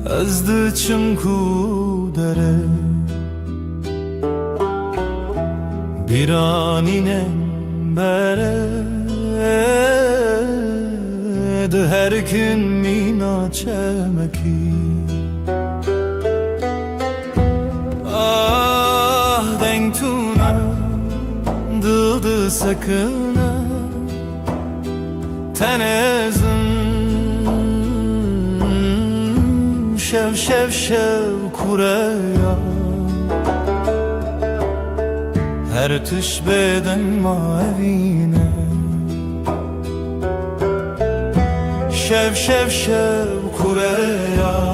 از دچم کودره بیرانینم بره ده her gün mina çemeki ah denk tuna dıdı sakına tenezim şev şev şev kureya her tış beden mavine şev şev şev kureyar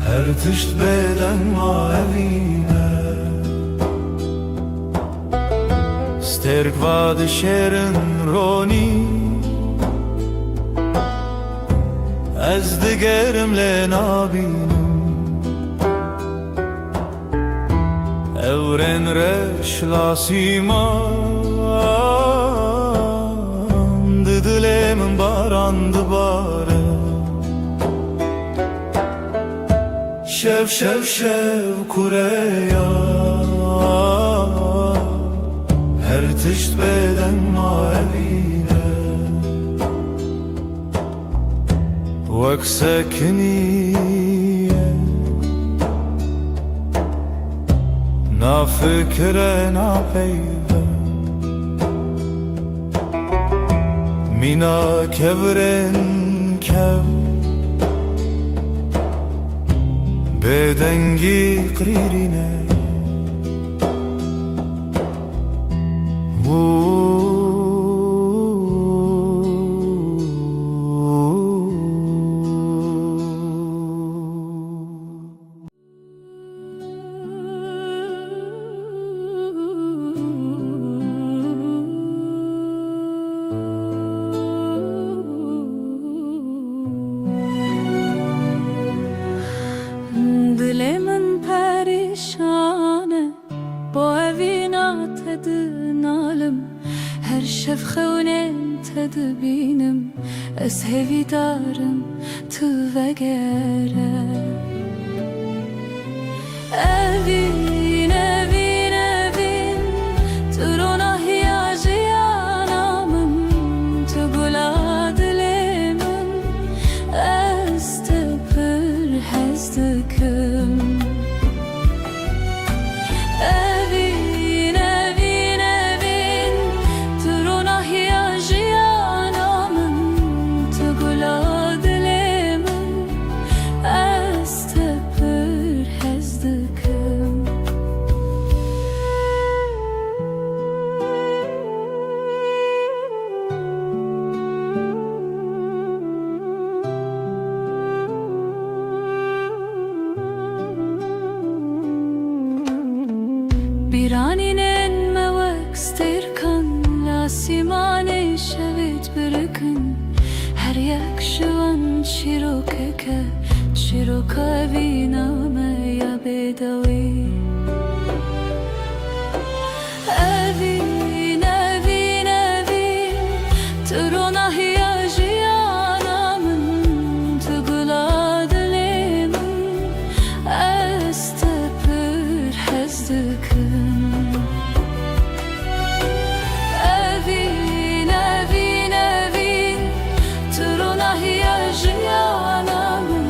her tış beden mavine sterk vad şerin roni az digerimle nabinim evren reşlasiman dilemin barandı bare şev şev şev kureya her tışt beden mavine vak sekniye na fikre na peyve mina kevren kev bedengi qririne Dilemin perişane bu evina tedinalım her şefxevnen tedbinim ez hevidarım tüvegere evin evin evin turuna hiyajiyanamın tugula dilemin ez tepir hezdikim evin evin evin turuna hiyajiyanamın tugula dilemin ez tepir hezdikim biraninen mevek sterkan lasimane şevit birikin her yak şuan şirokeke şiroka viname ya bedavi evin evin evin turuna hiyajiyanamın tugula dilemin ez tepir hezdikim evin evin evin turuna hiyajiyanamın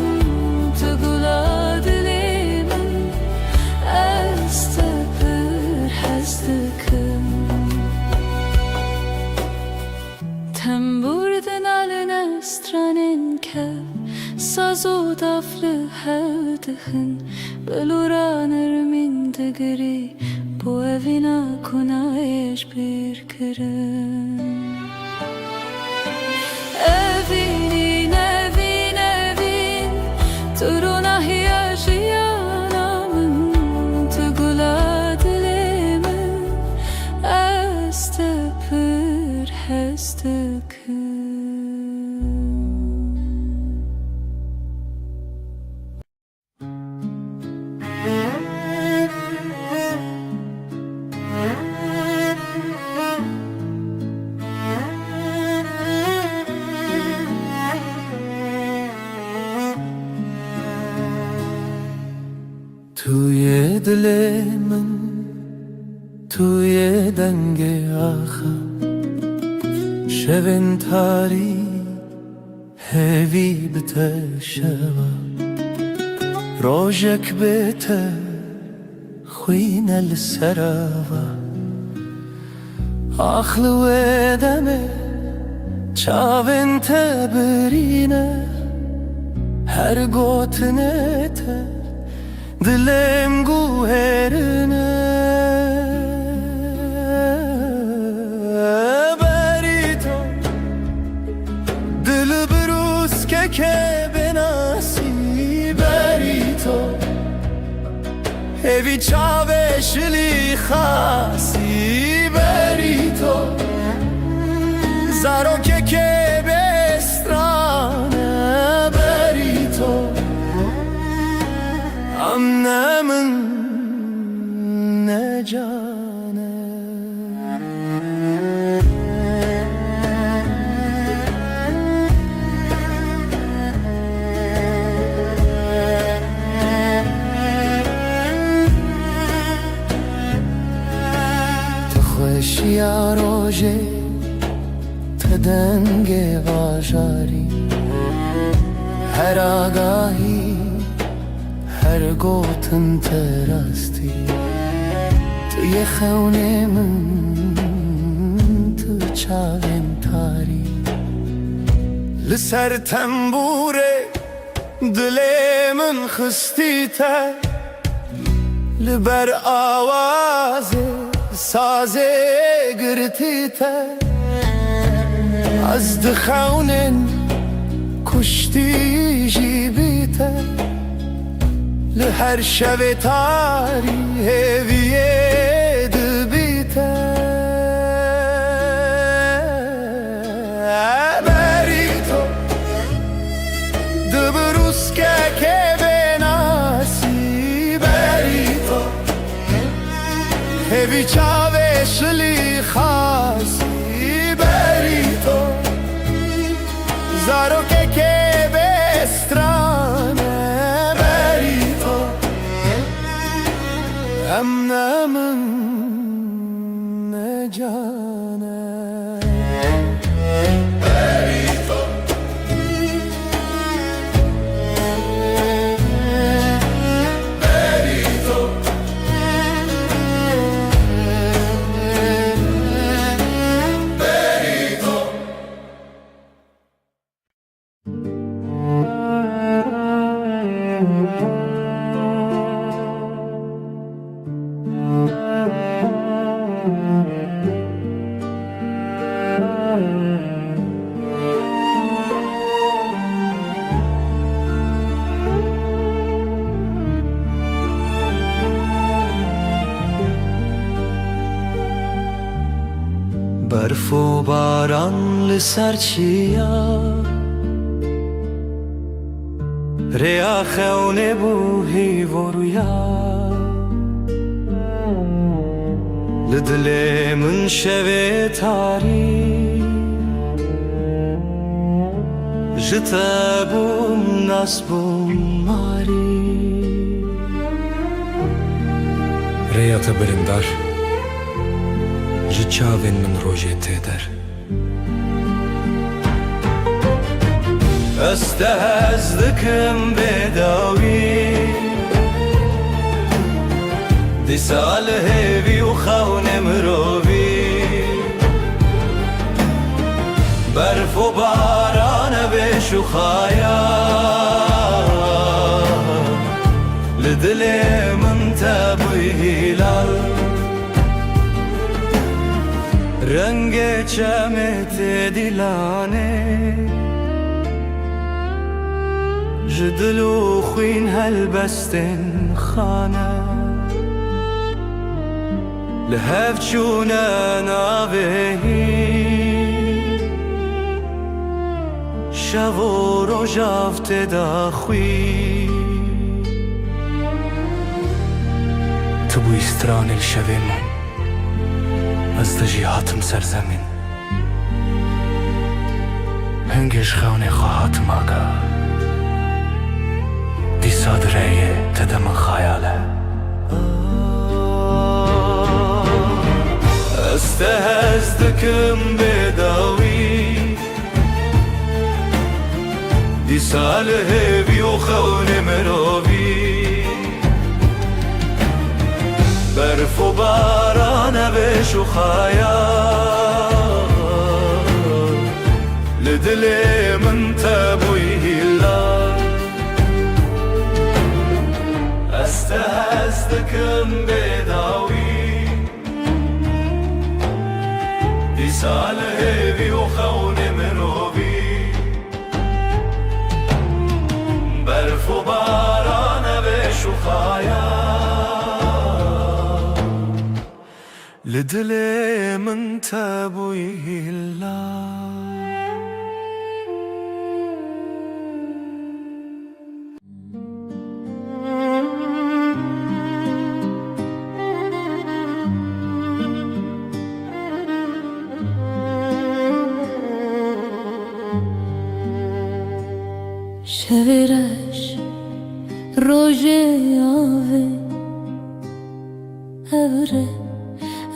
tugula dilemin ez tepir hezdikim temburdin aline stranen kev sazo daflı hevdihin beluranır min digri bu evina kunayeş bir kirin evin evin evin turuna hiyajiyanamın tugula dilemin ez tepir hezdikim توی دل من توی دنگ آخر شبن تاری هوی بتشوا روجك بيته خوينا السراوة أخلو دمه چاوين تبرينه هر گوتنته دلم گوهرنه بری تو دل بروز که بناسی بری تو هوی چاوشلی خاصی بری تو زارو که بسترانه بری تو امنه من نجانه تخوش یا روژه تدنگ واجاری هر آگاهی هر گوتن تراستی توی خونه من تو چاویم تاری لسر تنبوره دل من خستی تر لبر آوازه سازه گرتی تر از دخونن کشتی جیبی تر لهر شب تاری هویه دبیته بری تو دبروز که بناسی بری تو هوی چاوشلی خاصی بری تو زارو که بسترانه امنه من نجانه بری تو بری تو بری تو برف و باران لسر چیا ریا خونه بوهی و رویا لدل من شوه تاری جتا بوم ناس بوم ماری ریا تبرندار جچاوین من روژه تیدر استهزدكم بداوي دي سال هيفي وخون مروبي برف وباران بشخايا لدلي من تبوي هلال رنگ چمت دلانه جدلو خوين هالبستن خانه لهف چونه ناوهی شو و روژافت دا خوی تبو استران الشبه من از دجیهاتم سرزمین هنگش خونه خواهاتم آگاه دی سادره تدم خیاله استهزدكم بداوي دي ساله بيوخون مروبي برف و باران بشو خايا لدلي من تبوي هلا استهزدكم بداوي دي ساله بيوخون مروبي برف و باران بشو خايا لدلي من تبوي هلا شویرش روژه آوه اوره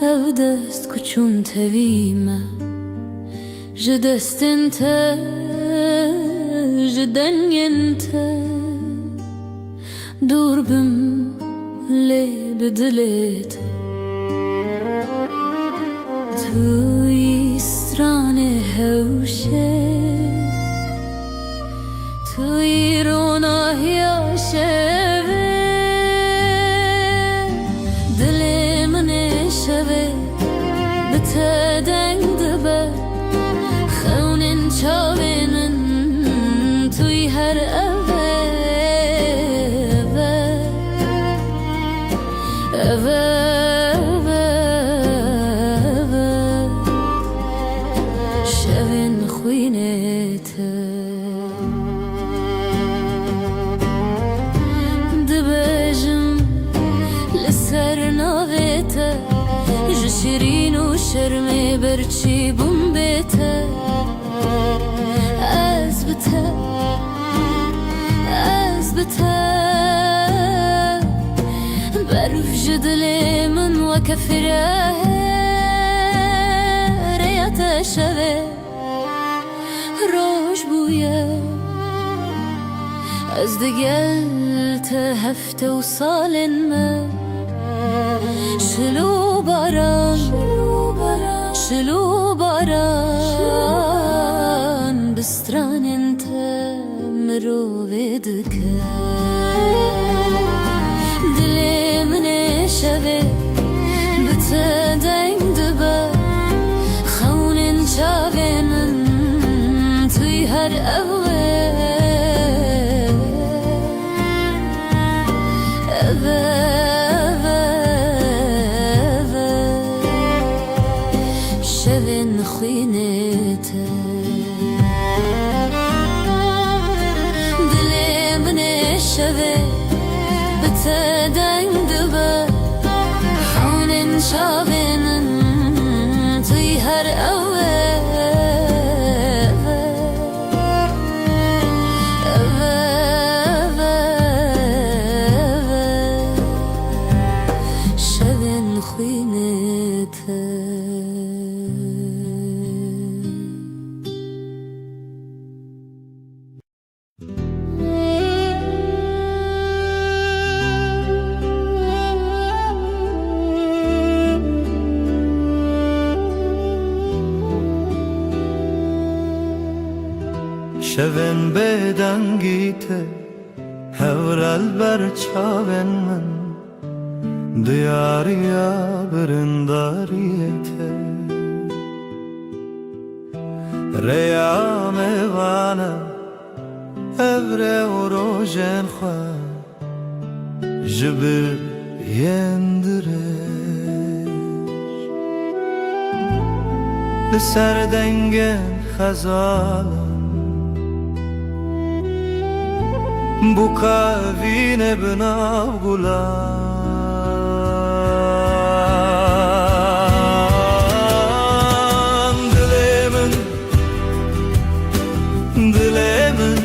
او دست کچون تویمه جدستن تا جدنین تا دور بم لی بدلیت توی استرانه هوشه توی روناهی شوه دل من شوه بتدنگ دبه خونن چاوینن توی هر اوه شوین خوینت شیرین و شرم برچی بوم بیته از بته برف جدل من و کفره ریت شوه روش بویه از دگل هفته و سال من شلو باران بستران انت مرو بدك دلي من شوه بتدنگ دبا خونن شاوینن توی هر شوین خوینت دل من شوه بتدنگ دبا خونن شاوینن توی هر شوین خوینت شوین بدنگیته هورال بر چاوین من دیاریا برنداریته ریام وانا ابره و روژن خواه جبر یندرش لسر دنگن خزالم bu kavine binav gulan dilemin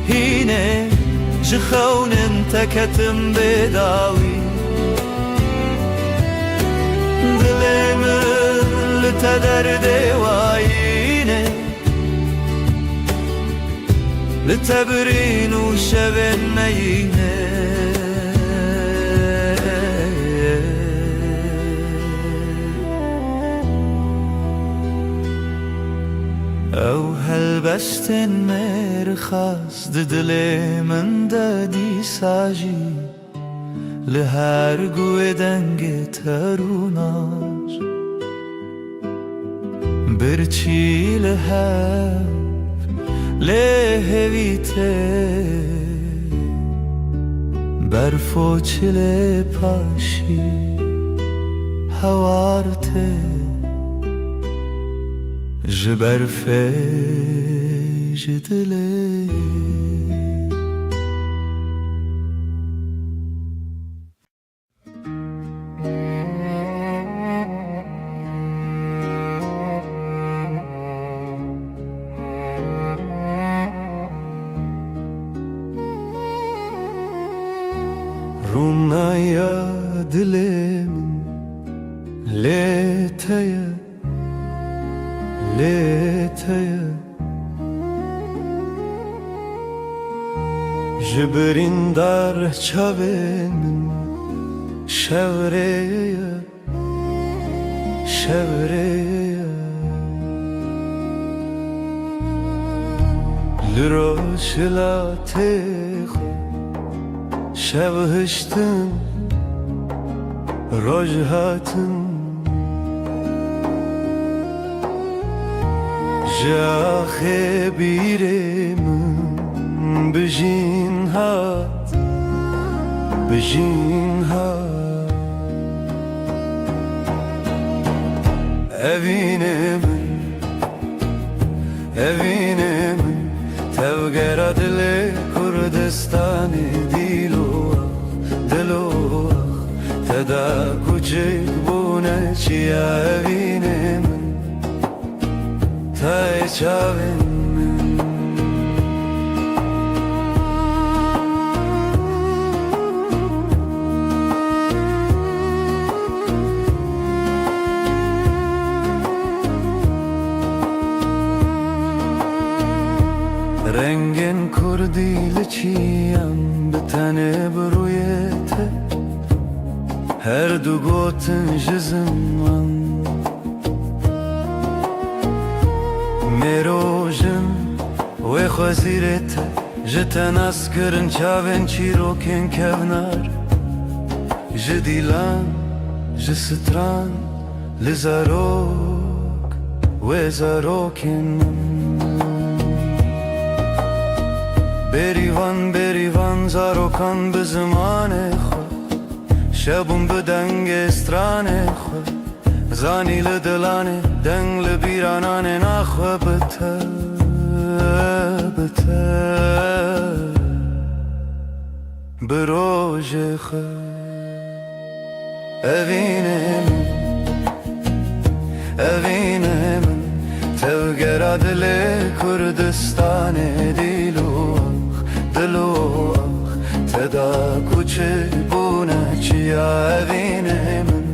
hine jkhaunen takatim bedawi dilemin تدرد وعينه لتبرين وشبن مينه او هلبستن مرخص ددل من دادی ساجی لهر گوه دنگ تروناش برچی لهر لهویته برفو چله پاشی هوارته جبرفه جدله Rumnaya dilim leteye leteye Jibrin dar çavin şevreye şevreye Liroşla tex شبهشتن رجهاتن جاخ بیرم بجین هات بجین هات evine min tevgera dile Kurdistani dilo تدا کوچک بونه چیا evine min tay çavin min rengin kurdili çiyan bitane bruyete Her du gotin jizman Merojin ve xwaziret Jiten askirin çavin çirokin kevnar Jidilan, jistran Li zarok ve zarokin Berivan berivan zarokan bi zimane xwe شبم به دنگ استرانه خو زانی لدلانه دنگ لبیرانانه نخو بته بته بروج خو evine من توگرا دل کردستانه دلو تدا کوچه بونه چیا evine من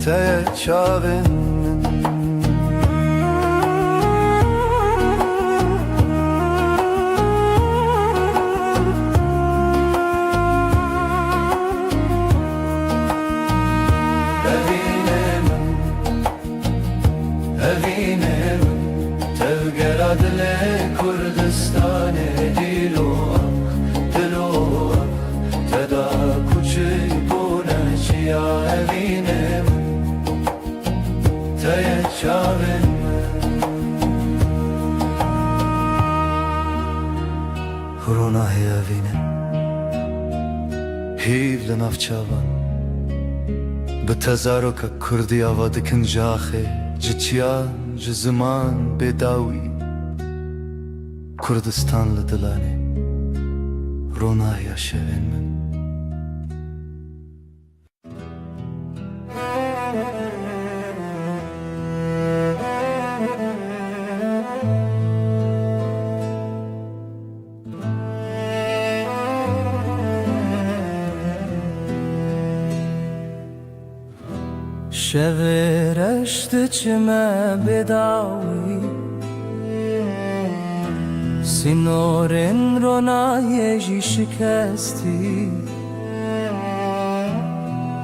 te çavin evine min tevgera dile Kurdistane dilo تدا کوچک بونه چیا evine min te çavin Rona evine hiv lenav çavan Bi tezaroka kurdi ava dikin jaxe Ji çiyan ji ziman bêdawî Kurdistan li dilanê Ronaya şevên min شغرشت چمه بداوی سینورن رو نایجی شکستی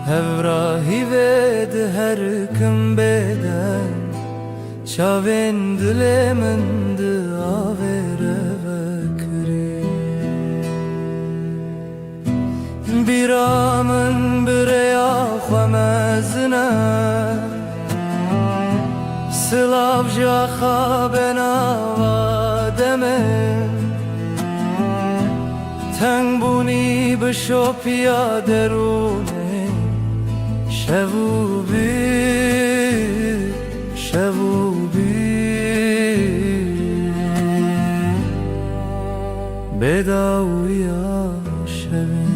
هفراهی ود هر کم بدن چاوین دل من داوره بکری بیرامن بریا خمزنه سلاف جا خوابنا وادمن تنگ بونی بشو پیا درونه شبو بی بداویا شبین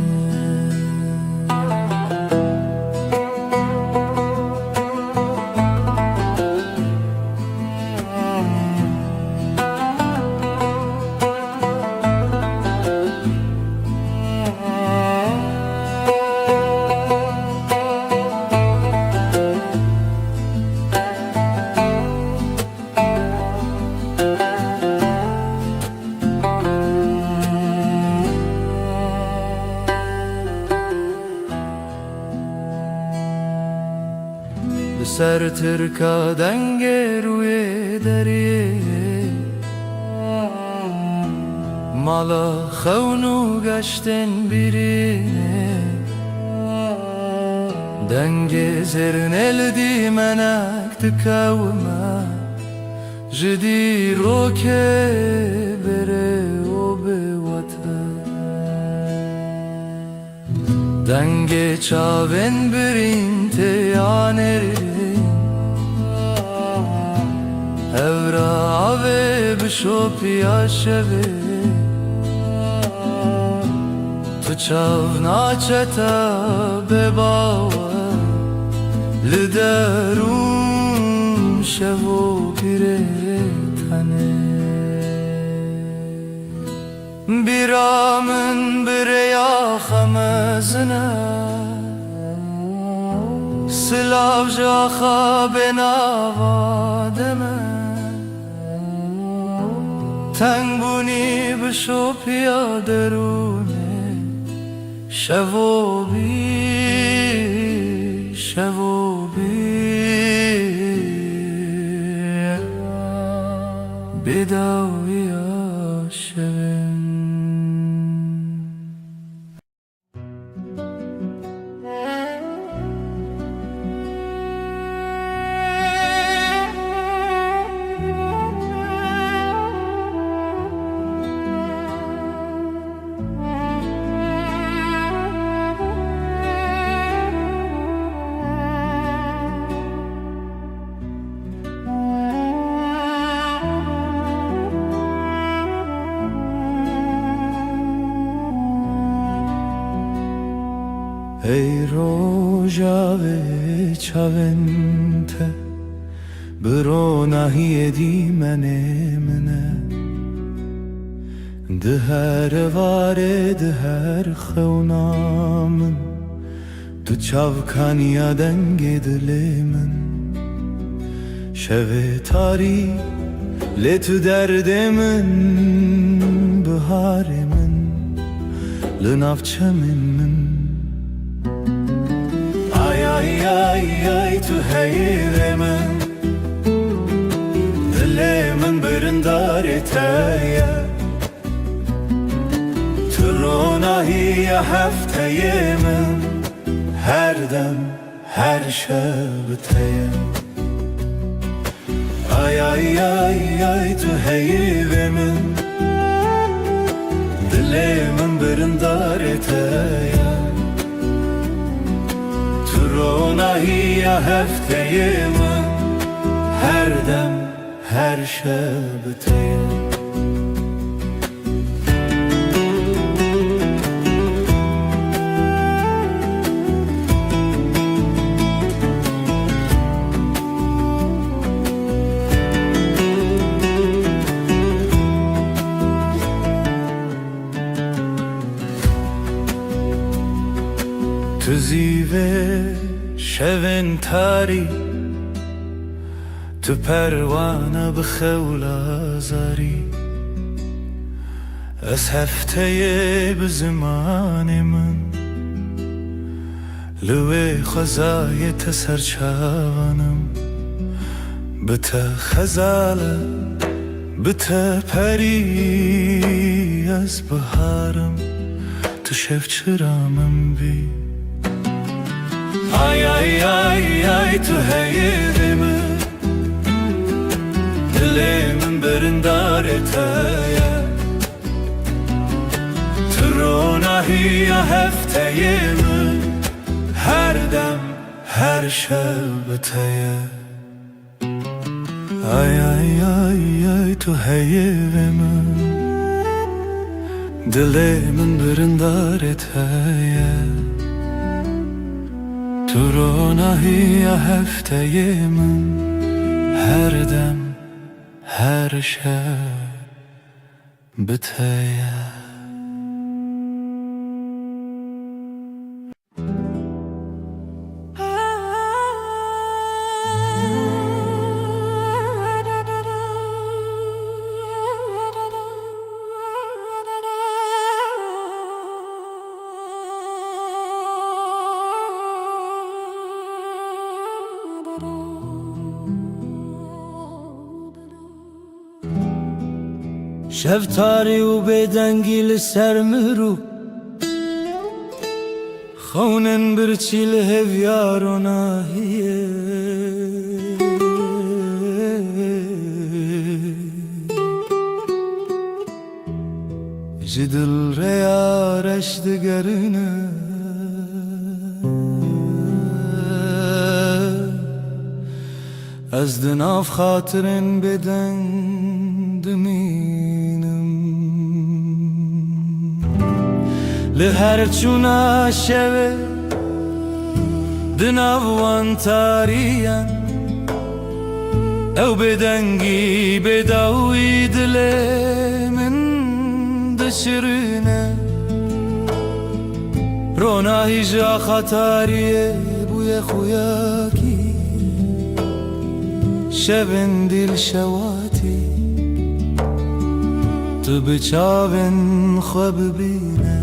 سر ترکا دنگ روی دریه مالا خونو گشتن بیرینه دنگ زرنل دی منک تکاوما جدی رو که بره و به وطن دنگ چاون برین تیانری هورا بشو پیا شوی تو چاو ناچتا بباور لدرون شوو پیره تنه بیرامن بریا خمزنه سلاف جا خوابنا وادمه تنگ بونی بشو پیا درونه شوو بی بداویا شوین ای روژا و چاونته برو نهی دی منه ده هر واره ده هر خونامن تو چاوکانیا دنگ دل من شو تاری لتو درد من بهار من لناف چمن من ay tu heyre men dile men birindare taya tu ronahi ya hafteye men her dem her şebteye ay tu heyre men dile men birindare taya Ronahi ya hefteye min her dem her şebteye Tu zive شون تاری تو پروانه بخول آزاری از هفته به زمان من لوی خزای تسرچانم بته خزاله بته پری از بهارم تو شف چرامم بی آی آی آی آی تو هیرم دلم برندار تایه ترونهی هفته من هر دم هر شب تایه آی آی آی آی تو هیرم دلم برندار تایه تو رونهی هفته من هر دم هر شب بتایه شب تاری و بدنگی لسر مرو خونن برچی لهویار و ناهیه جدل ریارش دگرنه از دناف خاطرن بدن دمینم لهر چونا شوه دناوان تارین او بدنگی بداوی دل من دشرینه روناهی جا خطاریه بوی خویاکی شبن دل شواتی تو بچاون خواب بینه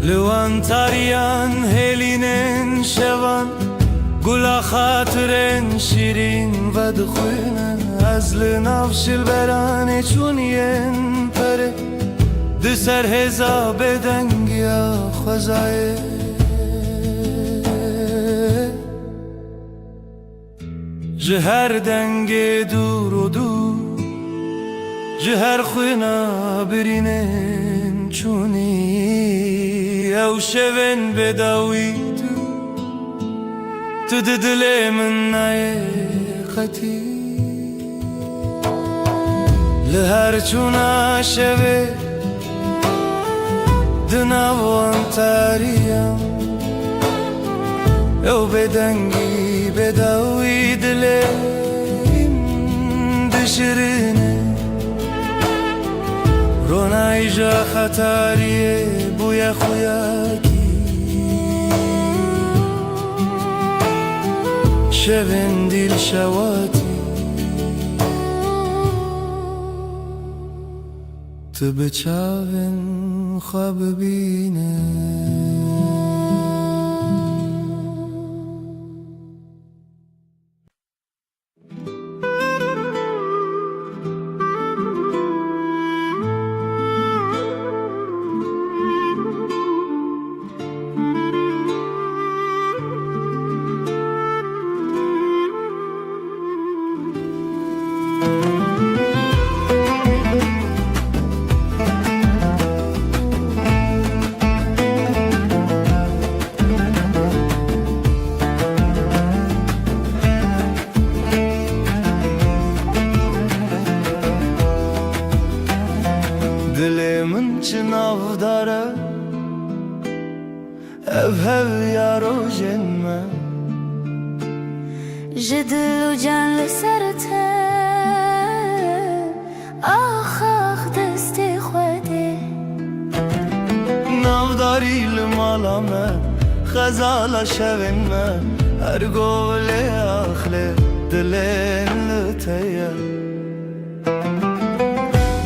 لوان تاریان هلینن شوان گلا خاطرن شیرین و دخوینه از لناف شلبرانه چونین پره دسر هزا بدنگیا خوزایه جهر دنگ دور و دور جهر خوینا برینن چونی او شون بداوی تو دل من نای خطی لهر چونا شوه دناوان تاریم او بدنگی بداوی دلم دشرینه رونای جا خطاریه بوی خویاکی شبن دیل شواتی تو بچاون خواب بینه دلمن چناو داره اف یارو جنمه جدل و جان لسرته آخ دست خوده ناو داری لمال خزال شویم هر گول آخله دلین لطیه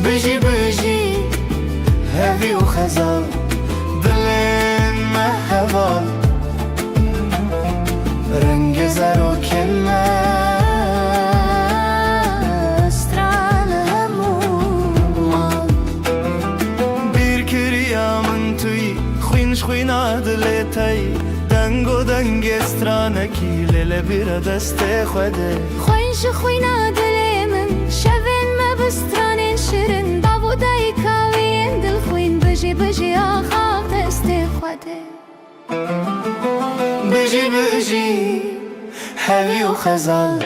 بجی بجی هوی و خزال دلین محوال رنگ زر و کلمه استرال هموم bir kiryamın tüy خوینش خوینا دلتای دنگ و دنگ استرانکی لیل بیر دست خوده خوینش خوینا دلمن شوین ما بسترانین شیرین داوودای کاوین دل خوین بجی بجی آخاف دست خوده بجی بجی هوی و خزال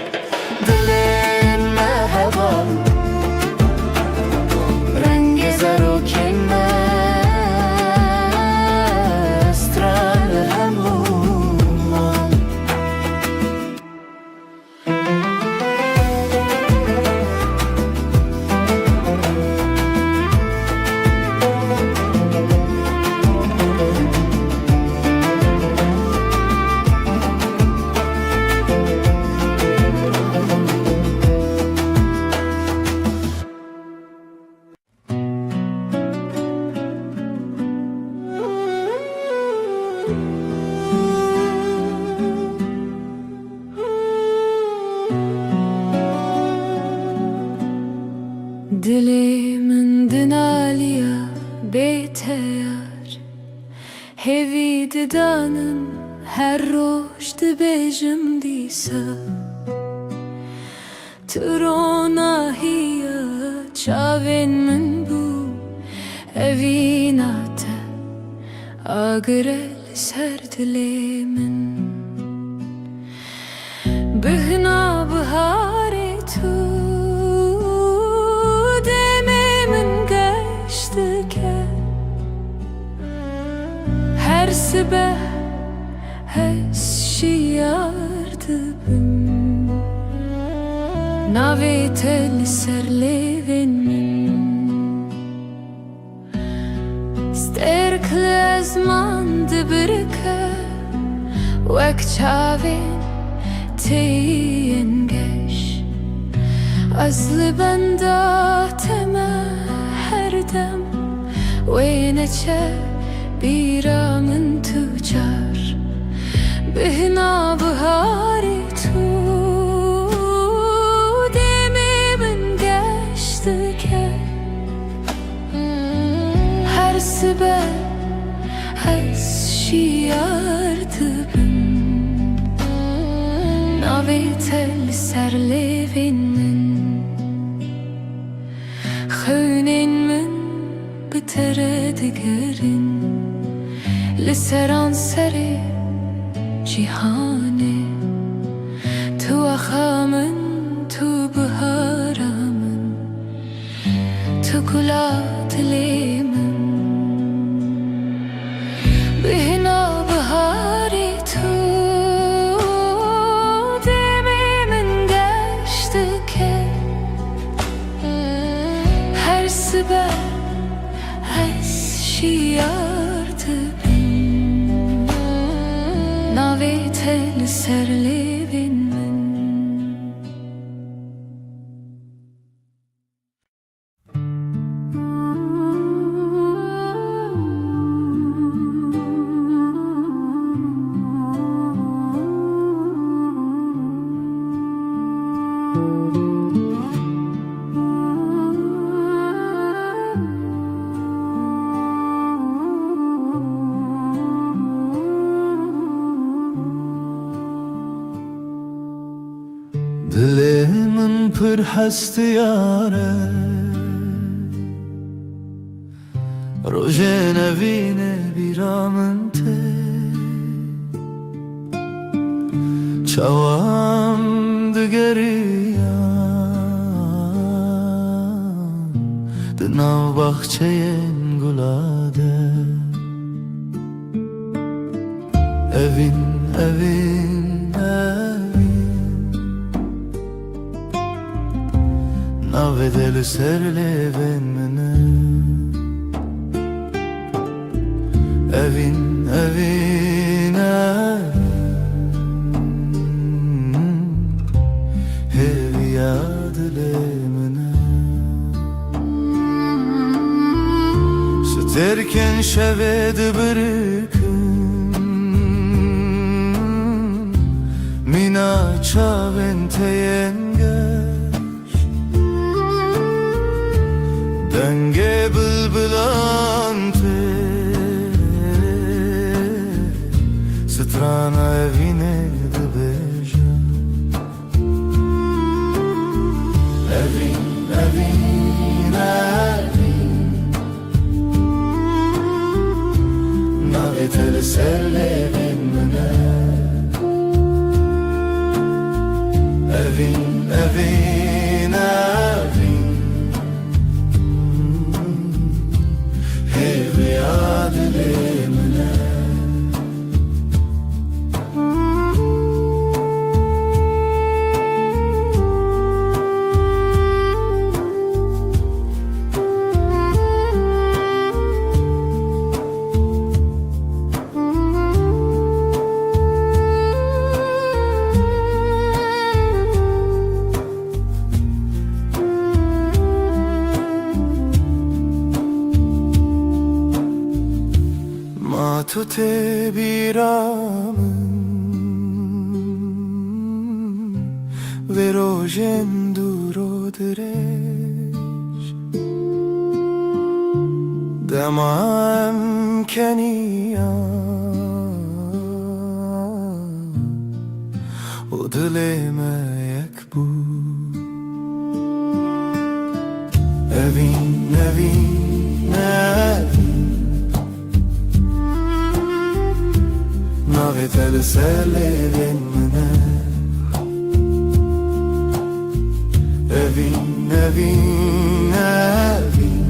دلین محوال رنگ زر و کلمه استرال همومان Dilimin dinaliya beteyar Hevi didanın her roş dibejim disa Trona hiya çavin min bu Evinate agrel ser dilimin Bihna bahari tu her sabah hesşiyardı bim Navetel serlevin Sterkle azman dibrike Vek çavin teyin geş Azlı benda tema her dem Veyneçe بیرامن تجار بهنا بهاری تو دمی من گشت که هر سبه از شیار دبم ناوی تل سر لیوین من خونین من بتره دگرین لسران سری جیهانه تو آخامن تو بهارامن تو گلات لیمن بهنا بهاری تو دمی من گشت که هر سبه از شیار Navetel serlevin men دلمن پر هست یاره روژه نوینه بیرامن ته چوام دگریان دناو بخچه گلاده evin evin evin navedeli serleven mene evin evin هي دلمنا ستركن شبد بركن mina çavente yengeç denge bılbılante strana evine de beja evin evin navetel serlevin mene evin evin evin hevi adlemine تو ته بیرامن و روژن دورو درش دمام کنیم و دلم یک بود evin evin evin navetel serlevin mene evin evin evin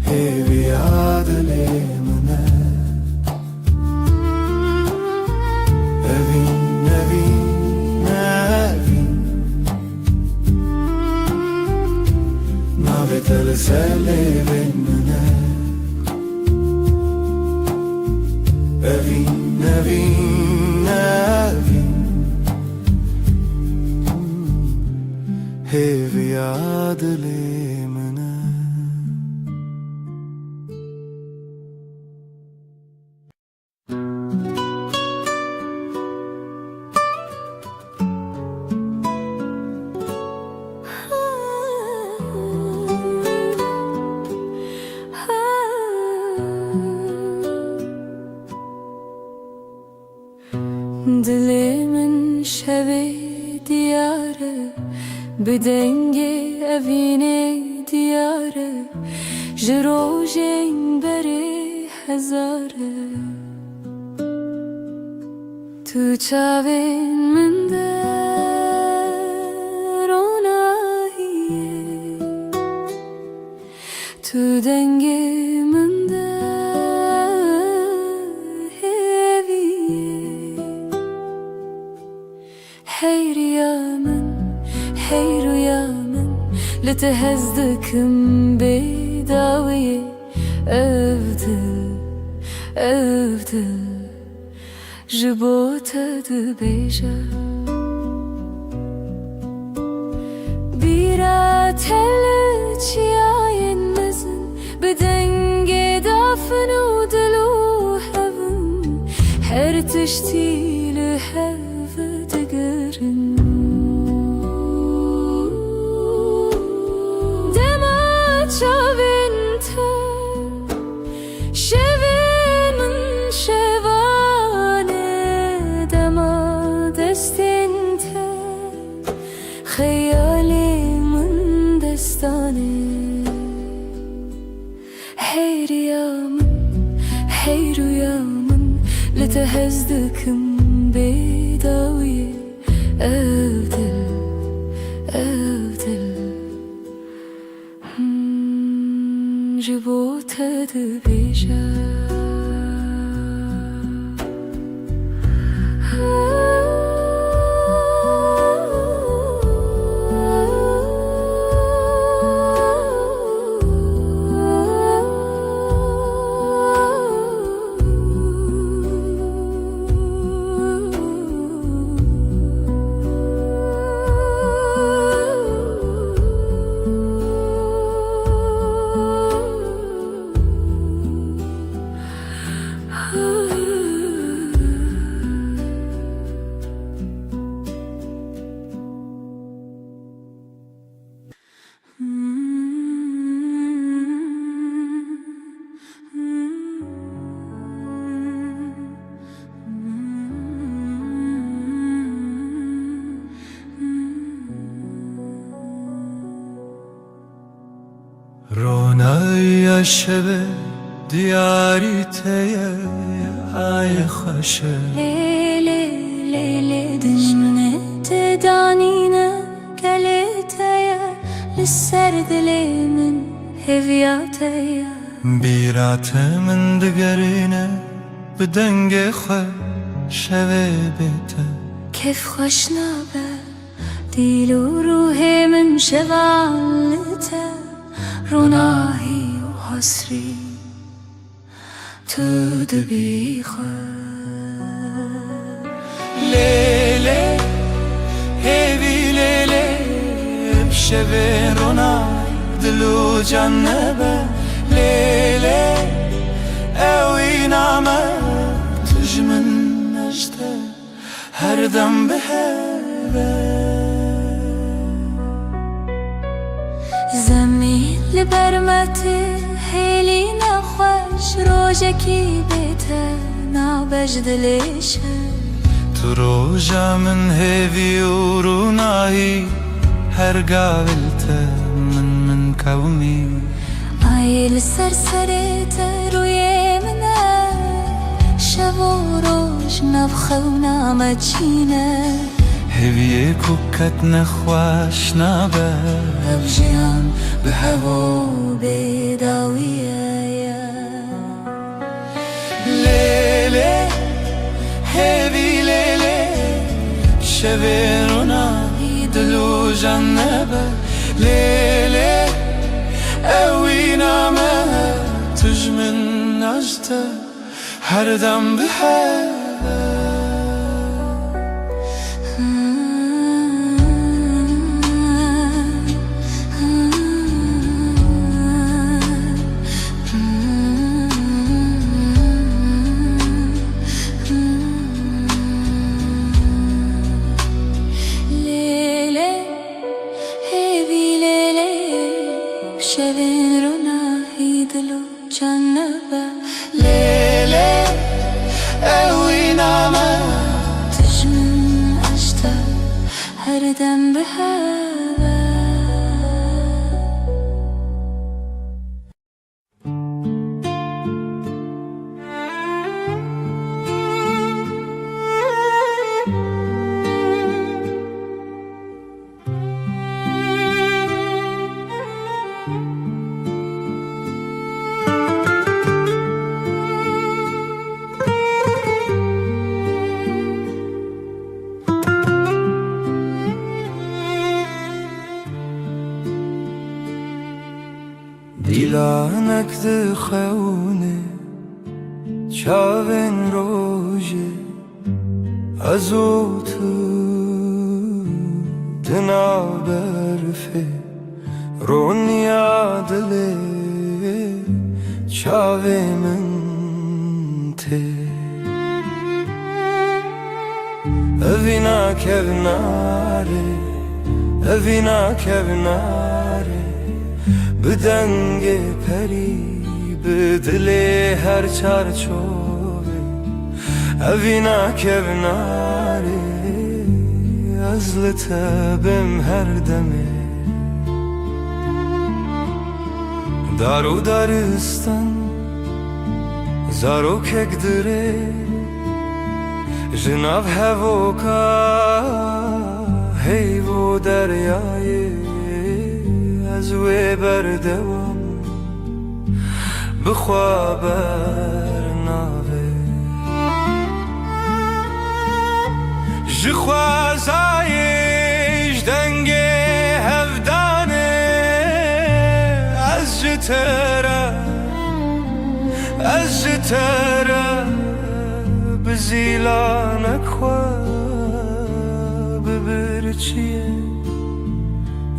hevi adlemine evin evin evin navetel serlevin mene evin evin evin hevi adlemine Dilimin şevi diyarı Bedenge evine diyarı Jirojeng beri hezarı Tu çavin min der onahiye Tu denge min hey rüyamın لتهزدكم بداوية أفضل جبوتة دبيجة بيرا تلج ياين مزن بدنجي دافن ودلو هفن هرتشتي لهف دقرن شاوینته شوین من شوانه دما دستینته خیالی من دستانه هی رüyamın لتهزدكم بداوية أفضل جبوتة دبيجة شب دیاری تیه ای خوشه لیلی لیلی دجمنه تدانینه گلیتیه لسر دلی من هویاتیه بیرات من دگرینه بدنگ خواه شوه بیته كيف خوش نابه ديل وروحي من شغالته روناهي وحسري تدبي لیلی هیوی لیلی بشوه رونای دلو جنبه لیلی اوی نامه تجمن نجده هر دم به زمین لبرمتي هيلي نخوش روجكي بيته نابجد ليشه تو روژا من هیوی و رونایی هر قابلته من قومی عيل سرسرت روی منه شب و روش نفخه و نامچینه هیوی کوکت نخواش نابه بجیان به هوا و بیداویه لیلی هیوی لیلی شوه رونایی دلو جنبه لیلی اوی نامه تجمن نجده هر دم به شبین رو نهی دلو جنبه لیلی اوی نامه تجمن اشته هر دم به هوا دیلانک دخونه چاوین روژه ازو تو دنا برفه رونیا دله چاوی من ته اوینا کوناره اوینا کوناره بدنگ پری به دل هر چارچوبه اوینا کوناره از لطبم هر دمه دارو دارستان زارو کک دره جناب هوکا هیو دریای از وی بردوام بخوا برناوه جخوازایش دنگ هفدانه از جتره از جتره بزیلانک خواه ببرچیه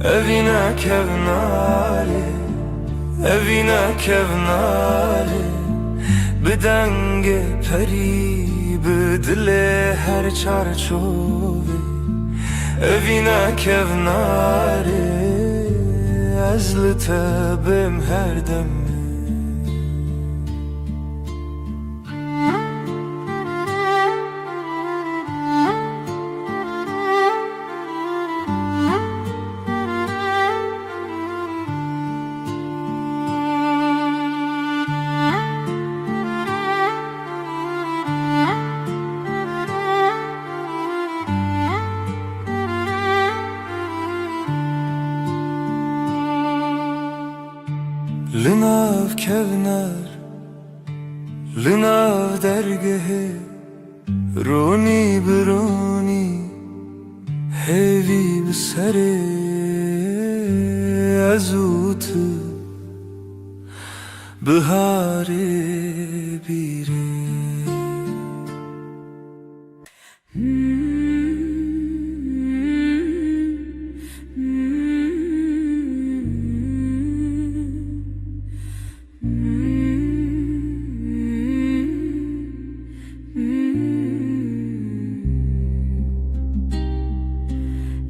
اوینا کوناره اوینا کوناره بدنگ پری به دل هر چارچوبه اوینا کوناره از لطبم هر دمه kevner Linav dergehe Roni bironi Hevi bsare Azutu Bihare bire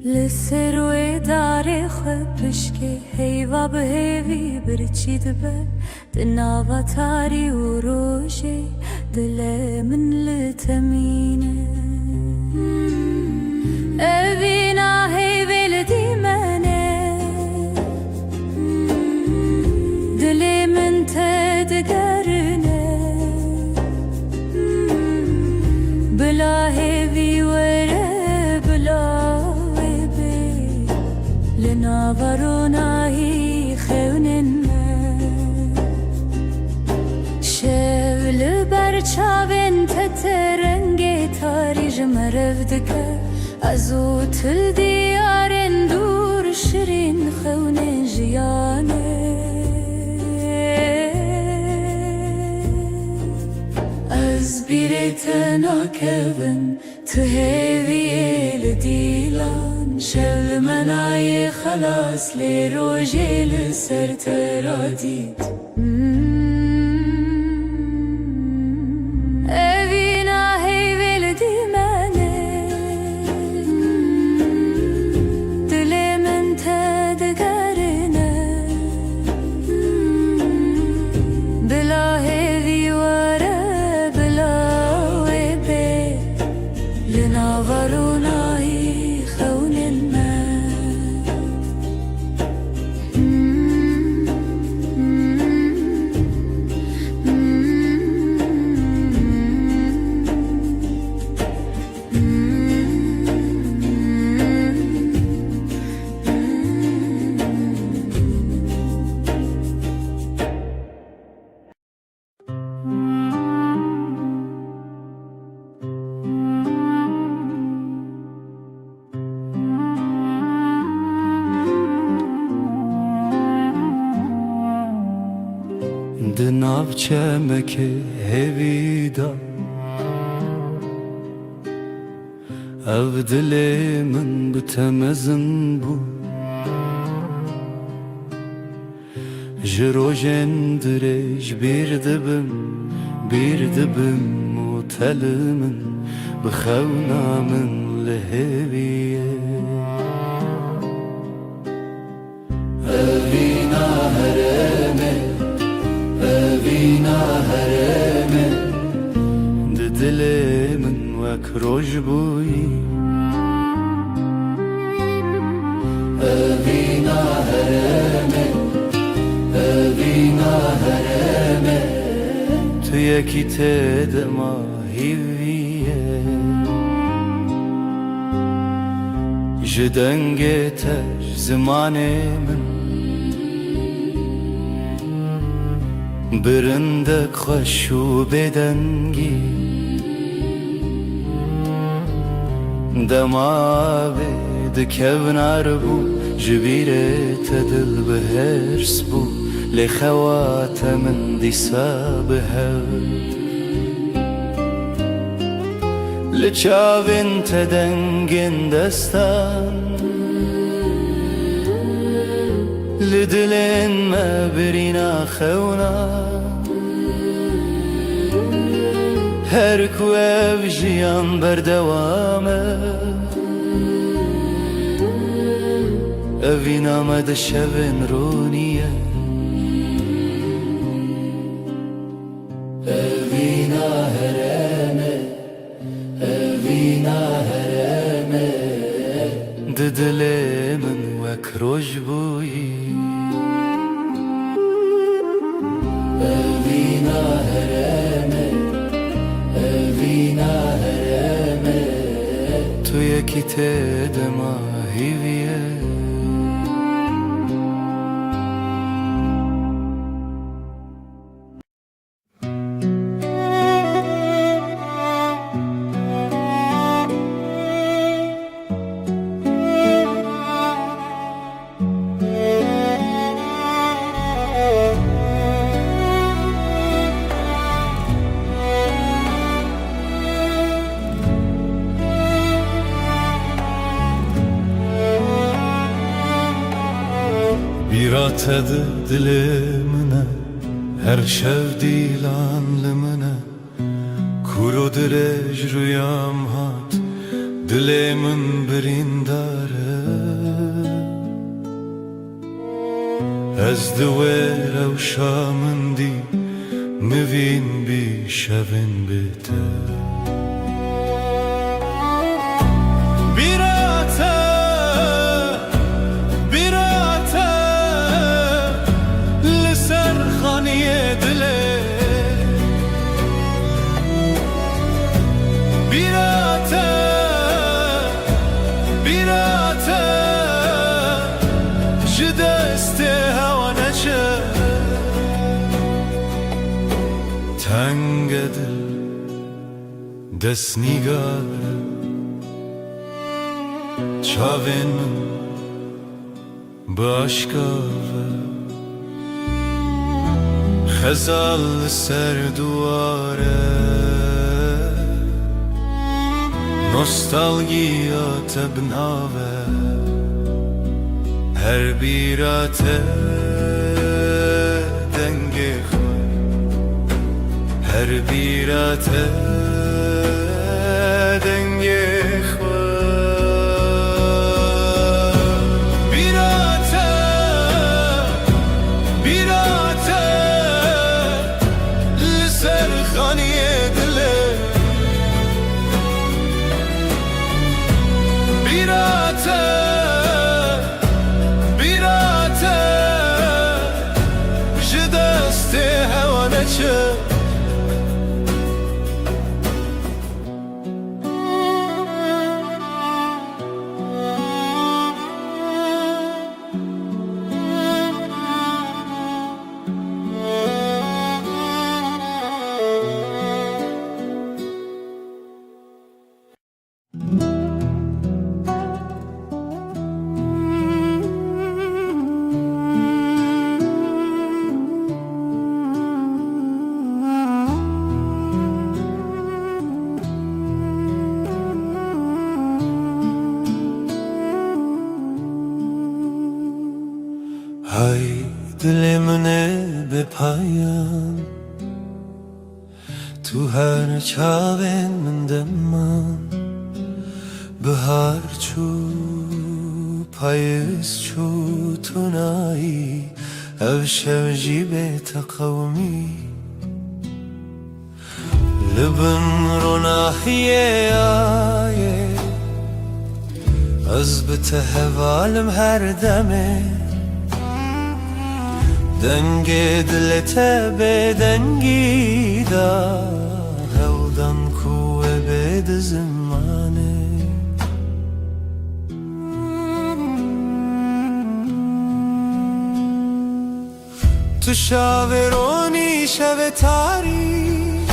لسروی داره خبشکه هیوا به هیوی برچید به دناوا تاری و روشه دل من لتمینه اوینا هیوی لدی منه دل من تدگرنه بلا هیوی وره بلا ناورونایی خونن شول برچاوین تترنگی تاری جمرف دکه ازو تل دیارن دور شرین خونن جیانه از بیرت ناکبن تو هیوی لدیلان شل منای خلاص لی روژی لسر ترادید اوینا هیوی لدی منه دل من تدگرنه بلا هیوی وره بلا وی بی لناورونایی Dinav çemeke hevida Ev dilimin bitemezin bu Jirojen direj bir dibim Mutelimin bixevnamin leheviye Evina hereme Evina hereme Dilimin vek roj buyi Evina hereme Evina hereme Tu yeki tedema hiviye Jidenge tej zemanemin برندک خوشو بدنگی دماغی دکونار بو جبیرت دل بهرس بو لخوات من دیسا بهر لچاوین تدنگین دستان لدلين ما برينا خونا هركو بجيان بردوامه أفينا ما دشبن رونية أفينا هرامه أفينا هرامه ددلي من وكروج بوي أفينا هرامه أفينا هرامه تو يكي تدما هيفيه لسروی داره خبشکه هیوا به هیوی برچید به دناوا تاری و روژه دل من لتمینه اوینا هیوی لدی منه دل من تدگرنه بلا هیوی وره بلا وی بی لناورونایی خونن از بیرت ناکبن تو هیوی لدی منه بیراته دل منه هر شب دیلان لمنه کورو درج رویام هات دل من برینداره از دویر و شامندی مبین بی شبن بیته تنگ دل دست نیگار چاوین باشکار خزال سر دواره نوستالژیا تبناوه هر بیراته دنگه هر بیراته دنگه بیراته لسر خانی دله بیراته جدست هوانه چه های دل منه به پایان تو هر چاوین من دمان بهار چو پاییز چو تو نایی او شب جیب تقومی لبن رو ناحیه آیه از بته حوالم هر دمه دنگ دلت به دنگی دا هودن کوه بید زمانه تو شاورونی شب تاری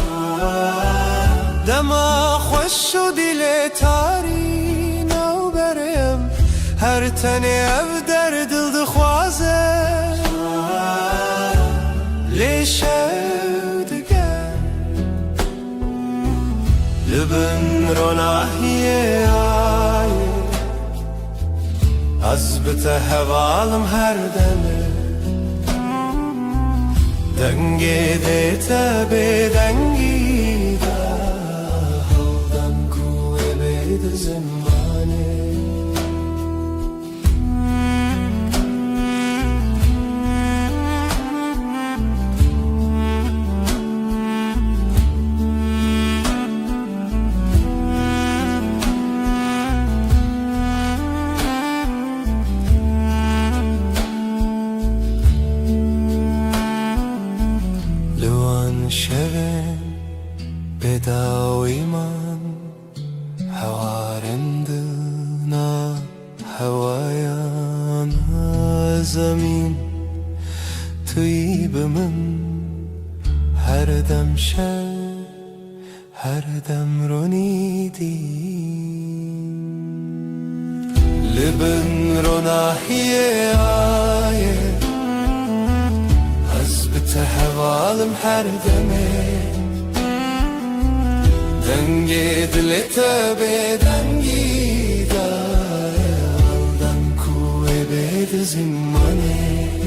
دما خوش و دل تاری نو برم هر تنه او در دل دخوازه لیشه دگر لبن رو ناحیه آیه از بته حوالم هر دمه دنگی دیتا به دنگی دا هودن کوه بید زمانه شبن بداوی من هوارندنا هوایان زمین توی به من هر دم شب هر دم رو نیدیم لبن رو ناحیه آیه بته حوالم هر دمه دنگی دلت به دنگی دا هودن کوه بید زمانه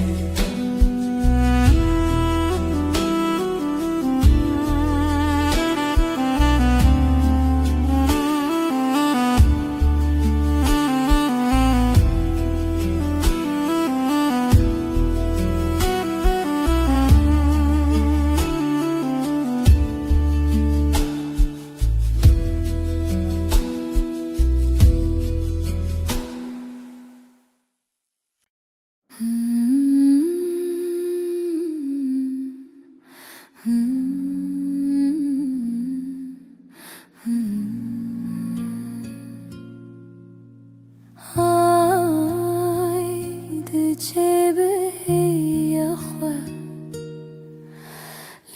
جبهي أخوة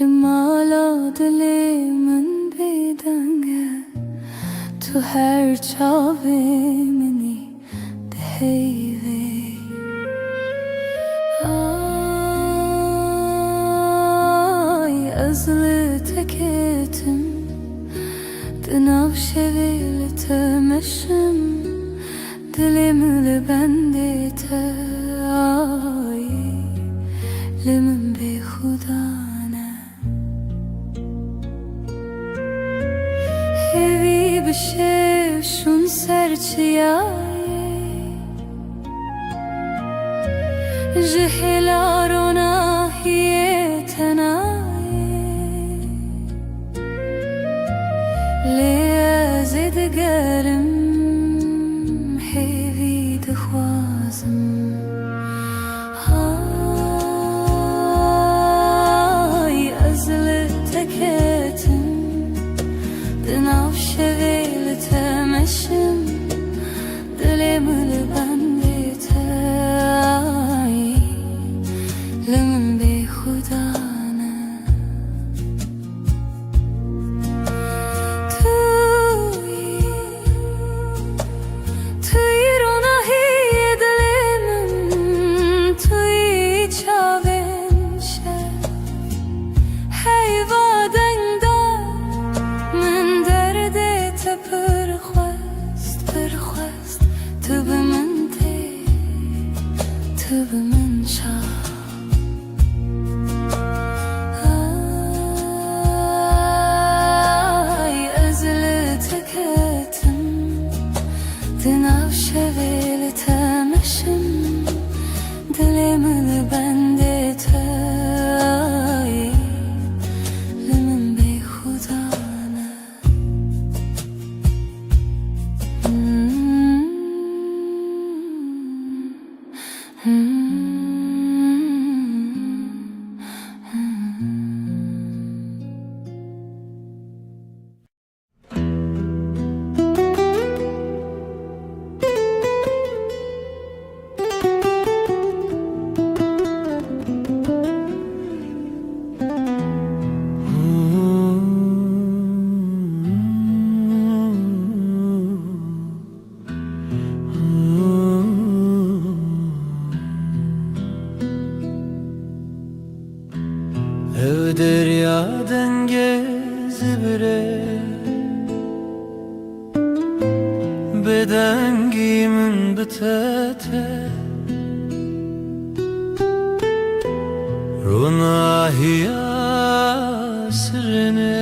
لما لا دلی من بدنگه تو هر چاوی منی دهیوی آی ازل تکتم دناو شویل تمشم دلم لبنده تای لمن بی خدانه هیوی بشه شون سرچیای جهلارونه هیه تنای لیازد گرم هیوی دخوازم های ازل تکتم دناو شویل تمشم دلم لبنده تای لمن بی خدانه توی روناهی دلم توی چاوین شد حیوادن دا من درد پرخواست تو به من تی تو به من شا آی ازل تکتم دناو شویل تمشم دلم لبنده تای لمن بی خدانه Ev derya dengez bire Bedengimin bitete Runahiya sirine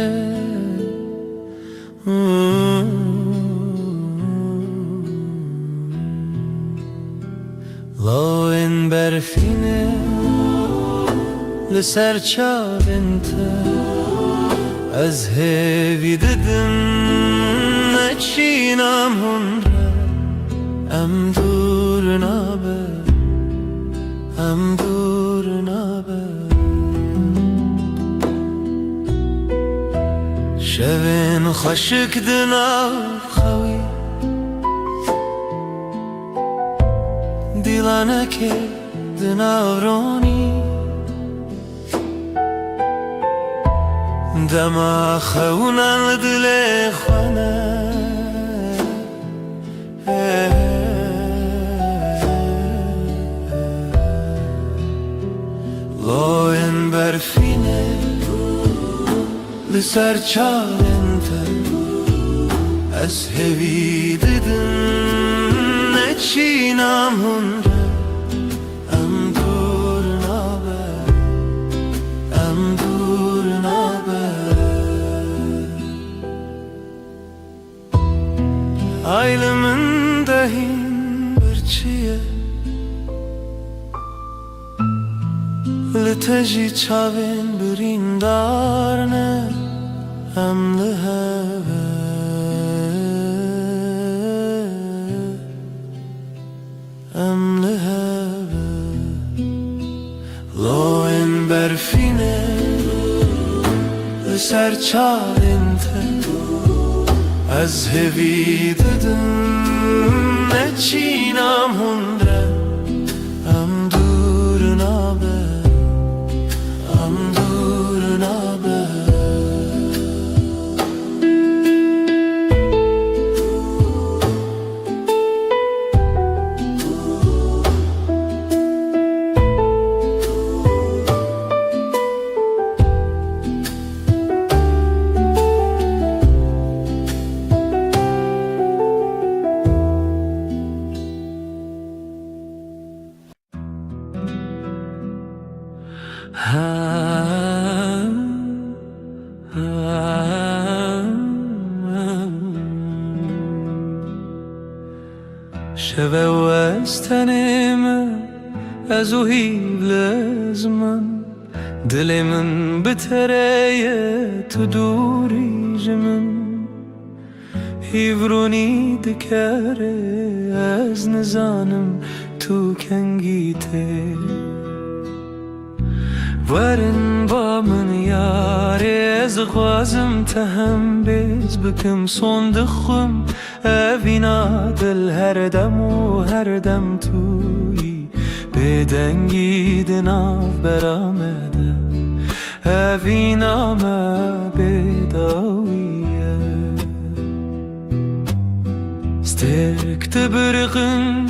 Lawen berfine لسر چاوینت از هیوی ددم نچینم هنره ام دور نابه ام دور نابه شوین خشک دناو خوی دیلانه که دناو رونی دما خونن دل خانه لاین برفینه لسر چالنت از هوی ددن نچینم هنره ام دور نابه ام دور نابه Aylımın dahin birçiye Liteji çavin birindarne Em liheve Em liheve Loin berfine Liser çalinte از هوی ددم نچینم هنره ام شبه وستنم از او لازمن دل من بتره تو دوری جمن هیورونی دکره از نزانم تو کنگیته ورن با من یاره از خوازم تهم بیز بکم صندخم اوینا دل هر دم و هر دم توی بدنگی دناف برامده اوینا ما بداویه سترکت برقم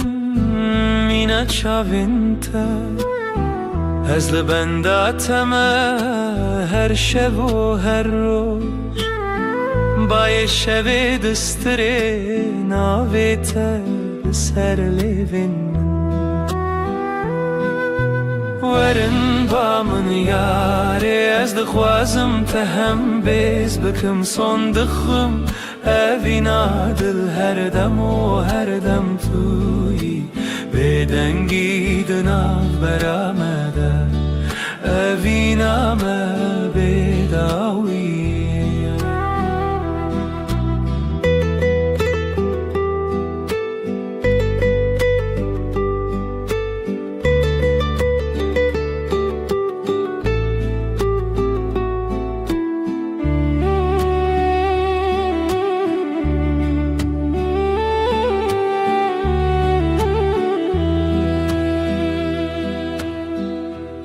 مینت شاوینته از لبنداتم هر شب و هر روز بای شب دستره ناویت سر لیوین ورن با من یاره از دخوازم تهم بیز بکم صندخم اوینا دل هر دم و هر دم توی بدنگی دناف برامده اوینا ما بداویه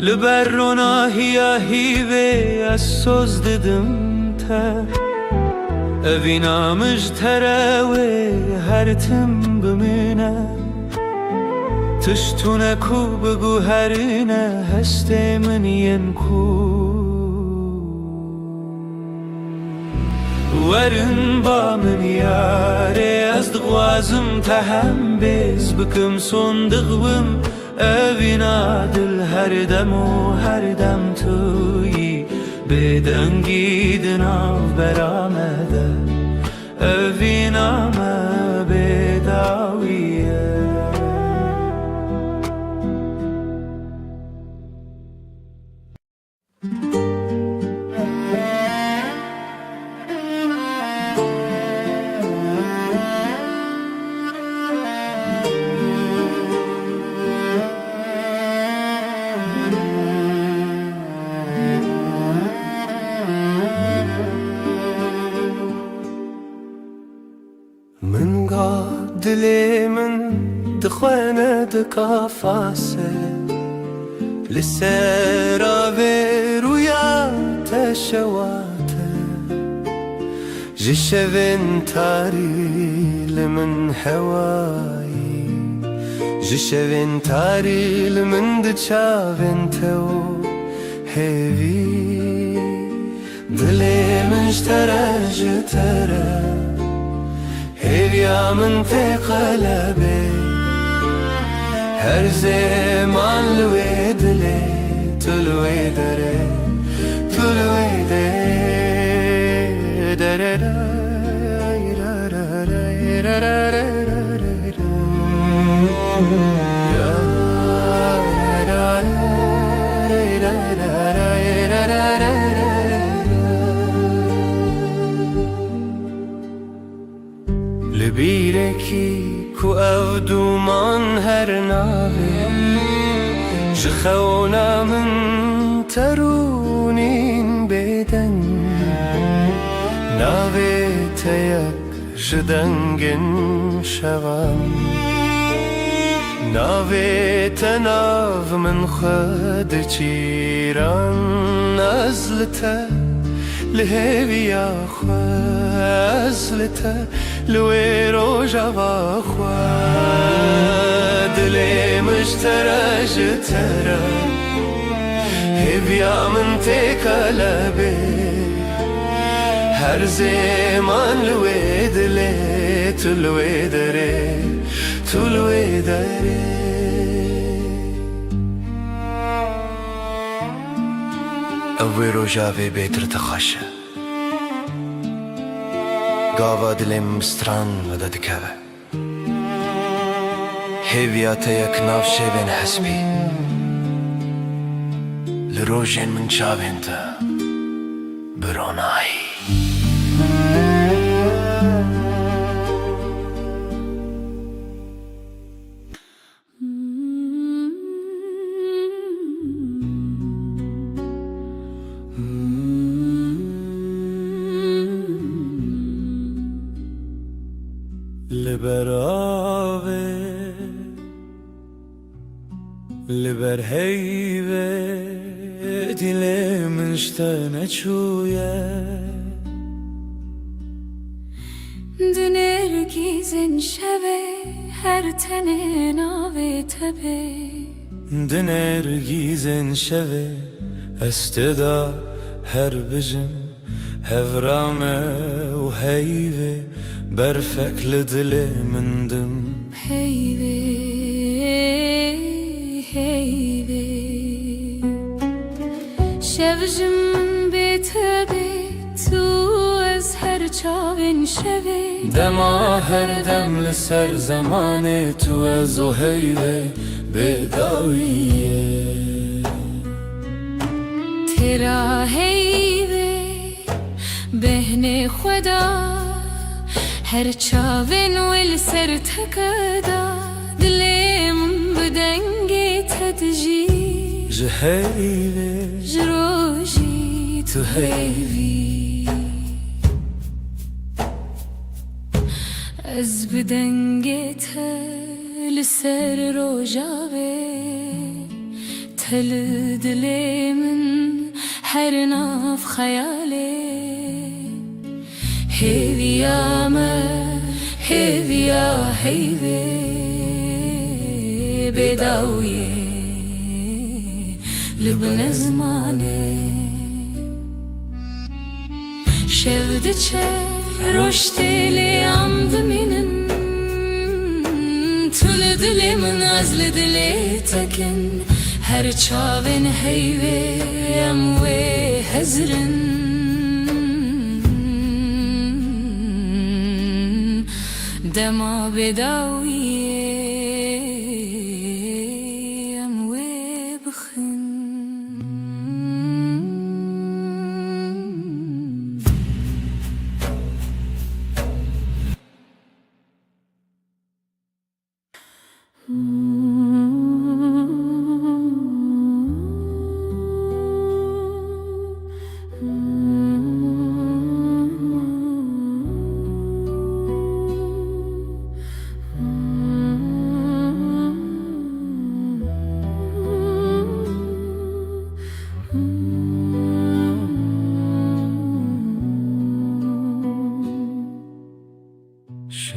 لبرنا هیا هیوه از سوز ددم تر اوینا مجتره و هر تم بمینه تشتونه کو بگو هرینه هسته من ین کو ورن با من یاره از دغوازم تهم بیز بکم صندقوم اوینا دل هر دم و هر دم توی بدنگی دناف برامده اوینا ما بداویه من قاد دلي من دخوانة دكافاسة لسيرا برويا تشواته جشفن تاري لمن حواي جشفن تاري لمن دشافن تو هيفي دلي من اشترى جترى هيريا من في قلبي هر زمان الويد لي تلوي دري تلوي لبيركي كو أودو من هر نابي جخونا من ترونين بيدن نابي تيك جدنگن شوام نابي تناف من خد چيران أزلته لهيبي يا خوا أزلته لويرو جوا خوا دلي مشترى جترى هبيا من تقلبي هر زمان لويد لي تلوي دري تلوي دري اوی روژاوی بیتر تخاشه گاوا دلم مستران ودا دکاوه هیویات یک ناف شبین حسبی لروجين من شاب انت بروناي لبراوه لبر هیوه دلم اشتنه چویه دنرگیزن شوه هر تنه ناوه تبه دنرگیزن شوه استدا هر بجم هفرامه و هیوه برفک لدل مندم هیوه هیوه شوجم بتبه تو از هر چاوین شوه دما هر دم لسر زمان تو از و هیوه بداویه ترا هیوه بهن خدا هر چاوین ول سر تکدا دلم بدنگی تدجی جهیوه جروجی تو هیوی از بدنگی تل سر روجاوه تل دلمن هر ناف خیاله هیویا ما هیویا هیوی بداویه لبن زمانه شفت چه رشتی لیام دمینن طول دلی من از لدلی تکن هر چاوین هیوی اموی هزرن دما بداویه اموی بخن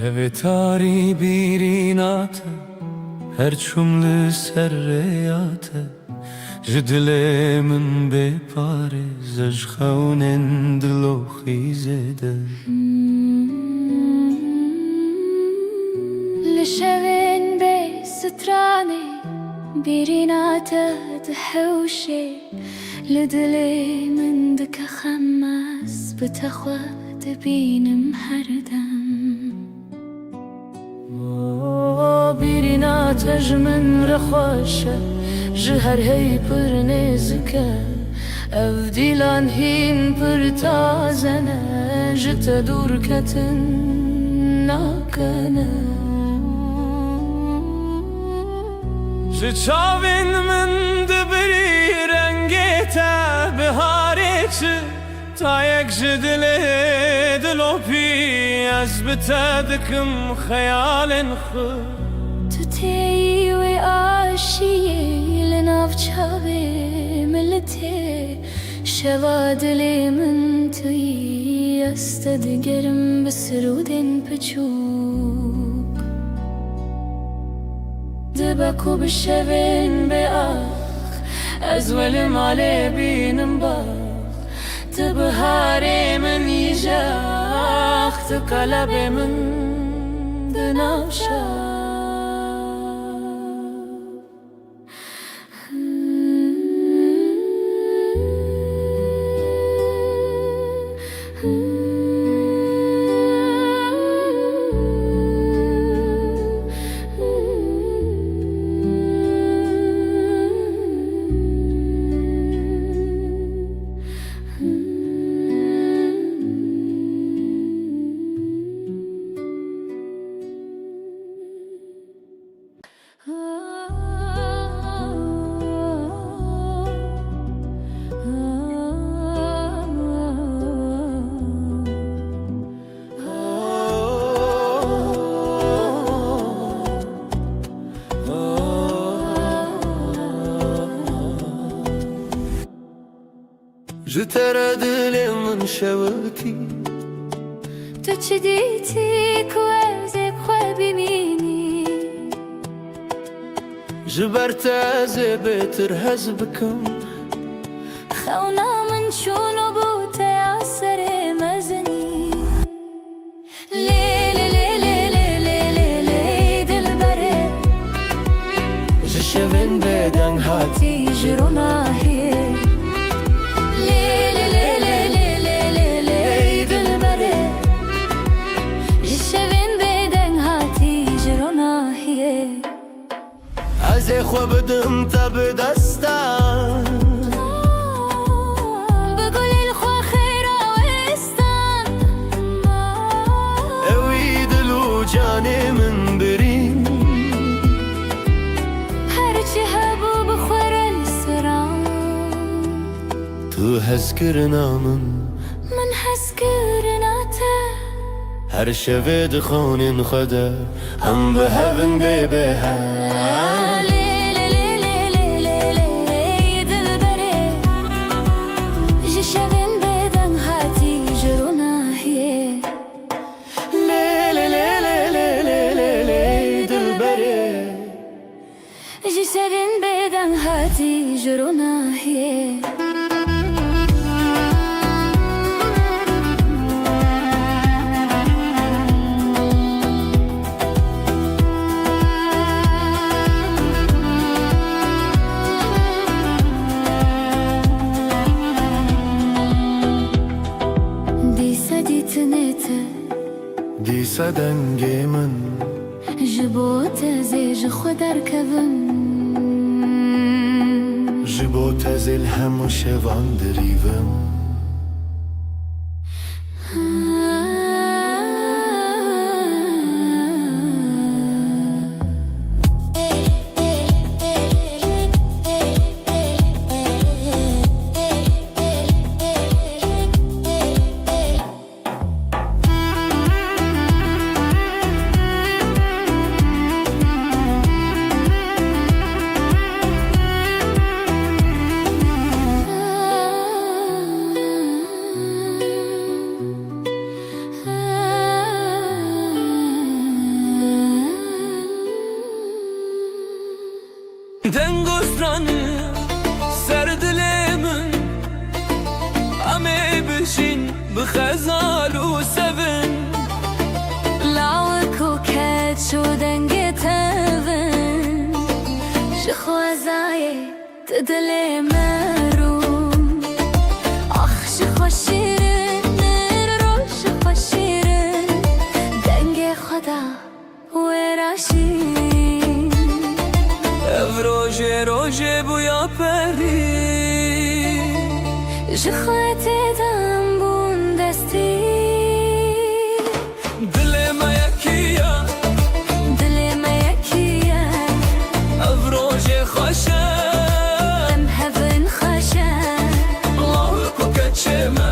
شب تاری بیرینات هر چوم لسر ریات جدل من بپاره زج خونن دلو خیزده لشوين بستراني بريناته تحوشي لدلي من دك خماس بتخوى تبين محردم بريناته جمن رخوشه جهر هی پر نزکه اف دیلان هین پر تازنه جت دور کتن ناکنه چاوین من دبری رنگیتا بهارچ تا یک جدل دلو پی از بتدکم خیال خود تتي وعاشية لناف شابي ملتي شوادلي من توي استدقرم بسرودين بجوك دبكو بالشبين بآخ أزول مالي بين باخ تبهاري من يجاخ تقلبي من دناف شاخ جتر دل من شوتی تو چی دیتی که ازک خواه ببینی جبرت از بهتر هز بکن خونا من شونو بوته اثر مزنی لیلی لیلی لیلی لیلی دل بره جشوین بدن هاتی جرونا هیه لیلی لیلی لیلی لیلی دل بره جشوین بدن هاتی جرونا هیه از خو بدم تب دستان جاني من برين هرچی هبو بخورن سرام تو هزكرنا من هزكرنا تا هر شوه دخون خدا هم بهبن ببها لیلی لیلی لیلی لیلی دل بره جشوین بدن هاتی جرونا هیه جسدن بدن هاتی جرونا هیه دیسا دیتنیته دیسا دنگی من جبوت زیج خودر کون جبو تزل هم شوان دریوم دنگسترانı سردلمن امه بشین بخزال و سفن لاوك وكات شو دنگي تفن شخوازاي تدلي مروم اخ شخو شيرن رو شخو شيرن دنگي خدا وراشين ev roje roje bu ya peri جخواتي دنبون دستي dileme yakiya دلي ما يكيا ev roje xoşe ام هفن خشا Allahu kukaçeme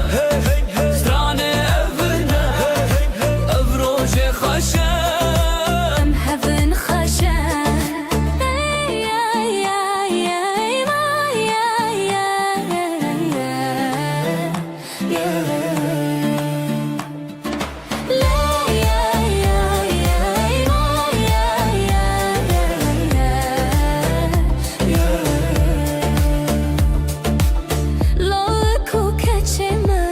strane evine ev roje xoşe ام هفن خشا يا يا يا ما يا يا يا لا يا يا يا ما يا يا لو كوكاتشما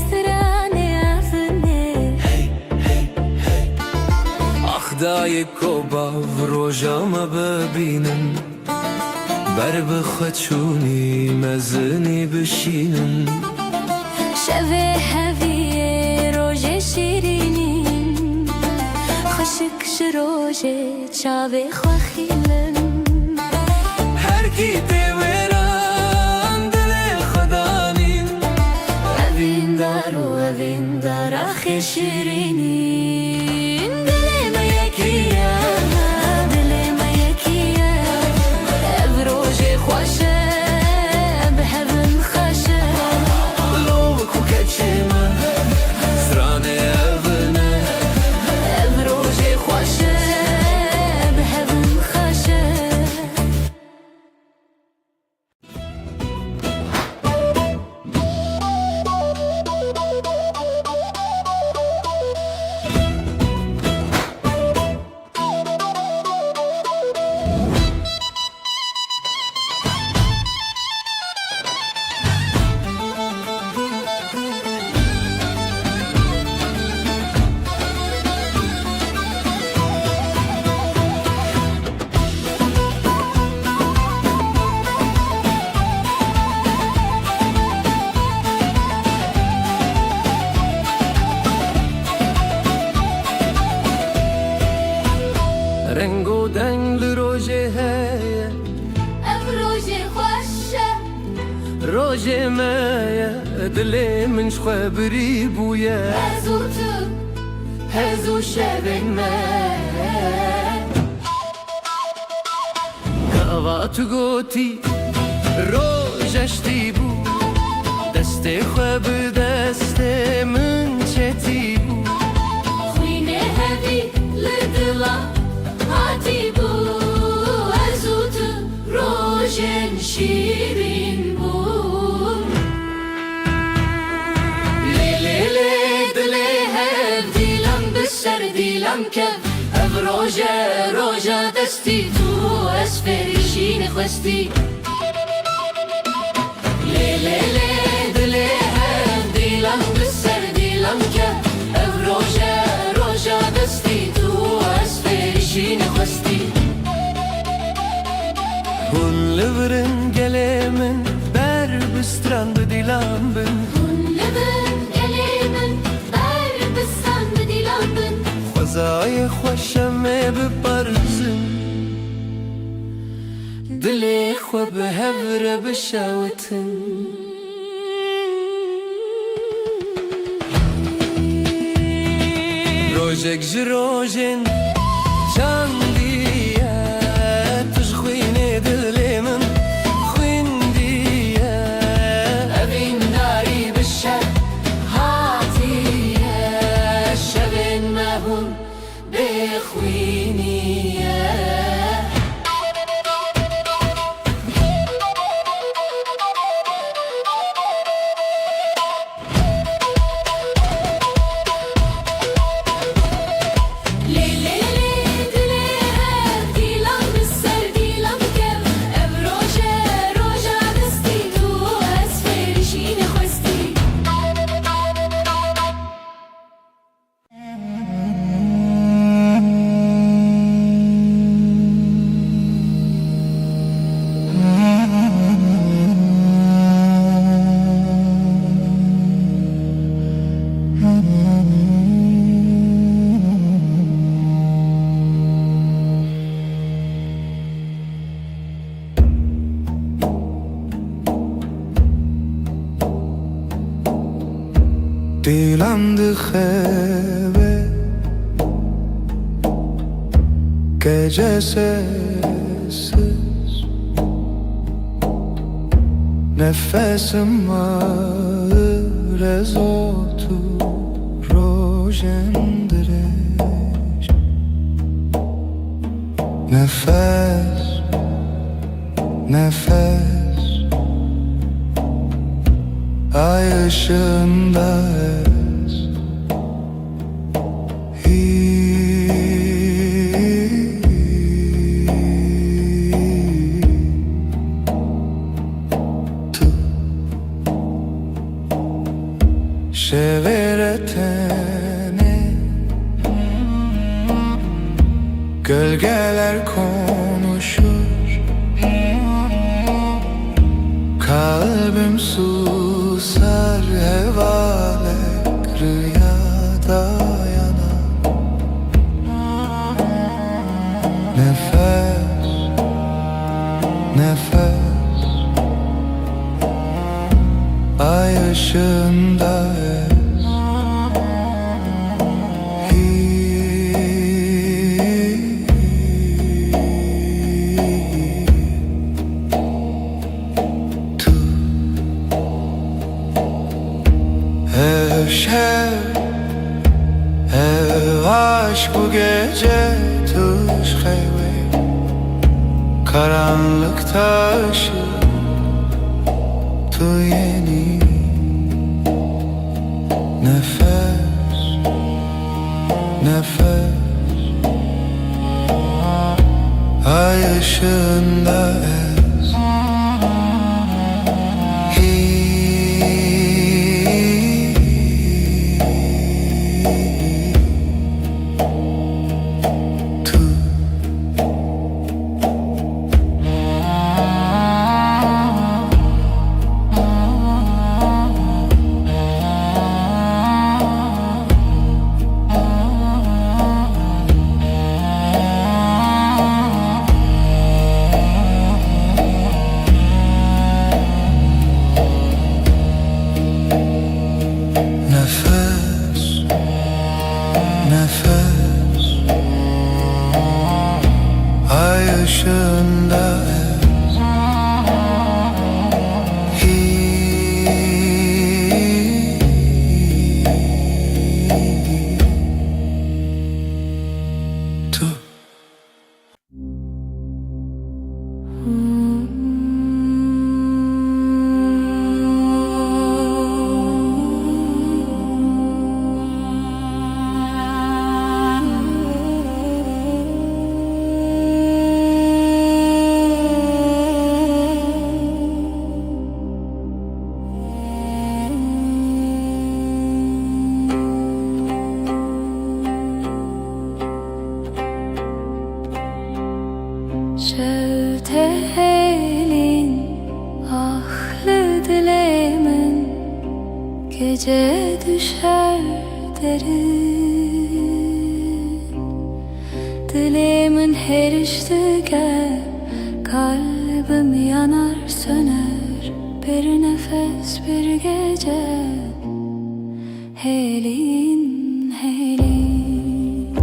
ستراني عفني Axdayı koba rojama bebinin Ber bixeçuni mezini bişinin شوي هفي روجي شيرينين خشك شروجي شابي خواخيلن Her gide veren dile xadanin أبين دارو أبين دار أخي شيرينين دلي ما يكيا دلي ما يكيا بروجي خوشة بهبن خشة Lov kukaçeme strane evine بروجي خوشة بهبن خشة رنگ و دنگ روژه هیه ام روژه خوشه روژه مایه دل من شخوا بری بویه هزو تو هزو شبن من گاوا تو گوتی روژشتی بو دست خوا به دست من چتی بو خوینه هدی لدلا هاتی بو هزو تو روژن شیرین بو دیلم که اف روژه دستی تو اسفریشین خواستی لی دلی هم دیلم بسر دیلم که اف روژه دستی تو اسفریشین خواستی هون لورن گله من بر بستران دیلم بن هون لبن گلیمن بر بستان دیلم بن خوزای خوشم بپرزم دلی خو به هفره بشوتن روژک جروژن چندیه تش خوینه دلی من خویندیه اوین داری بشه هاتیه شبن مهون بخوینیه دیلم دخبه gecesiz nefesim ağır ez otur rojendireş nefes nefes ay ışığında ez Şeveretene gölgeler konuşur kalbim susar hevalek rüyada yanar nefes nefes ay ışığında şev ev aşk bu gece tuş heyve karanlıkta ışık tu yeni nefes nefes ay ışığında ez ışığında Şevtelin ahlı dilemin gece düşer derin. Dilimin her iştige kalbim yanar söner bir nefes bir gece. Helin helin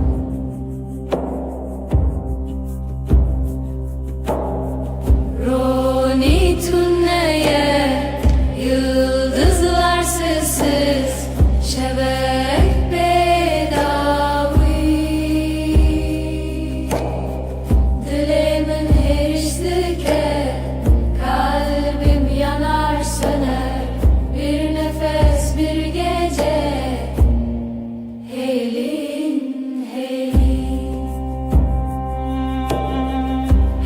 Roni tünneye yıldızlar sessiz şebek bedavi. Dilimin her iştike kalbim yanar söner bir nefes bir gece. Helin helin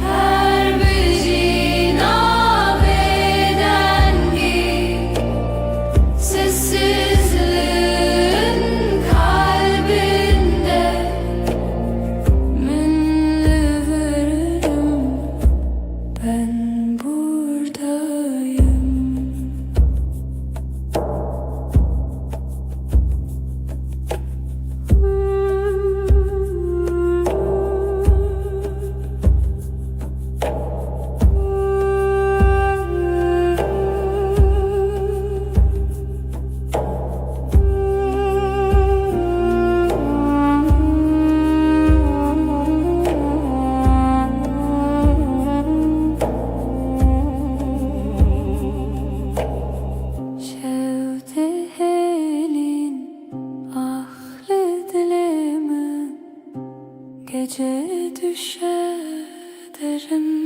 her bir nabedengi sessizliğin kalbinde minli veririm ben buradayım. Şevtelin ahlı dilimin gece düşer derin.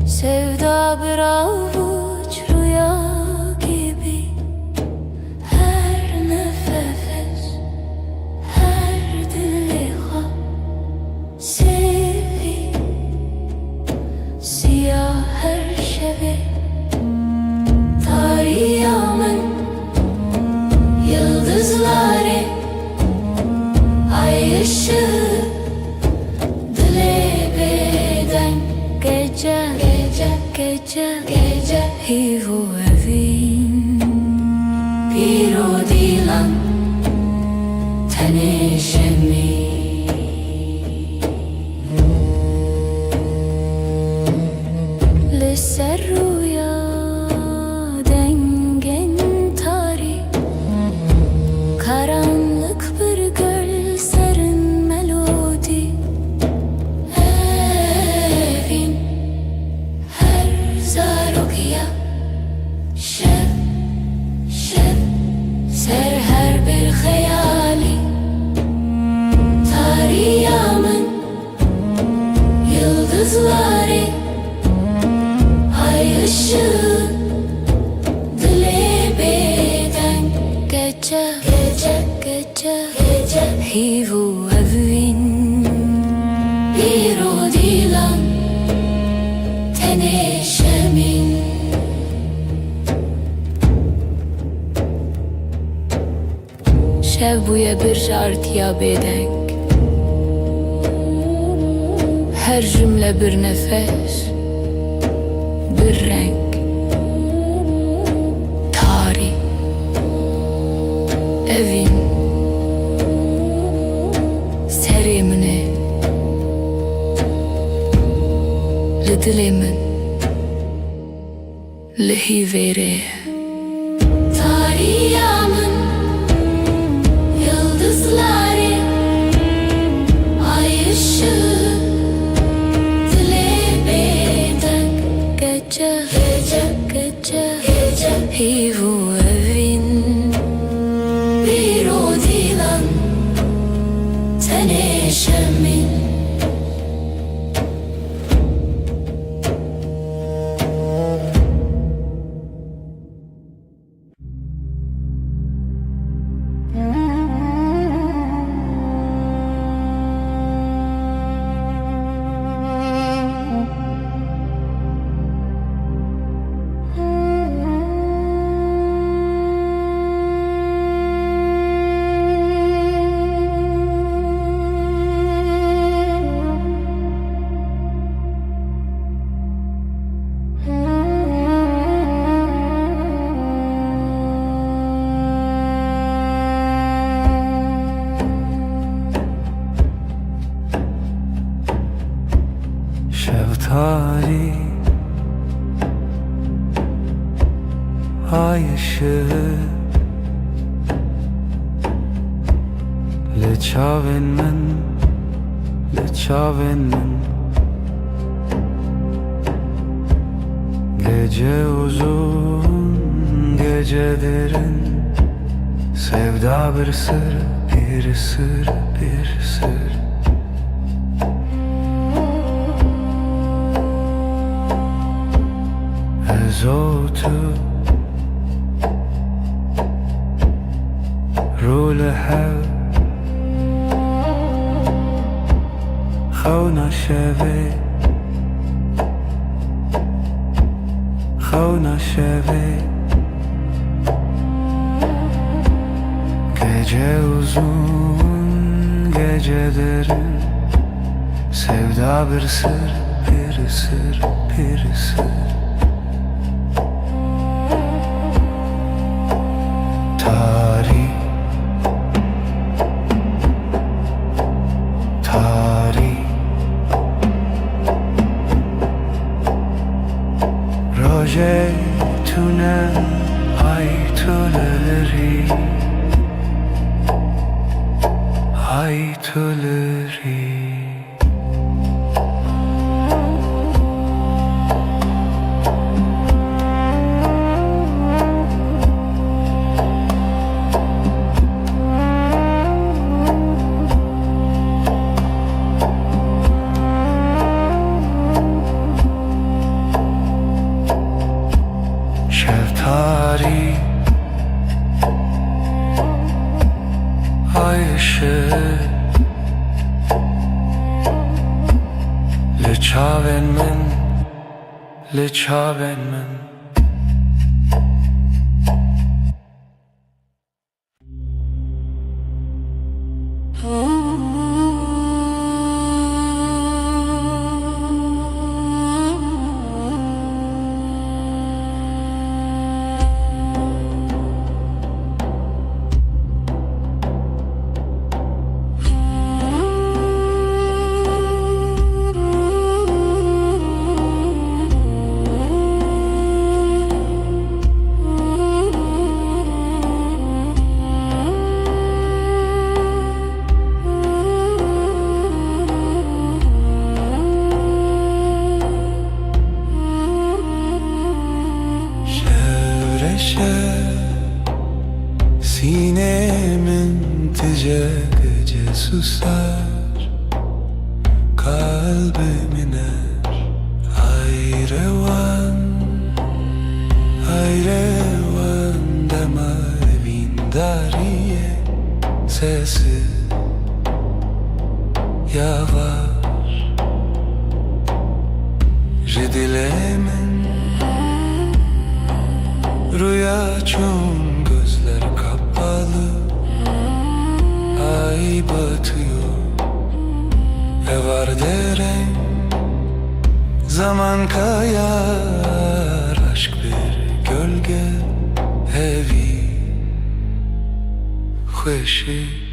Sevda bir avuç rüya gibi her nefes, her diliha sevi siyah her şevi tarihımın yıldızları ay ışığı dile beden gece gece hivu evin piro dilan tanışemi lisser rüya dengen tari karanlık bir göl serin melodi evin her zarokya تنشمین شب بوی bir jartiya bedeng her cümle bir nefes bir renk tarih evin serimini lidilimin lihivere tarihimın yıldızları ay ışığı dilebeden gece hivu evin bir o dilan teneşemin Şeftali ay ışığı لچاون من gece uzun gece derin sevda bir sır bir sır bir sır زوتو رول هاو خونا شوی gece uzun gece derin sevda bir sır bir sır bir sır Roje tune ay tuleri Şeftali ay ışığı لچاون من Sinemin gece susar Kalbim iner Hayrevan deme evin dariye Sesi yavaş Sırrı dilemin Rüya çoğun gözler kapalı Ay batıyor var deren Zaman kayar aşk bir gölge Evi خوشی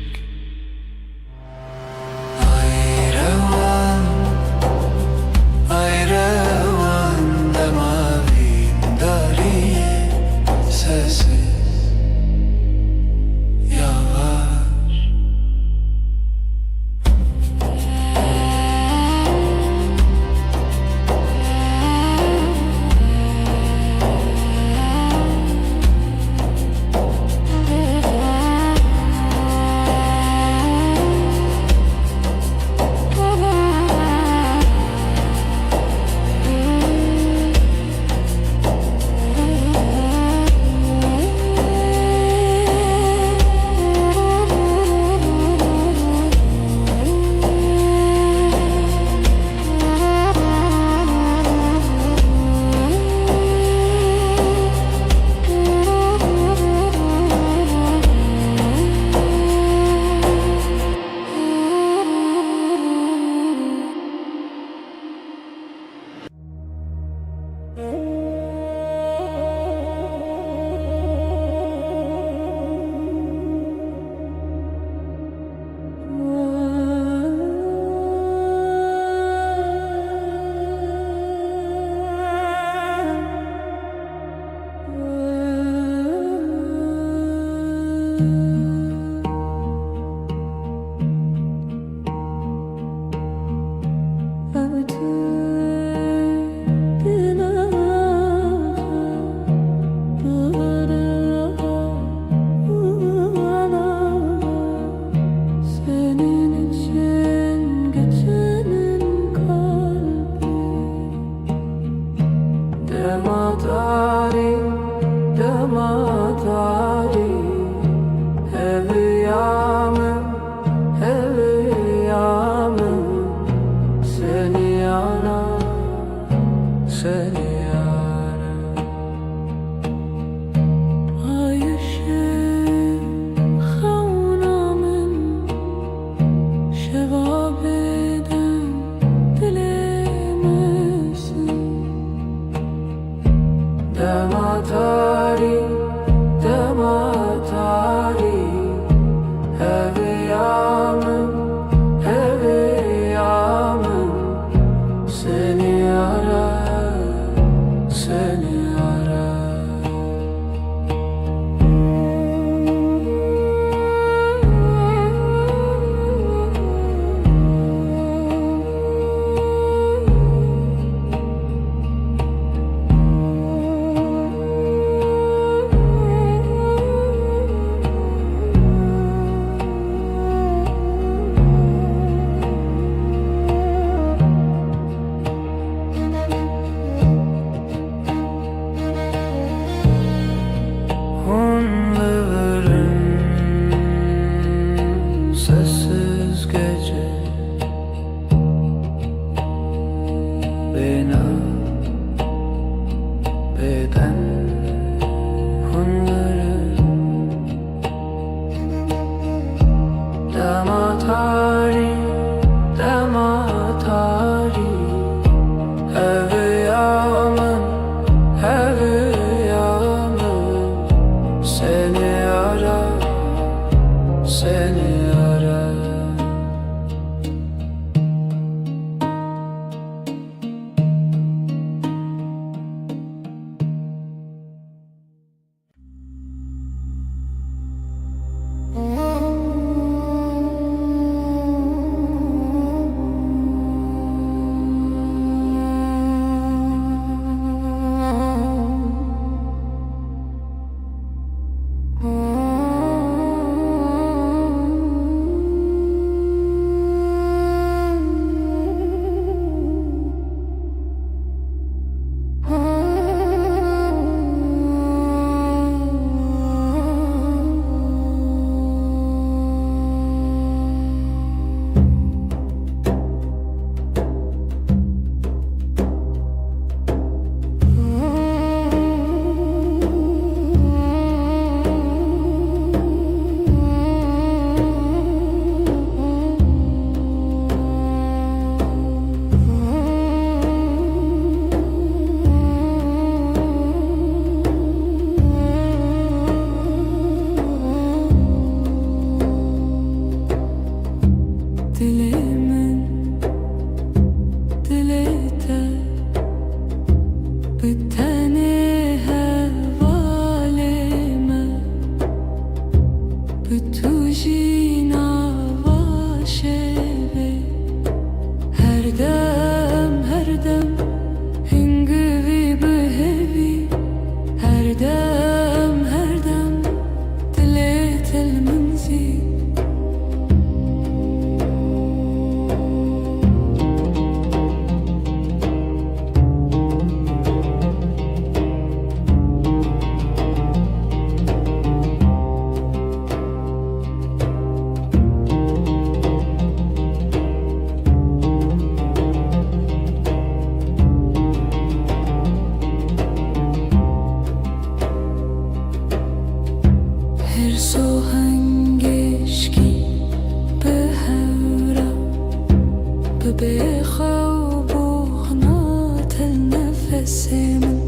ببيخة وبوغنات النفس من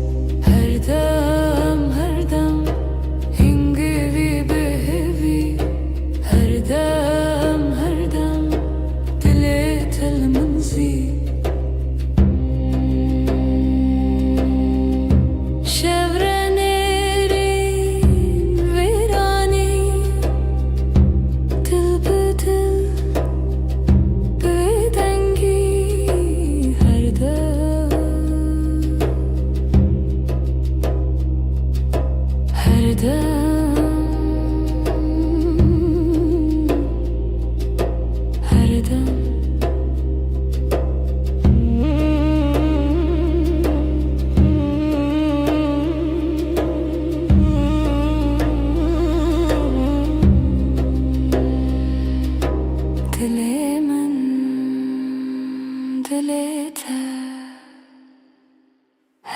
هردم هردم هنجري بهبي هردم هردم دليت المنزي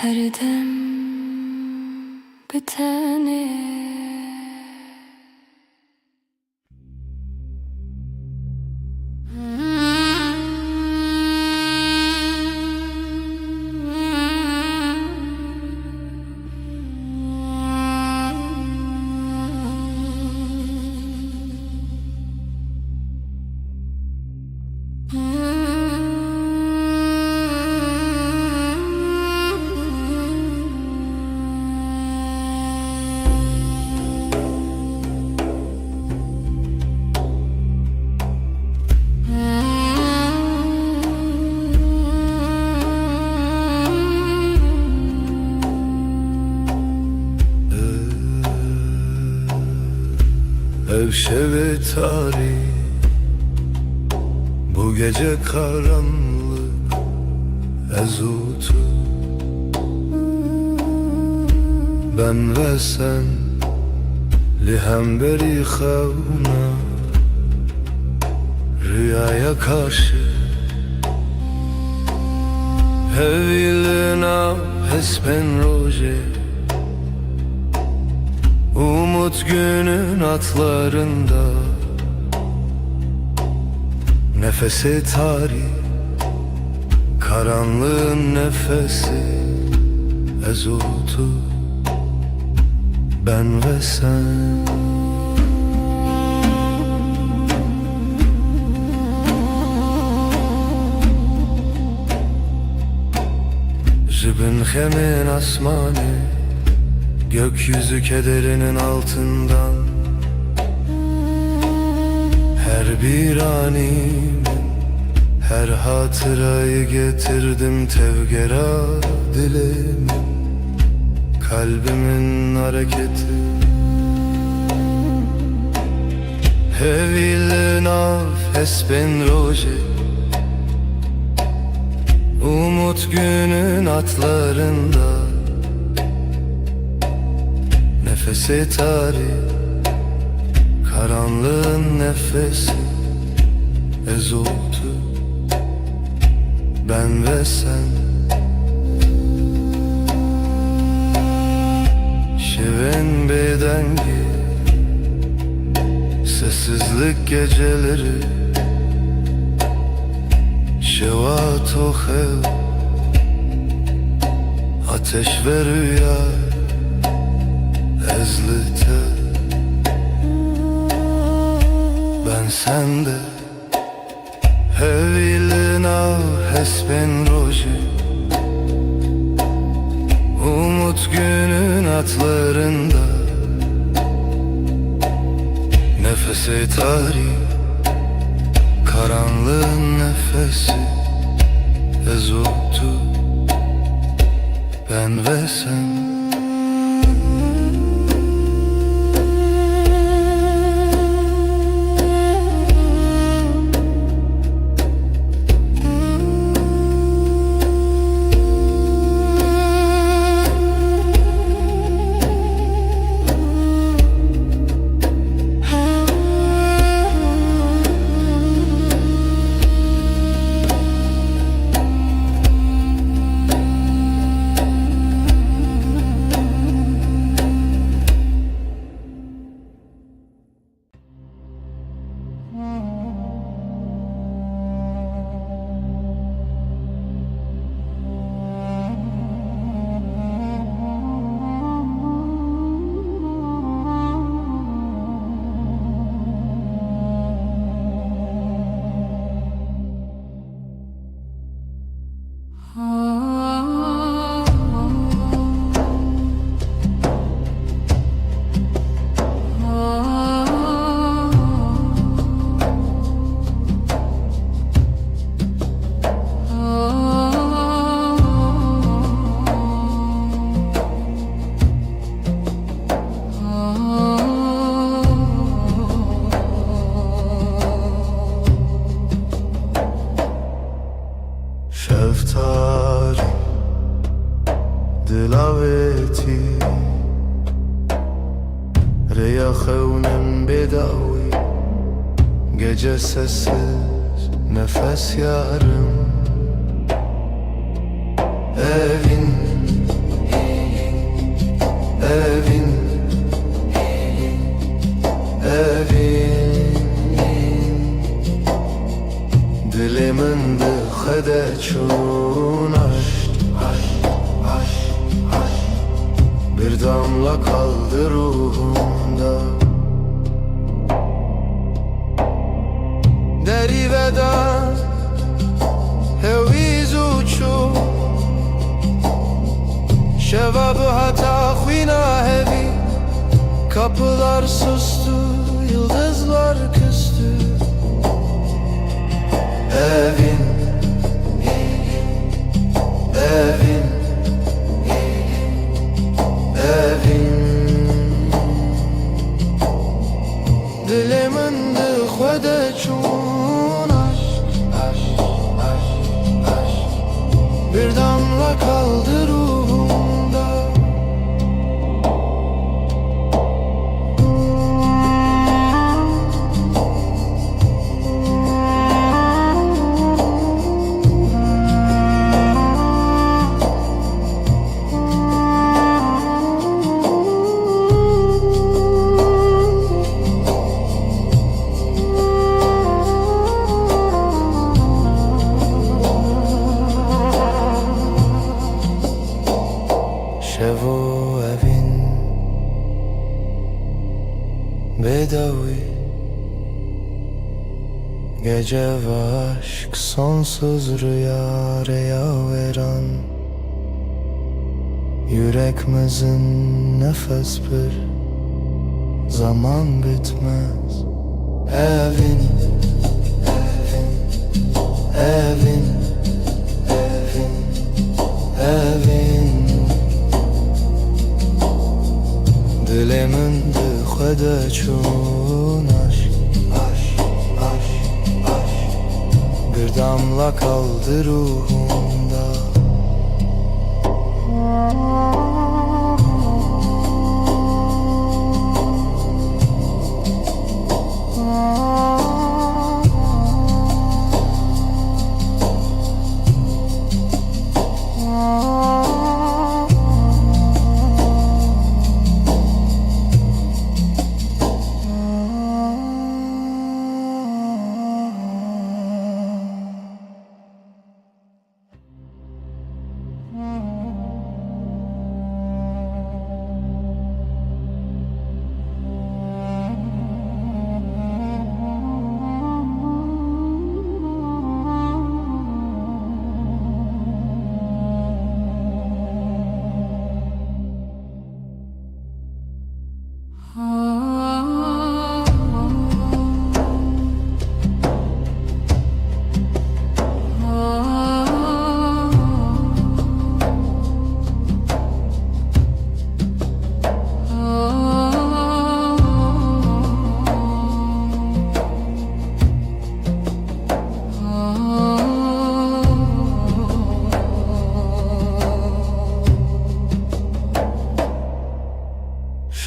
هردم بتاني Evşeve tarih bu gece karanlık ezutu ben ve sen lihemberi xevna rüyaya karşı hevilina hespen roje umut günün atlarında nefesi tarih karanlığın nefesi ezutu ben ve sen Jibin hemen asmanı gökyüzü kederinin altından her bir animin her hatırayı getirdim tevgera dilimin kalbimin hareketi Hevil nafes ben roje umut günün atlarında nefesi tarih karanlığın nefesi ezutu ben ve sen şeven bedengi sessizlik geceleri şevat o hev ateş ve rüya ezlite ben sende hevilina hesben roje umut günün atlarında nefesi tarih karanlığın nefesi ezutu ben ve sen şeftali dilaveti Reyahevnem bedavi Gece sessiz nefes yarım Evin Evin Evin Dilimin dıxede çun aşk Bir damla kaldı ruhumda Deri veda Heviz uçu Şevabı hata khvina hevi Kapılar sustu Yıldızlar küstü Evin Evin Evin Dilimin dıxvede çun aşk Bir damla kaldı ruhumda Şevo evin bedavi Gece ve aşk sonsuz rüya veren Yüreğimizin nefes bir zaman bitmez Evin Evin Evin Evin Dilimin dıxvede çun aşk Bir damla kaldı ruhumda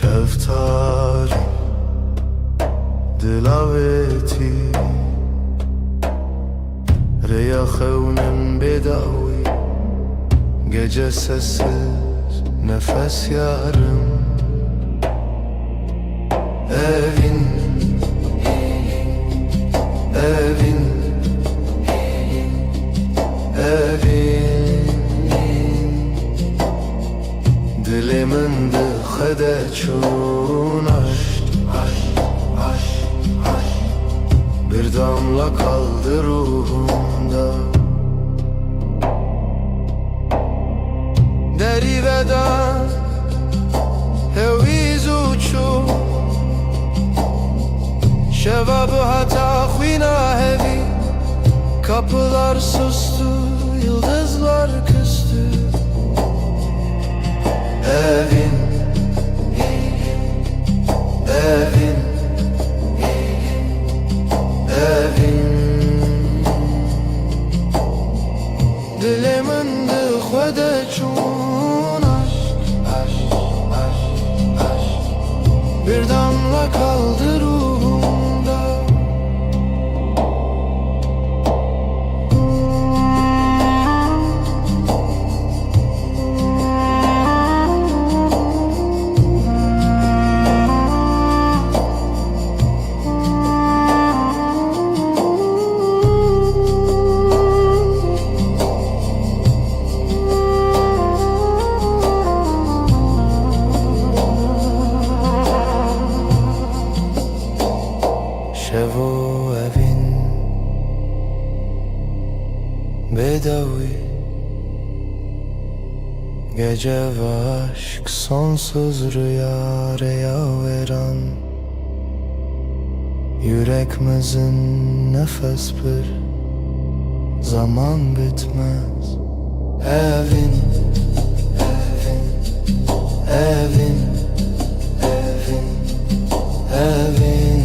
Şeftali dilaveti Reyahevnem bedavi Gece sessiz nefes yarım Evin Evin Evin Dilimin dıxede çun aşk Bir damla kaldı ruhumda Kapılar sustu, yıldızlar küstü. Evin, evin, evin. Dilimin dixwede çûn aşk, bir damla kaldı ruhumda. Şev o evin bedavi, gece ve aşk sonsuz rüya veren. Yüreğimizin nefes bir zaman bitmez. Evin, evin, evin, evin, evin.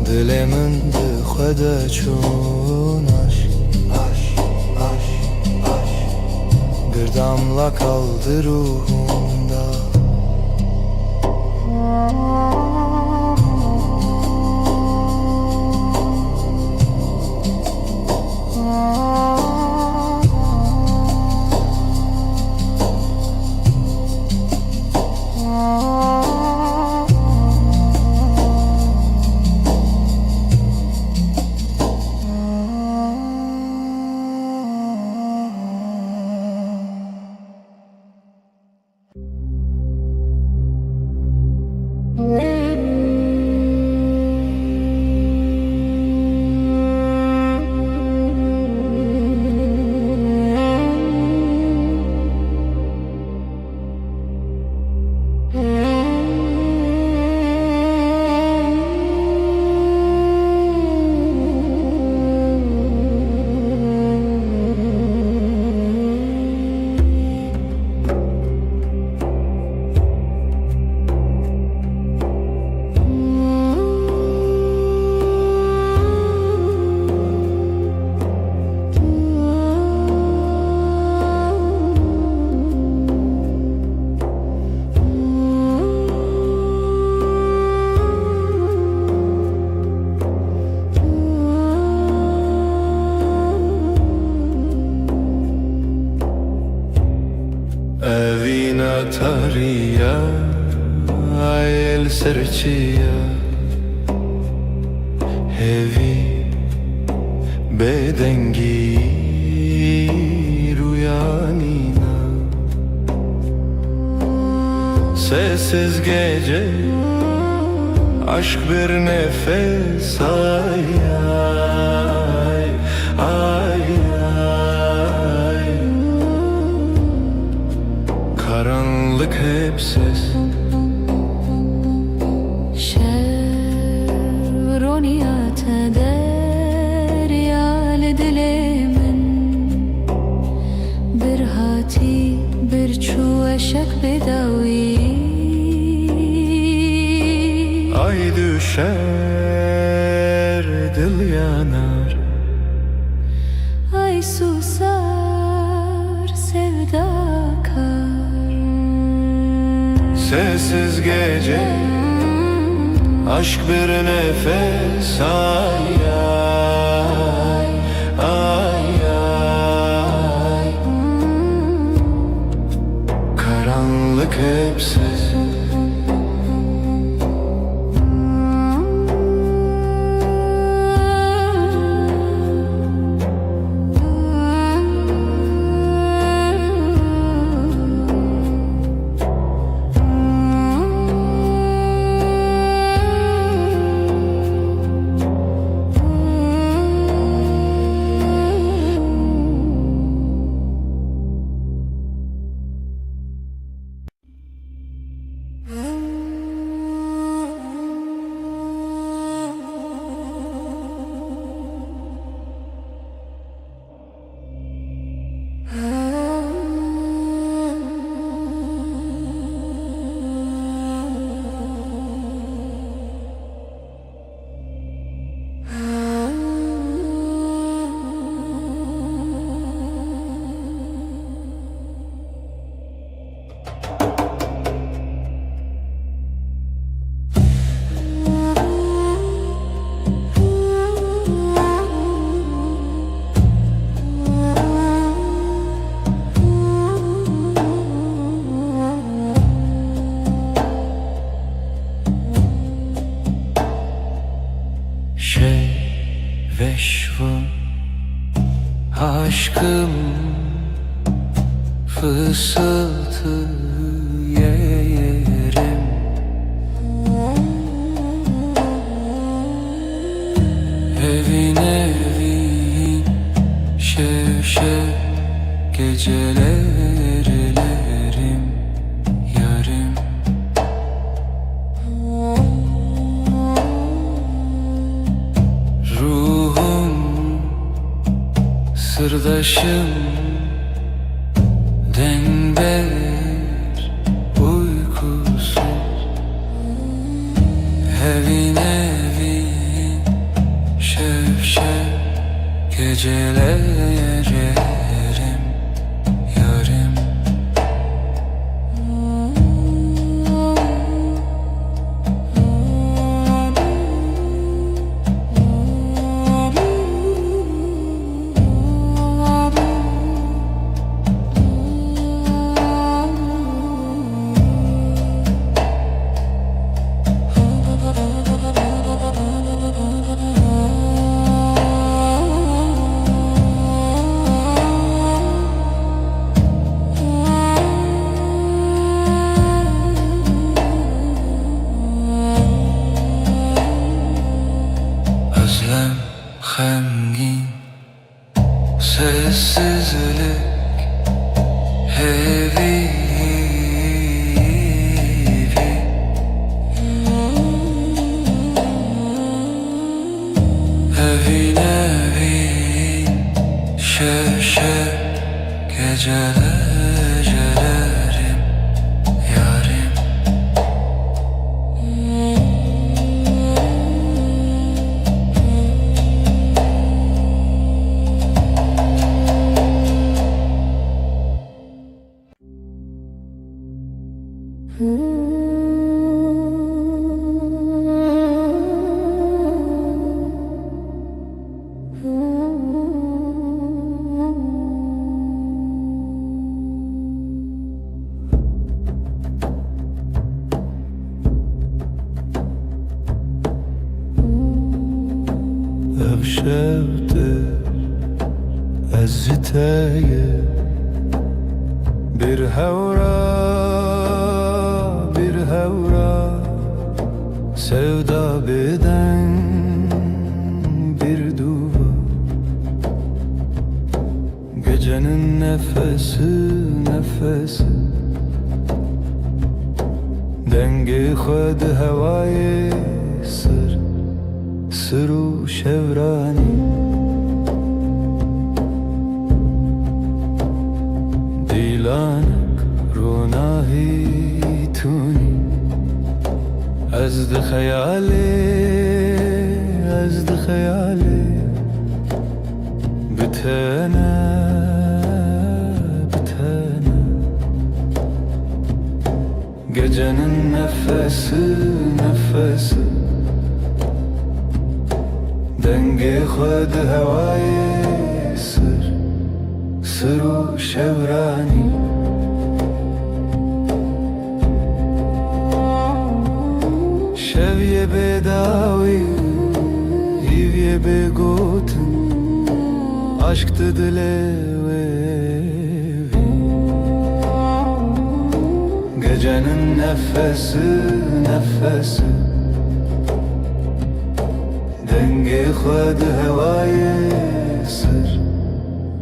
Dilimin dixwede çûn aşk, bir damla kaldı ruhumda. Evina tariya, el serçiya, hevi bedengi rüyanina. Sessiz gece, aşk bir nefes, ay ay ay ay. Karanlık hep ses. شرونيات دريال دلمن برهاتي برچو اشک بداوی. Ay düşer, dil yanar. Ay susar sevda kar. Sessiz gece, aşk bir nefes, ay ay ay ay. Karanlık hep ses. Aşkım fısıltı yerim. Evin evin şevşev gecelerlerim yarım. Ruhum sırdaşım denber uykusuz. Evin evin şevşev gecelerlerim yarım. Özlem hemgin, sessizlik heavy. Evin evin şevşev gecelerlerim yarım. Evşevdir eziteye bir hevra sevda beden bir duvar. Gecenin nefesi dengi khud havayı sırru şevrani. Dilanak runahi tuni azd khayali bitana gecenin nefesi dengi khud havayı sırru şevrani. Şevye bedavi hivye begotin aşktı dilevi. Gecenin nefesi dengi khud havayı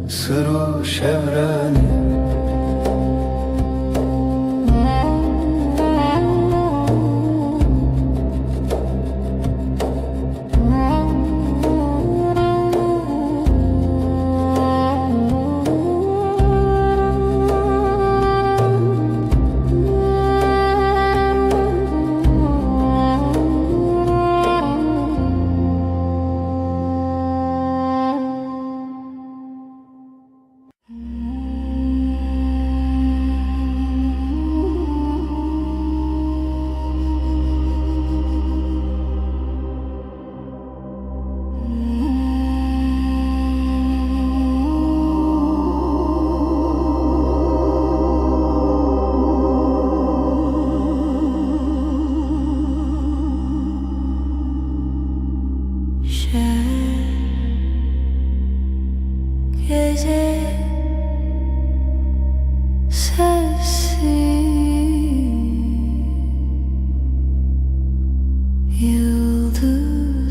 sırru şevrani. gece sessiz yıldızlar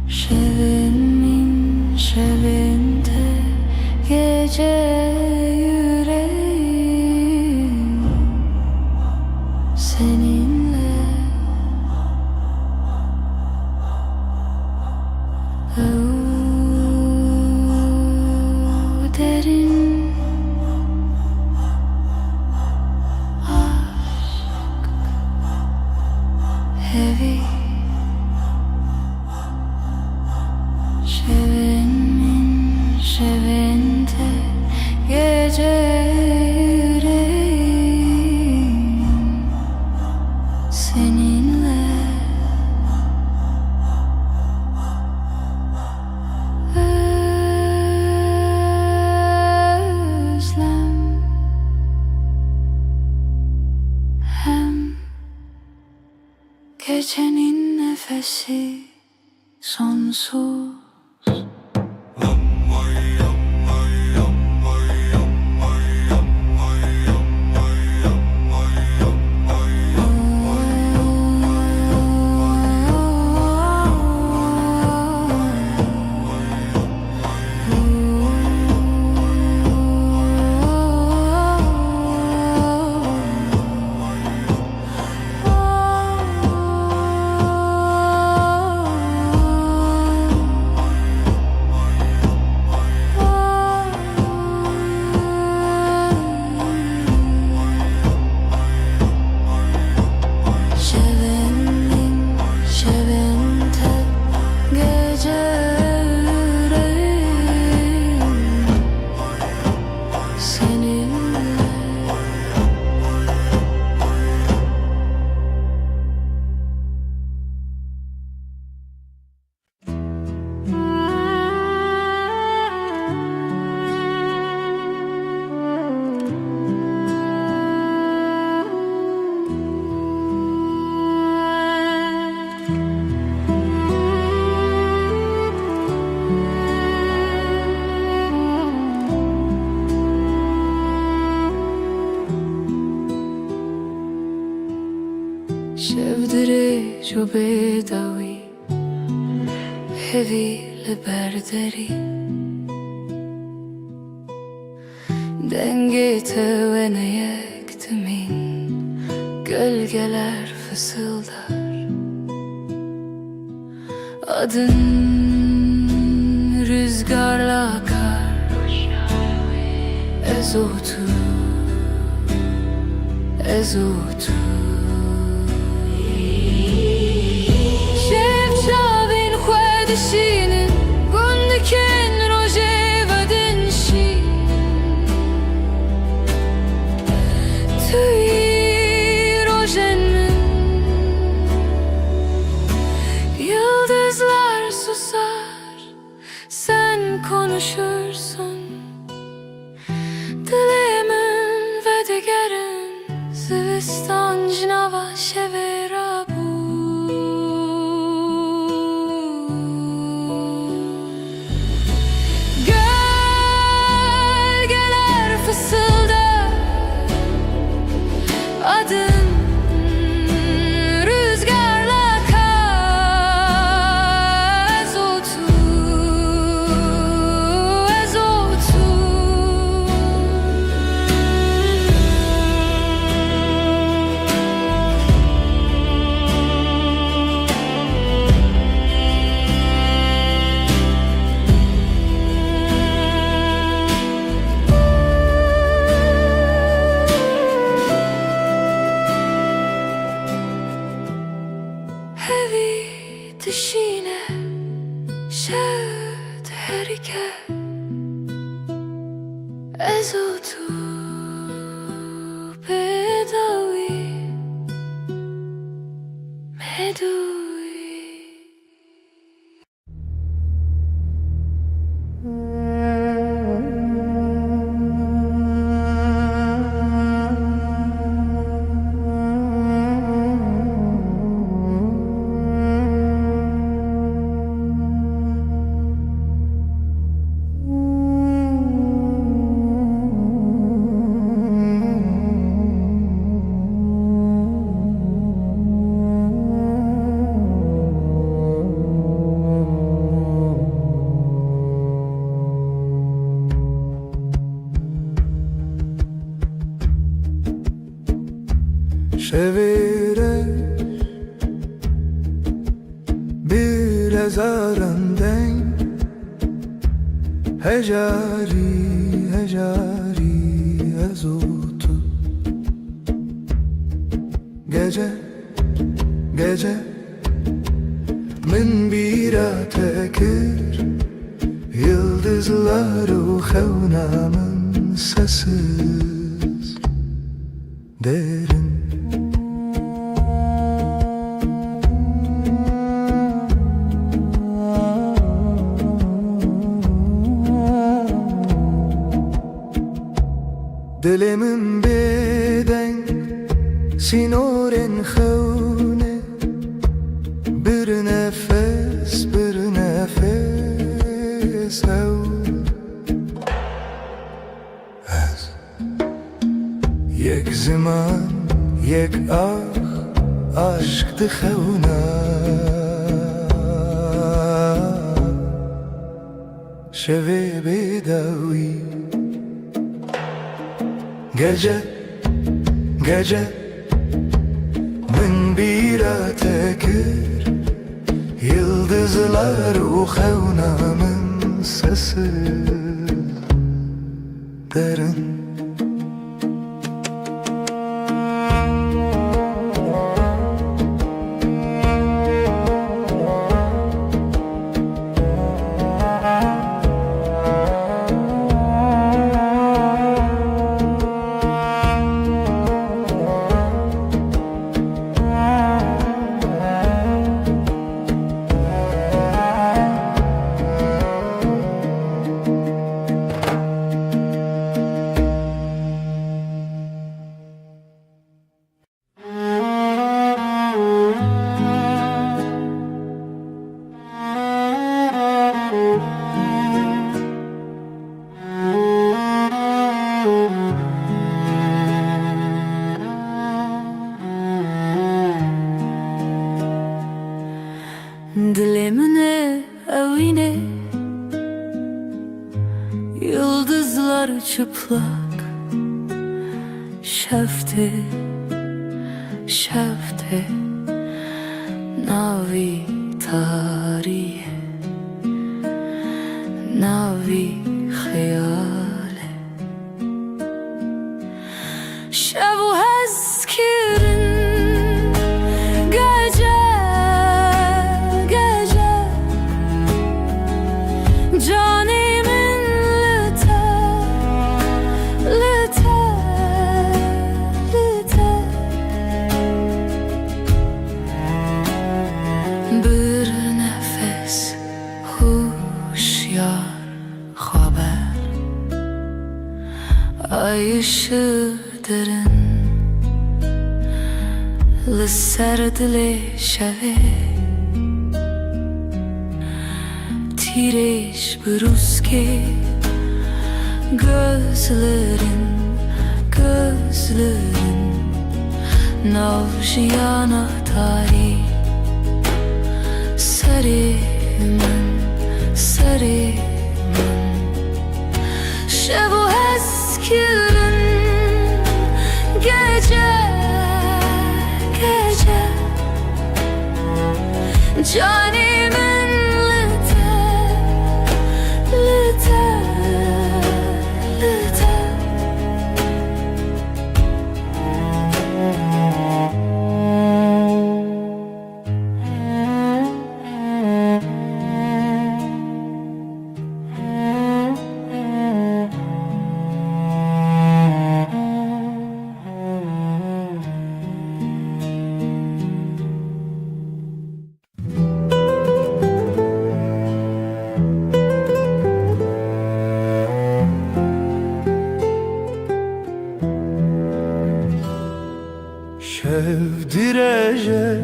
şevimin şevinde gece yüreğim seninle derin aşk heavy şevimin şevinde gece yüreğim seninle özlem hem gecenin nefesi sonsuz. Şevimin şevinde gece yüreğim seninle شفدري جو بدوي heavy لبردري Dengete ve ne yektimin gölgeler fısıldar Adın rüzgarla akar Ezotu Ezotu شبشابين خوادشين قندكين روجي ودنشي توي rojen min Yıldızlar susar Sen konuşursun Dilimin ve digerin Zivistan cinava şevera bu Gölgeler fısıldar Adın rüzgarla akar Ezotu Ezotu Heavy dışine şad herike Ezotu bedavi medui zarandeng Hecari, hecari ezotu Gece, gece Min bira tekir Yıldızları xevnamın sessiz derin Dilimin beden sinoren xevne Bir nefes, bir nefes hev Ez Yek zaman, yek aşk xevna Şevi bedavi Gece, gece Min bira tekir Yıldızlar xevnamın sesi derin Dilimine evine Yıldızlar çıplak Şefte, şefte Navi tarihe Navi hayale Şevu hezkirin Canimin lüte, lüte, lüte Bir nefes huşyar haber Ay ışığı derin Lisserdile şeve Tireş bruske Gözlerin, gözlerin Navşiyana tarih Sarımın, sarımın Şevu eskirin Gece, gece Canimin Şevdirece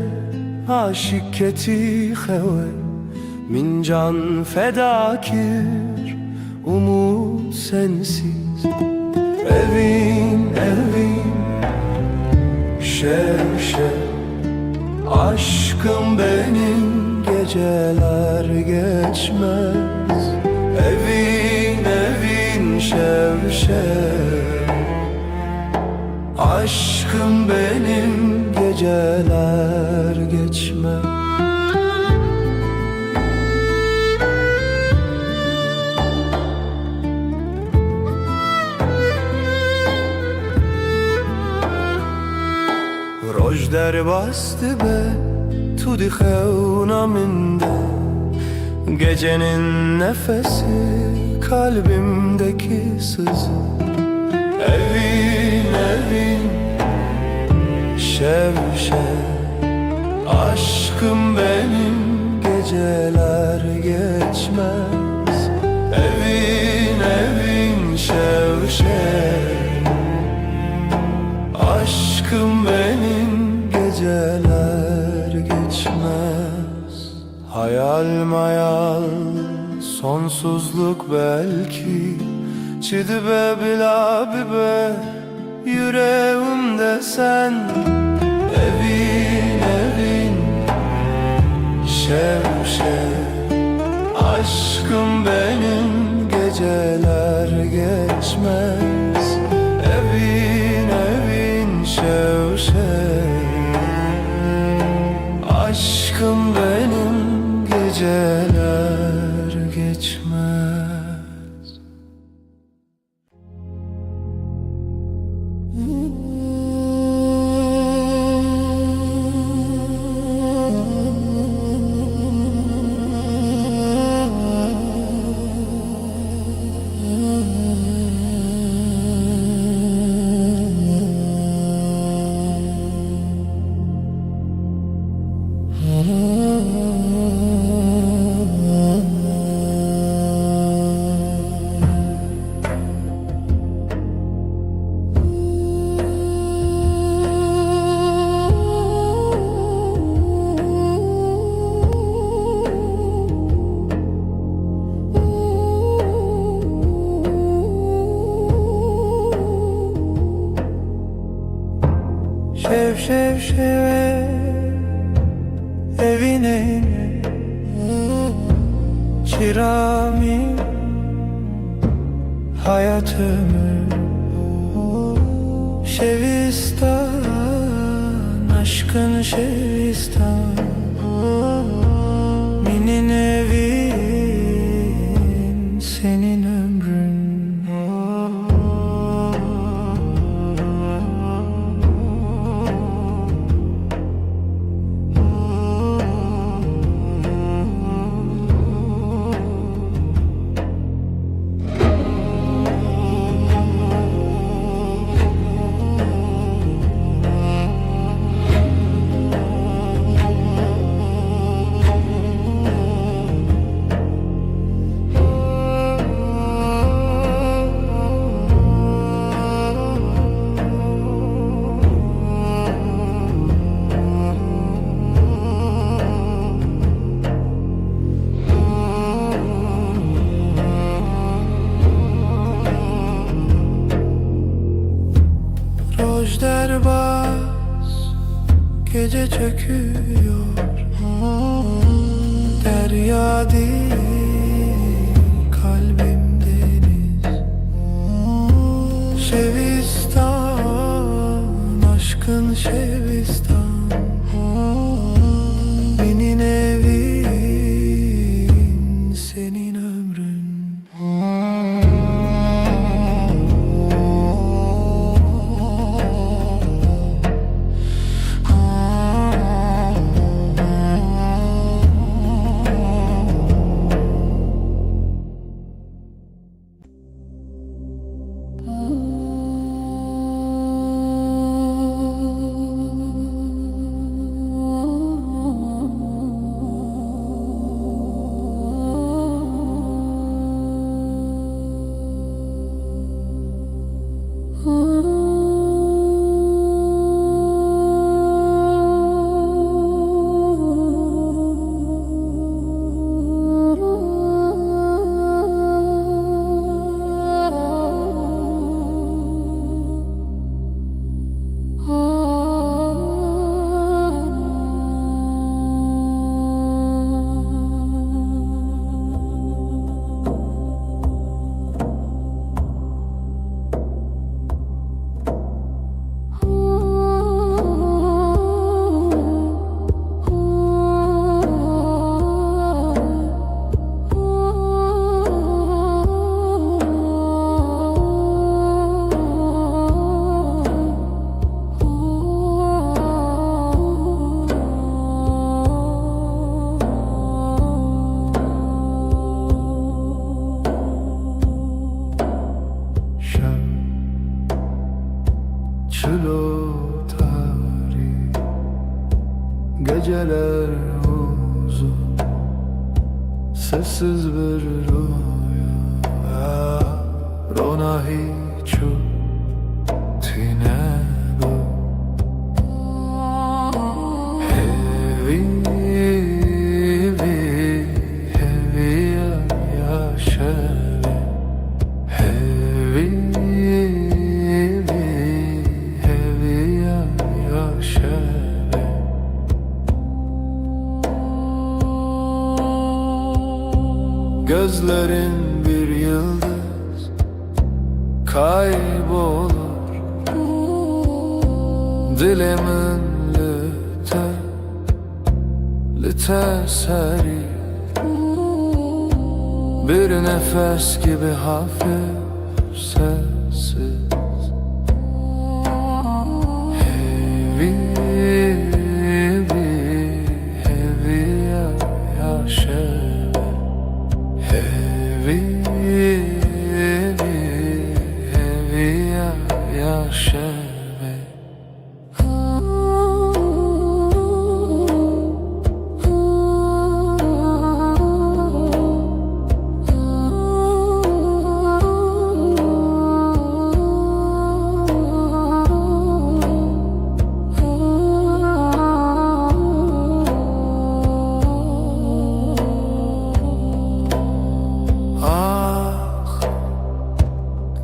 aşık keti xewe Min can fedakir umut sensiz Evin, evin şev, şev Aşkım benim geceler geçmez Evin, evin şev, şev Aşkım benim geceler geçmez Yer bastı be tudi xewnaminde, gecenin nefesi kalbimdeki sızı. Evin evin şev şev, aşkım benim geceler geçmez. Evin evin şev şev, aşkım benim geceler geçmez. Hayal mayal sonsuzluk belki, çidibe bila bibe yüreğimde sen. Evin evin şev şev, aşkım benim geceler geçmez. Evin evin şev şev, aşkım benim geceler geçmez. Şev şev şev evine, çırağımı hayatımı. Şevistan aşkın Şevistan, benim evin senin ömrün. Rojderbaz gece çöküyor, derya değil kalbim deniz. Şevistan aşkın Şevistan, benim evin senin ömrün. geceler uzun, sessiz bir rüya. Rona hiçu tine bu hevi yaşevi hevi yaşevi. Gözlerin bir yıldız kaybolur, dilimin lüte seri, bir nefes gibi hafif sessiz. Hevi yaşevi hevi yaşevi.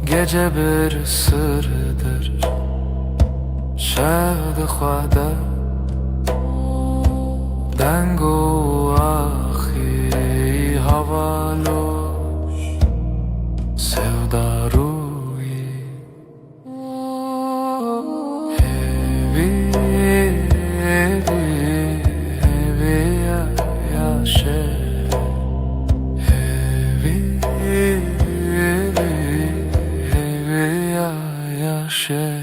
Gece bir sırdır şevd-i xwada dengo axi havaloş sevdaruyi hevi yaşevi hevi yaşevi.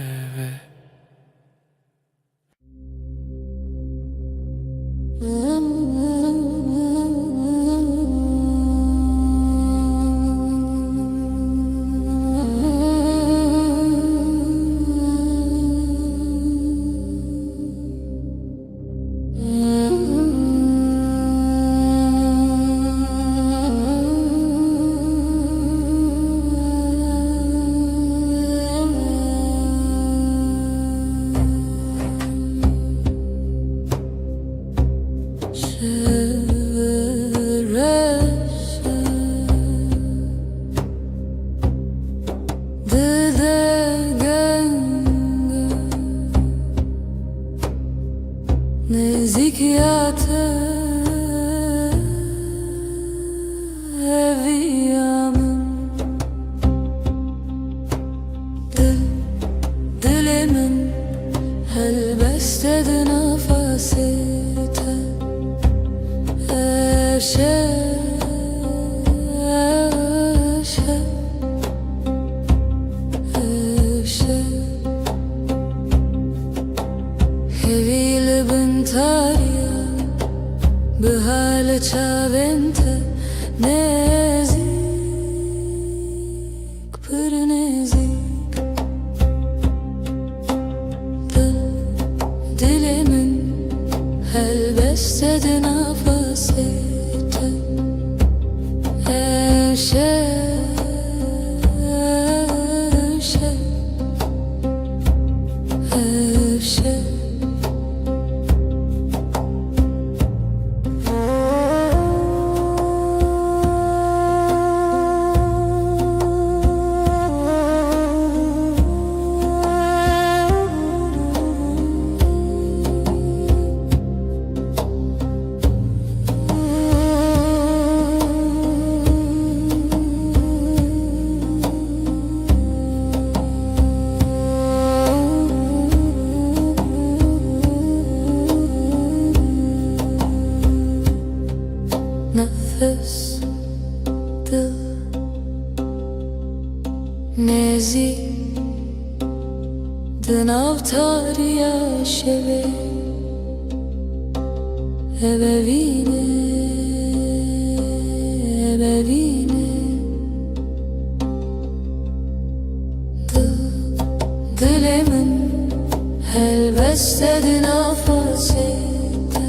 Nezikiyate eviyamın dilimin helbestedi nefesite eşe هويل بنت عالية بهالة شابنت نازك بر نازك دلي من هالبستد نفسيت nefes dil nezi dınavtar yaşeve ebevine dilimin helbestedi nefesite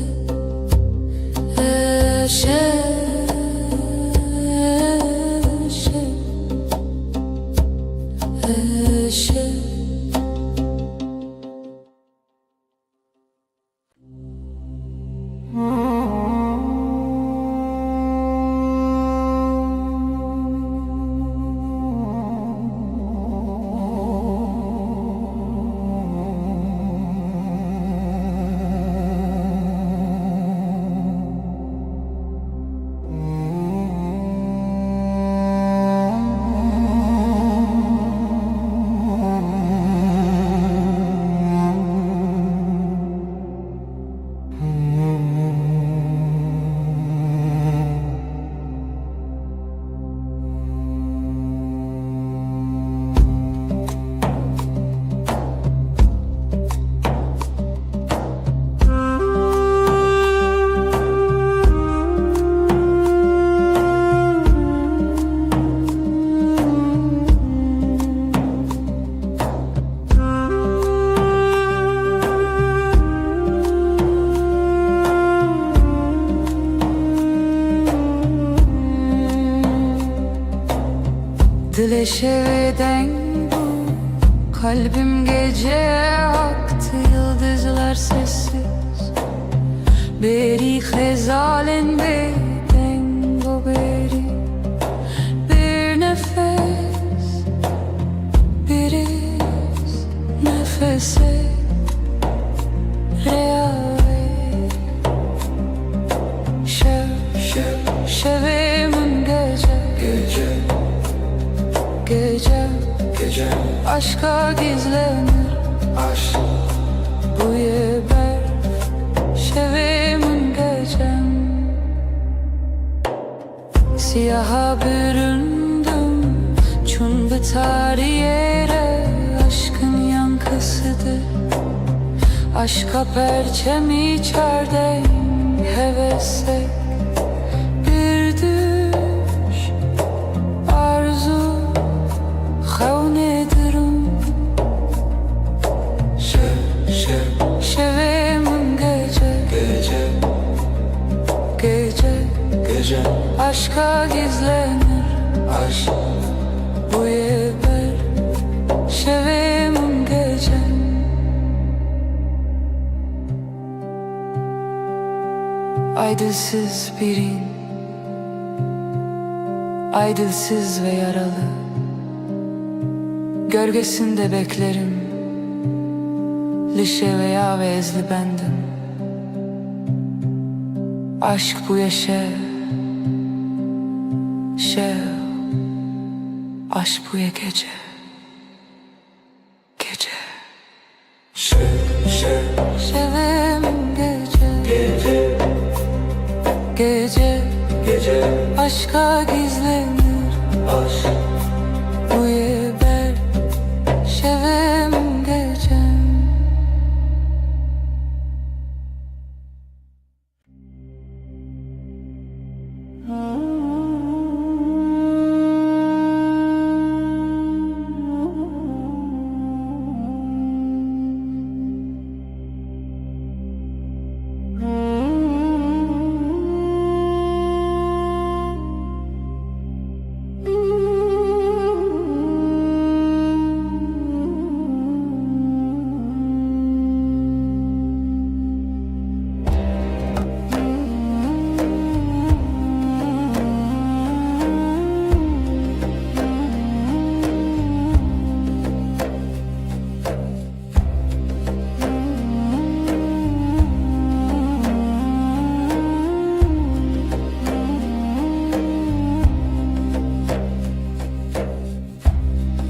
Dile şeveden bu kalbim gece aktı, yıldızlar sessiz. Beri xezalen beden bu beri. Bir nefes, bir iz nefese reave. Şevimin gece Gece aşka gizlenir. Aşk Bu yeber şevimin gecem. Siyaha büründüm, çun biter yere. Aşkın yankısıdır, aşka perçem içerdeyim hevese. Bir düş arzu xevnedirim. Şevimin gece aşka gizlenir. Aşk Bu yeber şevimin gecem. Aydılsız birin, aydılsız ve yaralı, gölgesinde beklerim. Lişe veya vezli bendim. Aşk bu yaşa, aşk bu ya gece. Şevim gece aşka gizlenir. Aşk Bu yeber şevim gecem.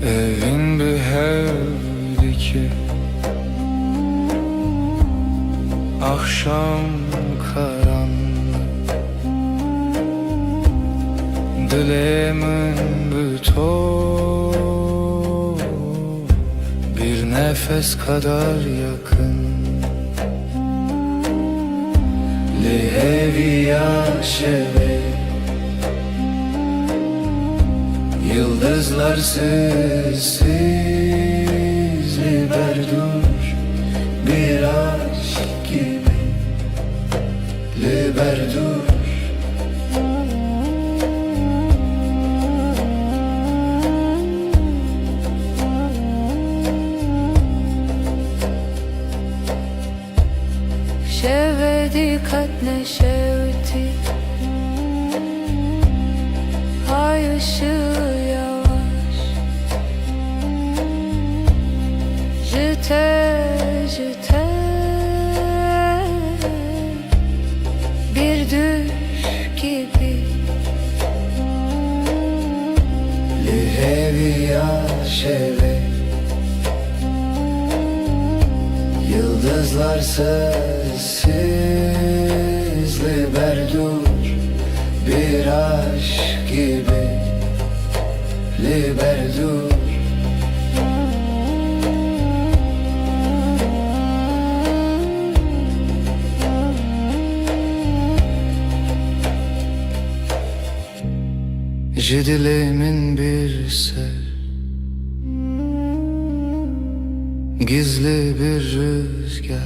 Evin bir hevdi ki akşam karanlık, dilemin bütün bir nefes kadar yakın. Lehevi yaşeve yıldızlar sessiz, liberdur bir aşk gibi, liberdur. Şevedi katne şevdi, ay ışığı yavaş. Jüte bir düş gibi. Lihevi yaşeve yıldızlar sessiz, liberdur bir aşk gibi, liberdur. Dilimin bir ser, gizli bir rüzgar,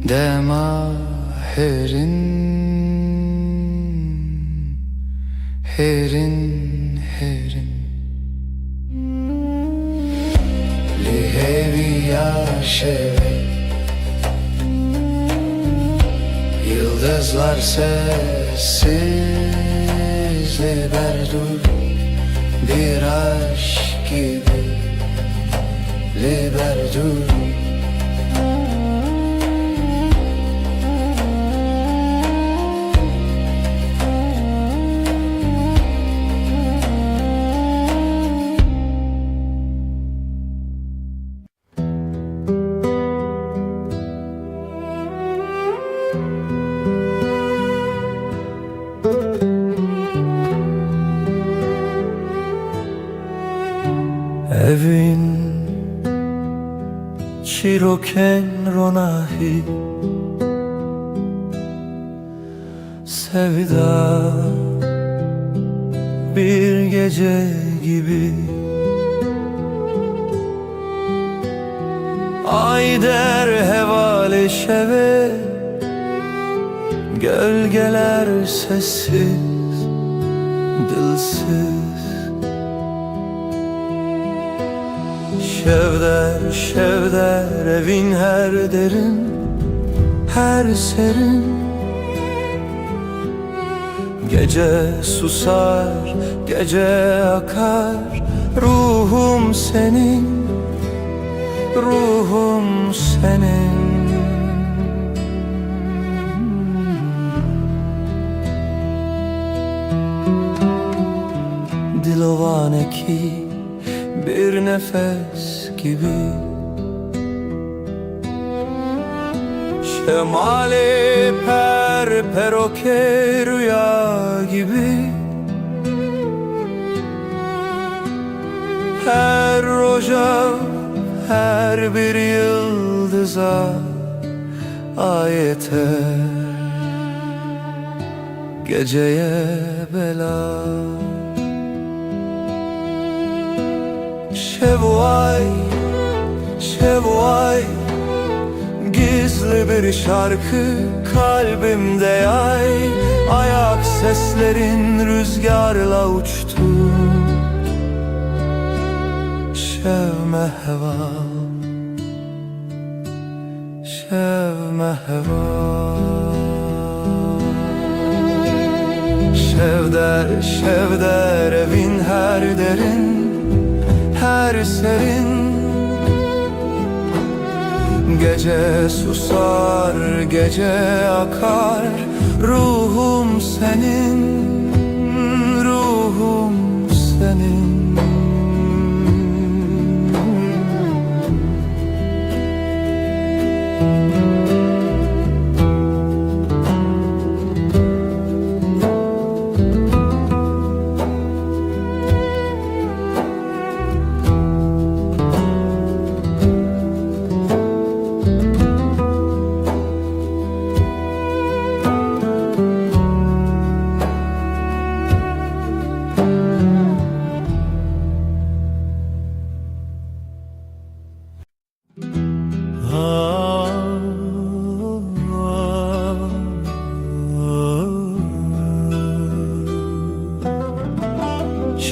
demaherin herin herin Li hevi yaşeve Yıldızlar sessiz Liberdur bir aşk gibi Liberdur Evin Çiroken ronahi Sevda bir gece gibi Ay der hevale şeve Gölgeler sessiz, dilsiz Şevder, şevder evin her derin, her serin Gece susar, gece akar Ruhum senin, ruhum senin Dilovane ki bir nefes gibi Şemali per peroke rüya gibi Her roja, her bir yıldıza ayete Geceye bela Şevvay, şevvay Gizli bir şarkı kalbimde yay Ayak seslerin rüzgarla uçtu Şevme heva Şevme heva Şevder, şevder evin her derin her serin Gece susar, gece akar Ruhum senin, ruhum senin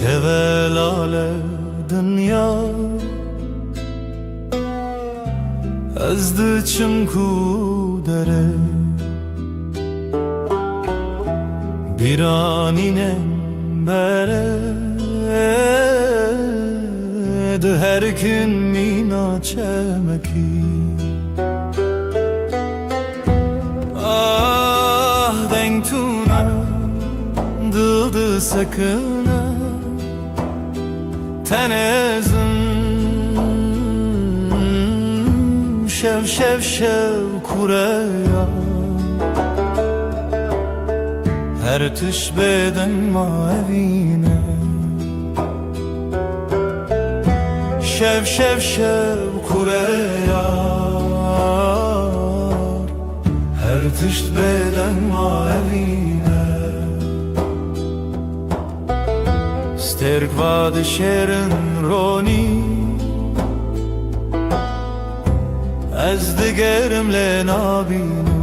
Şevelale dünya Ezdi çimku dere Bir aninen bere Her gün mina çemeki Ah dengtuna Dıldı sakına Tenezim Şev şev şev kureya Her tış beden mavine Şev şev şev kureya Her tış beden mavine Sterk vad şerin roni Ez digerim le nabinem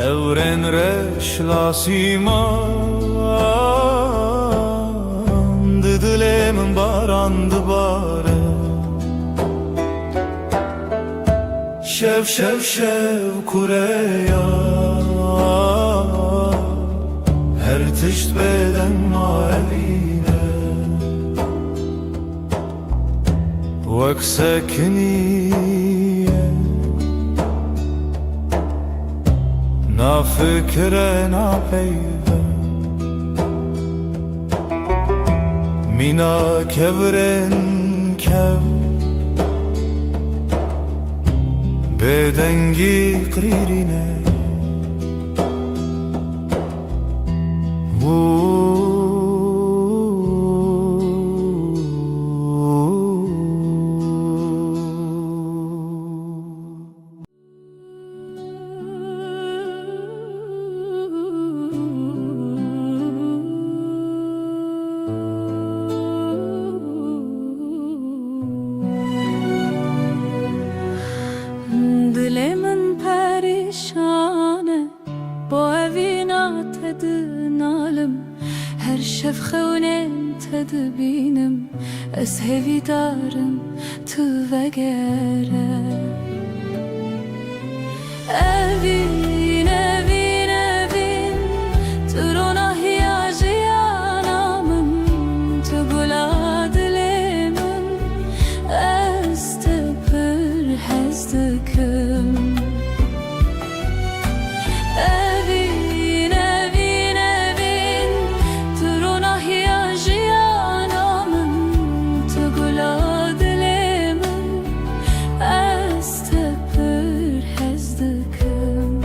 Evren reş lasiman Didilemin barandı bare Şev şev şev kureya Her tişt beden mavine Vek sekniye Na fikre na peyve Mina kevren kev Bedengi kririne Dilemin perişane Bu evina tedinalım Her şefxevnen tedbinim Ez hevidarım tu vegere Evin evin evin Turuna hiyajiyanamın Tu gula dilemin Ez tepir hezdikim Evin evin evin Turuna hiyajiyanamın Tu gula dilemin Ez tepir hezdikim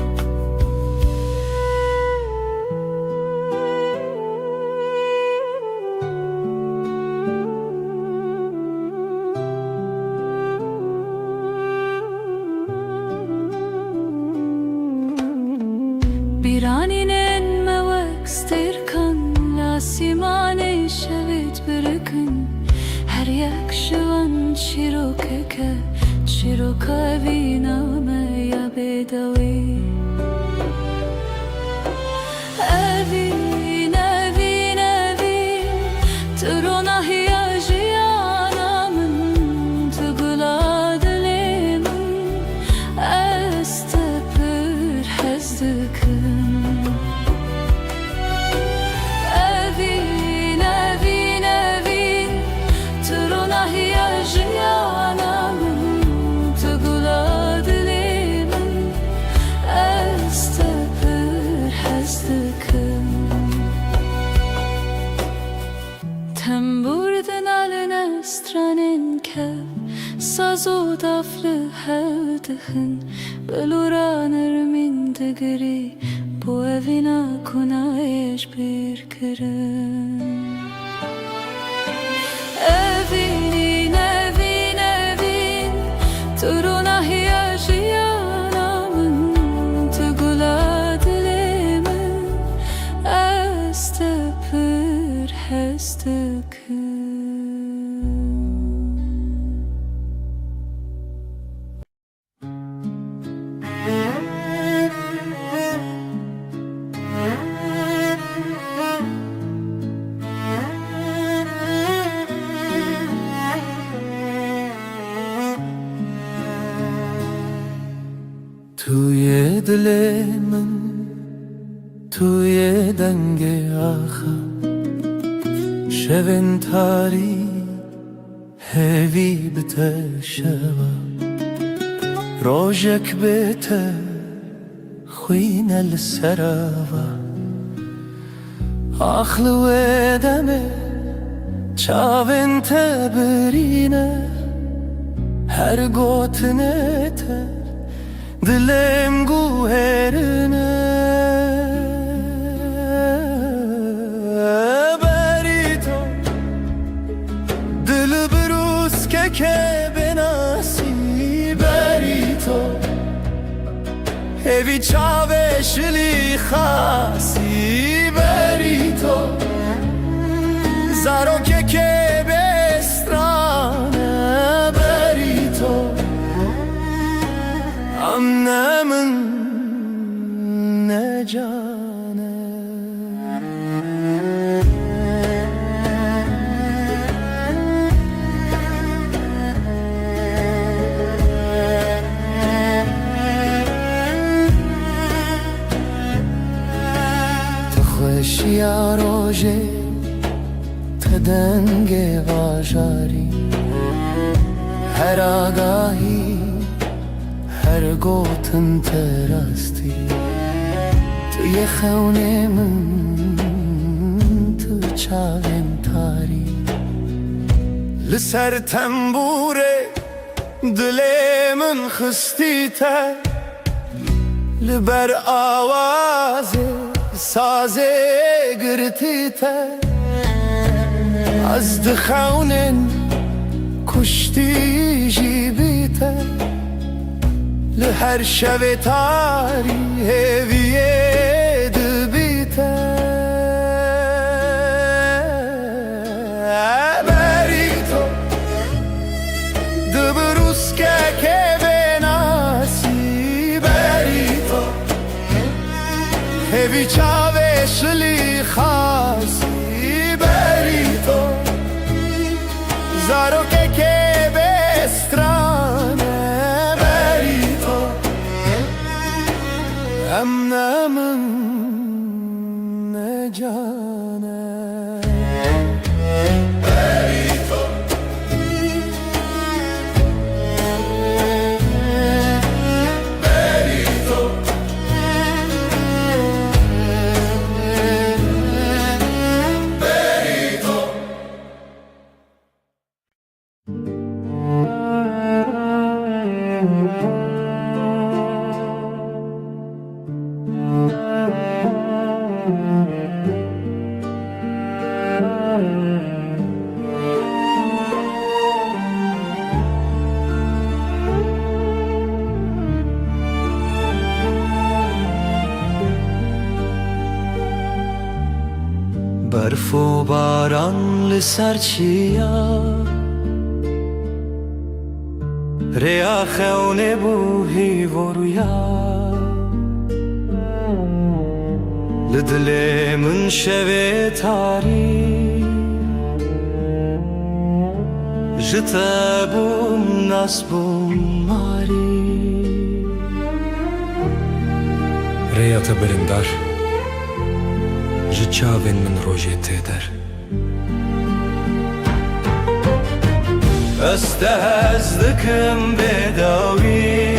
Biraninen mevek stirkan Lasimane şevit birikin Her yak şivan çirokeke Çiroka viname ya bedavi Evin evin evin Turuna hiyajiyanamın Tugula dilemin Ez tepir hezdikim Evin evin evin Turuna hiyajiyanamın Tugula dilemin Ez tepir hezdikim Temburden alın estranen kev Sazo daflı hevdihin Beluranır min digri Bu evina kunayeş bir kirin Evin evin evin Turuna hiyajiyanamın Tugula dilemin Ez tepir hezdikim توی دل من توی دنگ آخر شبن تاری هوی بته شوا روژک بته خوین السراوا آخلو دمه چاون تبرینه هر گوتنه ته Dilem guherine Berito Dil brus ke benasi Berito Evi çave şli khasi Berito Zaro ke bestrane Berito Annemin جانه یا روژه تدنگ واژاری هر آگاهی هر گوتن ترستی توی خونه من تو چاوم تاری لسر تنبوره دل من خستی تر لبر آوازه سازه گرتی تر از دخونن کشتی جیبی تر لهر شب تاری هویه دبی تر بری تو دبروس که بناسی بری تو هوی چاوه شلی خاصی بری تو زارو که بسترانه بری تو امنه من نجانه بری تو بری تو برف و باران لسر چیا ریا خونه بوهی و رویا لدل من شوه تاری جتا بوم ناس بوم ماری ریا تبرندار جاوین من روژه تیدر استهزدكم بداوي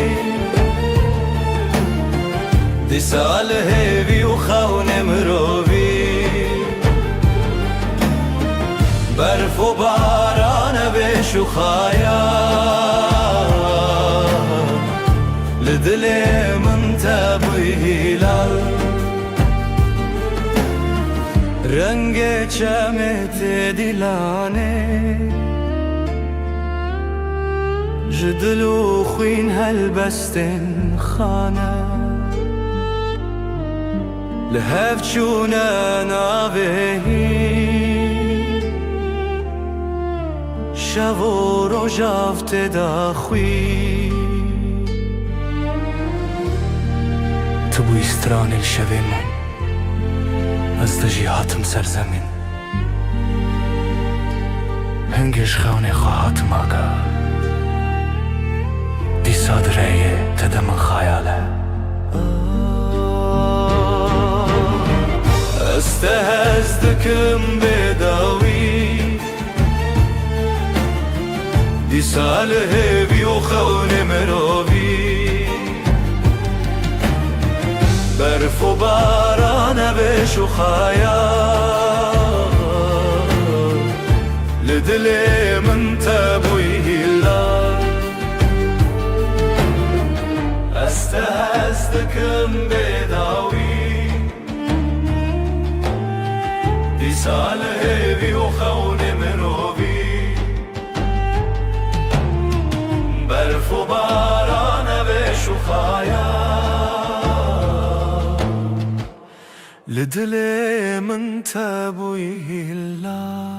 دي سال هيفي وخون مروبي برف وباران بشخايا لدلي من تبوي هلال رنگ چمت دلانه جدلو خوين هالبستن خانه لهف چونه ناوهی شو رو جافت دا خوی تبو استران الشبه من از دجیهاتم سرزمین هنگش خانه خواهاتم آگاه دی صادره تدم خیاله استهزدكم بداوي دي سال هيفي وخون مروبي برف وباران بشخايا لدلي من تبوي هلال استهزدكم بداوي دي سال هيفي وخون مروبي برف وباران بشخايا لدلي من تبوي هلال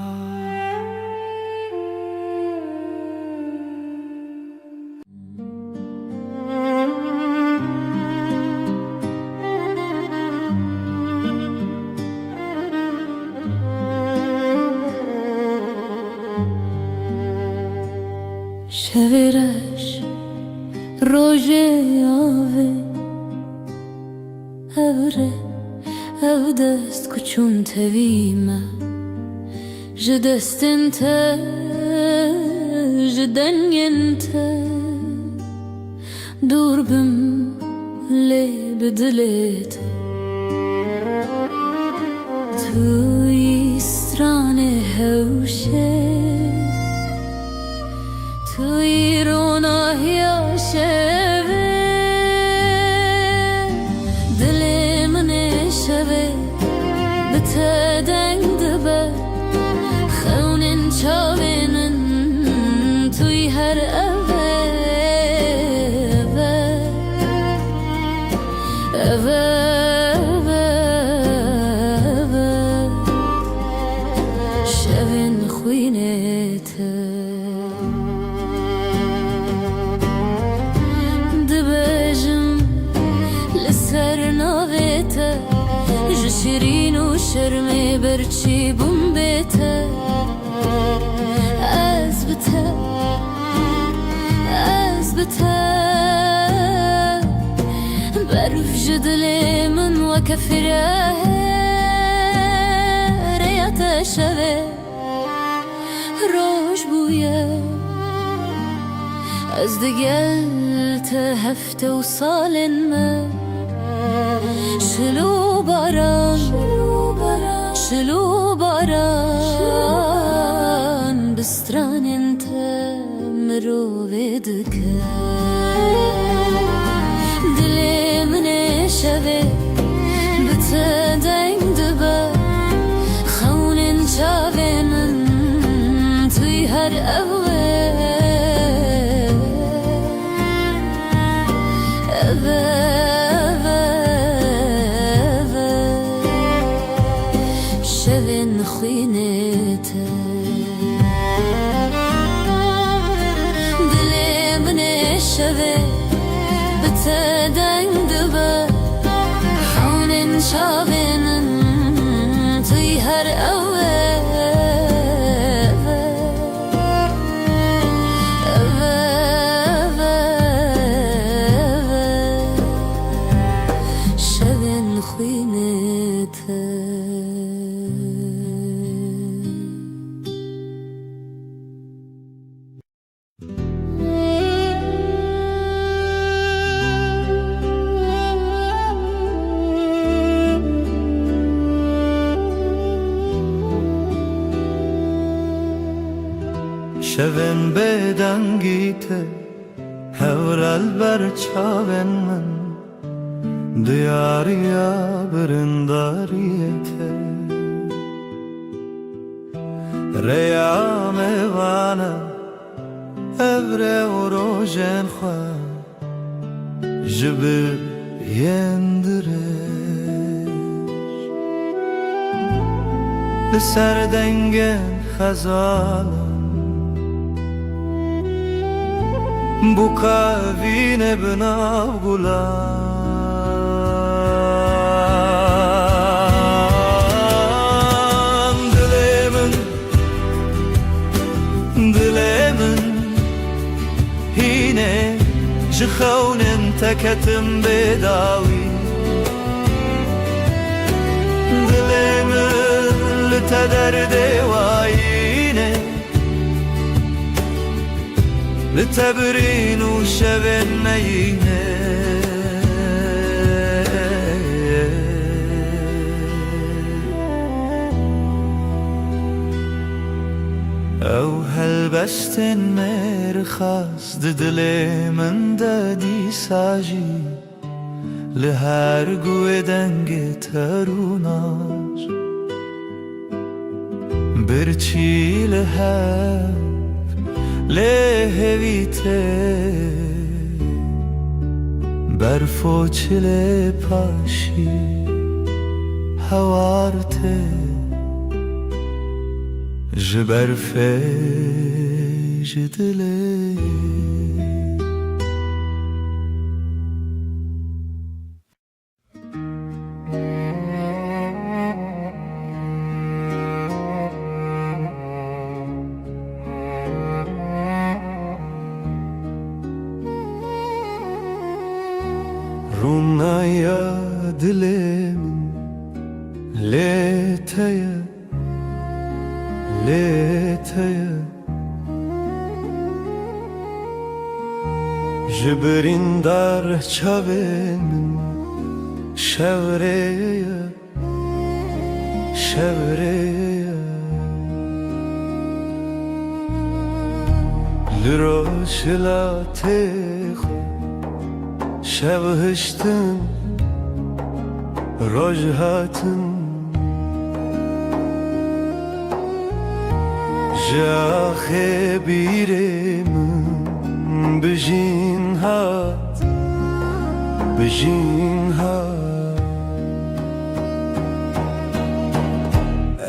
شویرش روژه آوه اوره او دست کچون تویمه جدستن ته جدنگن ته دور بم لی بدلت توی استران هوشه توی روناهی شوه دل من شوه بتدنگ دبه خونن چاوینن توی هر اوه شوین خوینت دبجم لسر ناویت جشرین و شرمی برچی بوم بیت از بته برف جدلي من وكفره ريات شوه روش بويا از دقلت هفته وصال ما شلو باران بستران انت مروفدك دلی من شوه بتدنگ دبه خونن چاوینن توی هر شوین خوینت دلی من شوه بتدنگ دبه خونن چاوینن توی هر شوین خوینت شوین بدنگیته هورال بر چاوین من دیاریا برنداریته ریام وانا ابره و روژن خواه جبر یندرش لسر دنگن خزالم bu kavine binav gulan dilemin hine jkhaunen teketim bedawi dilemin litederde wayine لتبرين وشبن مينه او هلبستن مرخص ددلي من دادي ساجي لهر قوة دنگ تروناش برچي لهر لهویته برفو چله پاشی هوارته جبرفه جدله دلم ليتيا ليتيا جبرين در چاوین شوريا شوريا لروش لا تخو شبهشتن رجهاتن جاخي بيرم بجين هات بجين هات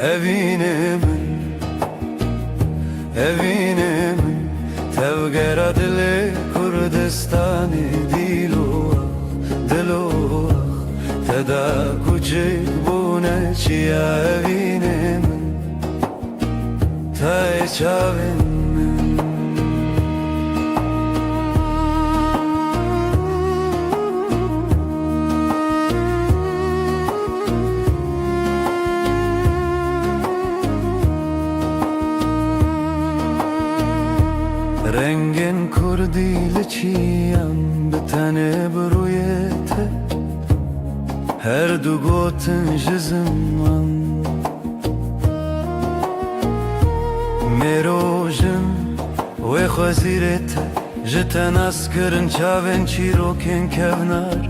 evine من تبقى دل كردستاني دلو تدا كوچك بونه چيا evine من تای چاوین رنگن کردی لچیم به تنه برویته هر دو گوتن جزمان میروژن و خوزیرته جتن اسکرن چاوین چیروکن کونار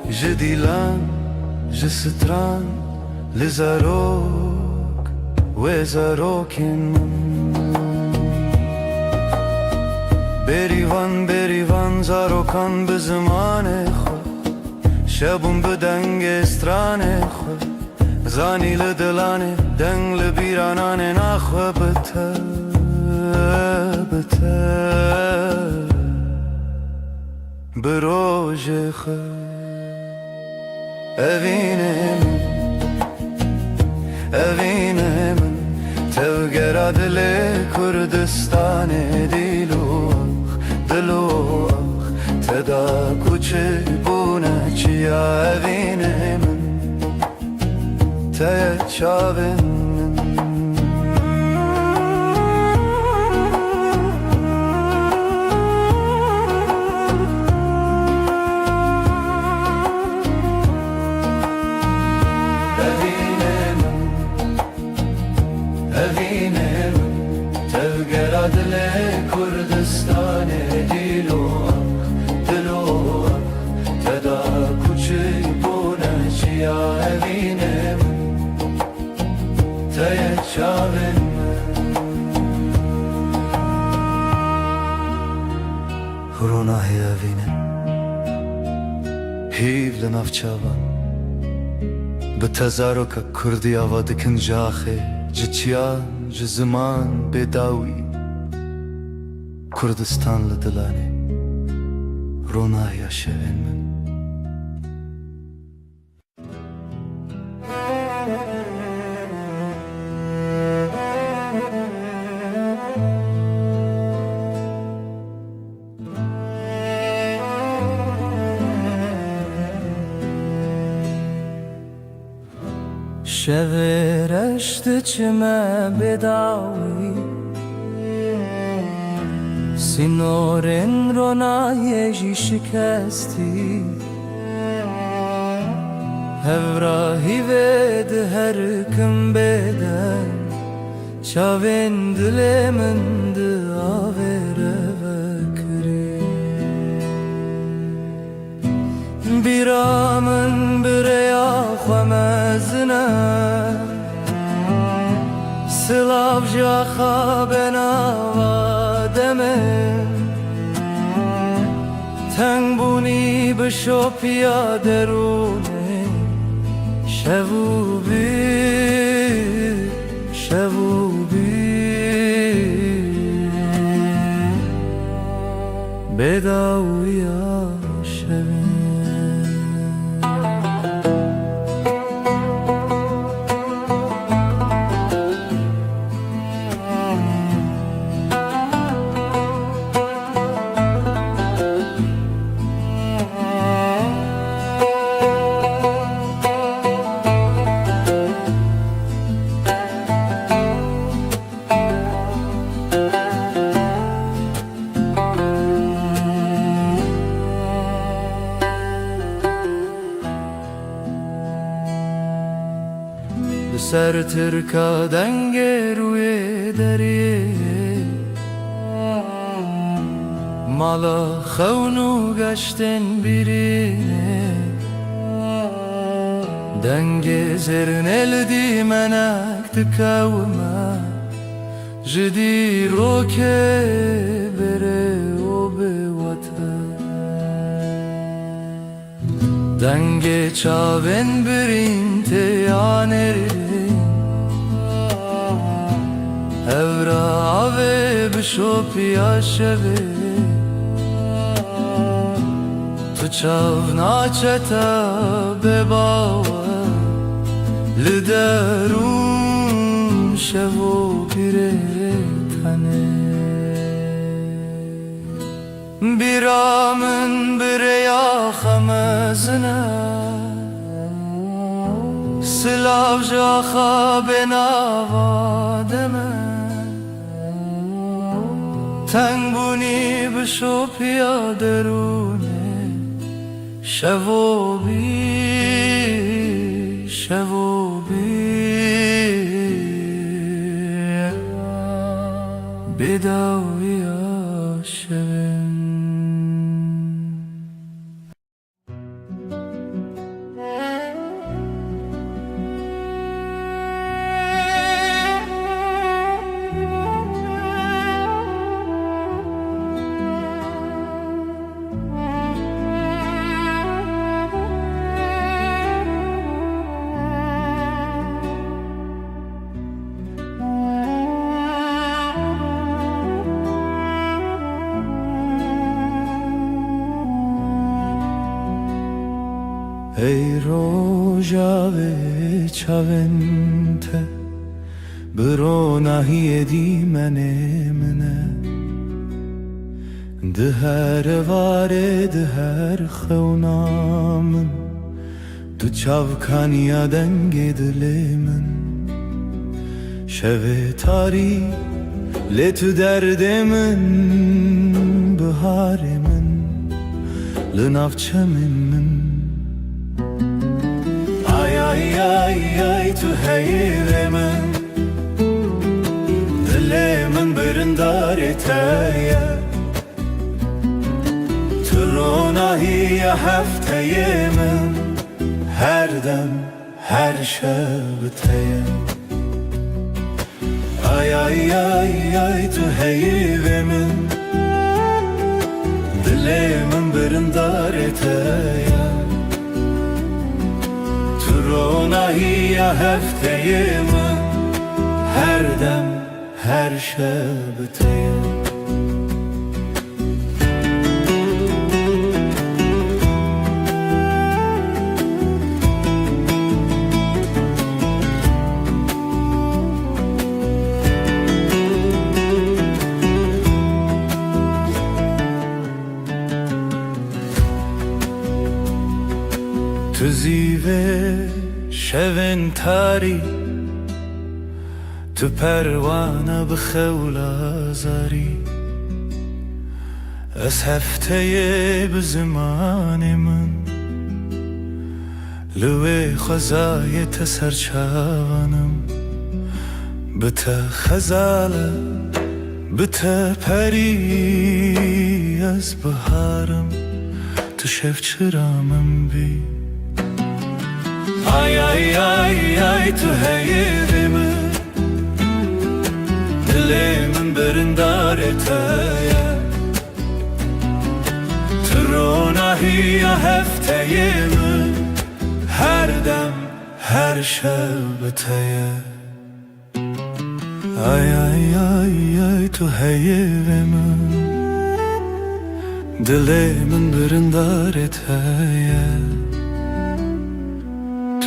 جدیلان جستران لزاروک و زاروکن بریوان زاروکان به زمان خود شبون به دنگ استران خود زانی لدلانه دنگ لبیرانانه نخواه بته بروژ خود evine من تبقى دل کردستان دلو تدا کوچه بونه چیا evine من ته چاوین evine من تبقى دل کردستان دلو تدا کوچه بونه چیا evine من ته چاوین روناهی evine هیو لناف چاوان به تزاروک کردی آواد کن جاخه جچیان جزمان بداوی کردستان لدلانه روناهی شوین من شورشت چمه بداوی سینورن رونایجی شکستی هفراهی ود هر کم بدن چاوین دل من داوره بکری بیرامن بریا خمزنه سلاف جاخا بناوادمه تنگ بونی بشو پیا درونه شبوبی بداویا شبین سر ترکا دنگ روی دریه مالا خونو گشتن birine دنگ زرن الدي منك تكاوما جدي روكي بره وبوطن دنگ چاوین برین تیانرین Evra ave bishopia sheve Tu chav nacheta bebawa Liderun shevo piretane Biramın bireya khamazna Silav jaha benavademe تنگونی بشو پیادرونه شو بی بداوی آشون ای روژا و چاونته برو نهی دیمنه منه ده هر واره ده هر خونامن دو چاوکانیا دنگ دل من شو تاری لتو درد من بهار من لنافچه من ay tu heyre men Dile men birindar eteye Turona hiye hafteye men Her dem her şebteye Ay tu heyre men Dile men birindar eteye Turona hiye hefteye min Her dem her şebteye Tu zive شون تاری تو پروانه بخولا زاری از هفته به زمان من لوی خزای تسرچانم بتا خزاله بتا پری از بهارم تو شف چرامم بی ay tu heyirimi Dilimin birindar eteye Turuna hiye hefteyimi Her dem her şebteye Ay tu heyirimi Dilimin birindar eteye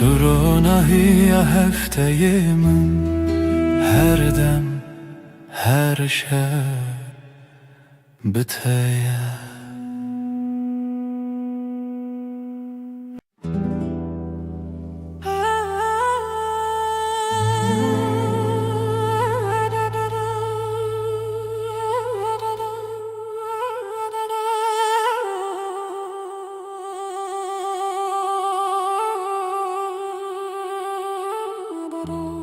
Turuna hiye hefteye min Her dem her şebteye da da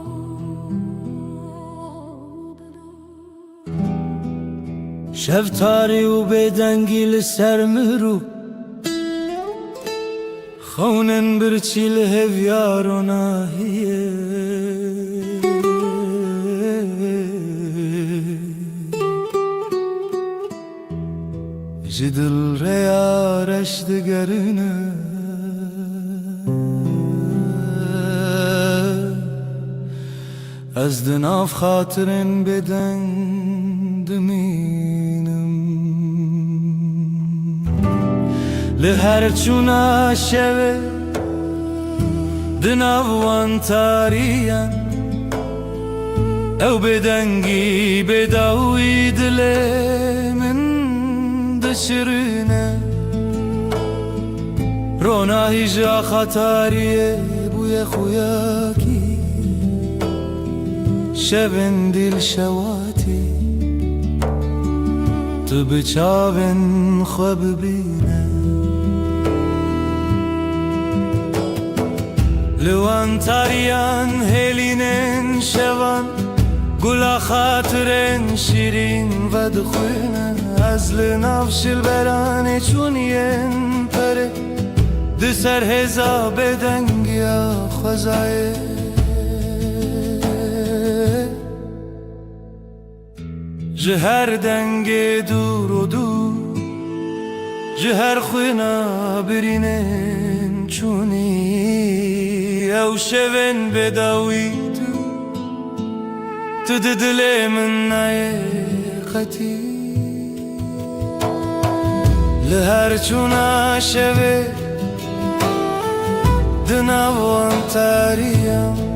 شب تاری و بدنگی سر مرو خونن برچی لهویار و ناهیه جدل ریارش دگرنه از دناف خاطرن بدن دمینم لهر چونا شوه دناوان تاريان او بدنگی بداوی دل من دشرنه روناهی جا خطاریه بوی خویاکی شبن دل شواتی تو بچاون خواب بینه لوان تاریان هلینن شوان گلا خاطرن شیرین و دخوینه از لنافش البرانه چونین پره دسر هزا بدنگیا خوزایه جهر دنگ دور و دور جهر خوینا برینن چونی او شون بداوی تو دل من نایقتی لهر چونا شوه دناوان تاریم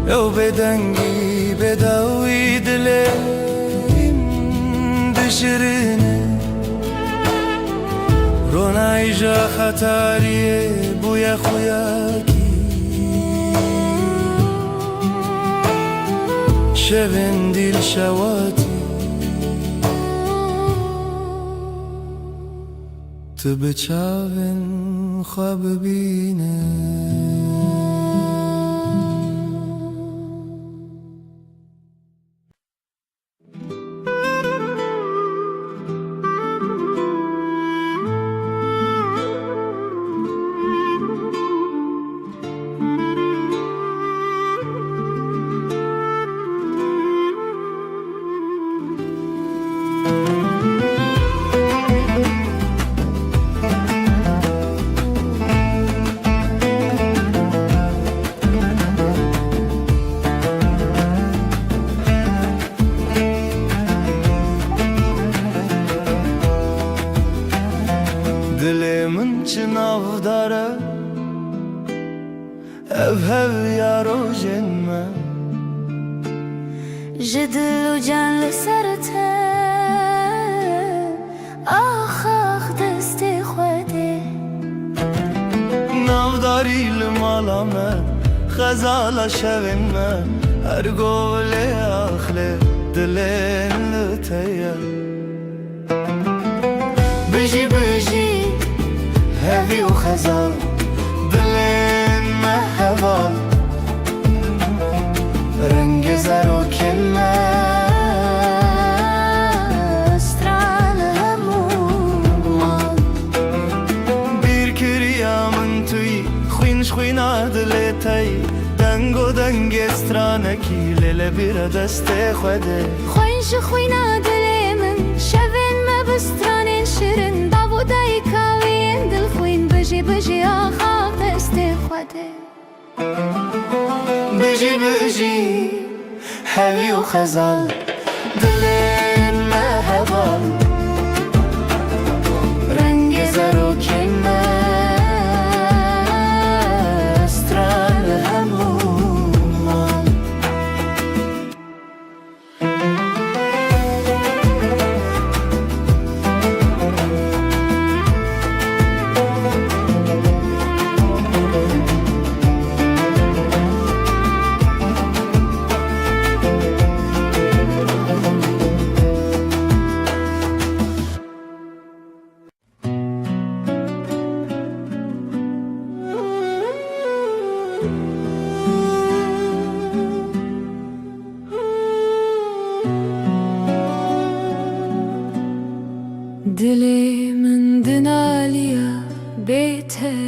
او بدنگی بداوی دلیم دشرینه رونای جا خطاریه بوی خویاکی شبن دل شواتی تو بچاون خواب بینه دل من چناو داره هv یارو جنمه جدل و جان لسرته آخ آخ دست خوده ناوداری لمالامه خزالا شوینمه هر گوله آخله دلین لطیه بجی بجی هوی و خزال دلین مهوال رنگ زر و کله استرال همومان بیر کریا من توی خوینش خوینا دلتای دنگ و دنگ استرانکی لیل بیر دست خوده خوینش خوینا دل من شوین مبسترانین شیرین داودای کاوین دل خوین بجی بجی آخاق دست خوده بجی بجی هوی و خزال دلین مهوال رنگ زر و کمه استرال همومان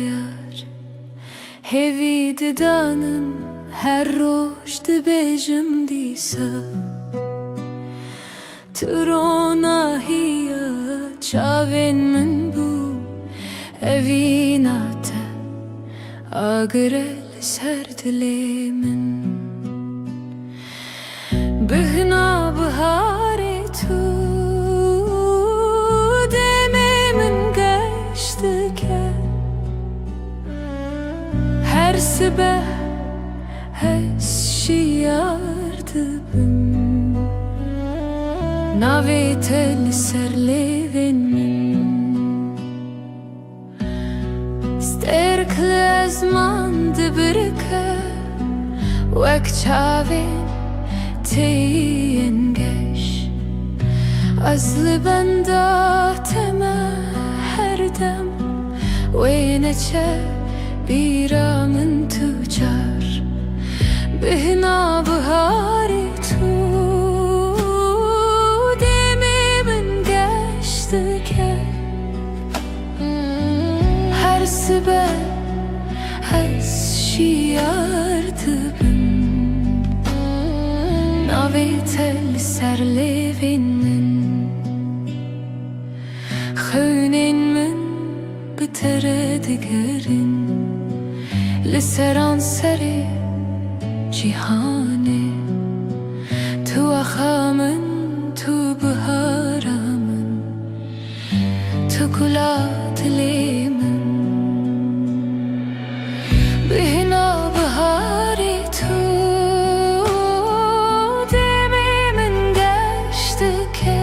yar Hevi didanın her roş dibejim disa Trona hiya çavên min bû Evînate agire li ser dilê min Bihna biharê tu demê min geştike Her sibeh hez şiyar dibim Navê te li ser lêvên min Sterk li ezman dibirike Wek çavên teyên geş Ez li benda teme her dem Wê neçe bîra min tu car Bihna biharê tu demê min geştike Her sibeh hez şiyar dibim Navê te li ser lêvên min Xewnên min bi te re digirin Li seran serê cîhanê Tu axa min, tu bihara min Tu gula dilê min Bihna biharê tu demê min geştike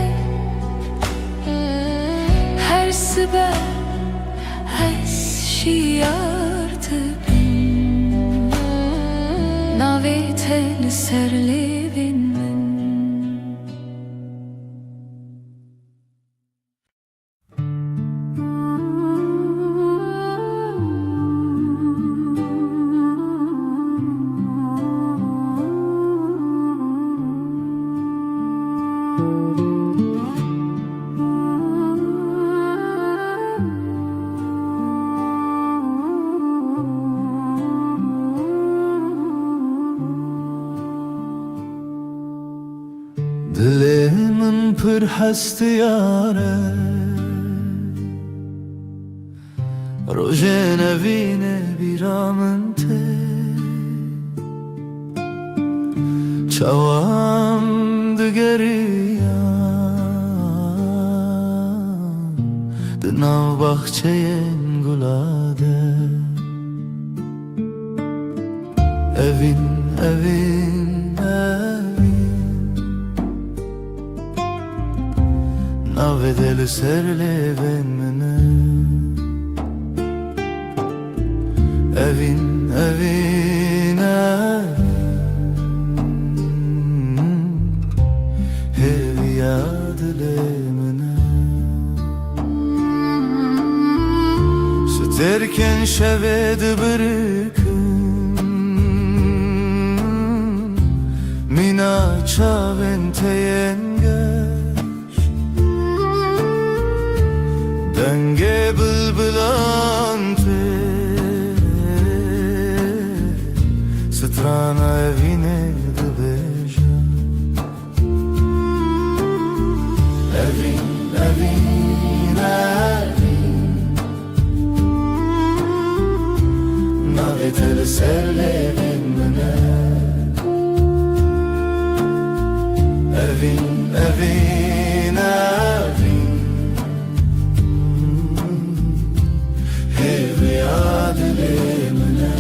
Her sibeh hez şiyar dibim Navê te li ser lêvên min Dilê min pir hestiyar e Rojê nevînê bîra min tê Çawan digeriyan Di nav baxçeyên gula de Evîn, evîn, evîn Navê te li ser lêvên min e Evîn, evîn, evîn Hêviya dilê min e Stêrkên şevê dibirikim Mîna çavên teyên geş Dengê bilbilan tê Strana evînê dibêje Evîn, evîn, evîn Navê te li ser lêvên min e Evîn, evîn, evîn Hêviya dilê min e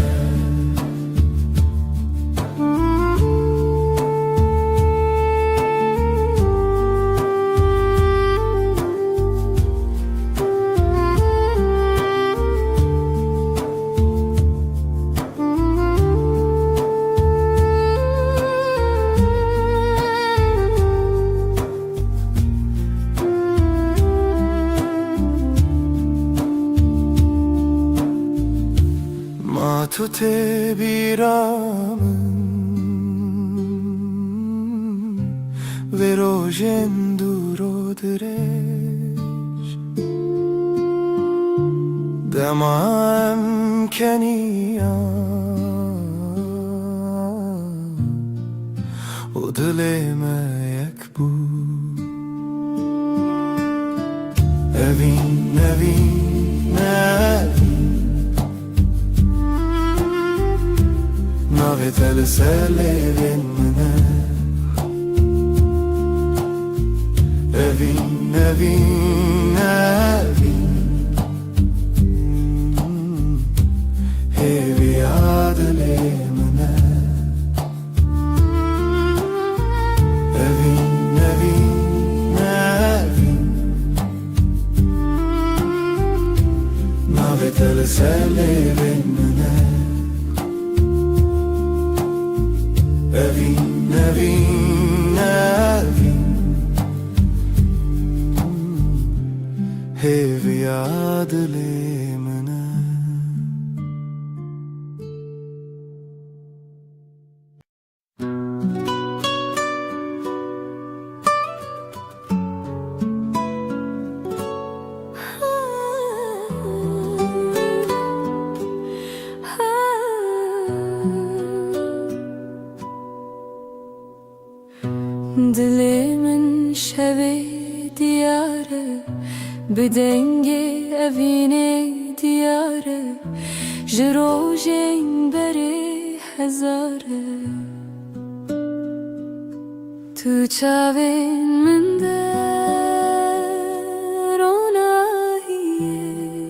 Tu te bîra min Vê rojên dûr û dirêj دمام کنیا و دلم یک بود اوین اوین اوین ناوی تل سلیوین منه اوین اوین اوین هیوی یادلی منه اوین اوین اوین ناوی تل سلیوین منه اوین اوین اوین هیوی یادلی منه دلمن شوی دیاره بدنگ اوینه دیاره جروجین بره هزاره تو چاوین من در روناهیه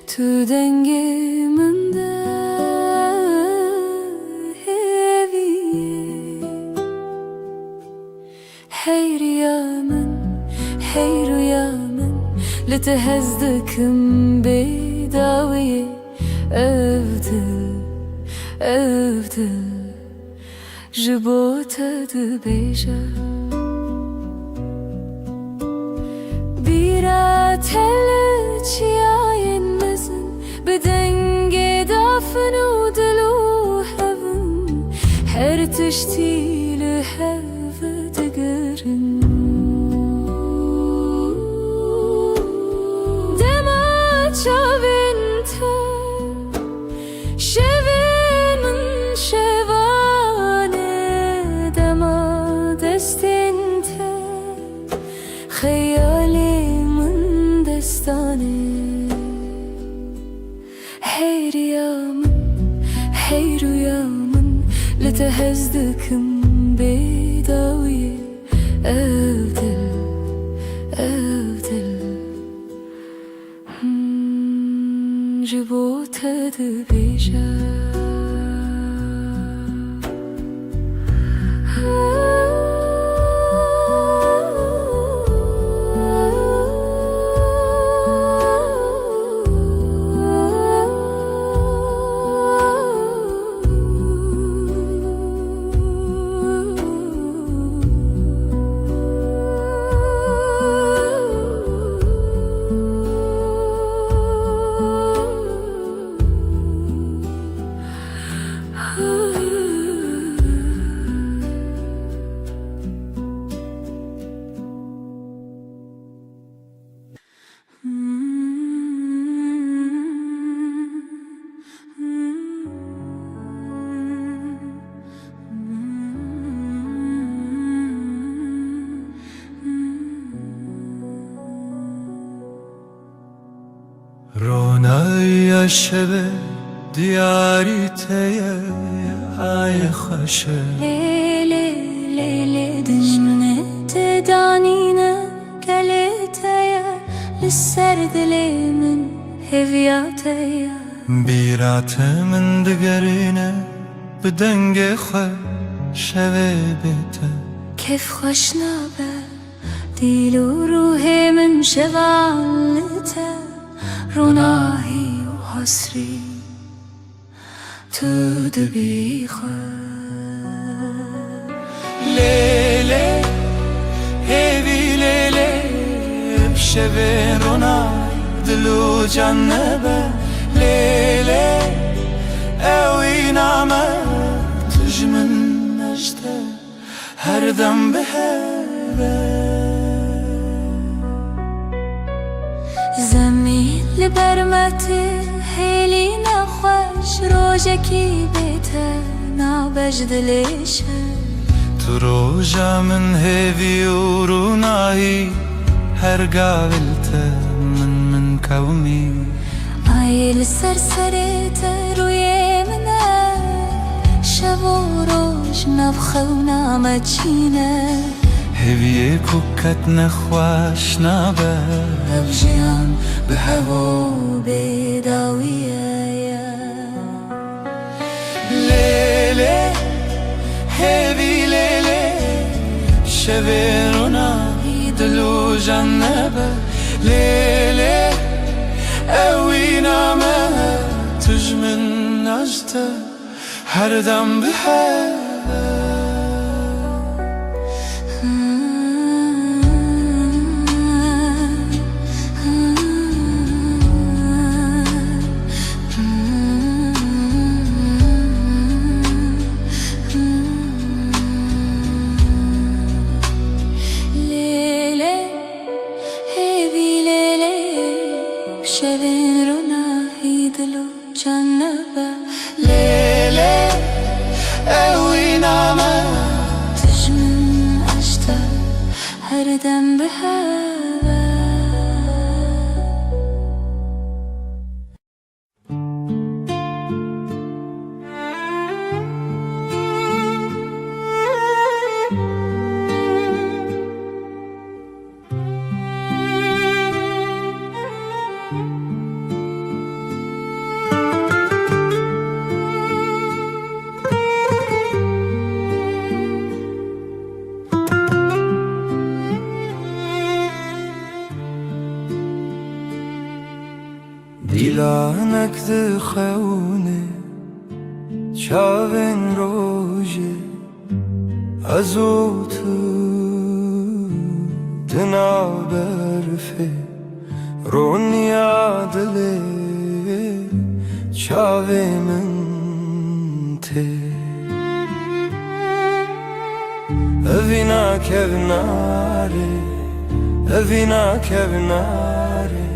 تو دنگ من هيرو يا من لتهزدكم بداوية أفضل جبوتة دبيجة بيرا تلج ياين مزن بدنجي دافن ودلو هفن هرتشتي لهف دقرن شوینته شوین من شوانه دما دستینته خیالی من دستانه هيرو يا من لتهزدكم بداوية أفضل جبوتة دبيجة رونای شب دیاری تیه ای خوشه ليلة دجنة تدانينا قلتها للسرد لمن هفياتها بیرات من دگرینه بدنگ خواه شوه بیته كيف خوشنا به ديل وروحي من شغالته روناهي وحسري تدبي لیله هیوی لیله بشوه رونای دلو جنبه لیله اوی نامه تجمن نجده هر دم به زمین برمتی هیلی نخوش روژکی بیته نابج دلیشه تو روژا من هیوی و رونایی هر قابلت من كومي آیل سرسرت روی منه شب و روش نبخه و نامچینه هیوی کوکت نخواش نابه ابجیان به هوا و بیداویه لیلی هیوی لیلی شبیرونا دلو جنبه لیلی اوی نامه تجمن نجته هر دم به شبین رو نهی دلو جنبه لیلی اوی نامه تجمن اشته هر دم به هوا دیلانک دخونه چاوین روژه ازو تو دنا برفه رونیا دله چاوی من ته اوینا کوناره اوینا کوناره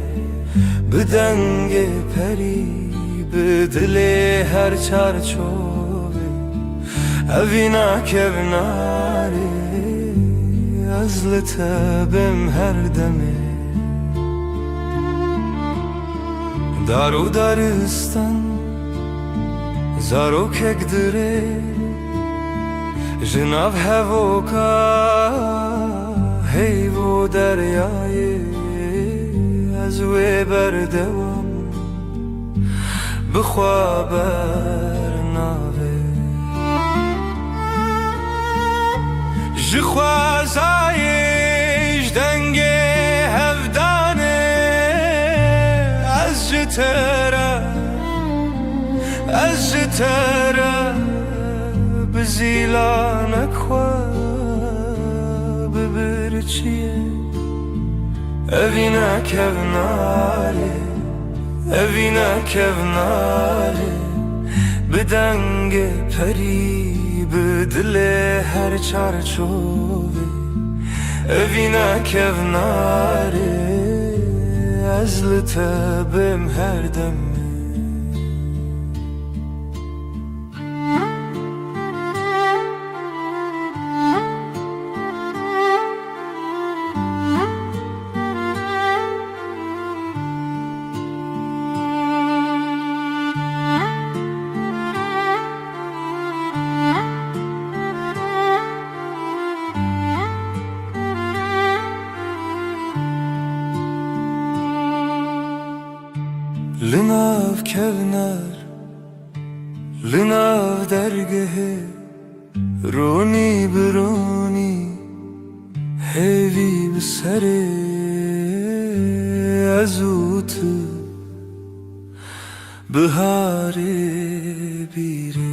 بدنگ پری به دل هر چارچوبه اوینا کوناره از لطبم هر دمه دارو دارستان زارو کک دره جناب هوکا هیو دریای از وی بردوام بخوا برناوه جخوازایش دنگ هفدانه از جتره از جتره بزیلانک خواه ببرچیه اوینا کوناره اوینا کوناره بدنگ پری به دل هر چارچوبه اوینا کوناره از لطبم هر دمه لناف کونر لناف درگه رونی برونی هیوی بسره ازوت بهاره بیره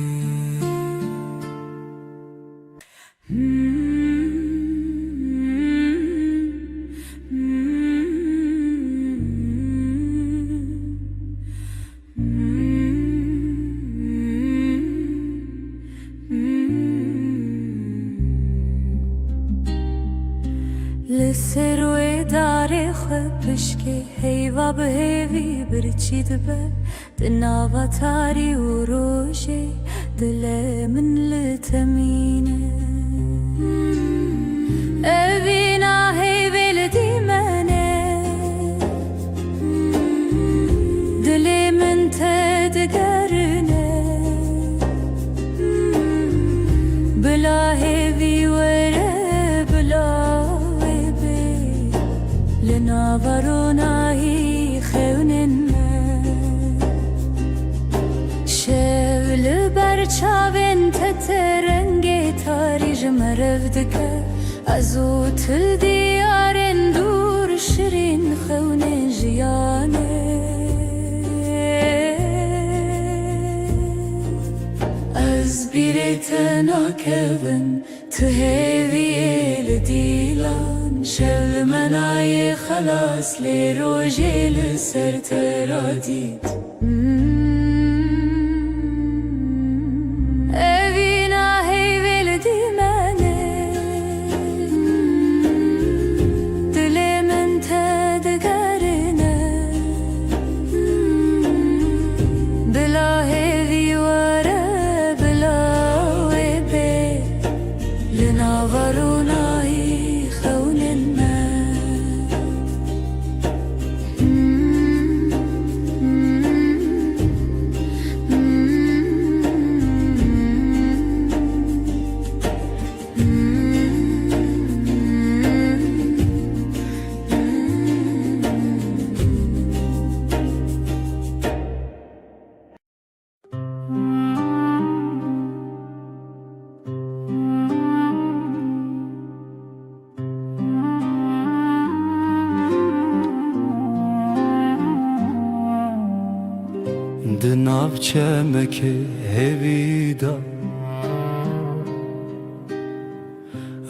لسروی داری خب خشکی هیوا به هیوی برچی دبه دناوا تاری و روشی دل من لتمینه اوینا هیوی لدیمنه دل من تدگرنه بلا هیوی وره بلا ویبی لناوروناهی خونن شول برچاوین تترنگی تاری جمرف دکه ازو تل دیارن دور شرین خونن جیانه از بیرت ناکبن تو هیوی لدیلان شل منای خلاص لی روژی لسر ترادید اوینا هیوی لدیمنه دل من تدگرنه بلا هیوی وره بلا ویبه لناورونایی خونن دناف چمک هویدا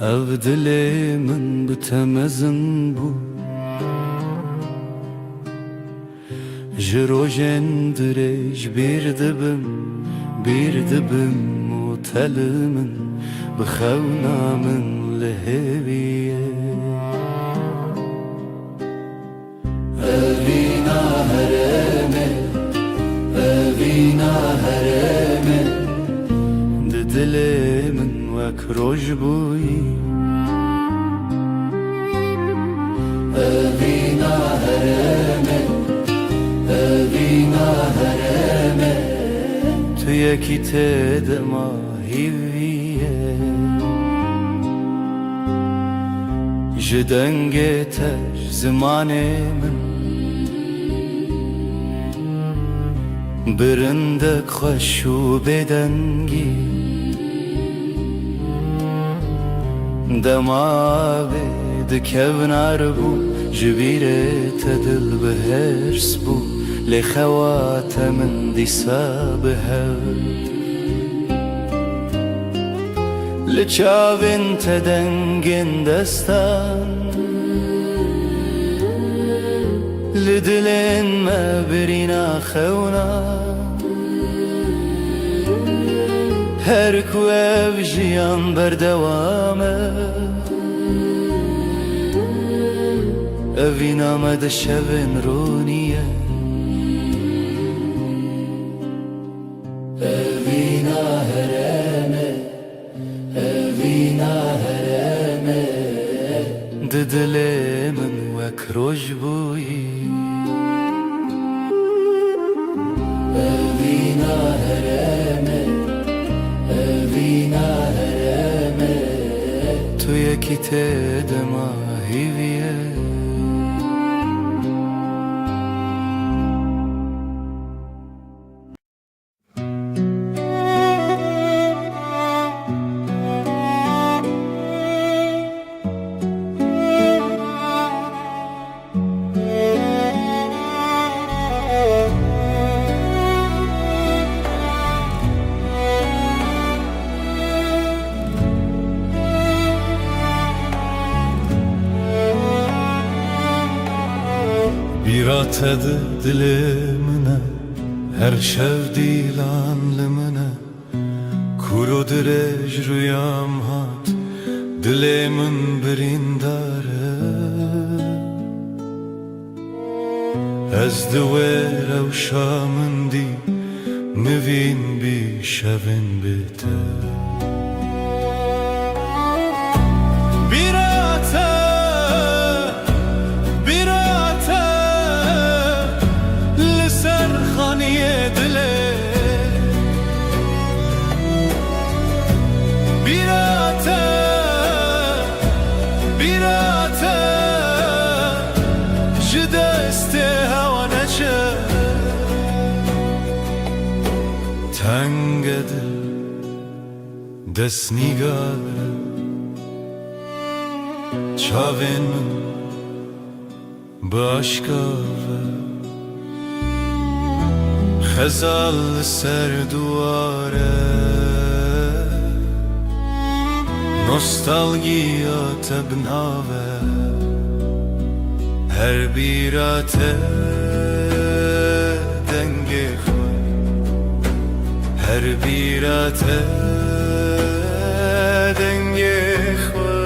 او دل من بتمزن بو جروجن درج بیردبم و تلمن بخونا من لهویه اوینا هرمه اوینا هرمه دل من وک روش بویی اوینا هرمه اوینا هرمه تو یکی تدما هیویه جدنگ تش زمان من برندک خوش و بدنگی دماغی دکونار بو جبیرت دل بهرس بو لخوات من دیسا بهرد لچاوین تدنگین دستان لدلين ما برينا خونا هركو بجيان بردوامه أفينا مدى الشبن رونية أفينا هرامه أفينا هرامه ددلي من وكروج بوي أفينا هرامه أفينا هرامه تو يكي تدما هيفيه Birated dilimine her şev dilanlimine Kuro direj rüyam hat dilimin birindare از دوێرە و شامندی مڤین بی شەڤێن بێتە بیراتە بیراتە لەسەر خانیێ دلێ بیراتە بیراتە ji destê hewa neçe tenge dil dest nîgare çavên min bi aşka ve xezal li ser duware nostalgiya te binave her birate dengê xwe her birate dengê xwe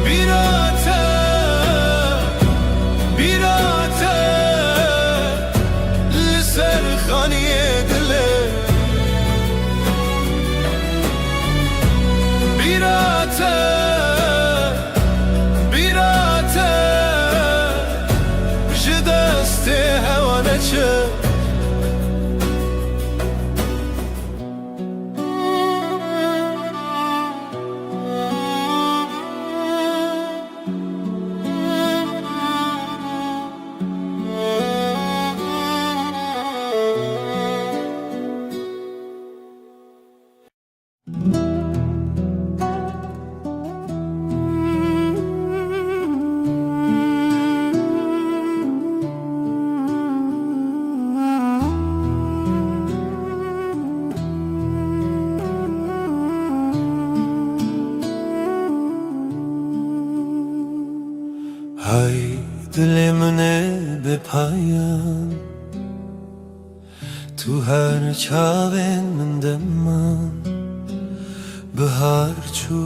birate birate li ser xaniyê dilê birate Hay dilimne be payan tu her çavên min deman bihar çû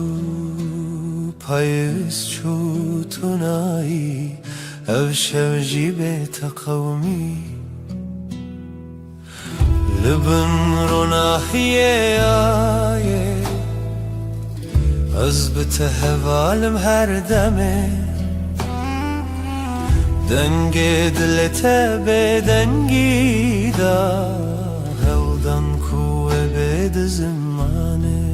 payîz çû tu nayî ev şev jî bê teqewmî li bin ronahiyê ayê ez bi te hevalim her demê dengê dilê te bêdengî da hewdan ku we bê di zimanê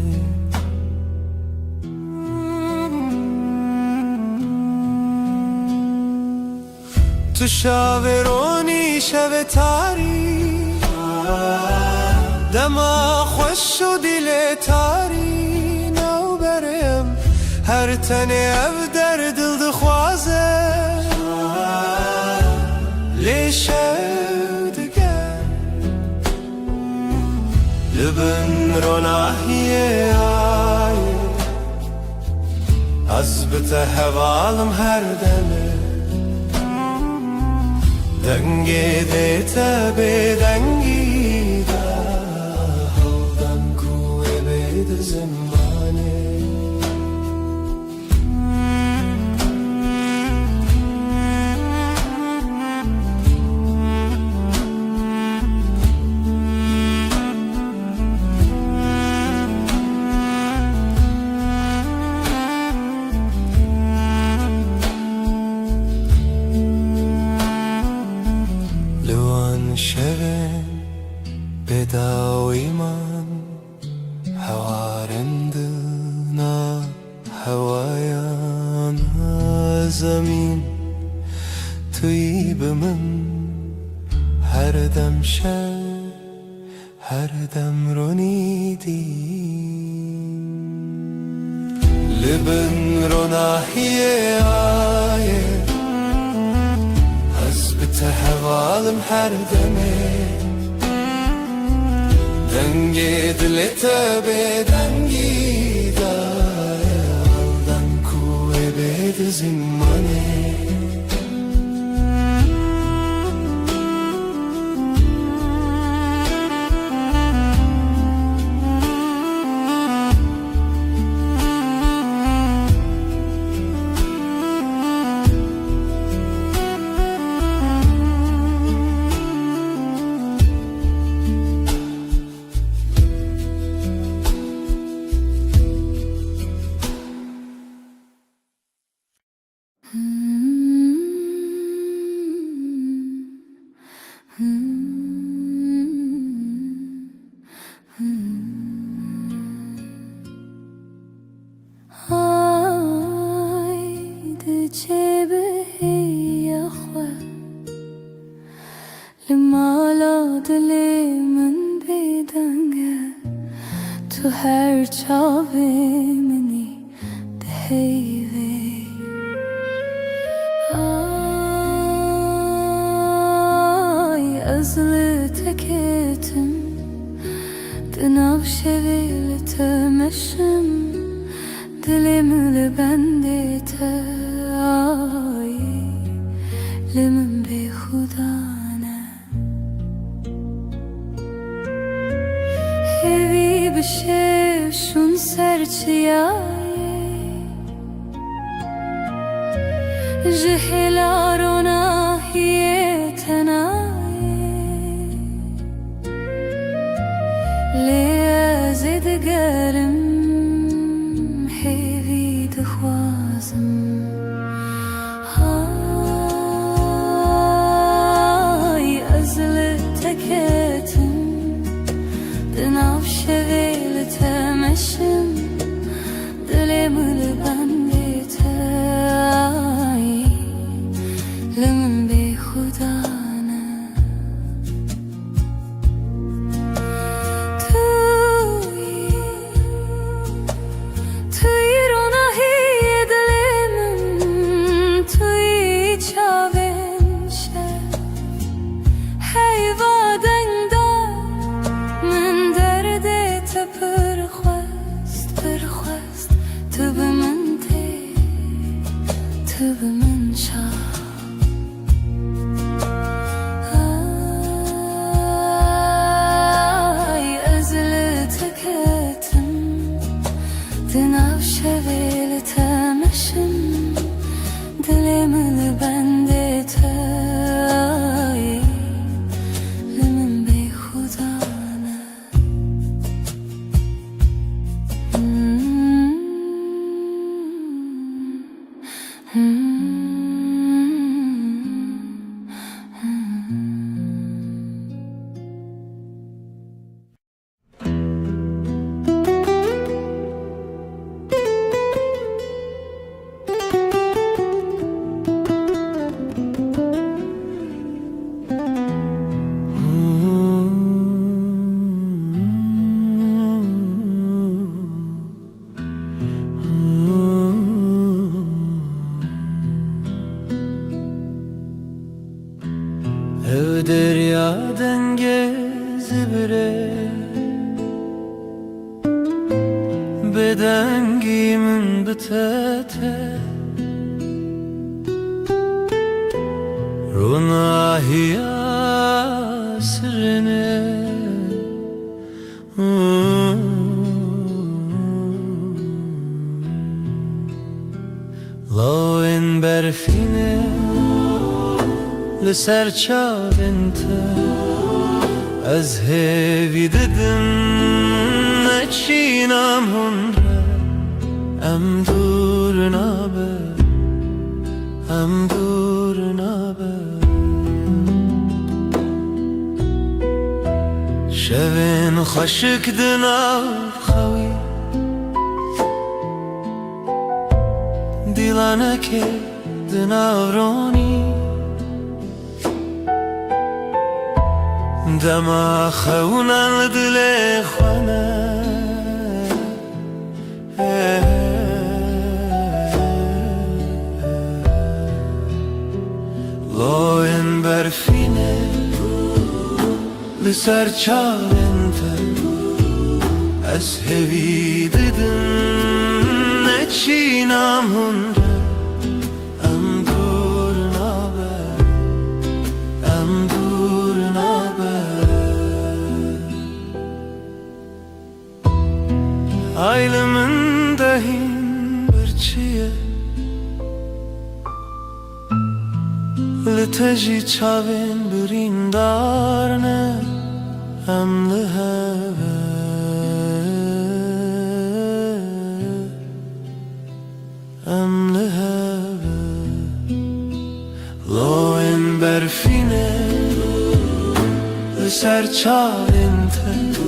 tu şavê ronî şevê tarî dema xweş û dilê tarî newberê em her tenê ev derdil dixwaze lê şev diger li bin ronahiyê ayê ez bi te hevalim her demê dengê dê te bêdengî da hewdan ku wê bê di zimanê şevên bêdawî man hewarên dina hewayan zemîn tuyî bi min her dem şev her dem ronî dî li bin ronahiyê ayê te hevalim her demê dengê dilê te bêdengî da hewdan ku wê bê di zimanê Haydi cebe ya khwa Limala dilimin bedenge Tu her çave meni behave Ay azlı teketim Dınav şevil temeşim Dilimli bende te ay Limin behudane Hevi bişev şun serçiyaye Jihilarona hiyetenaye Lezid gerim Hevi dixwazim Hay azlı teketim Dınav şevil temeşim Dilimli bende te ay Limin behudane Tübümün şah Ay özlü teketim Dınav şevil temeşim Dilimli bende te ay Limin behudane Ev deryadan gezibire Bedengimin bitete Runahiya sirine Lawen berfine لسر چاوینت از هیوی ددم نچینم هنره ام دور نابه ام دور نابه شوین خشک دناو خوی دیلانه که دناو رونی دما خونن دل خانه لاین برفینه لسر چالنت از هوی ددن نچینم هنره ام دور نابه ام دور نابه Aylımın dahin bir çiye Liteji çavin birin darne Em liheve Em liheve Loin berfine لسر چاوین ته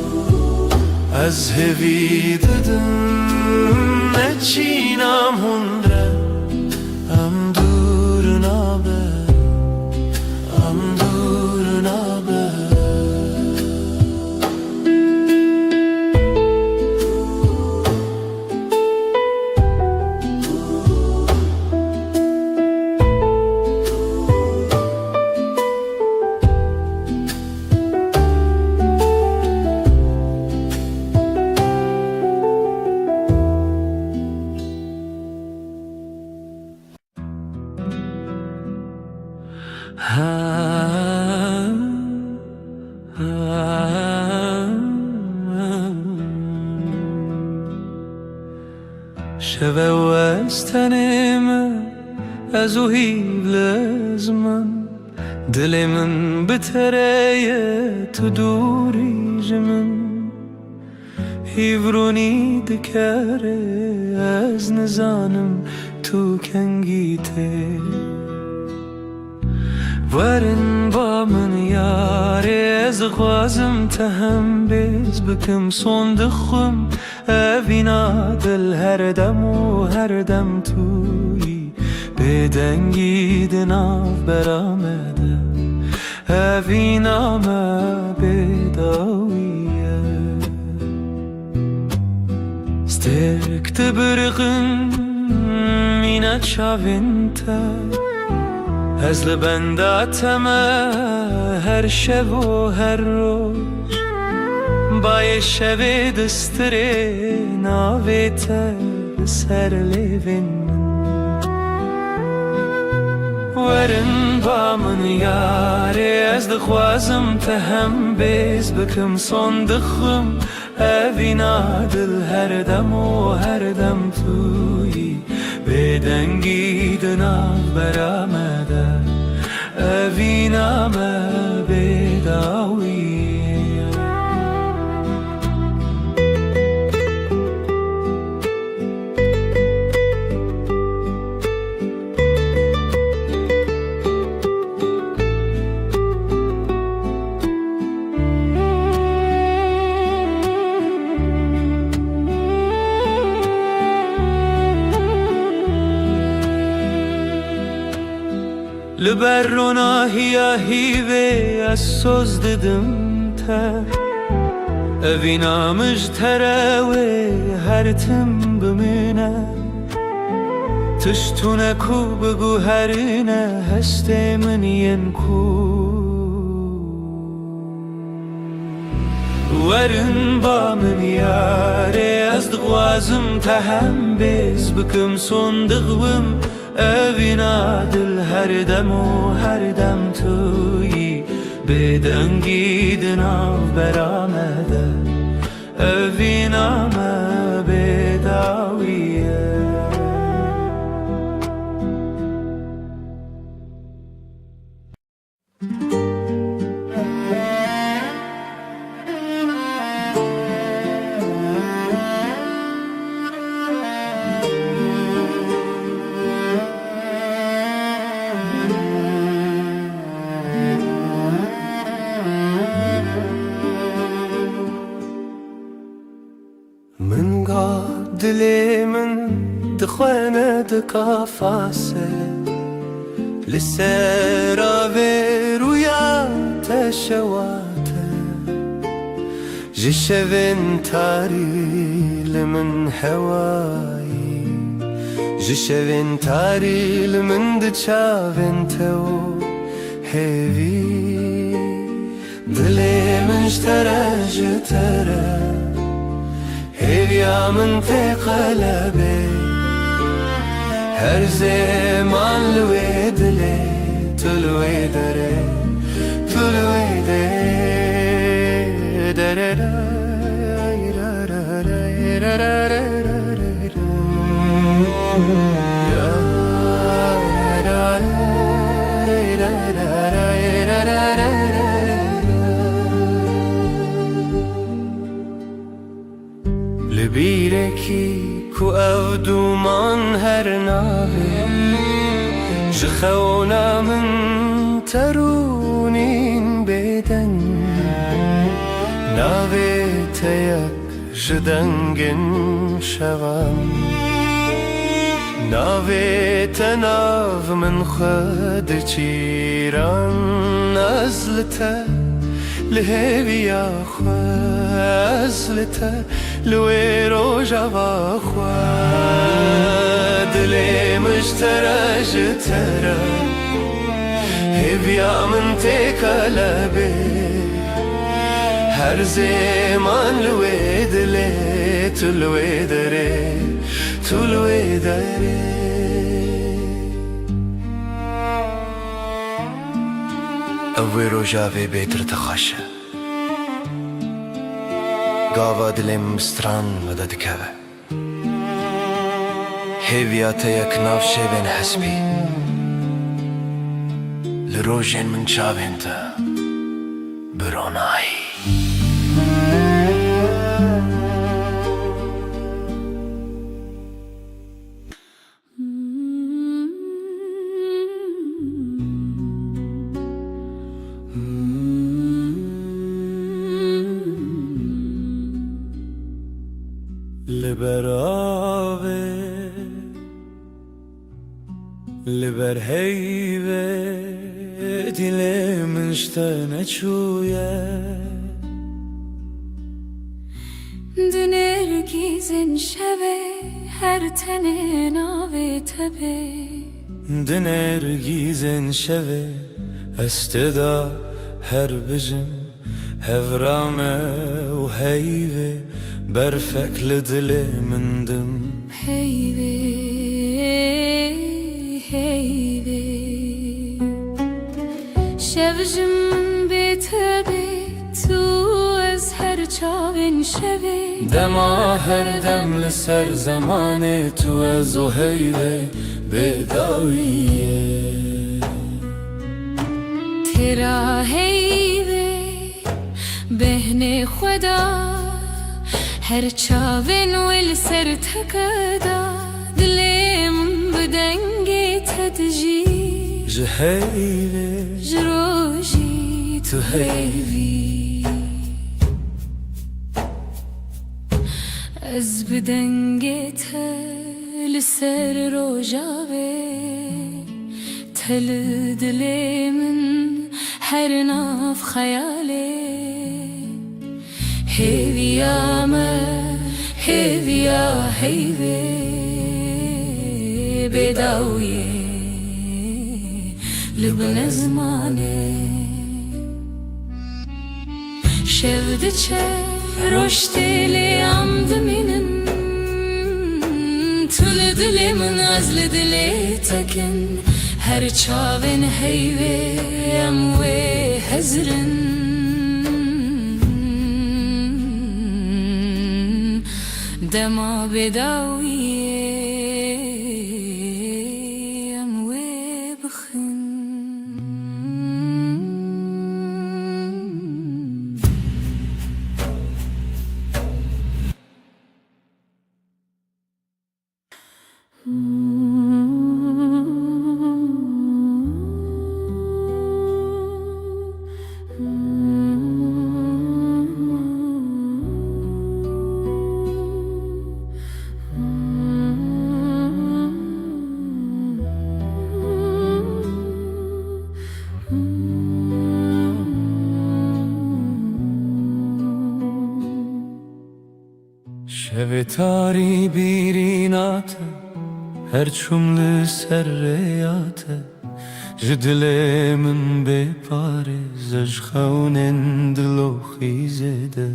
از هوی ددم نچینم هندره ام دور نابه ام دور نابه شبه و از تنم از او هیل از من دل من بتره تو دوری جمن هیورونی دکره از نزانم تو کنگیته ورن با من یاره از خوازم تهم بیز بکم صندخم اوینا دل هر دم و هر دم توی بدنگی دناف برامده اوینا ما بداویه سترکت برقم مینت شاوینته از لبنداتم هر شب و هر روز بای شب دستره ناویت سر لیوین ورن با من یاره از دخوازم تهم بیز بکم صندخم اوینا دل هر دم و هر دم توی بدنگی دناف برامده اوینا ما بداویه لبر رو ناهیا هیوه از سوز ددم تر اوینا مجتره و هر تم بمینه تشتونه کو بگو هرینه هسته من ین کو ورن با من یاره از دغوازم تهم بیز بکم صندقوم اوینا دل هر دم و هر دم توی بدنگی دناف برامده اوینا ما بداویه من قاد دلي من دخوانة دكافاسة لسيرا ويا تشواته جشفن تاري لمن هواي جشفن تاري لمن دشافن تو هيفي دلي من اشترى جترى هيا من قلبي هر زمان الويد لي تلوي دري تلوي لبيركي كو او دومان هر نابي جخونا من ترونين بدن ناویتیک جدنگن شوم ناویت ناو من خود چیران نزلته لهویا خوا ازلته لوی روژا با خوا دلی مشترج ترى هبیا من تکلبه هر زمان لوی دلی تلوی دره تلوی دره اوی روژاوی بیتر تخاشه گاوا دلیم مستران مدد که هیویات یک ناف شبین حسبی لروجين من شابين تا بروناي لبر هيبة دلي من شتنا شوية دنرگیزن شبه هر تنه ناوی تبه دنرگیزن شوه استدا هر بجم هفرامه و هيبة برفك لدلي من دم هیوی هیوی شوجم بتبه تو از هر چاوین شوی دما هر دم لسر زمان تو از و هیوه بداویه ترا هیوی بهن خدا هر چاوین ول سر تکدا دلیم بدنگی تدجی جهيبة جروجی تو هیوی از بدنگی تل سر روجاوی تل دلی من هر ناف خیالی هیویا ما هیویا هیوی بداویه لبن زمانه شفت چه رشتیلی عمد منن تل دلی من از دلی تکن هر چاوین هیوی اموی هزرن دما بداویه اموی بخن شوتاری بیرینات هر چمل سریات جدل من بپاره زج خونن دلو خیزده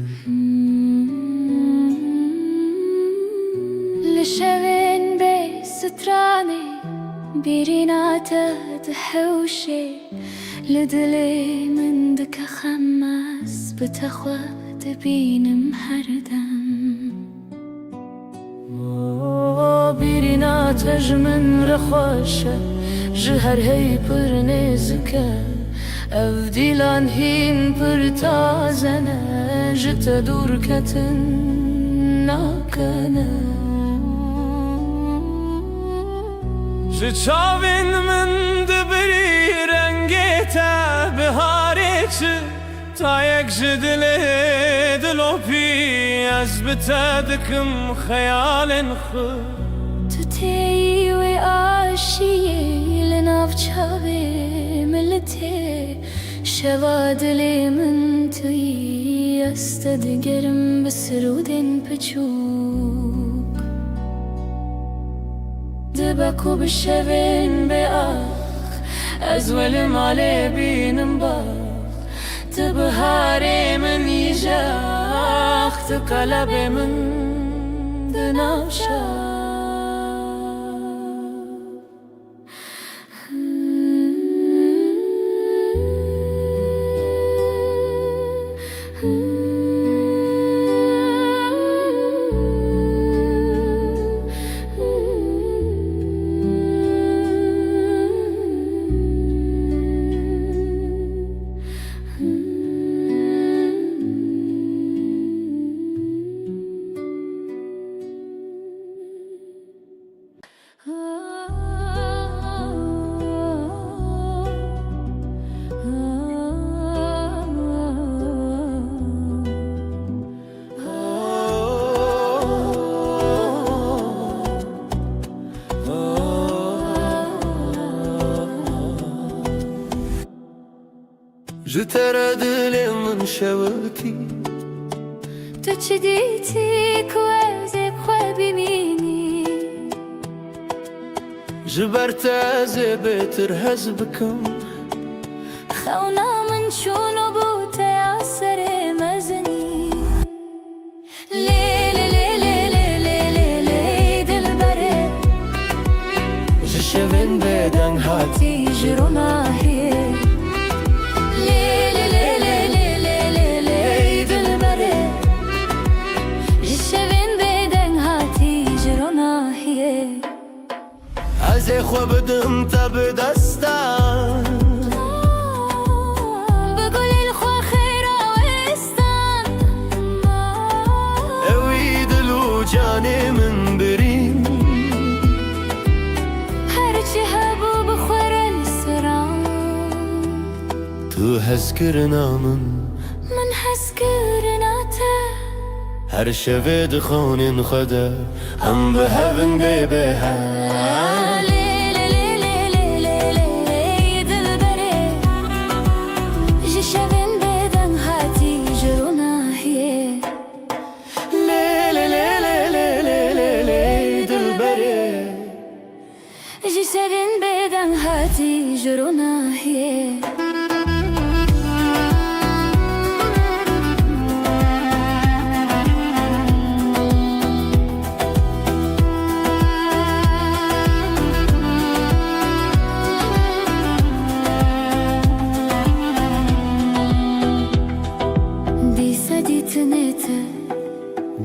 لشوين بستراني بيرينات دحوشي لدلي من دك خماس بتخوى تبين محردم بيرينات من رخوشة جهر هي پر نزكا افديلان هين پر تازنة جت دور كتن ناكنا جچاوین من دبری رنگیتا بهاری چه تا یک جدله دلوبي از بتدكم خيال خو تتي وعاشي لنافچاوي ملتي شوادلي من توي استدگرم بسرودن بچوك دبكو بشوين بآخ أزولم علي بينم باخ تبهاري من يجاخ تقلبي من دنافشاخ جترى دلي من شوكي تشديتي كوازي بخوابي ميني جبرت زبتر هزبكم خونا من شونو بوتا يعسر مزني ليلي ليلي ليلي ليلي دلبري جشبن بدن هاتي جرونا هي ليلي ليلي ليلي ليلي دلبري جشبن بدن هاتي جرونا هي از خو بدم تب دستان بقول الخو خيرا وستان اوي دلو جاني من برين هرچی هبو بخورن سران تو هزكرنا من هزكرناته هر شوه دخانين خدا هم بهبن ببها ليلي ليلي ليلي ليلي دلبري جشبن بدن هاتي جرونا هي ليلي ليلي ليلي ليلي دلبري جشبن بدن هاتي جرونا هي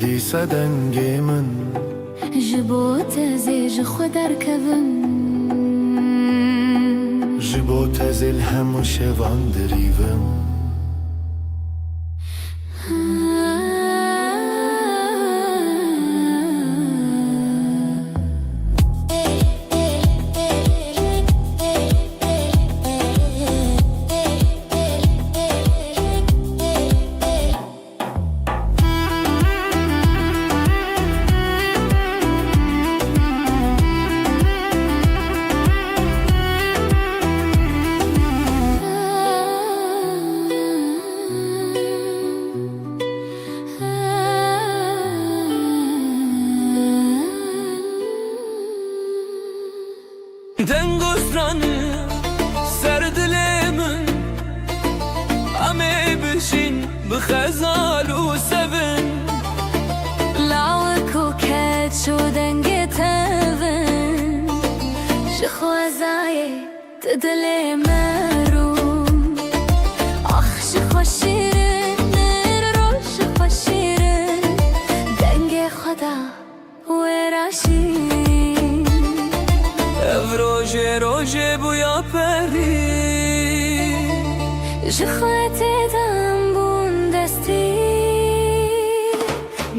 دیسا دنگی من جبوت زیج خودر کبم جبو تزل هم شوان دریوم دنگوسترانı سردلمن امي بشين بخزال وسبن لعوك وكات شو دنجي تبن شخوازاي تدلي مروم اخ شخو شيرن رو شخو شيرن دنجي خدا وراشين روژه روژه بویا پری جخواتي دم بون دستي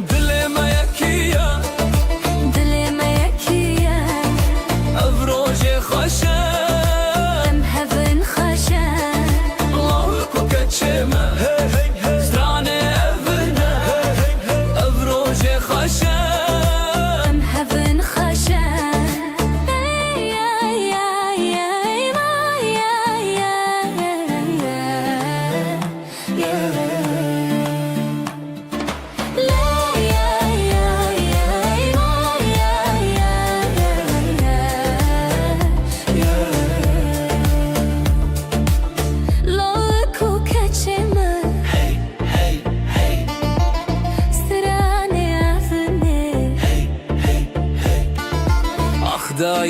دل ما یکیه دلي ما يكيا روژه خوشه ام هفر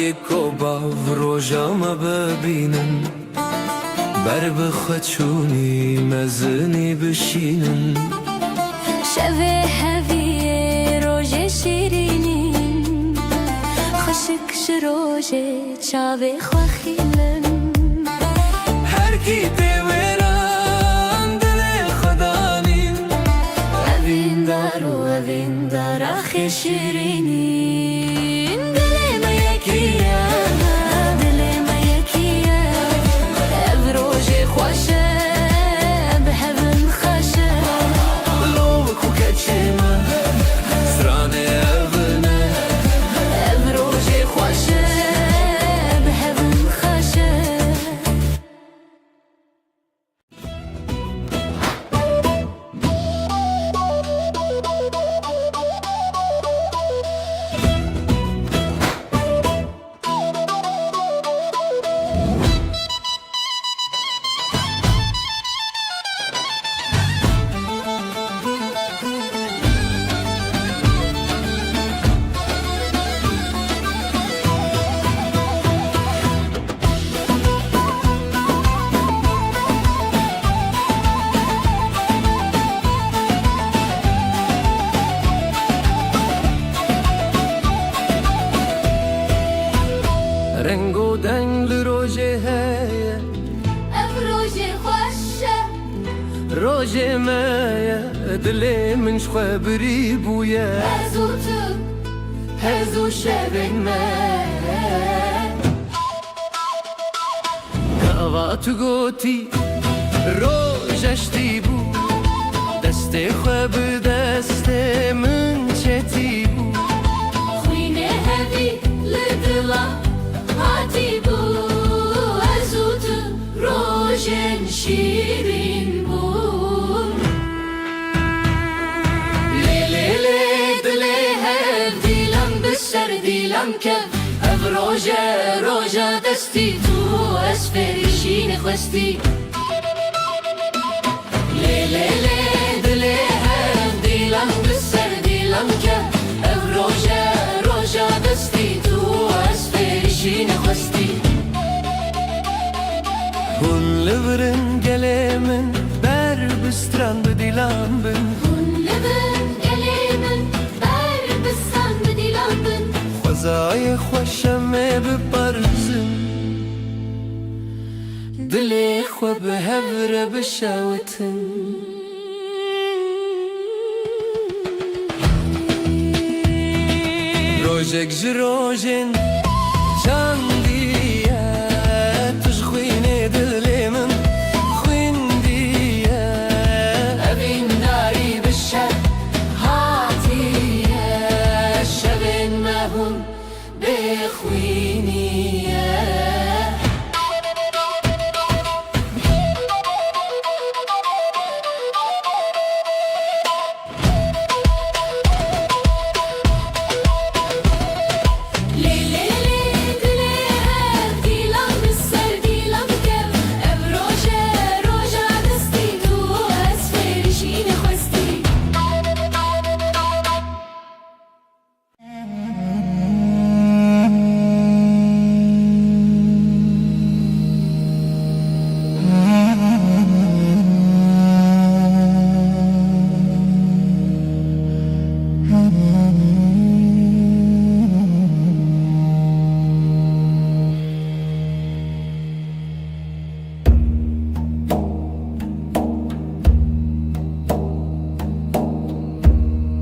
دایکو باو روژاما ببینن بر بخچونی مزنی بشینن شوه هویه روژه شیرینین خشک شروژه چاوه خواخیلن هر کی دیوران دل خدانین اوین دار آخی شیرینین دلم یکیه دلم یکیه اف روژه خوشه به هون خوشه لو کو کچما سرانه اونه اف روژه خوشه به هون خوشه رنگ و دنگ روژه هیه اف روژه خوشه روژه مایه دل من شخوا بری بویه هزو تو هزو شبین من کاواتو گوتی روژشتی بو دست خوا به دست من چتی بو خوینه هوی لدلا هاتی بو هزو تو روژن شیرین بو لیلی دلی هف دیلم بسر دیلم کف اف روژه دستی تو اسفریشین خواستی لیلی دلی هف دیلم بسر دیلم کف اف روژه دستی تو اسفریشین خواستی هون لورن گلیمن بر بستران بدیلم بن هون لبن گلیمن بر بسان بدیلم بن خوزای خوشمه بپرزن دلی خوا به هفره بشاوتن روژک جروژن چندیه تش خوینه دلی من خویندیه اوین داری بشه هاتیه شبین مهون بخوینیه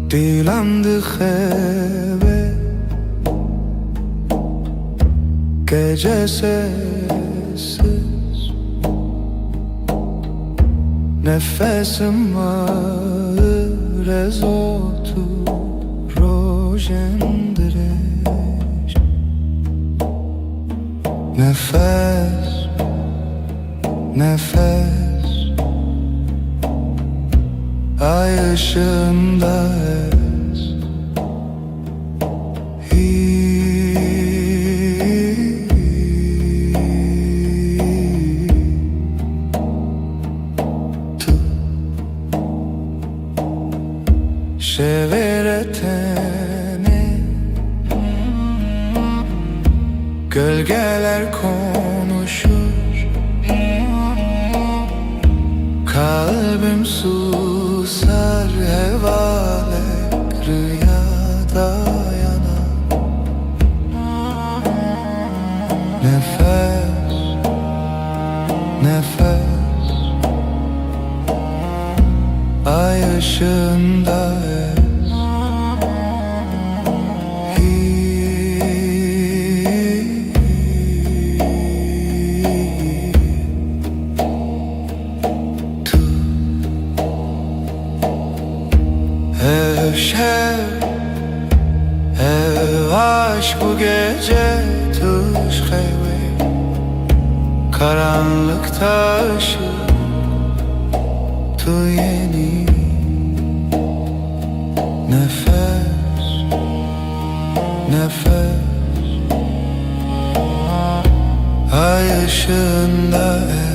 دیلم دخبه gecesiz Nefesim ağır ezotu rojendireş Nefes, nefes Ay ışığında es Şeveretene Gölgeler konuşur, kalbim susar, hevalek rüyada yanar. Nefes, nefes, ay ışığında ez. Ev şev, ev aşk bu gece tuş heve. Karanlıkta ışık tu yeni. Nefes, nefes, ay ışığında ez.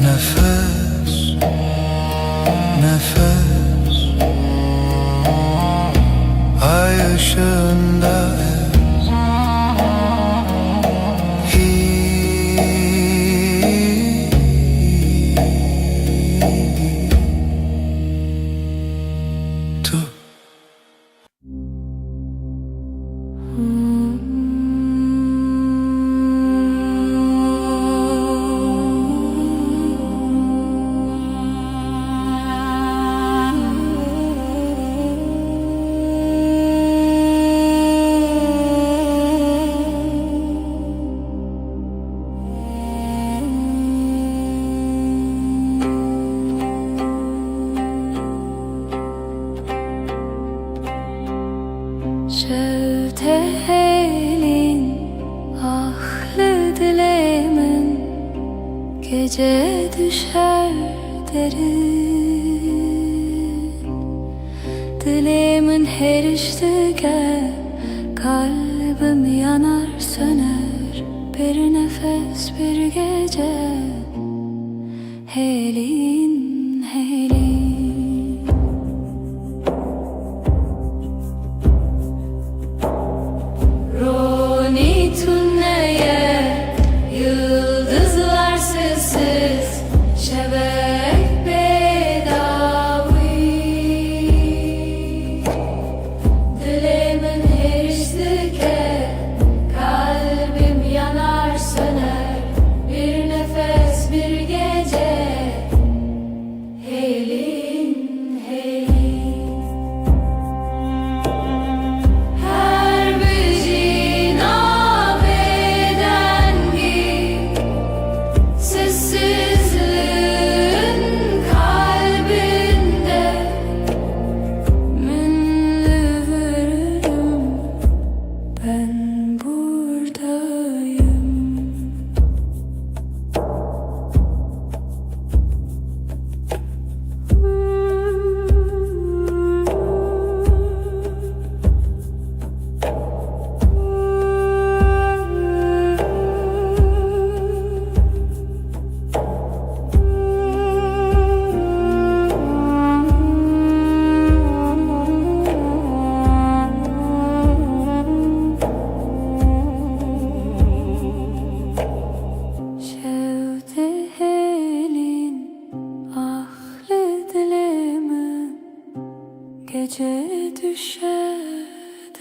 Nefes, nefes, ay ışığında ez. Tu. Şevte elin ahlı dilemin gece düşer derin. Dilimin her iştige kalbim yanar söner. Bir nefes bir gece helin helin. Roni tünneye yıldızlar sessiz şebek bedavi. Dilimin her iştike kalbim yanar söner. Bir nefes bir gece helin helin. Her bir sessizliğin kalbinde minli veririm, ben buradayım. Şevte elin ahlı dilimin gece düşer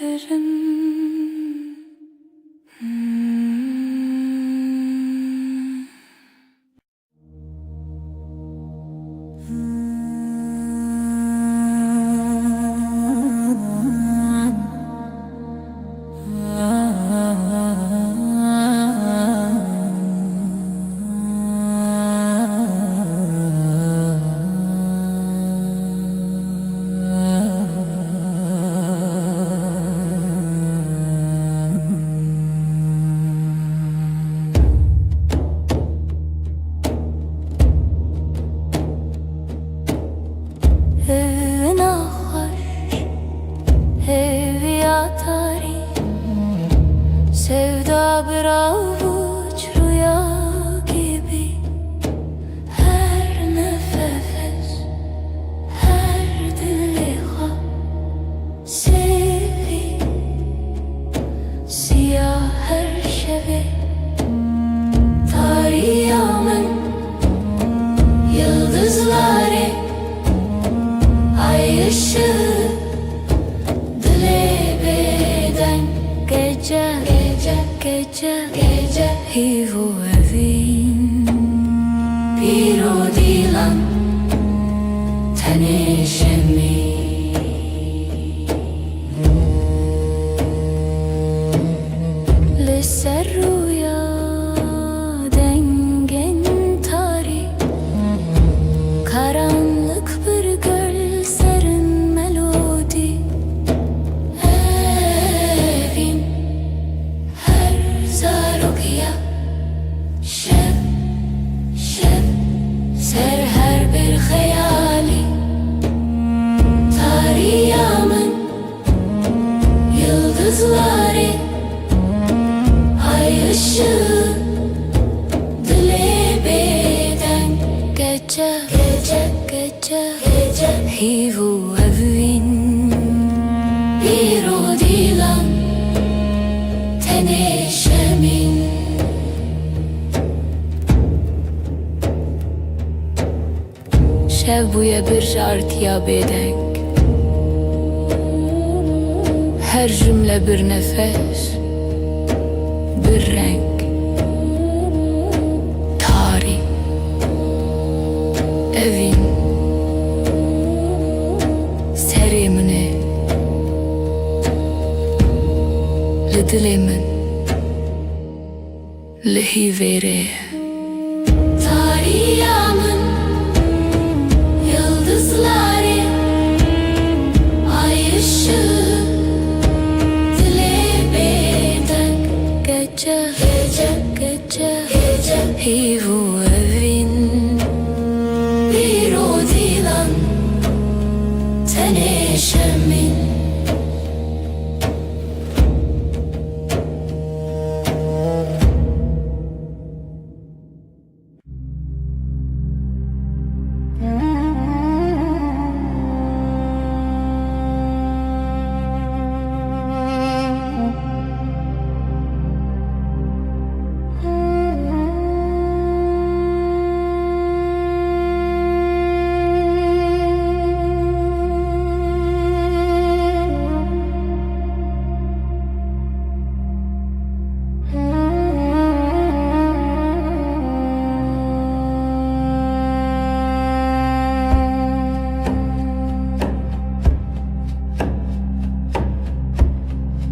derin. ışığı dile beden gece gece gece gece hivu evin bir o dilan tenişemi لسه الرؤيا dengen tarih karanlık bir göl serin melodi evim her zarokya şeb şeb ser her bir hayali tarihımın yıldızları ay ışığı dile beden gece gece gece gece hivu evin bir o dilan tenişemin şevbuya bir şartıya bedek her cümle bir nefes bir renk tarih evin serimini lidilimin lihivere tarihımın yıldızları ay ışığı gece gece gece gece hivu evin bir o dilan tenişemin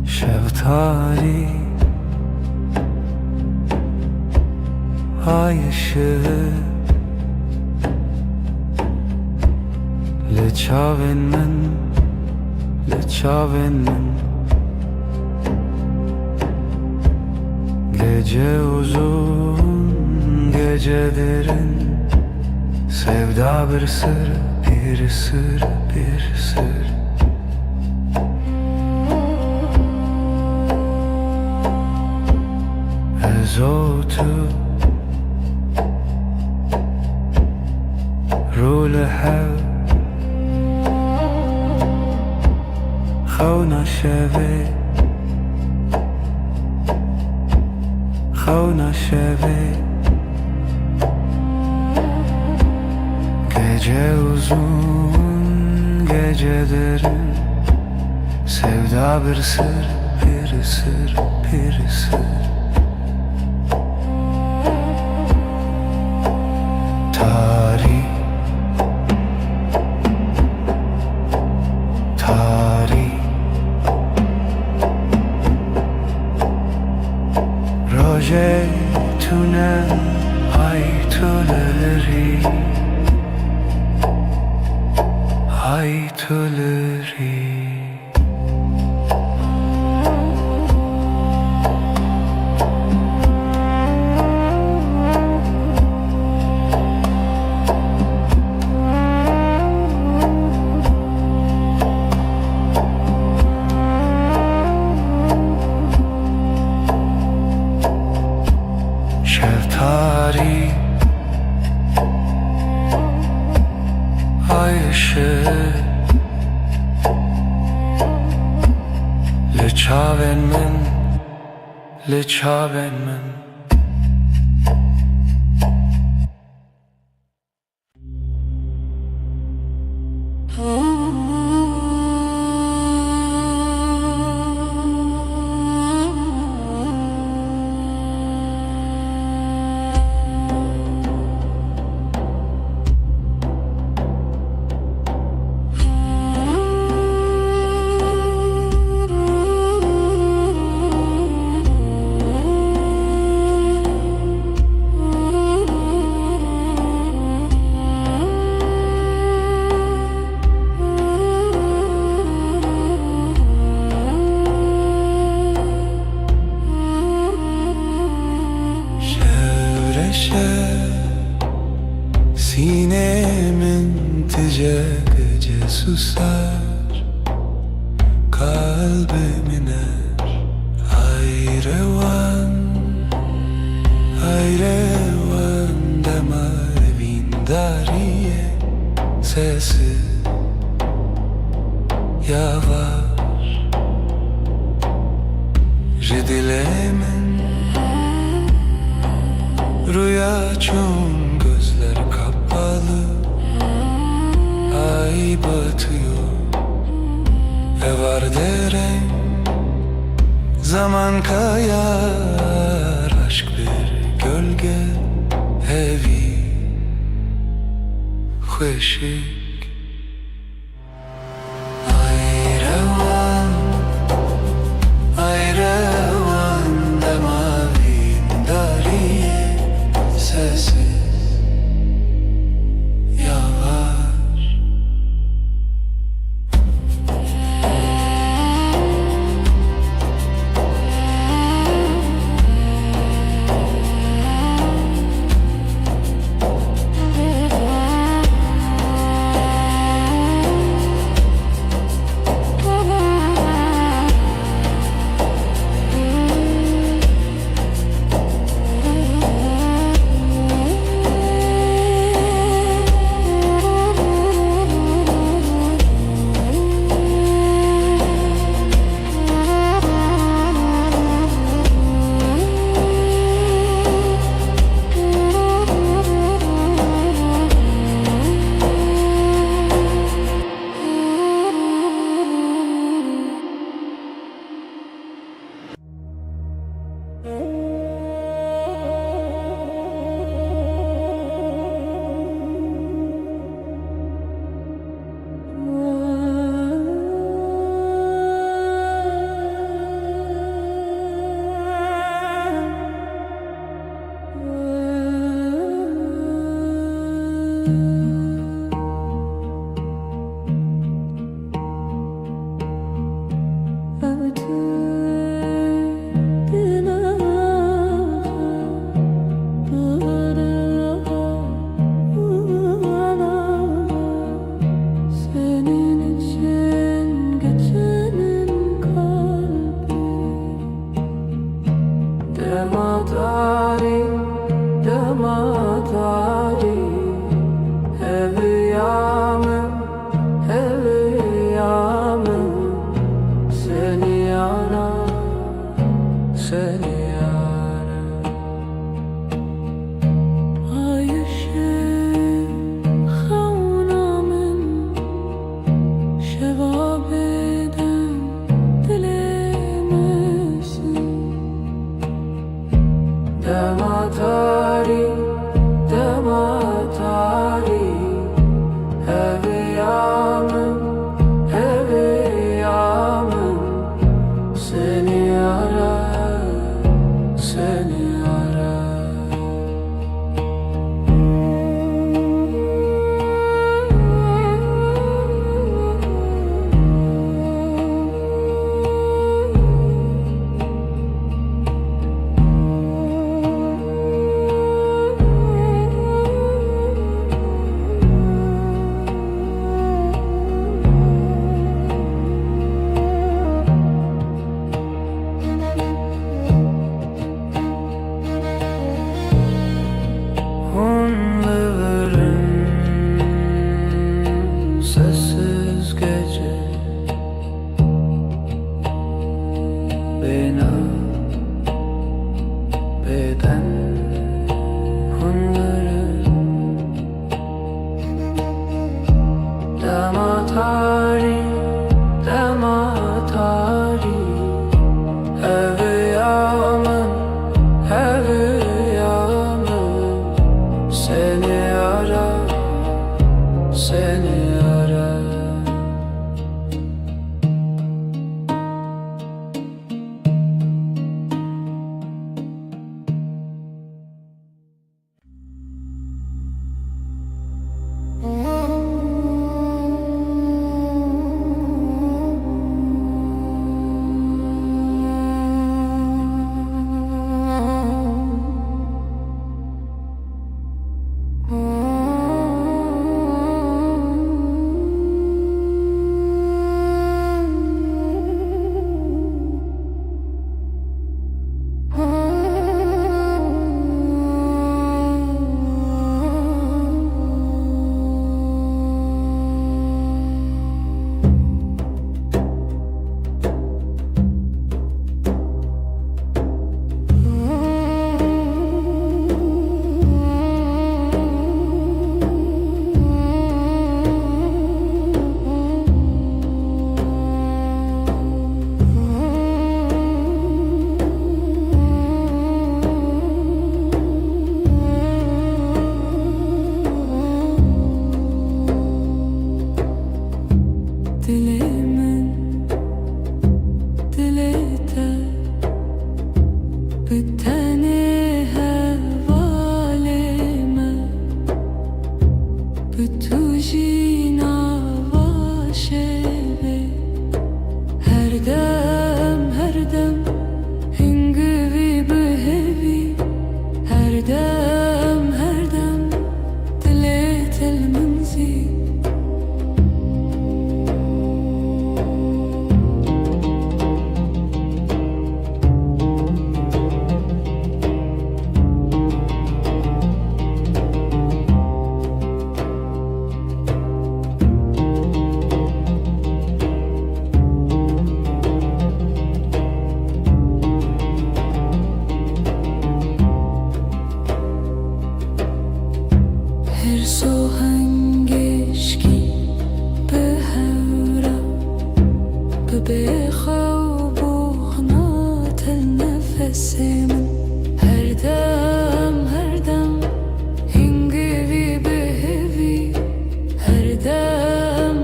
Şeftali ay ışığı لچاوین من gece uzun gece derin sevda bir sır bir sır bir sır ezotu رول هوا خونا şeve gece uzun gece derin sevda bir sır bir sır bir sır tarih Roje tune ay tuleri Şeftali ay ışığı لچاوین من Oh neşe sinemin ticek susar, kalbim iner hayrevan demar vindariye sesi yavaş Jidilemin rüya çun gözler kapalı, ay batıyor var derem, zaman kayar, aşk bir gölge evi خوشی tu jina vaşeve her dem hingvi behevi her dem dilet el منزي Her sohangeşki behevra bebexa u buhna tel nefesimin her dem hingivi behevi her dem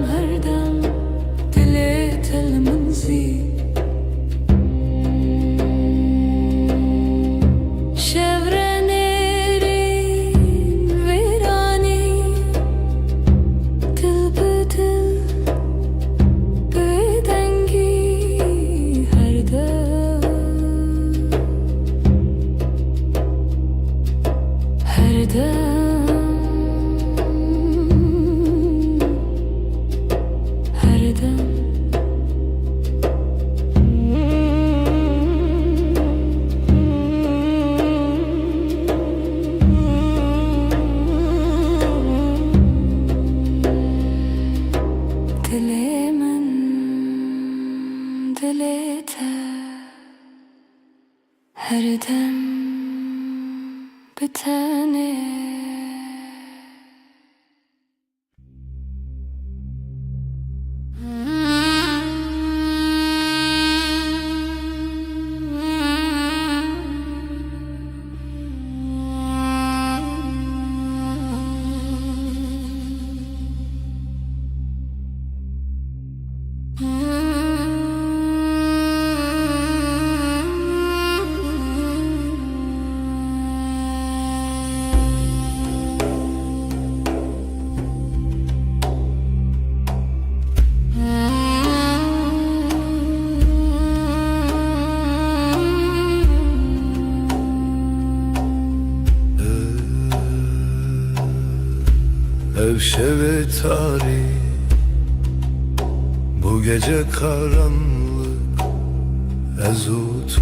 dilet el منزي Her dem bitene Evşeve tarih bu gece karanlık ezutu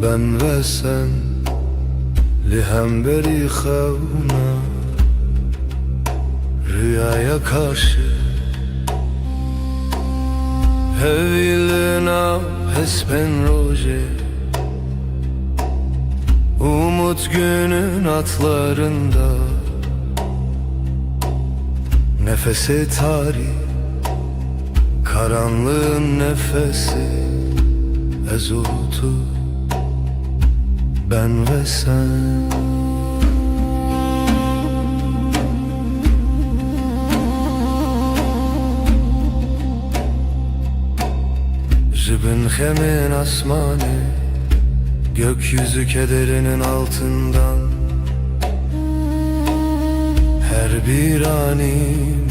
ben ve sen lihemberi xevna rüyaya karşı hevilina hespen roje umut günün atlarında nefese tarih karanlığın nefesi ezutu ben ve sen Jibin hemen asmanı gökyüzü kederinin altından her bir aninin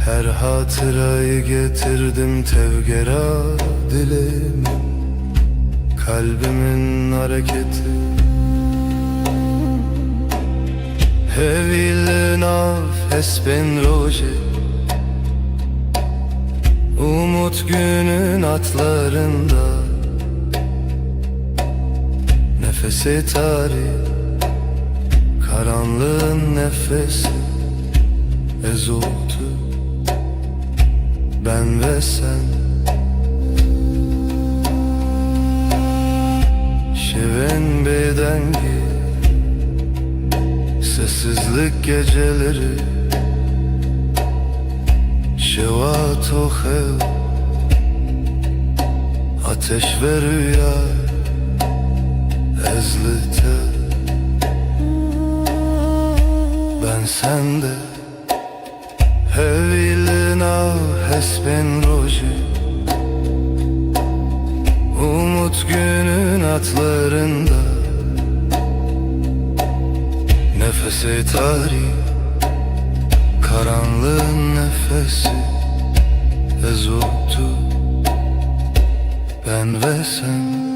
her hatırayı getirdim tevgera dilimin kalbimin hareketi Hevilin af espen roje umut günün atlarında nefesi tarih karanlığın nefesi ezutu ben ve sen şeven bedengi sessizlik geceleri şevat o hev ateş ve rüya ezlite ben sende hevilina hespen roji umut günün atlarında Nefesi tarih, karanlığın nefesi ezuldu ben ve sen.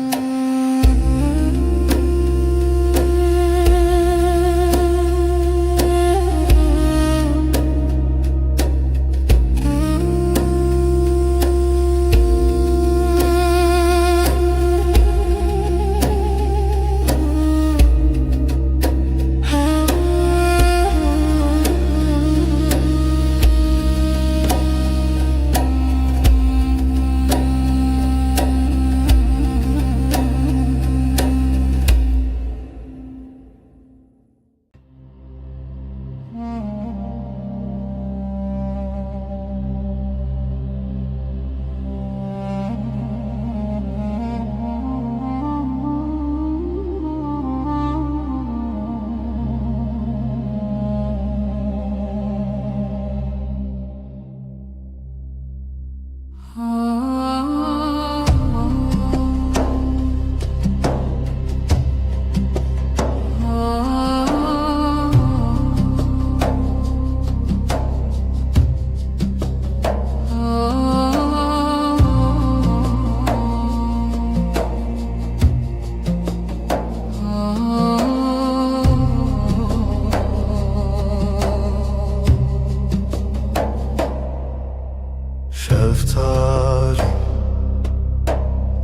Şeftali,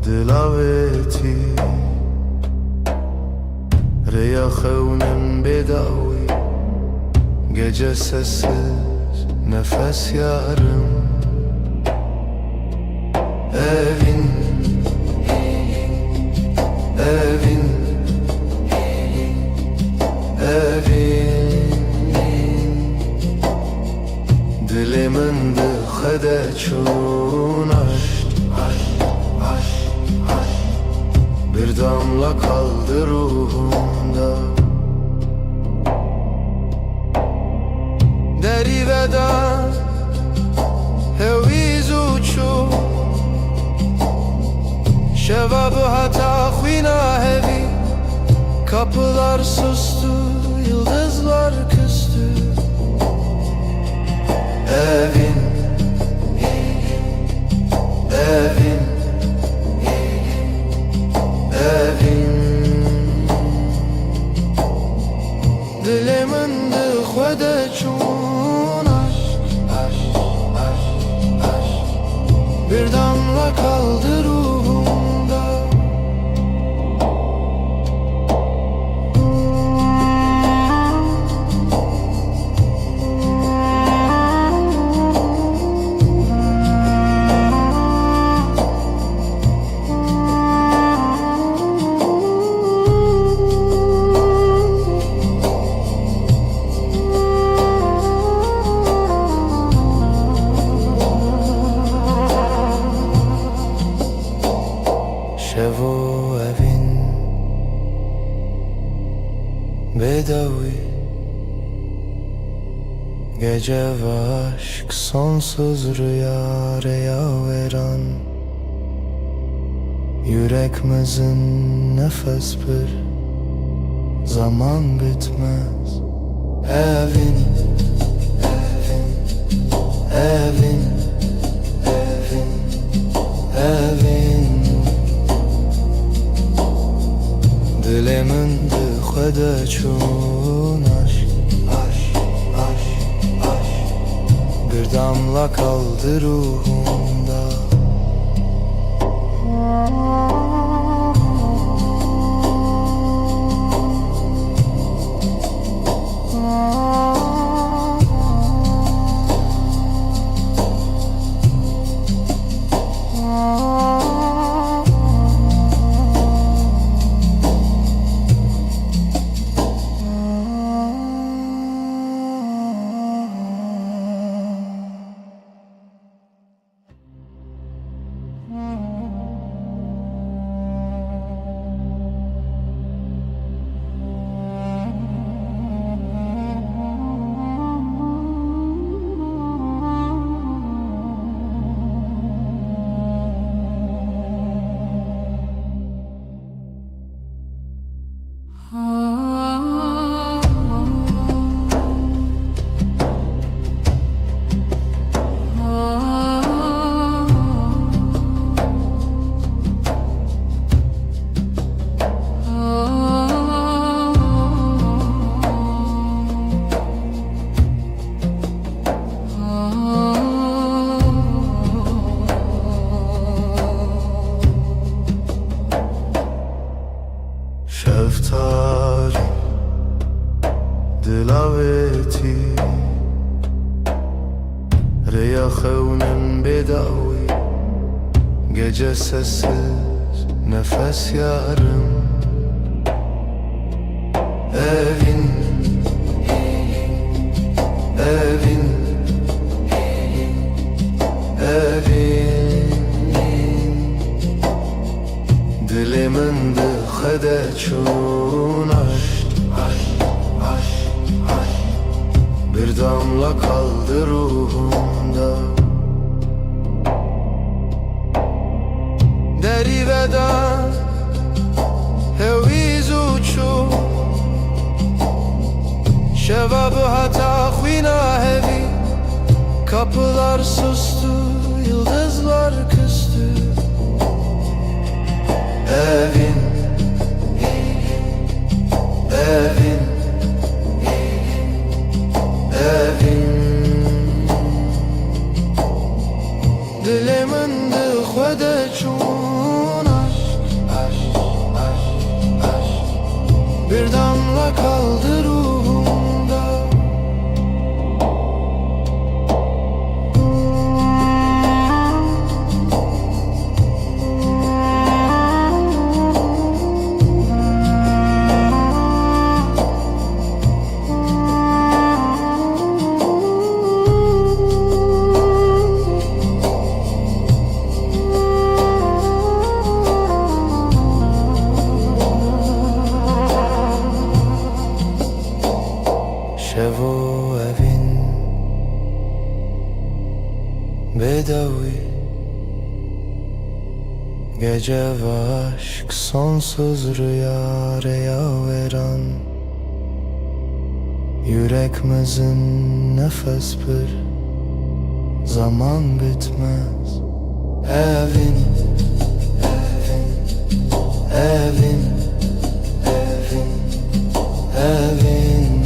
dilaveti, reyahevnin bedavi, gece sessiz, nefes yarım. Evin, evin, evin, dilimin dıhede çun aşk, bir damla kaldı ruhumda. Deri veda heviz uçu, şevabı hata khina hevi. Kapılar sustu, yıldızlar küstü. Evin, evin, evin, dilimin dıhvede çun aşk, bir damla kaldı ruhumda. Şevo evin bedavi, gece ve aşk sonsuz rüya veren. Yüreğimizin nefes bir zaman bitmez. Evin, evin, evin, evin, dilimin dıhvede çun aşk, bir damla kaldı ruhumda. şeftali dilaveti Reya xevnin bedavi Gece sessiz nefes yarım Evin Evin Evin Dilimin dıxede çun aşk Bir damla kaldı ruhumda Deri veda Heviz uçu Şevabı hata khvina hevi Kapılar sustu Yıldızlar küstü Evin Evin Evin Dilimin dıxvede çun aşk Bir damla kaldı ruhumda Şevo evin bedavi Gece ve aşk sonsuz rüya veren Yüreğimizin nefes bir zaman bitmez Evin Evin Evin Evin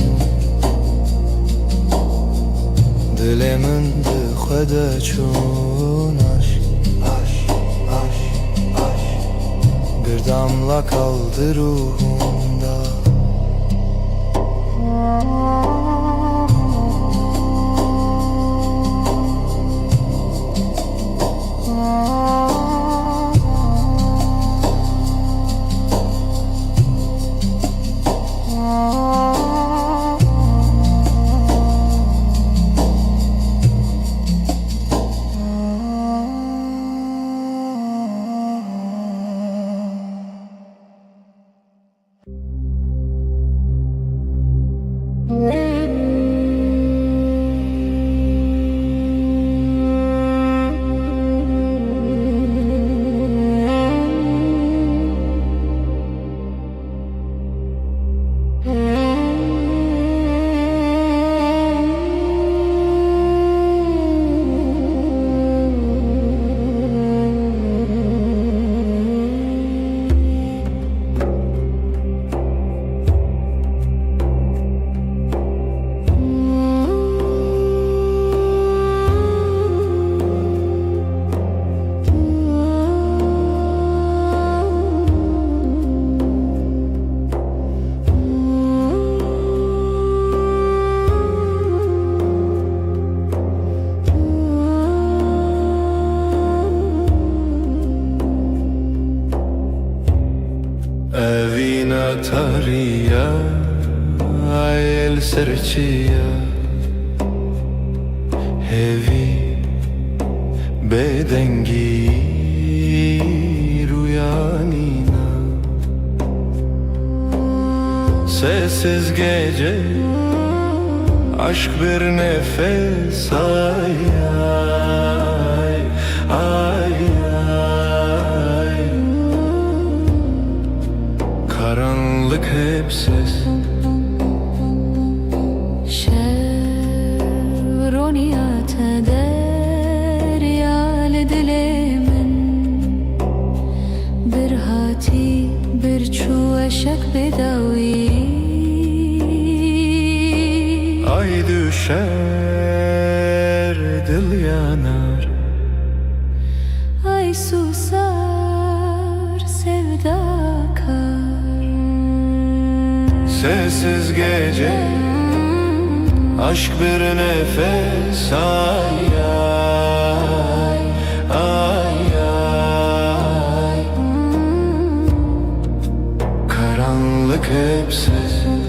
Dilimin dıxvede çun aşk Bir damla kaldı ruhumda Evina tariya el serçiya Hevi bedengi rüyanina Sessiz gece aşk bir nefes ay ay ay ay Karanlık hep ses شرونيات دريال دلمن برهاتي برچو اشک بداوی Ay düşer dil yanar Ay susar sevda kar sessiz gece, aşk bir nefes. Ay ay ay ay, karanlık hep sessiz.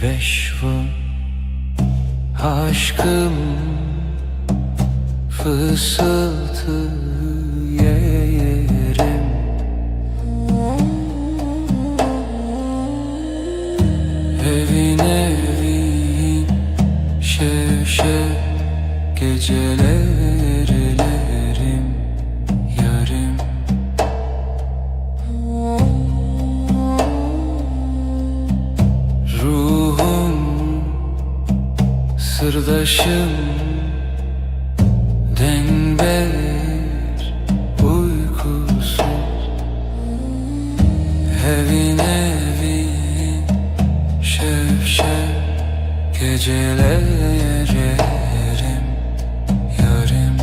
Veşvun aşkım fısıltı yerim, evin evin şevşev gecelerlerim yarım. Sırdaşım denber uykusuz, evin evin şevşev gecelerlerim yarım.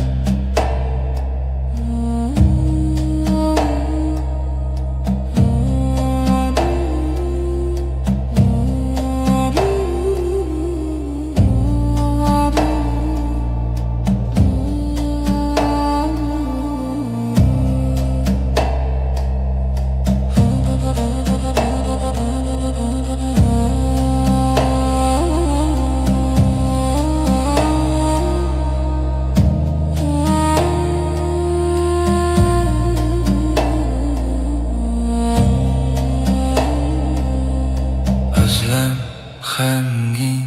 Özlem hemgin,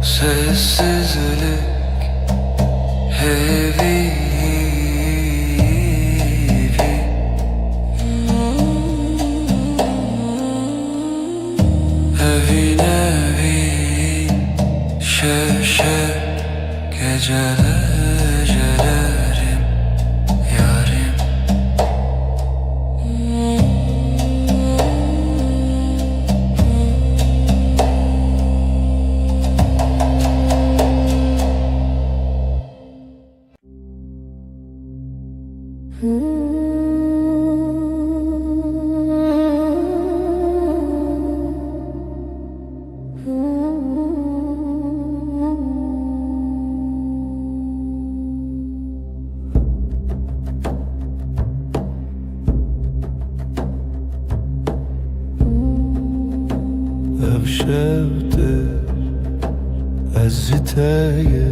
sessizlik heavy. Evin evin şevşev gecelerlerim yarım. Evşevdir eziteye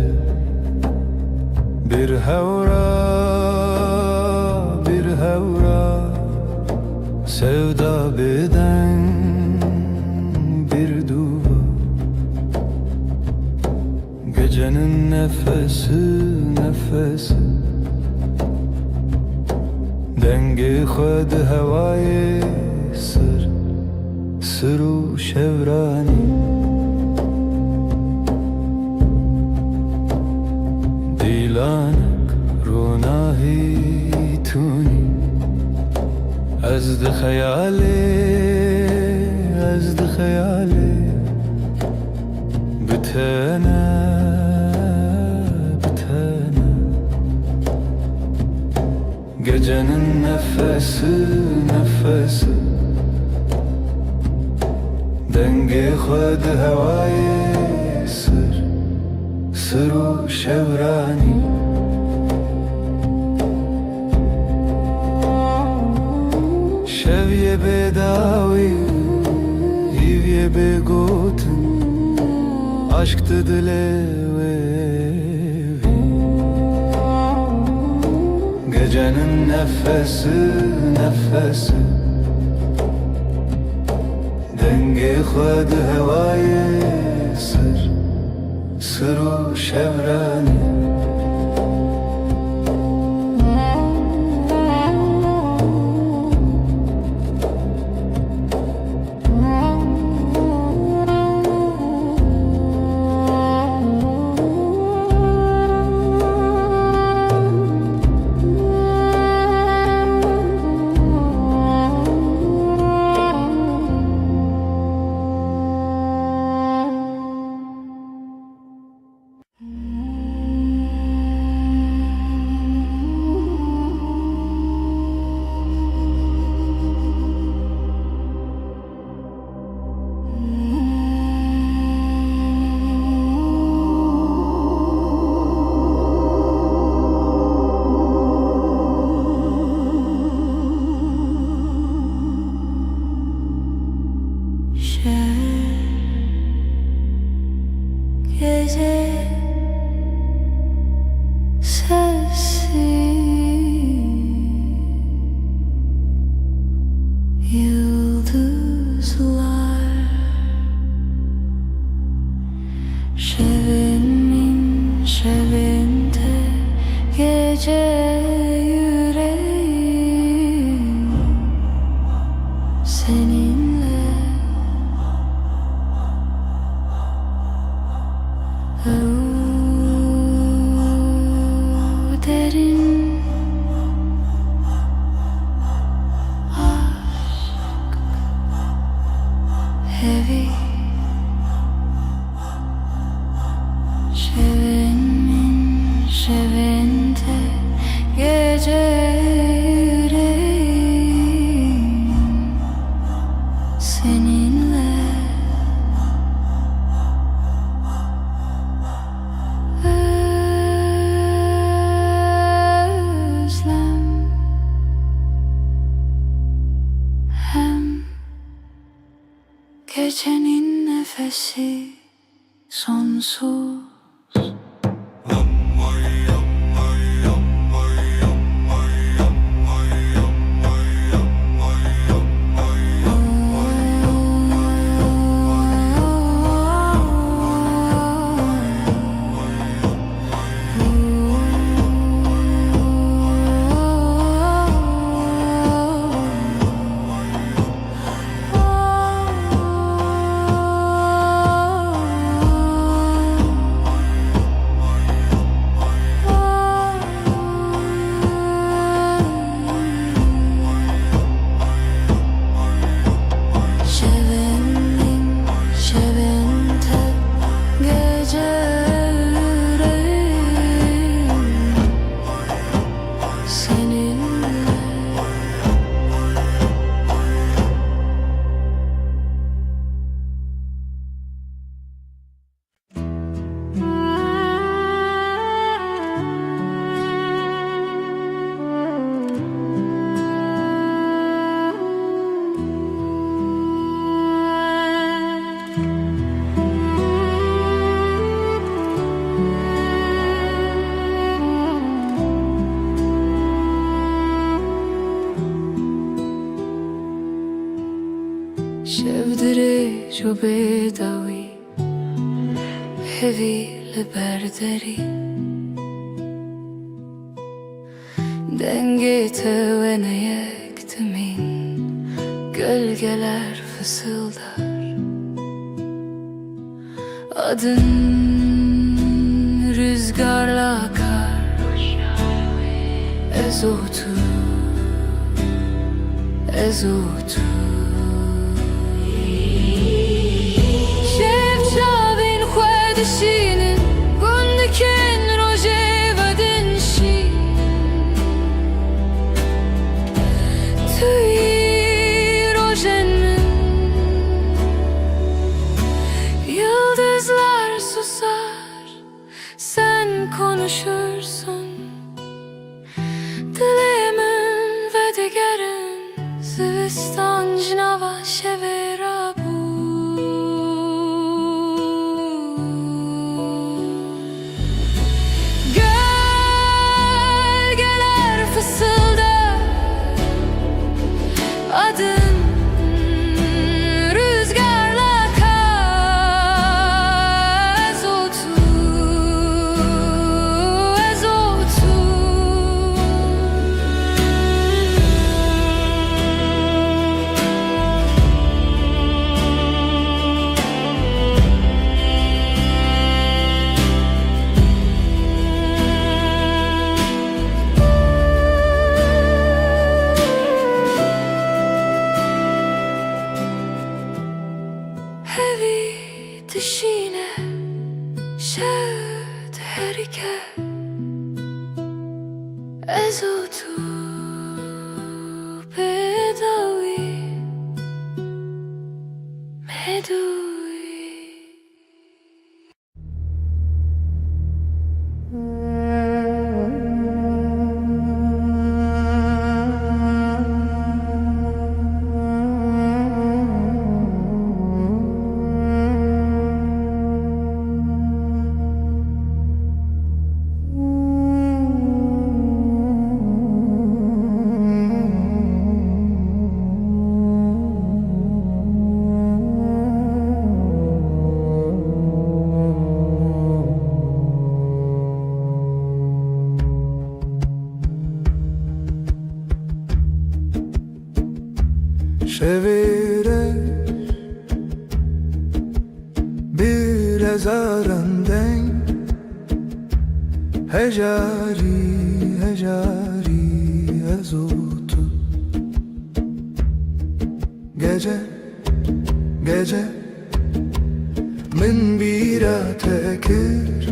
bir hevra sevda beden bir duvar. Gecenin nefesi dengi khud havai sır şevrani. dilanek runahi tuni azd khayali bitana Gecenin nefesi nefesi Dengi khud havai sır Sıru şevrani Şevye bedavi Hivye begotin Aşktı dilevi Gecenin nefesi nefesi Dengi khud havai sır Sıru şevrani Gece sessiz yıldızlar Şevimin şevinde gece yüreğim seninle derin aşk heavy Şevimin şevinde gece yüreğim seninle Gecenin nefesi sonsuz شبدري جو بيداوي heavy لبردري Denge tövene yektimin Gölgeler fısıldar Adın rüzgarla akar Ezotu Ezotu Şevçavin khvedişinin Gundikin roje vadinşi صوته بدوي Çevirir bir ezarından Hecari hecari ezotu Gece gece min bir tekir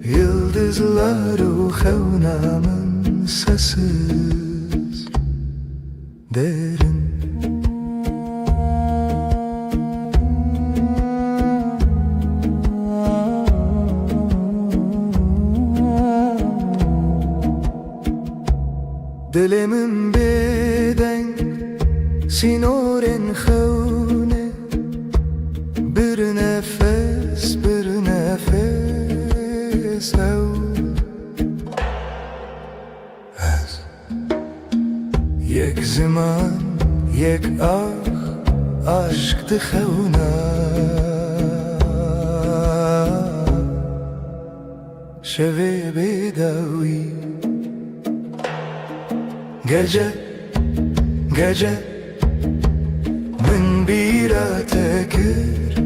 Yıldızları xevnamın sessiz derin Dilimin beden sinorin xevne Bir nefes ev Ez Yek zaman yek aşk dixevna Şevi bedavi Gece, gece min bir tekir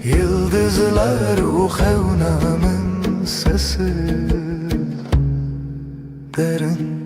Yıldızlar uxevnamın sesi derin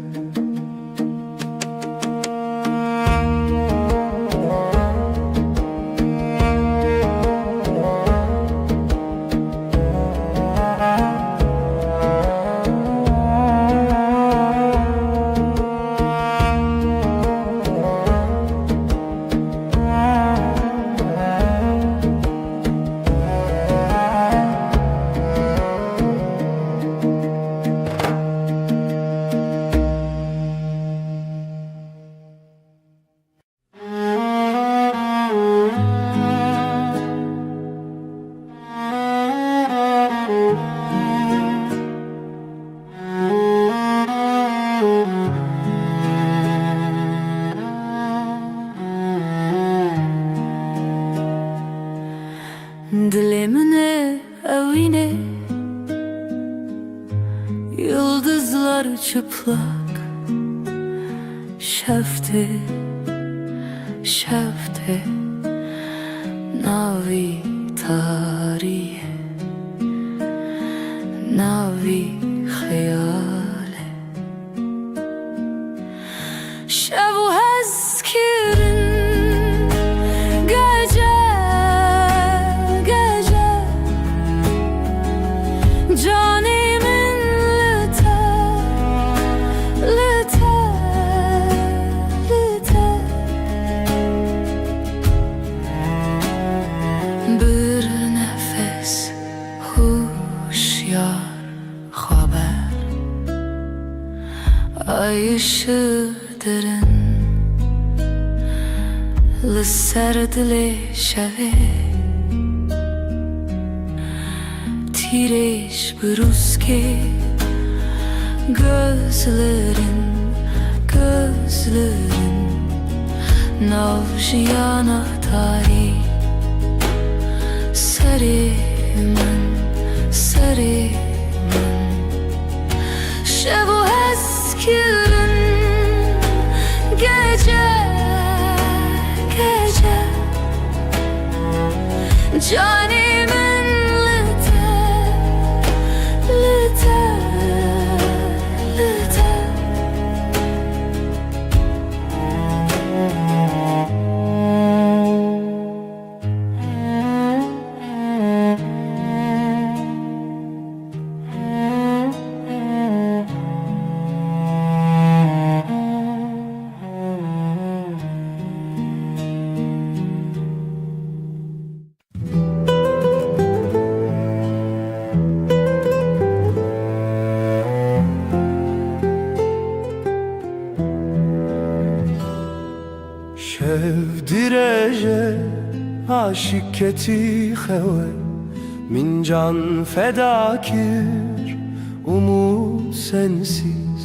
Dilimine evine Yıldızlar çıplak Şefte Şefte Navi tarihe Navi hayale Şevu hezkirin Canimin lüter Bir nefes huşyar haber Ay ışığı derin Lisser dile şeve Tireş bruske gözlerin Navjiyana tarih Serimin Şevu eskirin gece Canimin درێژە عاشقەتی خەوە من can feda kir umut sensiz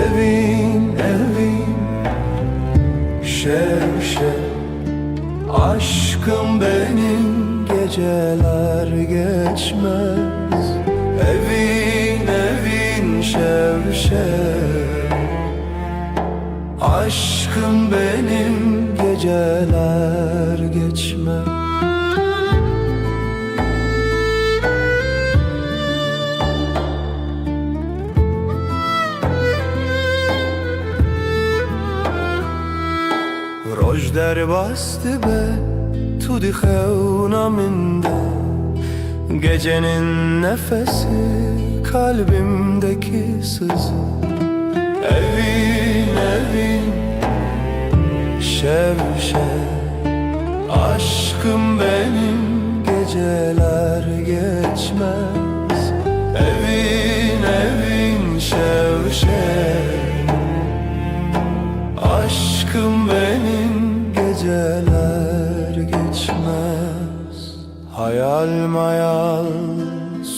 Evin evin şev şev aşkım benim geceler geçmez Evin evin şev şev aşkım benim geceler geçmez Roj derbastı be tudi xevnaminde Gecenin nefesi kalbimdeki sızı Evin evin şev şev aşkım benim geceler geçmez Evin evin şev şev aşkım benim geceler geçmez Hayal mayal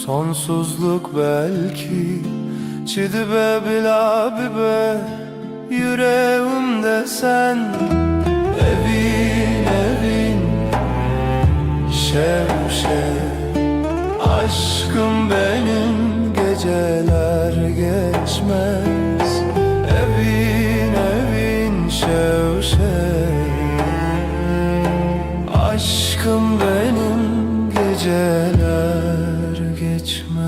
sonsuzluk belki Çidibe bila bibe yüreğimde sen Evin evin şev şev aşkım benim geceler geçmez Evin evin şev şev aşkım benim geceler geçmez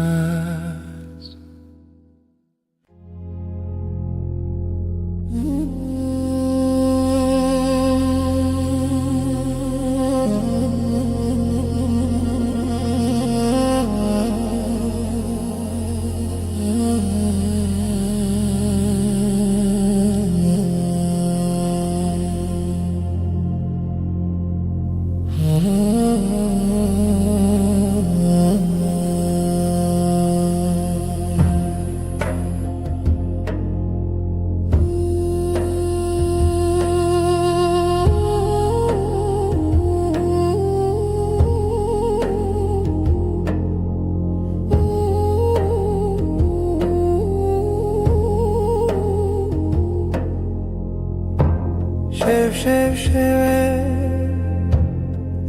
Şev şev şev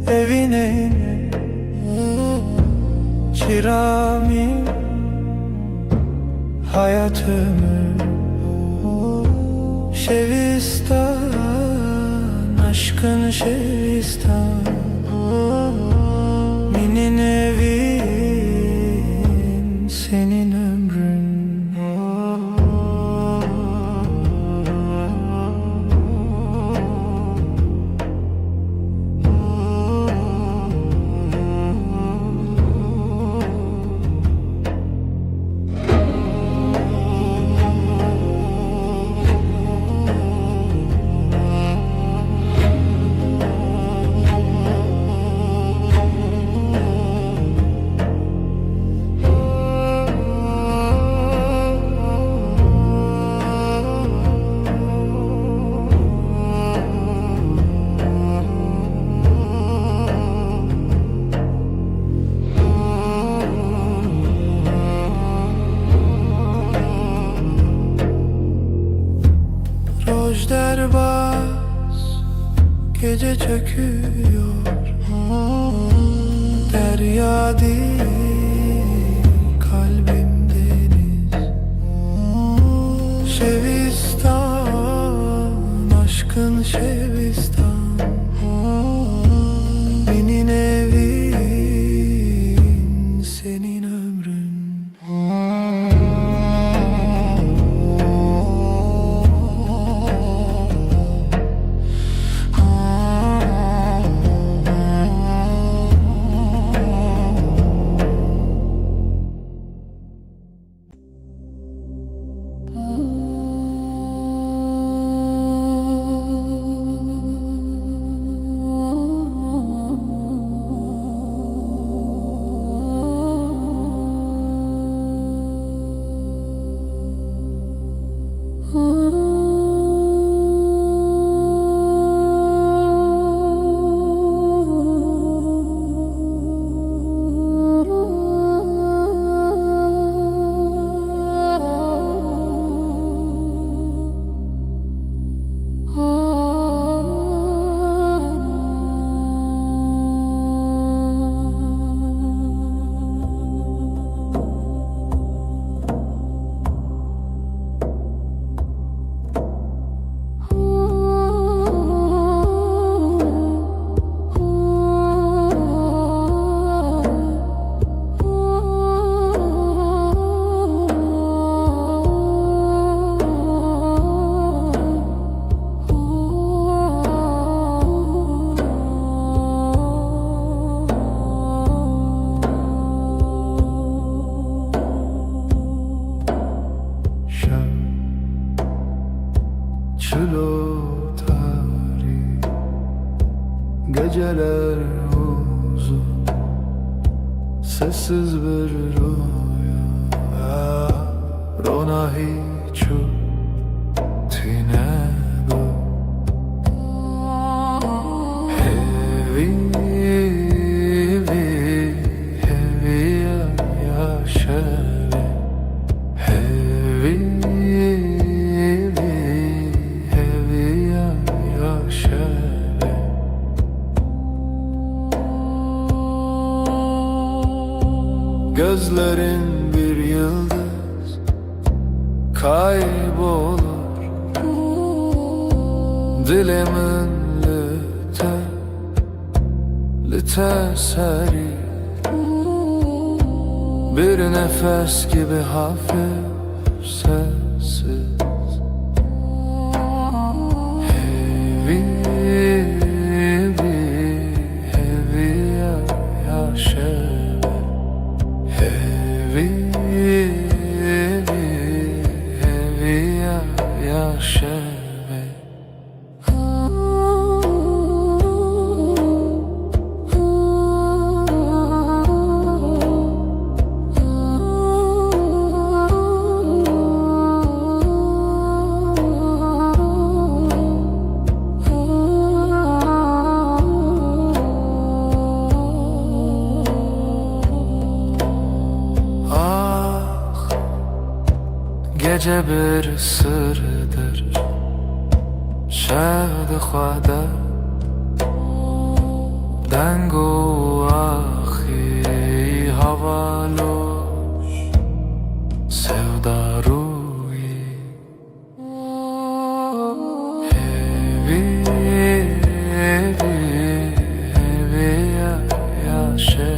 evine çirami hayatımı Şevistan aşkın Şevistan Minin evin senin ömrün Derbas gece çöküyor Derya değil kalbim deniz Şevistan aşkın Şevistan Benim evin senin ömrün çilo tarih, geceler uzun, sessiz bir rüya. Rona hiçu tine bu hevi yaşavi, hevi yaşavi. Gözlerin bir yıldız kaybolur, dilimin lite seri, bir nefes gibi hafif sessiz. Hevi yaşavi, hevi yaşavi. Gece bir sırdır şehd-i khwada, dengu axi havaloş sevdaruyi. Hevi yaşa,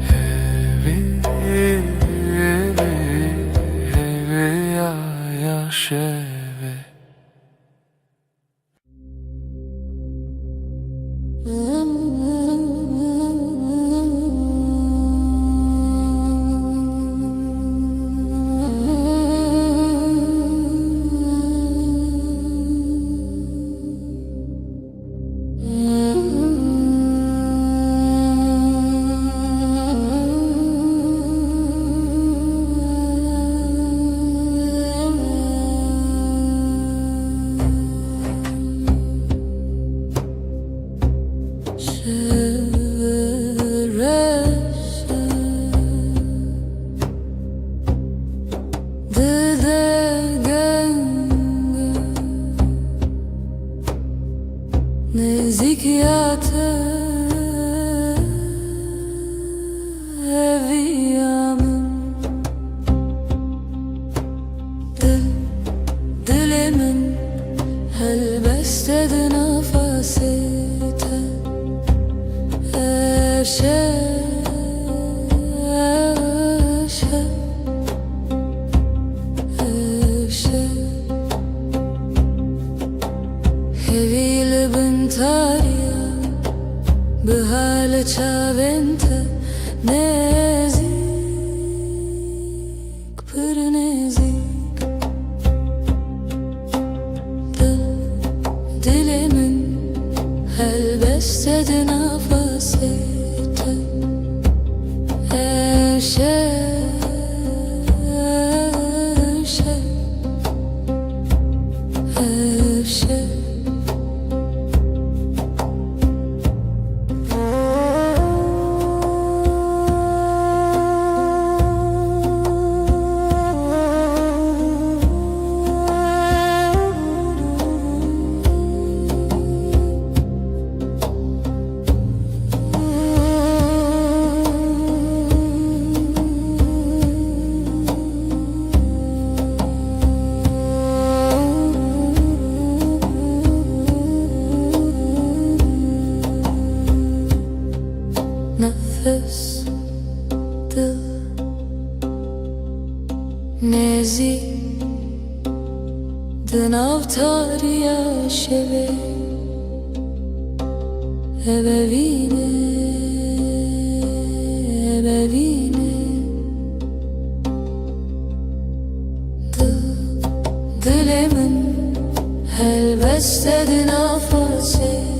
hevi yaşa. Nezikiyate eviyamın, dilimin helbestedi nefesite eşe هويل بنت عالية بهالة شافنت نزيك بر نزيك دلي من هالبستد نفسيت nefes dil nezi dinav ya şeve ebevine dilimin البسته نفسته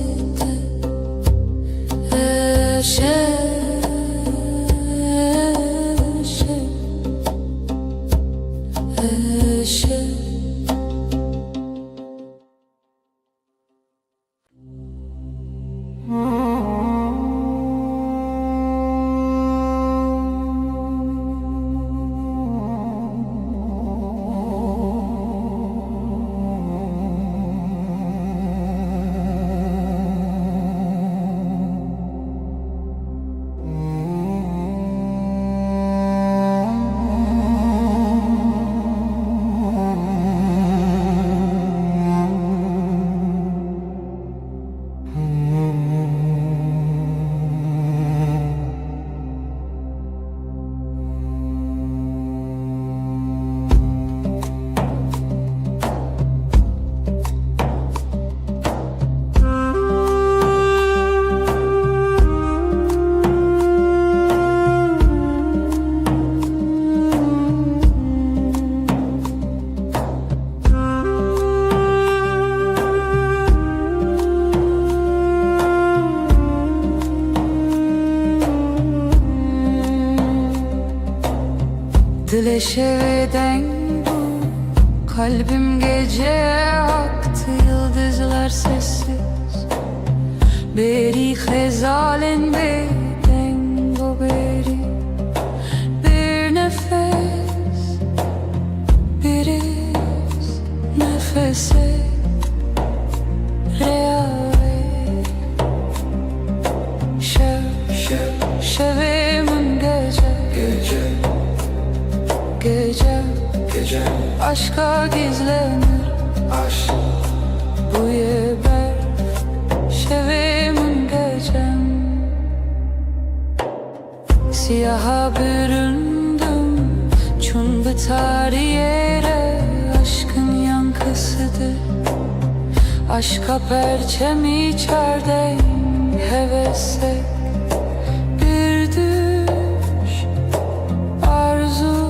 Dileşeveden bu kalbim gece aktı, yıldızlar sessiz. Beri hezalen beden bu beri bir nefes, bir iz nefese reave şevimin gece Gece aşka gizlenir, aşk bu yeber şevimin gecem. Siyaha büründüm çun bıtar yere, aşkın yankısıdır. Aşka perçem içerdeyim hevese, bir düş arzu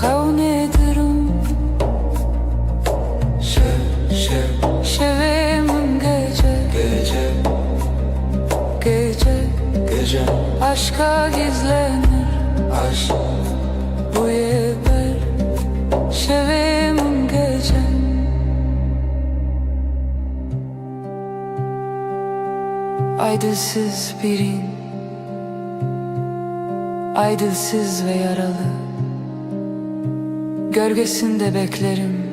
Xavnedirim şevimin gece aşka gizlenir, aşk bu yeber şevimin gecem. Aydılsız birin, aydılsız ve yaralı, gölgesinde beklerim,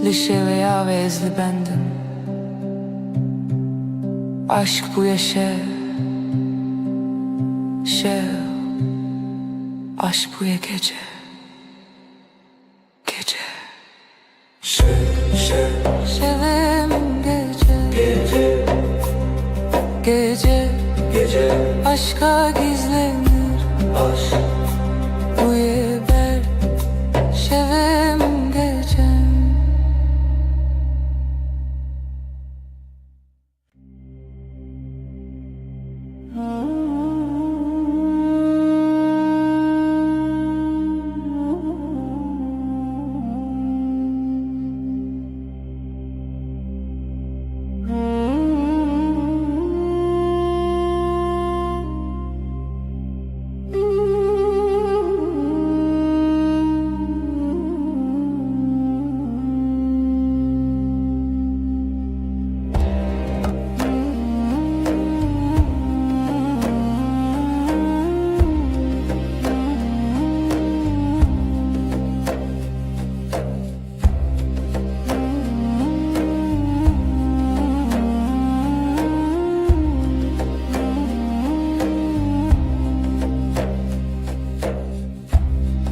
lişe veya vezli bendim. Aşk bu yaşa, aşk bu ya gece. Şevim gece aşka gizlenir, aşk bu yeber şevim gecem.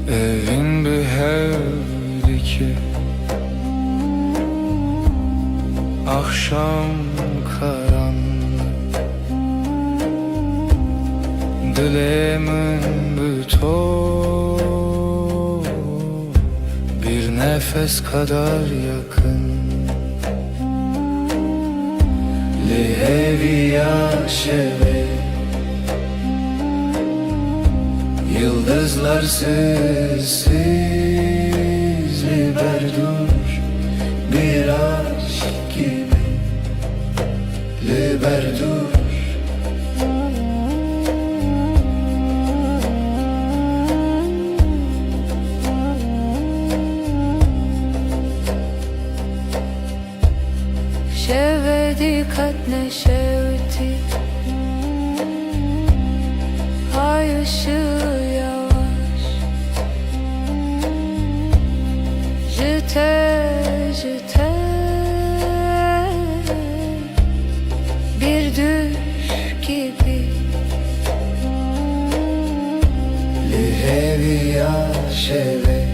Evin bir hevdi ki akşam karanlık, dilemin bütün bir nefes kadar yakın. Lihevi yaşevi yıldızlar sessiz, berduş aşk gibi Liberdur شودی قد نشودی های ışığı yavaş Jüte jüte bir düş gibi Lihevi aşeve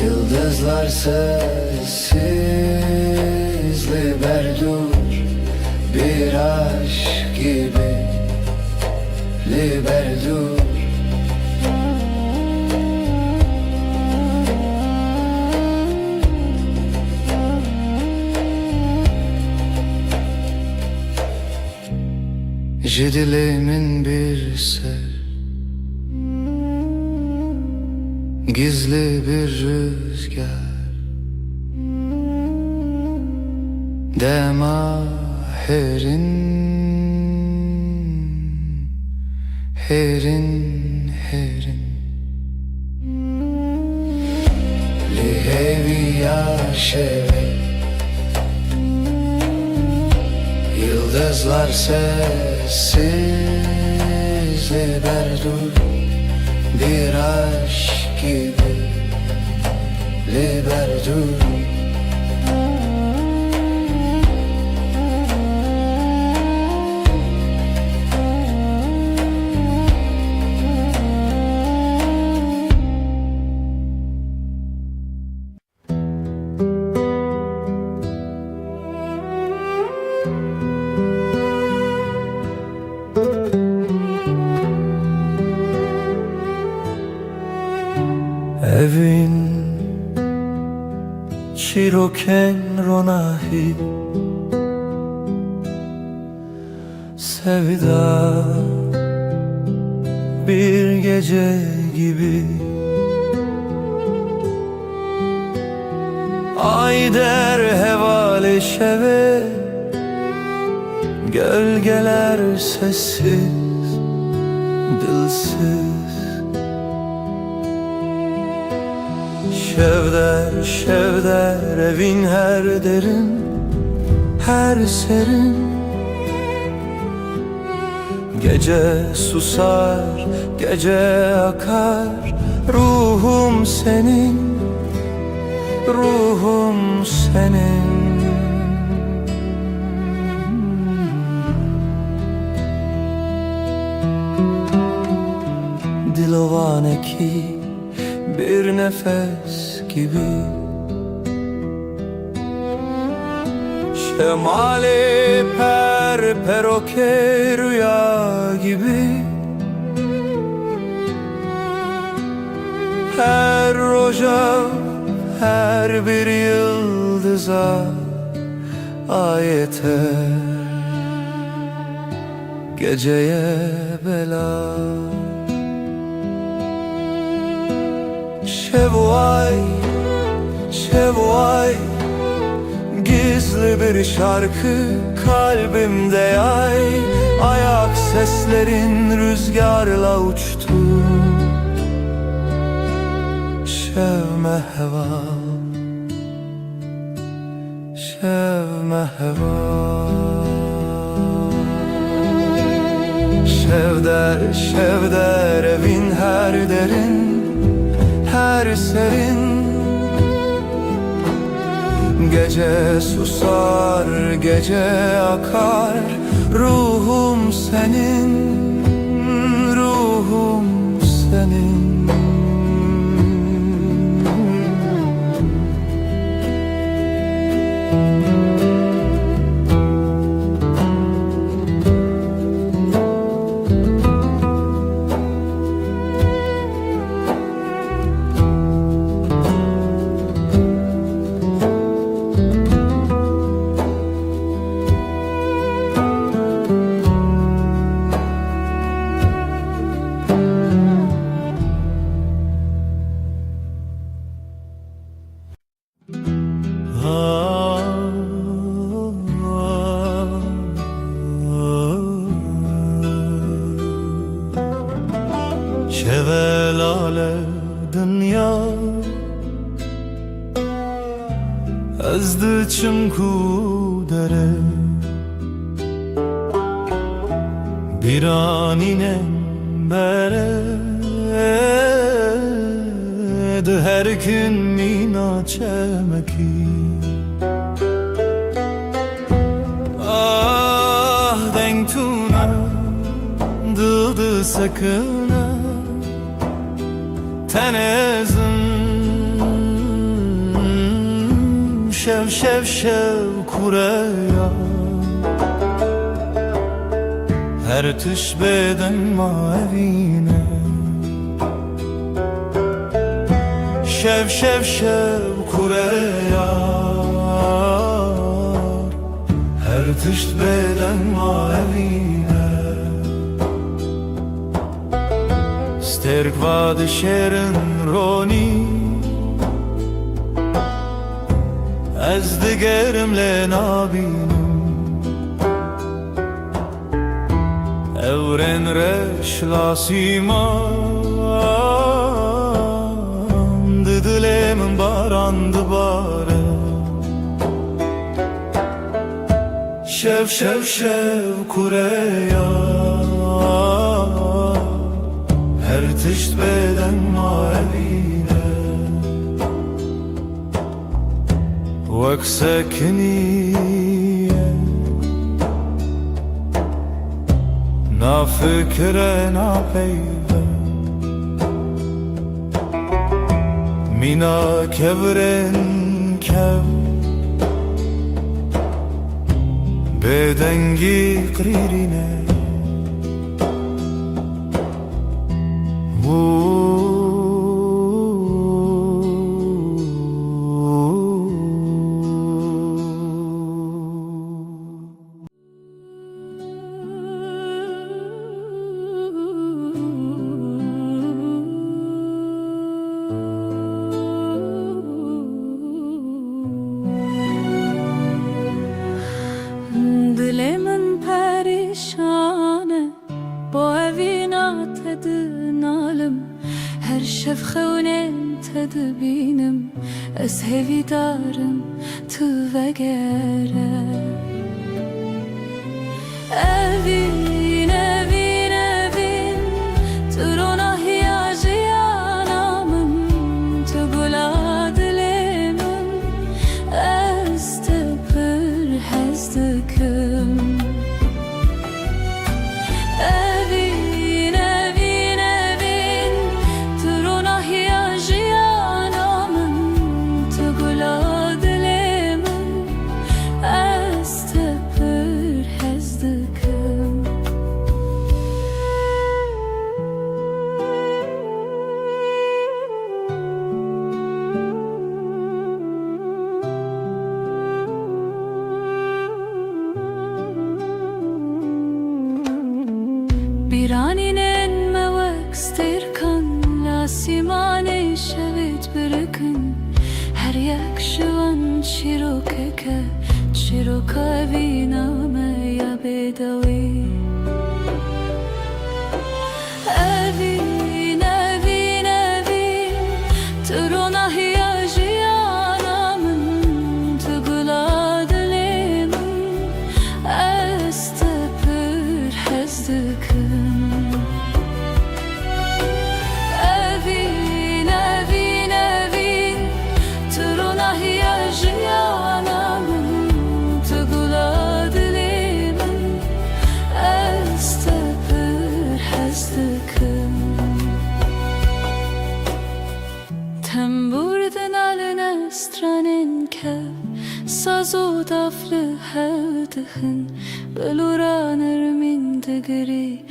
Yıldızlar sessiz Liberdur bir aşk gibi Liberdur Jedilemin bir ser Gizli bir rüzgar Dema herin Herin herin Lihevi yaşeve Yıldızlar sessiz Liberdur bir aşk gibi Liberdur Evin Çiroken ronahi Sevda bir gece gibi Ay der hevale şeve Gölgeler sessiz, dilsiz Şevder, şevder evin her derin, her serin Gece susar, gece akar Ruhum senin, ruhum senin Dilovane ki bir nefes gibi Şemali per peroke rüya gibi Her roja, her bir yıldıza ayeter Geceye bela Şevvay, şevvay Gizli bir şarkı kalbimde yay Ayak seslerin rüzgarla uçtu Şevme heva Şevme heva Şevder, şevder evin her derin her serin Gece susar, gece akar Ruhum senin, ruhum senin دنیا از دچم کو داره بیرانینم بره ده her gün mina çemeki ah denk tuna dıldı sakına tenezim şev şev şev kureya her tüş beden mavine şev şev şev kureyar her tüşt beden mavine sterk vade şerin roni ez digerimle nabinim evren reş lasiman dilemin barandı bare şev şev şev kureya her tişt beden mavine vak sekniye na fikre na peyve mina kevren kev bedengi kririne Dilemin perişane bu evina tedinalım her şef xewnen tedbinim ez hevidarım tu vegere evin evin evin turona hiyajiyanamın tu gula dilemin ez tepir hezdikim evin evin evin turona hiyajiyanamın tu gula dilemin ez tepir hezdikim biraninen mevek sterkan lasimane şevit birikin her yak şuan şirokeke şiroka viname ya bedavi evin evin evin turona hiyajiyanamın tugula dilemin ez tepir hezdikim evin evin evin turona hiyajiyanamın tugula dilemin ez tepir hezdikim Temburden alene stranen kev Sazo daflı hevdihin Beluranır min digri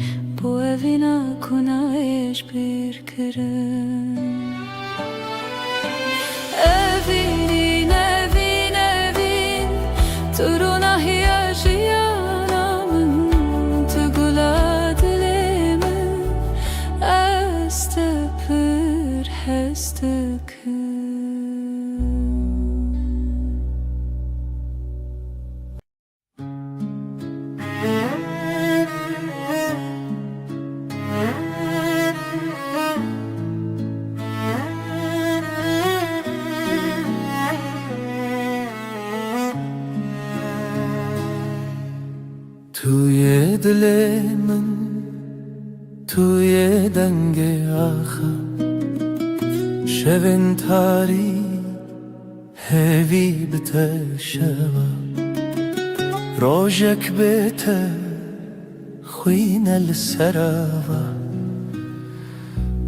Bu evina kunayeş bir kirin Evin evin evin Turuna hiyajiyanamın Tugula dilemin Ez tepir hezdikim لدل من توی دنگ آخر شبن تاری هوی بته شوا روژک بته خوین السراوا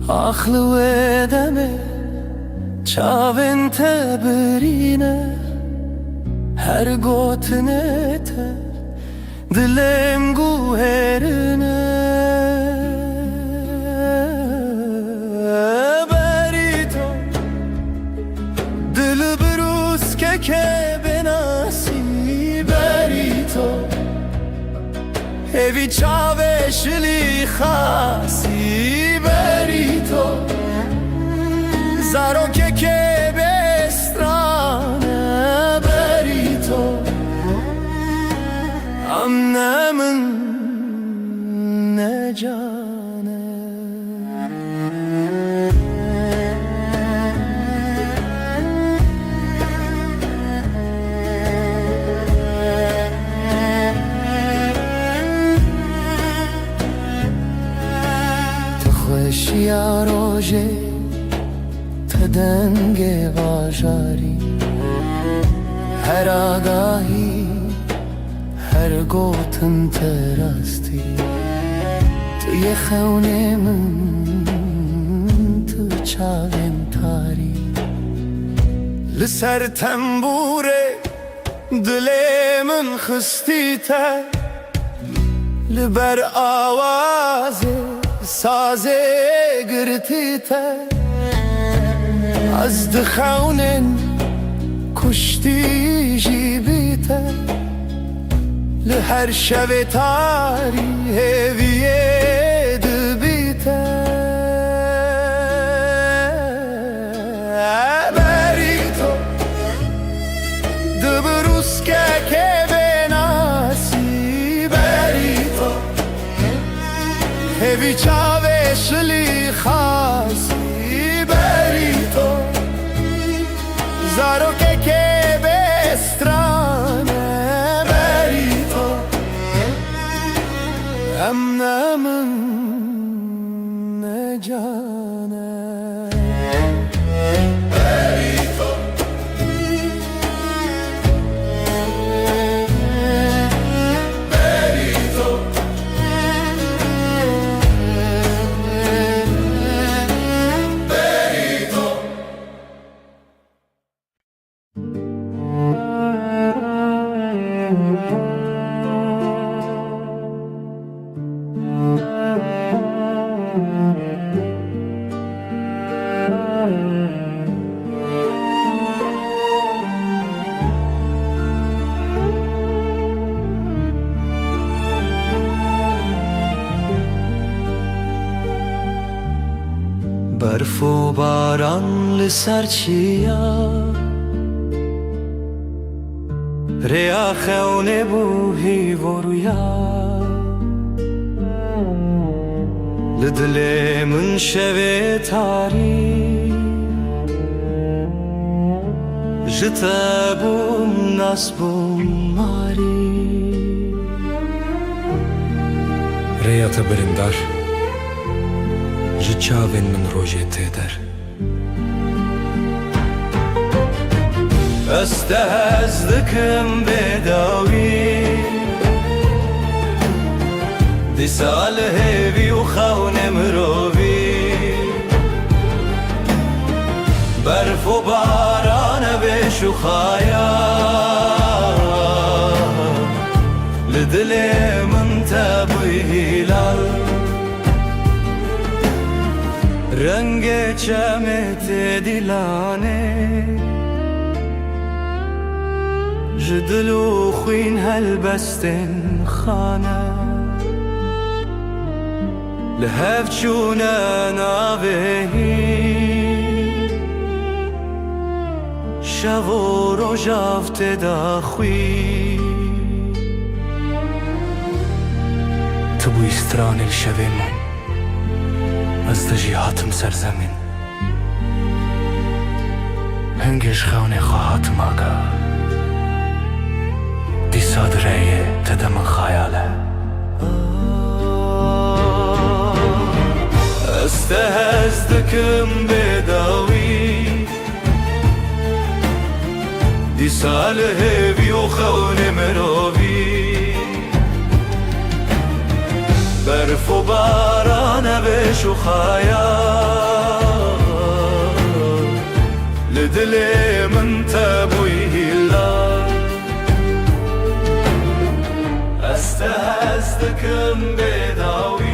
آخلو دمه چاوین تبرینه هر گوتنه ته دلم گوهرنه بری تو دل بروز که بناسی بری تو هوی چاوشلی خاصی بری تو زارو که بسترانه بری تو امنه من نجانه تو خوشی روژه تدنگ واجاری هر آگاهی هر گوتن تراستی توی خونه من تو چاویم تاری لسر تنبوره دل من خستی تر لبر آواز سازه گرتی تر از دخونن کشتی جیبی تر لهر شب تاری هویه دبیته بری تو دبروز که بناسی بری تو هوی چاوشلی خاصی بری تو زارو که بسترانه امنه من نجانه بری تو بری تو بری تو برف و باران لسر چیا ریا خونه بوهی و رویا لدل من شوه تاری جتا بوم ناس بوم ماری ریا تبرندار جچاوین من روژه تیدر استهزدكم بداوي دي سال هيفي وخون مروبي برف وباران بشخايا لدلي من تبي هلال رنگ چمت دلانه جدلو خوين هالبستن خانه لهف چونه ناوهی شو رو جافت داخوی تو بوی استران الشبه من از دجیهاتم سرزمین هنگش خونه خواهاتم آگاه دی سادره تدم خیاله استهزدكم بداوي دي ساله بيوخون مروبي برف و باران بشو خايا لدلي من تبوي هلا استهزدكم بداوي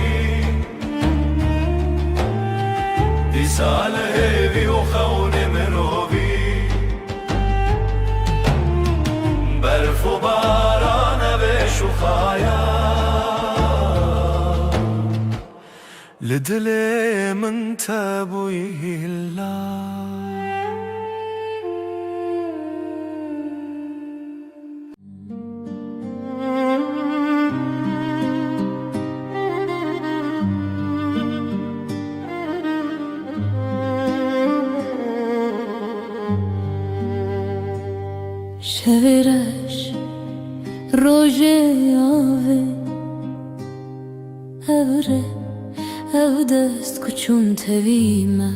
دي ساله بيوخون مروبي برف و باران بشو خايا لدلي من تبوي هلا شویرش روژه آوه اوره او دست کچون تویمه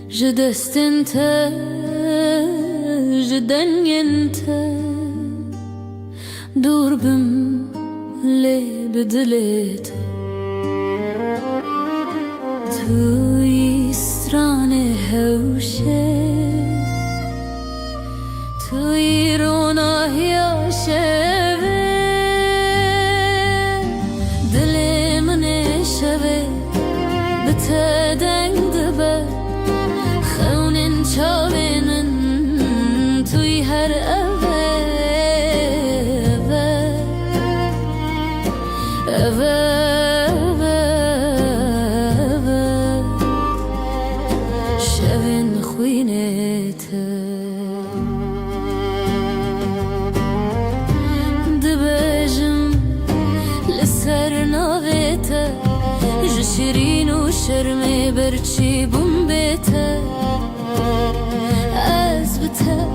جدستن تا جدنین تا دور بم لی بدلیت توی استرانه هوشه توی روناهی شوه دل من شوه بتدنگ دبه خونن چاوینن توی هر اوه شوین خوینت شیرین و شرم برچی بوم بیته از بته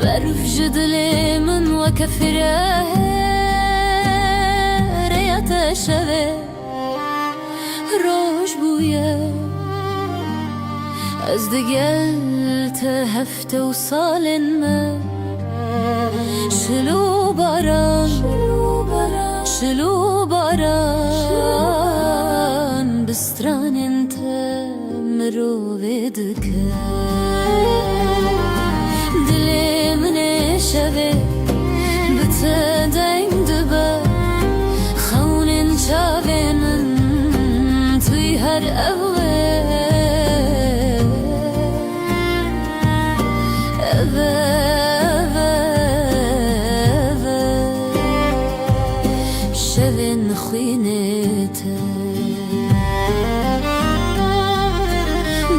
برف جدل من و کفره ریت شوه روش بویه از دگل تا هفته و سالن من شلو باران بستران انت مرو بدك دلي من شوه بتدين دبا خون شاوين توي هر شوین خوینت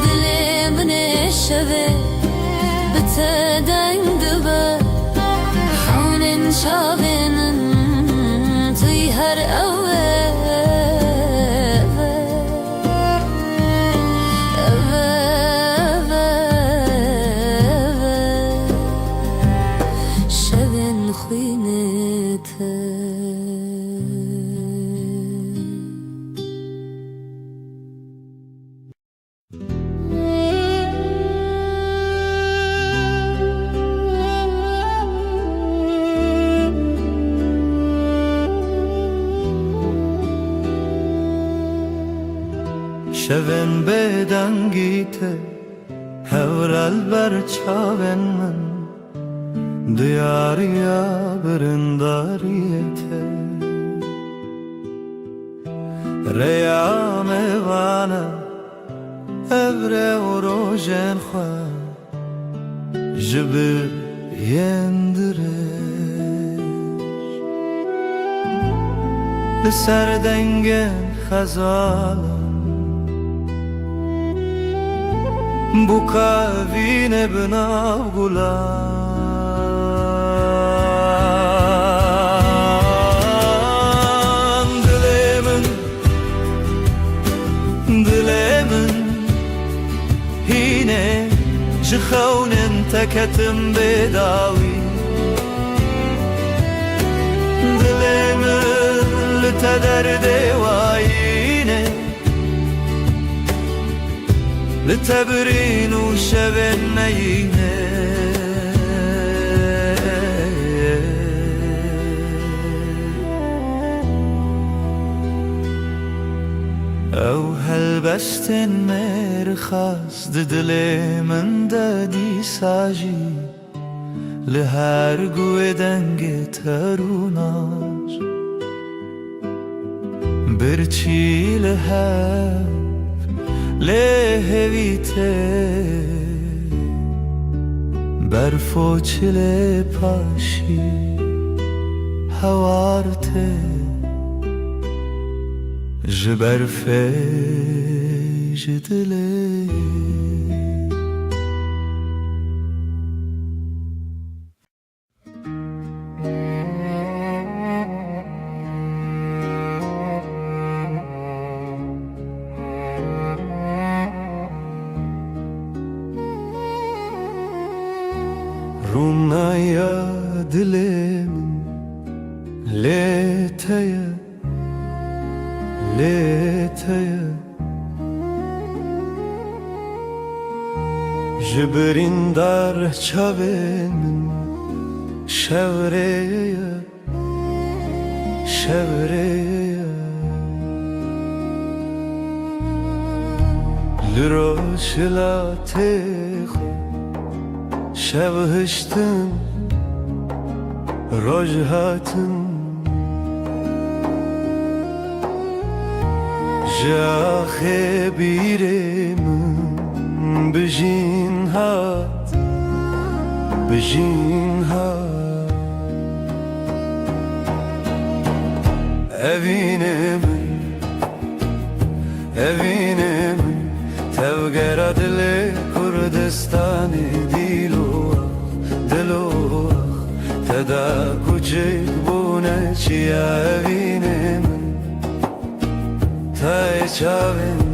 دل من شوه بتدنگ دبا خونن شاوین توی هر شوین خوینت شوین بدنگیته هورال بر چاوین من دیاریا برنداریته ریام وانا ابره و روژن خواه جبر یندرش لسر دنگن خزالم bu kavine bina gulan dilemin hine jkhaunen takatim bedawi dilemin te derde vayine لتبرين وشبن مينه او هل بستن مرخص ددل من دادی ساجی لهر گوه دنگ تروناش برچی لهر لهویته برفو چله پاشی هوارته جبرفه جدله Rumnaya dilim leteye leteye Jibrin dar çavin şevreye şevreye Liroşlatı شبهشتن رجهاتن جاخ بیرم بجین هات بجین هات evine من تبگر دل کردستانی دیلو تدا کوچک بونه چیا evine من تای چاوین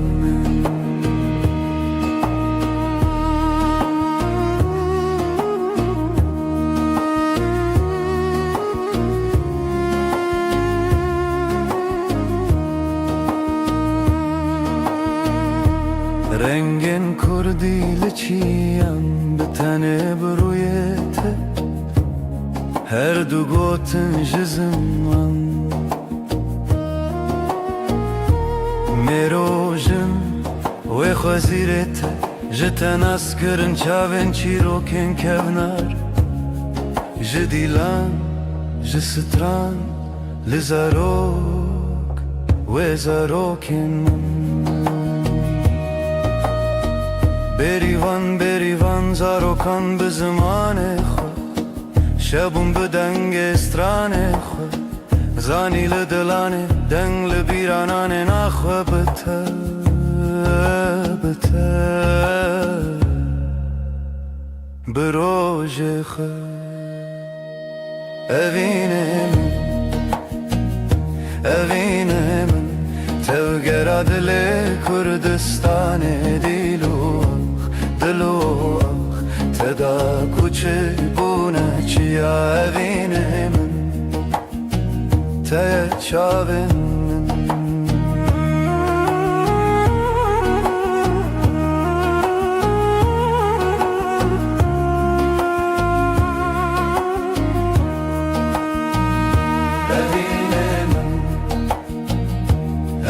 رنگن کردی لچیم به تنه برویته هر دو گوتن جزمان میروژن و خوزیرت جتن اسکرن چاون چیروکن کونار جدیلان جستران لزاروک و زاروکن بریوان زاروکان به زمان خود شبون به دنگ استرانه خود زانی لدلانه دنگ لبیرانانه نخواه بته بته بروژ خود evine من تبگر دل کردستانه دلو تدا کوچک بونه چیا evine من ته چاوین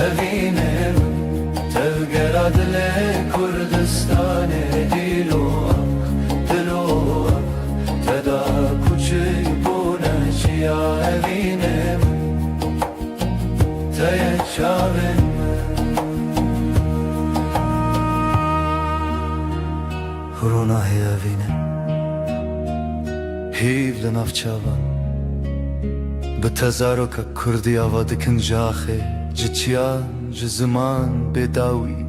evine من تبگر دل کردستانه دلو تدا کوچک بونه چیا evine من ته چاوین رونای evine هیو لناف چاوان به تزارک کردی آوادکن جاخه جچیان جزمان بداوی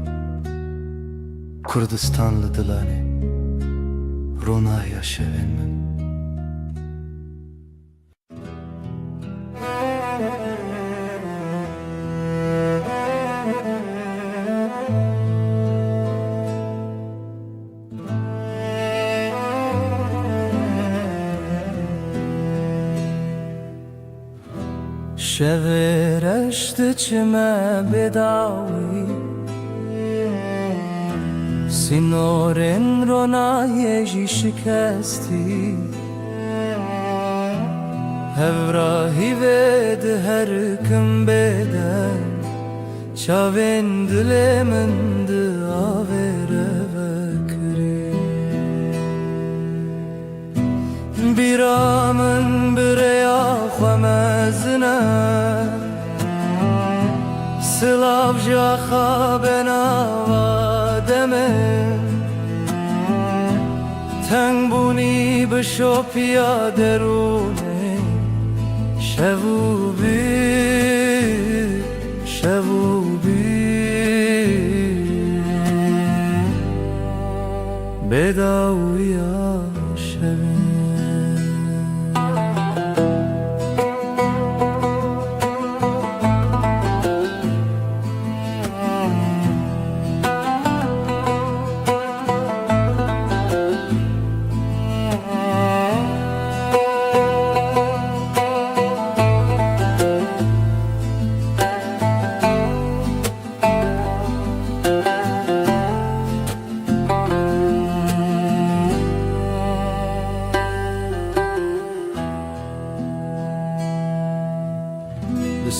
کردستان لدلانه رونای شوین من شب فرشته چمه بداوی سینورن رو نایجی شکستی هفراهی ود هر کم بدن چاوین دل من داوره بکری بیرامن بریا خمزنه سلاف جا خوابنا وادمن تنگ بونی بشو پیا درونه شبو بی بداویا شبین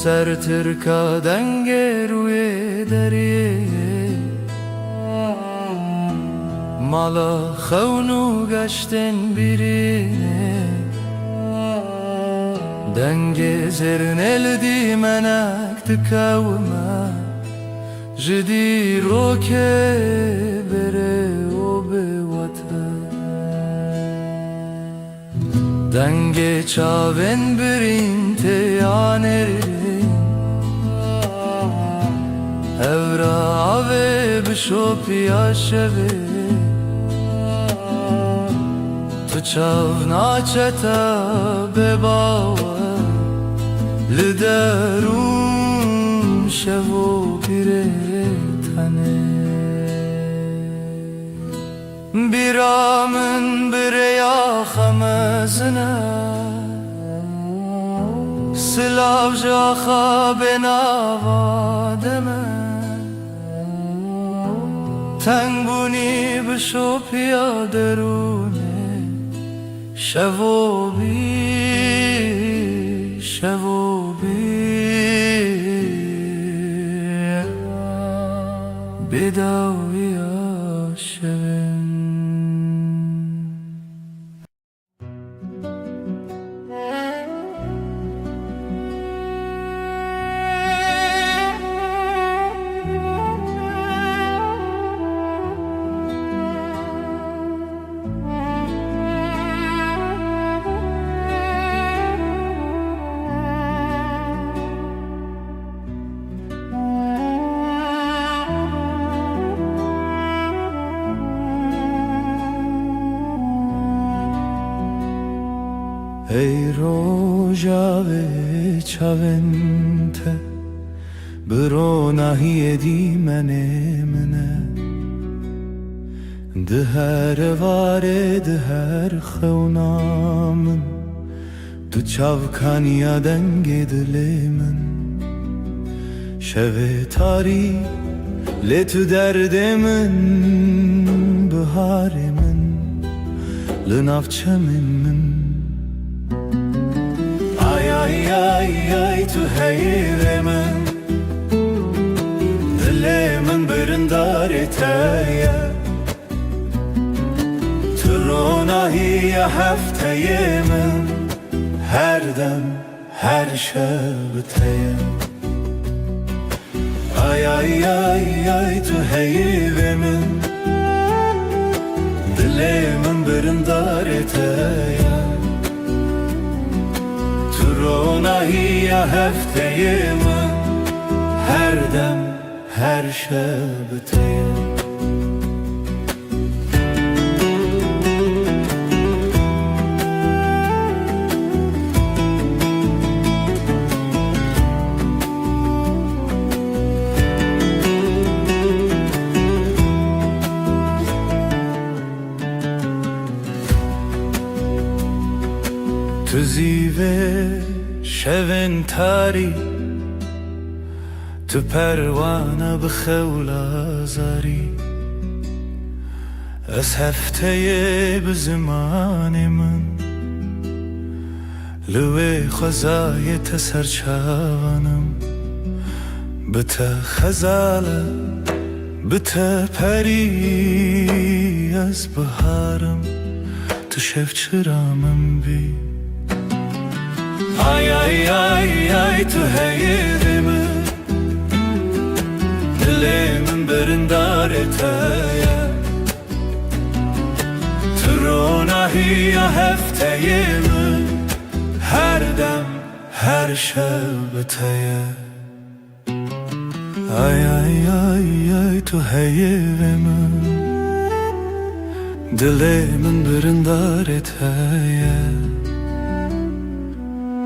سر ترکا دنگ روی دریه مالا خونو گشتن بیرینه دنگ زرنل دی منک تکاوما جدی رو که بره و به وطن دنگ چاون برین تیانری هورا بشو پیا شوی تو چاو ناچتا بباور لدرون شو پیره تنه بیرامن بریا خمزنه سلاف جا خوابنا وادمه تنگ بونی بشو پیا درونه شو بی بداویا شوین ای روژا و چاونته برو نهی دی منه ده هر واره ده هر خونامن تو چاوکانیا دنگ دل من شو تاری لتو درد من بهار من لناف چمن من ay tu heyre من دل من برندار تایا تو روناهی هفته من هر دم هر شب تایا ay tu heyre من دل من برندار تایا روناهی هفته من هر دم هر شب تیم تو زیوه شون تاری تو پروانه بخولا زاری از هفته به زمان من لوی خزای تسرچانم بتا خزاله بتا پری از بهارم تو شف چرامم بی آی آی آی آی تو هیرم دلم برندارتای تو روناهی هفته من هر دم هر شب تایه آی آی آی آی تو هیرم دلم برندارتای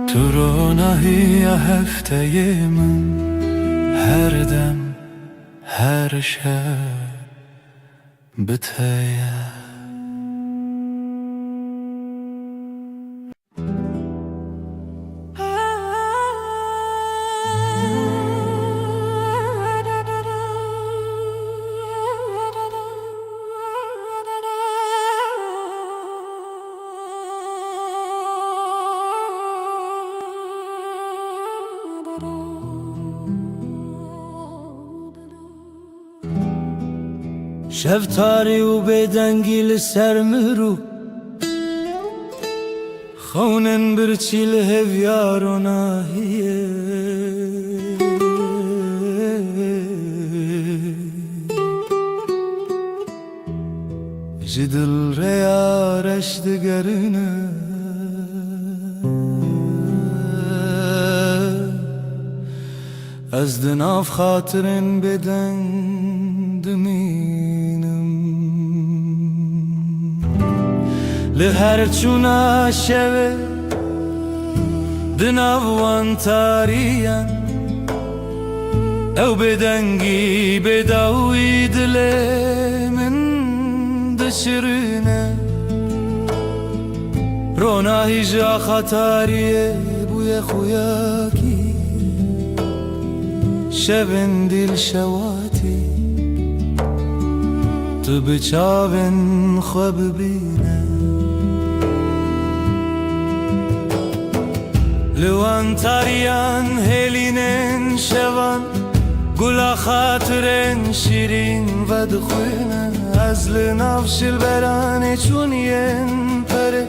تو روناهی هفته من هر دم هر شب بتایه شب تاری و بدنگی لسر مرو خونن برچی لهویار و ناهیه جدل ریارش دگرنه از دناف خاطرن بدن دمینم لهر چونا شوه دناوان تاریان او بدنگی بداوی دل من دشرنه روناهی جا خطاریه بوی خویاکی شبن دل شواتی تو بچاون خواب بینه لوان تاریان هلینن شوان گلا خاطرن شیرین و دخوینه از لناف شلبرانه چونین پره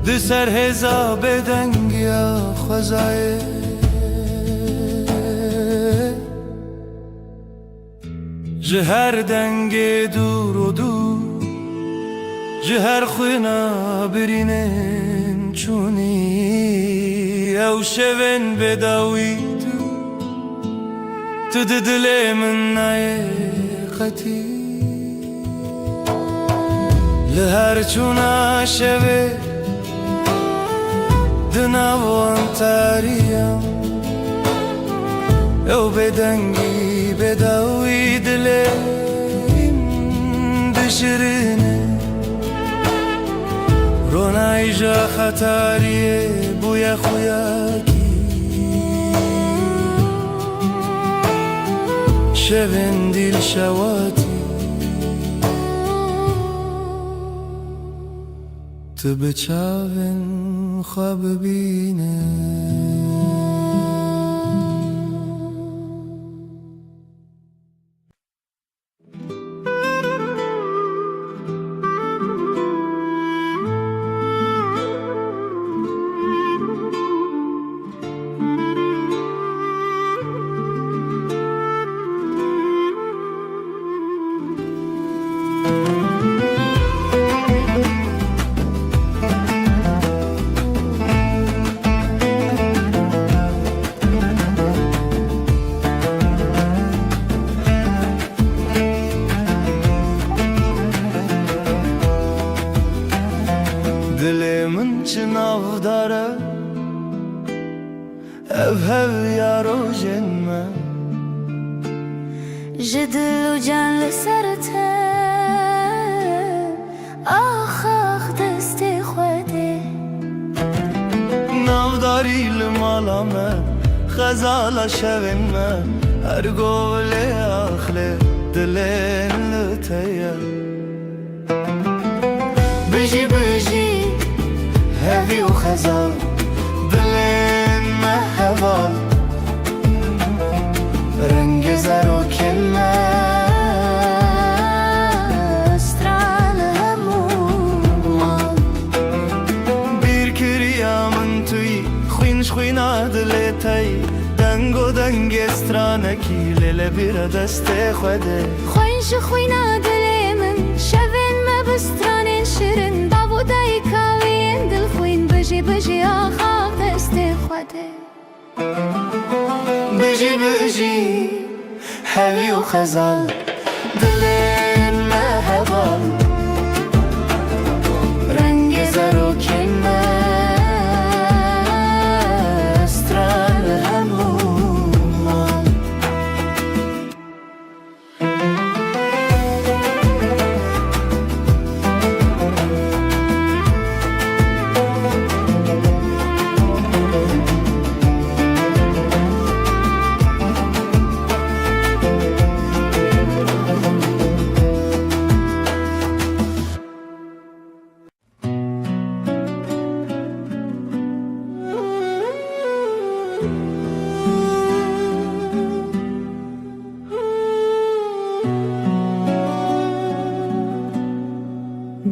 ده سر هزا بدنگیا خوزایه جهر دنگ دور و دور جهر خوینا برینن چونی او شون بداوی تو دل من نایقتی لهر چونا شوه دناوان تاریم او بدنگی بداوی دلیم دشرنه رونای جا خطاریه بوی خویاکی شبن دیل شواتی تو بچاون خواب بینه دلمن چناو داره او یارو جنمه جدل و جان لسرته آخ آخ دست خوده ناوداری لمالامه خزالا شوینمه أرجولي أخلي دلين لتيا بيجي بيجي هذي وخزال دلين ما هبال رنج زرو كلمة خوین عدلتی دنگو دنگ استرانکی لیل بیره دست خوده خوینش خوین عدلی من شوین ما بسترانین شرن داودای کاوین دل خوین بجی بجی آخاق دست خوده بجی بجی هوی و خزال دلین ما هبال رنگ زرو کنه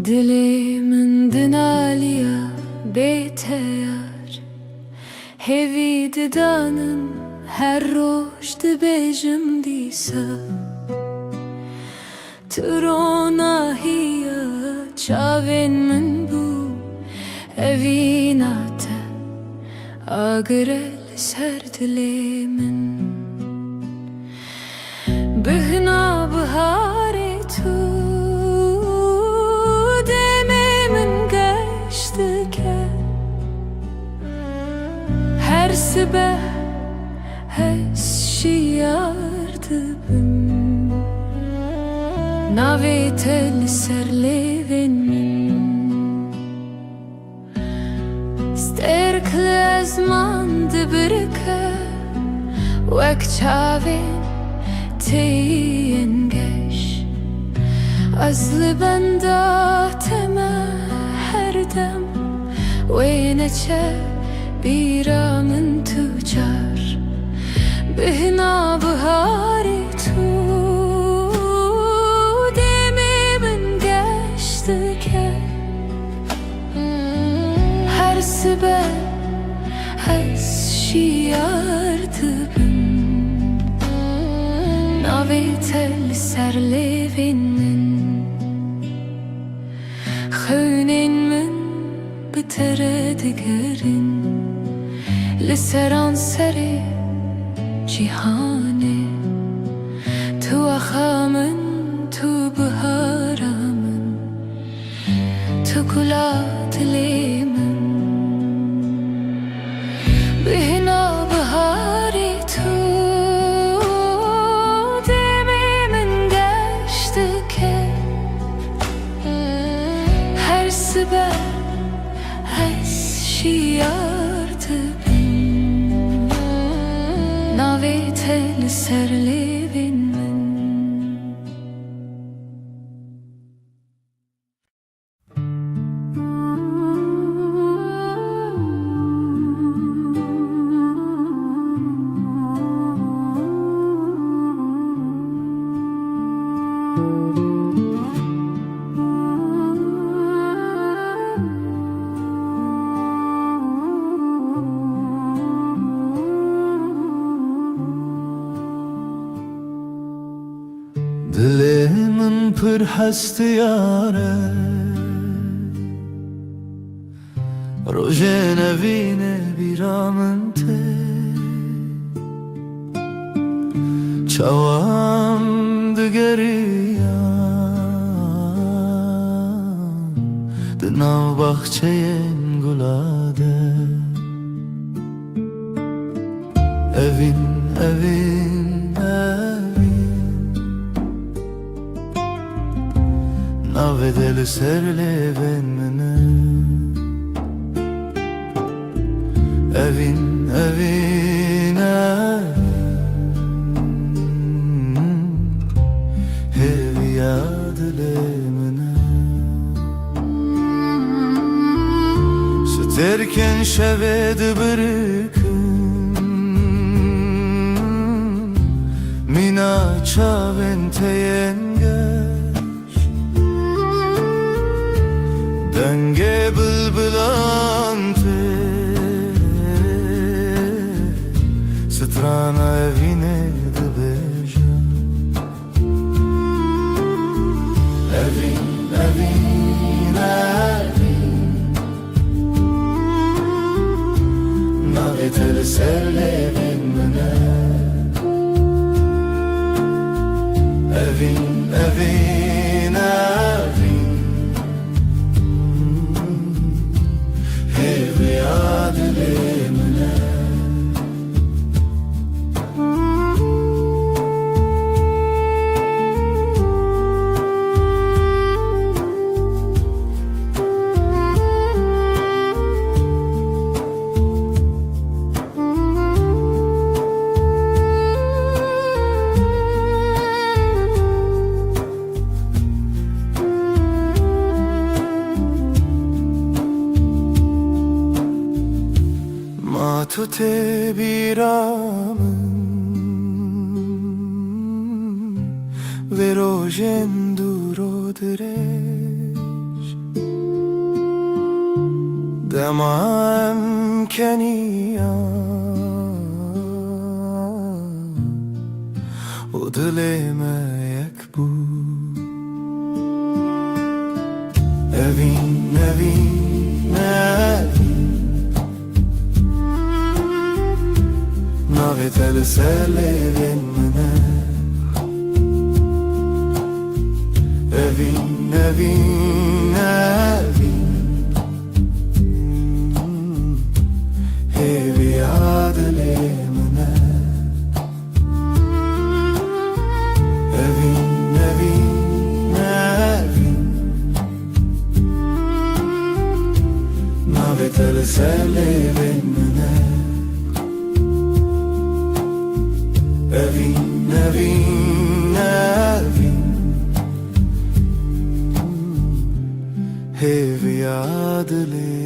Dilimin dinaliya beteyar Hevi didanın her roş dibejim disa Trona hiya çavin min bu Evinate agrel ser dilimin Bihna bahari tu her sabah hesşiyardı bim Navetel serlevin sterkle azmandı birke Vek çavin teyin geş Azlı benda tema her dem Ve neçe بیرامن تجار بهنا بهاری تو دمی من گشت که هر سبه از شیارد بم ناوی تل سر لیوین من خونین من بتره دگرین لسران سری جیهانه تو آخامن تو بهارامن تو گلا دلیمن بهنا بهاری تو دمی من گشت که هر سبه از شیارد Navetel serlevin men دلمن پر هست یاره روژه نوینه بیرامن ته چوام دگریم دناو بخچه گلاده evin evin evin navedeli serleven mene evin evin evin زركن شبد بركن Mina çaven teyengeş Denge bılbılante Strana evine de beja Evin, evin, evin Navetel serlevin mene Evin, evin, evin Hevi adilimine Matute biramın Verojen duro direş Demam keniya O dileme yekbu Evin, evin, evin Navetel serlevin mene Evin, evin, evin Hevi adilimine Evin, evin, evin Navetel serlevin mene Evin, evin, evin Hevi adilimine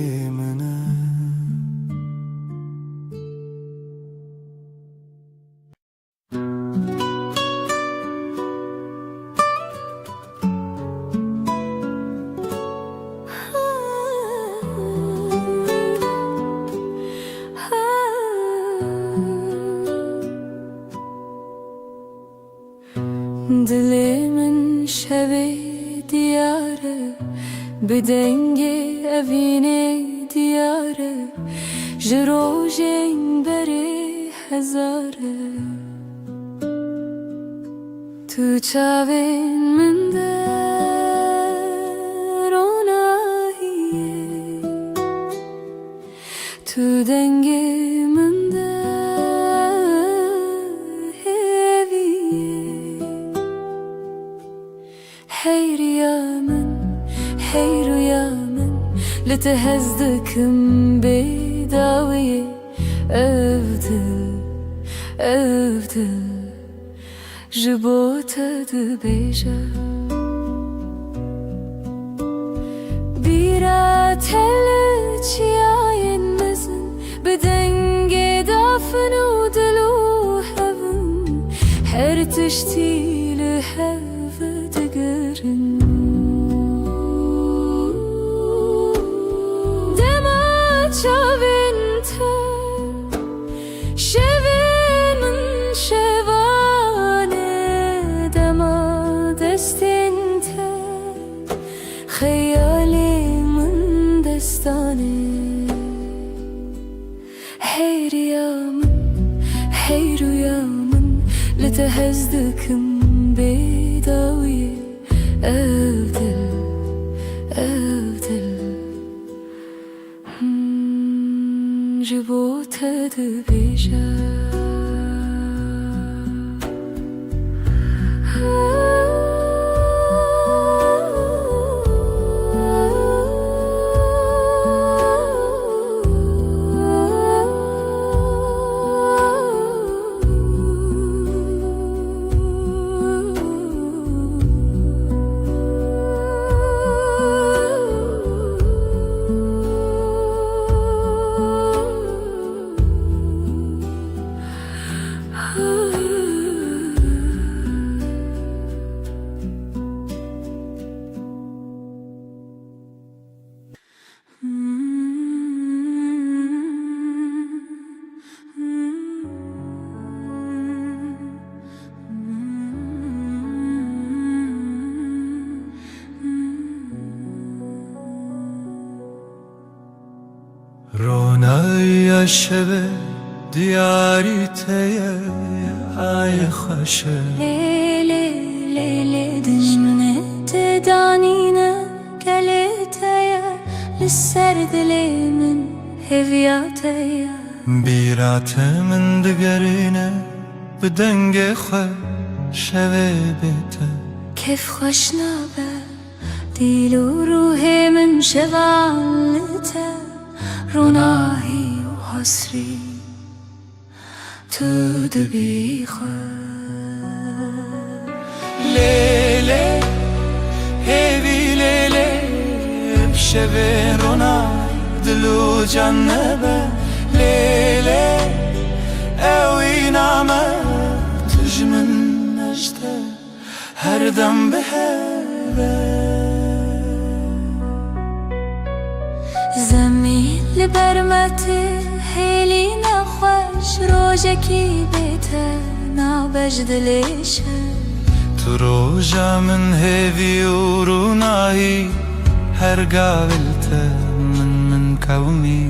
Dilimin şevi diyarı Bedenge evine diyarı Jirojen beri hezarı Tu çavin min der onahiye Tu denge min der heviye Hey rüyamın, hey rüyamın Letehezdıkım bedaviye Evdil, evdil Jibotadı beja Bira telle çiyayenmezin Bedenge dafnu dilu hevin Her tiştili hev digerin Dema çavinte Şevimin şevane Dema destinte Hayalimin destane Hey rüyamın, hey rüyamın Letehezdıkım bedaviye Evdil, evdil Jibotadı beja شب دیاری تیه ای خوشه لیلی لیلی دجمنه تدانینه گلیتیه لسر دلی من هویاتیه بیرات من دگرینه بدنگ خواه شوه بیته كيف خوش نابه ديل وروحي من شغالته روناهي وحسري تدبي لیلی هیوی لیلی بشب رونای دلو جنبه لیلی اوی نامه تجمن نجده هر دم به زمین لبرمتي هيلي نخوش روجكي بيته نابجد ليشه تو روژا من هیوی و رونایی هر قابلته من قومی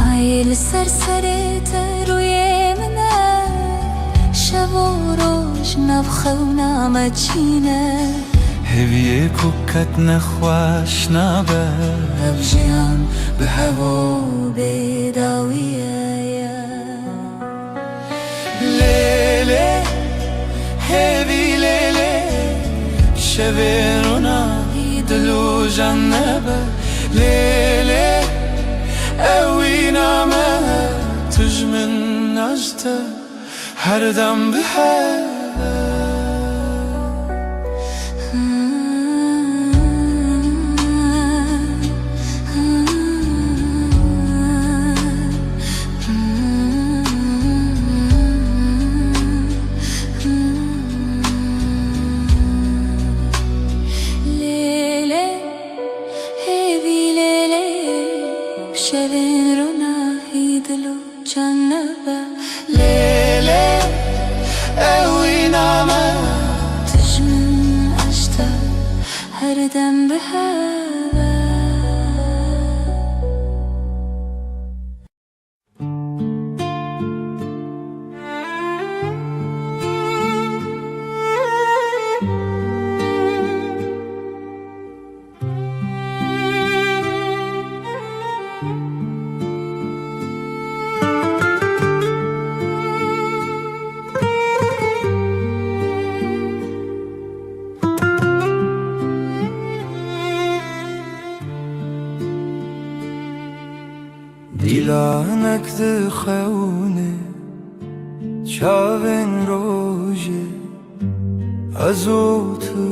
عيل سرسرته روی منه شب و روش نبخه و نامجینه هیوی کوکت نخواش نابه بجيان بهوا بداوية لیلی هیوی لیلی شب رونایی دلو جنبه لیلی اوی نامه تجمن نجده هر دم به ليلي هيبي ليلي بشبين روناهي دلو جنبه لیلی اوی نامه تجمن أشتا هردم بهوا دیلانک دخونه چاوین روژه ازو تو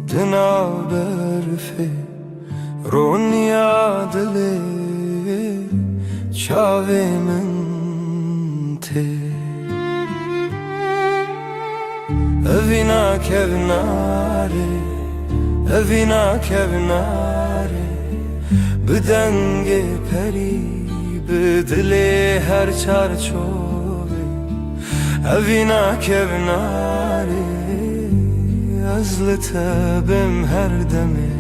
دنا برفه رونیا دله چاوی من ته اوینا کوناره اوینا کوناره بدنگ پری بدل هر چارچوبه اوینا کوناره از لطبم هر دمه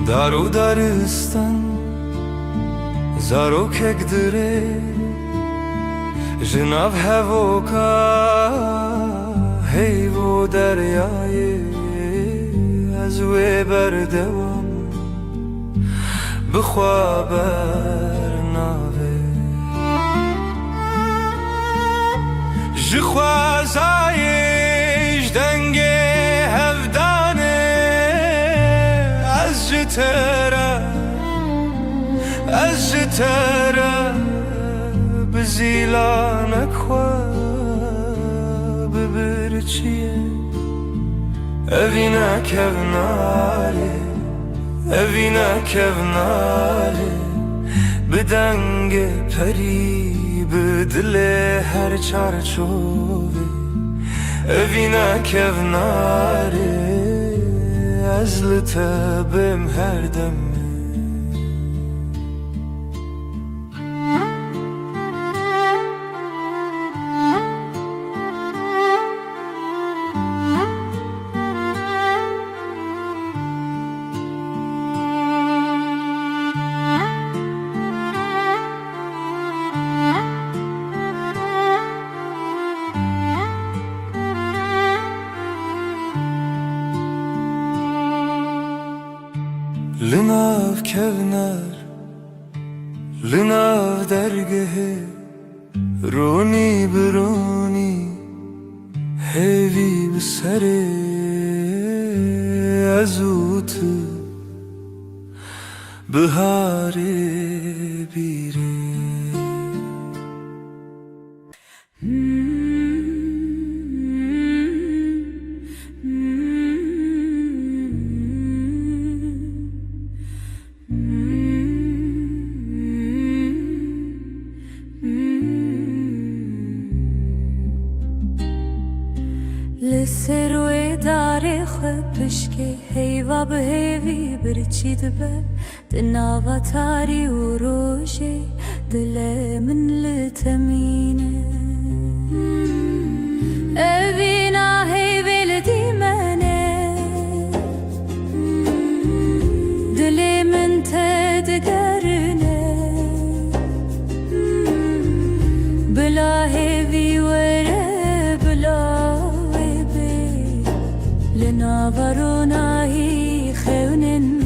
دارو دارستان زارو کک دره جناب هوکا هیو دریای از وی بردوام بخوا برناوه جخوا زایش دنگ هفدانه از جتره از جتره بزیلانک خوا ببرچیه اوینا کوناره اوینا کوناره بدنگ پری بدل هر چارچوبه اوینا کوناره از لطبم هر دمه kevner Linav dergehe Roni bironi Hevi bsere Azutu Bihare bire لسروی داره خبشکه هیوا به هیوی برچید به دناوا تاری و روشه دل من لتمینه اوینا هیوی لدی منه دل من تدگرنه بلا هیوی وره بلا لناوروناهی خونن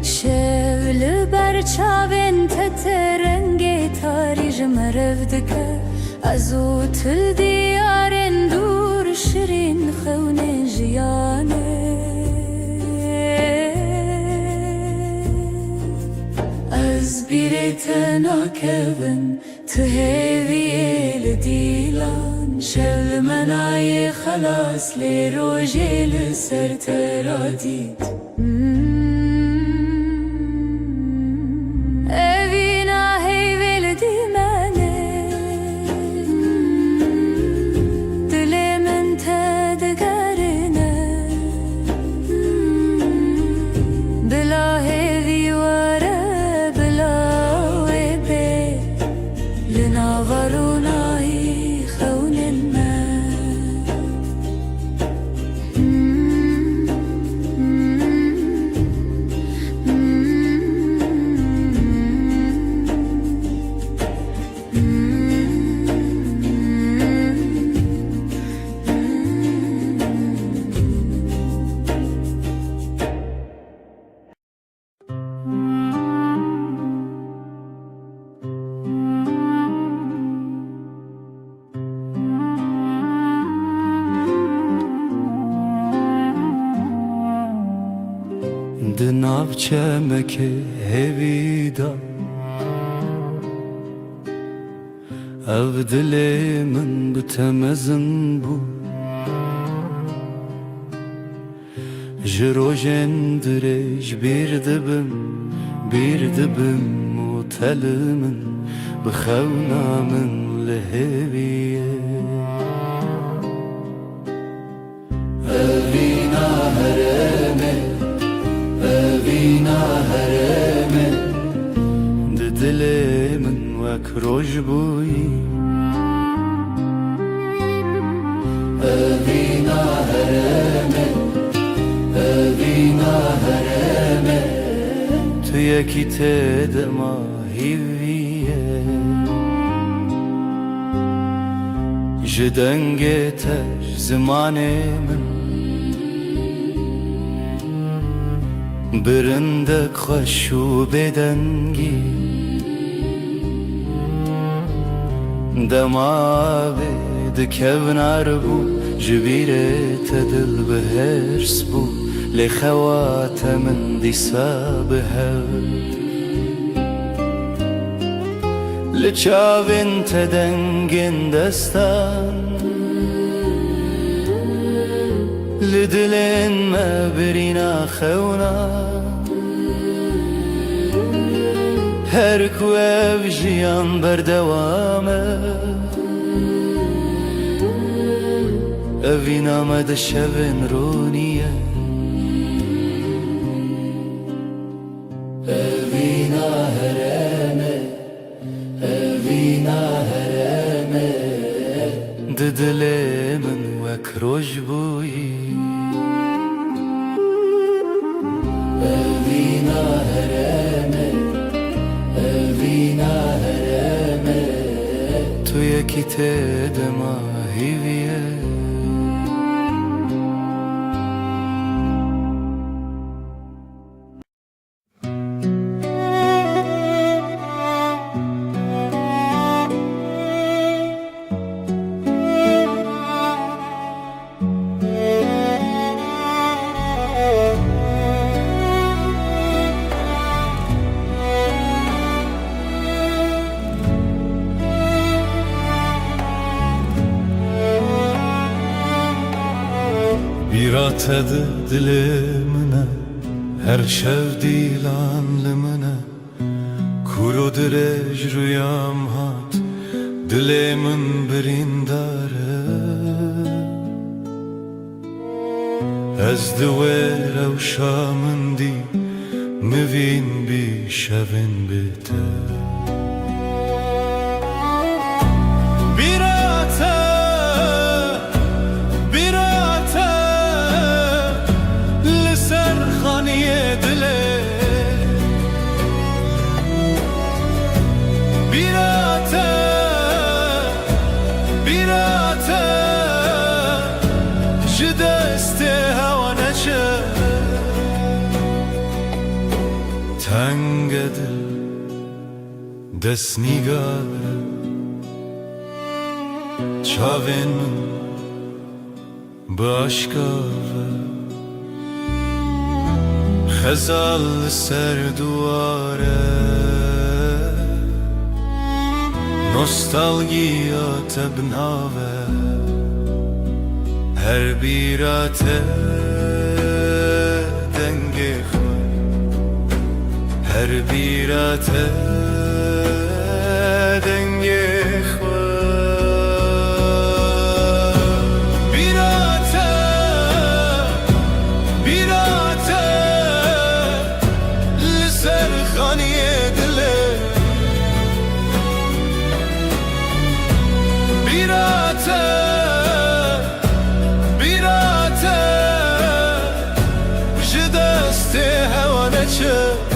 شول برچاوین تترنگی تاری جمرف دکه ازو تل دیارن دور شرین خونن جیانه از بیرت ناکبن تهوی لدیلان شل منای خلاص لی روژی لسر ترادید اوینا هیوی لدی منه دل من تدگرنه بلا هیوی وره بلا وی بی لناورونایی خونن دناv çemeke hevida Ev dilê min bi temezin bû Ji rojên dirêj bîr dibim û telê min bi xewna min li hêviye Evîna herême Evîna herême Di dilê min wek roj bûyî Evîna herême Evîna herême Tu yekî tê de ma hîviye Ji dengê te ji zimanê min Birindek xweş û bêdengî Demavê dikevnar bû Ji bîrê te dil bihêrs bû Lê xewa te min dîsa bihev Li çavên te dengên destan Li dilên me birîna xewna Her ku ev jiyan berdewam e Evîna me di şevên rûniye Evîna herême Evîna herême Di dilê min wek roj bûyî Evîna herême Evîna herême Tu yekî tê de ma hîviye بیاتد دل منه هر شب دیلان لمنه کورو درج رویام هات دل من برینداره از دویر و شامندی مبین بی شوین بیتر تنگ دل دست نیگاره چاوین باشکاره خزال سر دواره نوستالژیا تبناوه هر بیراته دنگی هر بیراته دنگی بیراته لسر خانی دله بیراته جدست هوانه چه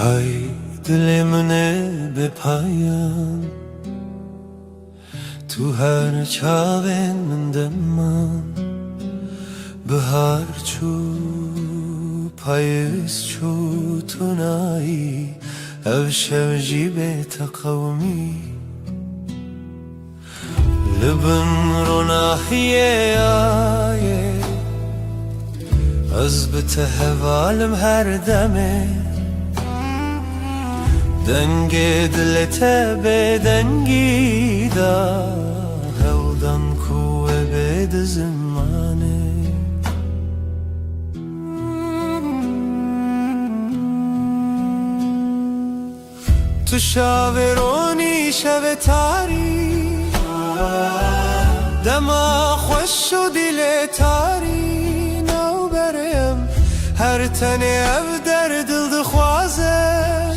های دل منه به پایان تو هر چاوین من دمان بهار چو پاییز چو تو نایی او شب جیب تقومی لبن رو ناحیه آیه از بته حوالم هر دمه دنگ دلت به دنگی دا هودن کوه بید زمانه تو شاورونی شب تاری دما خوش و دل تاری نو بریم هر تنه او در دل دخوازه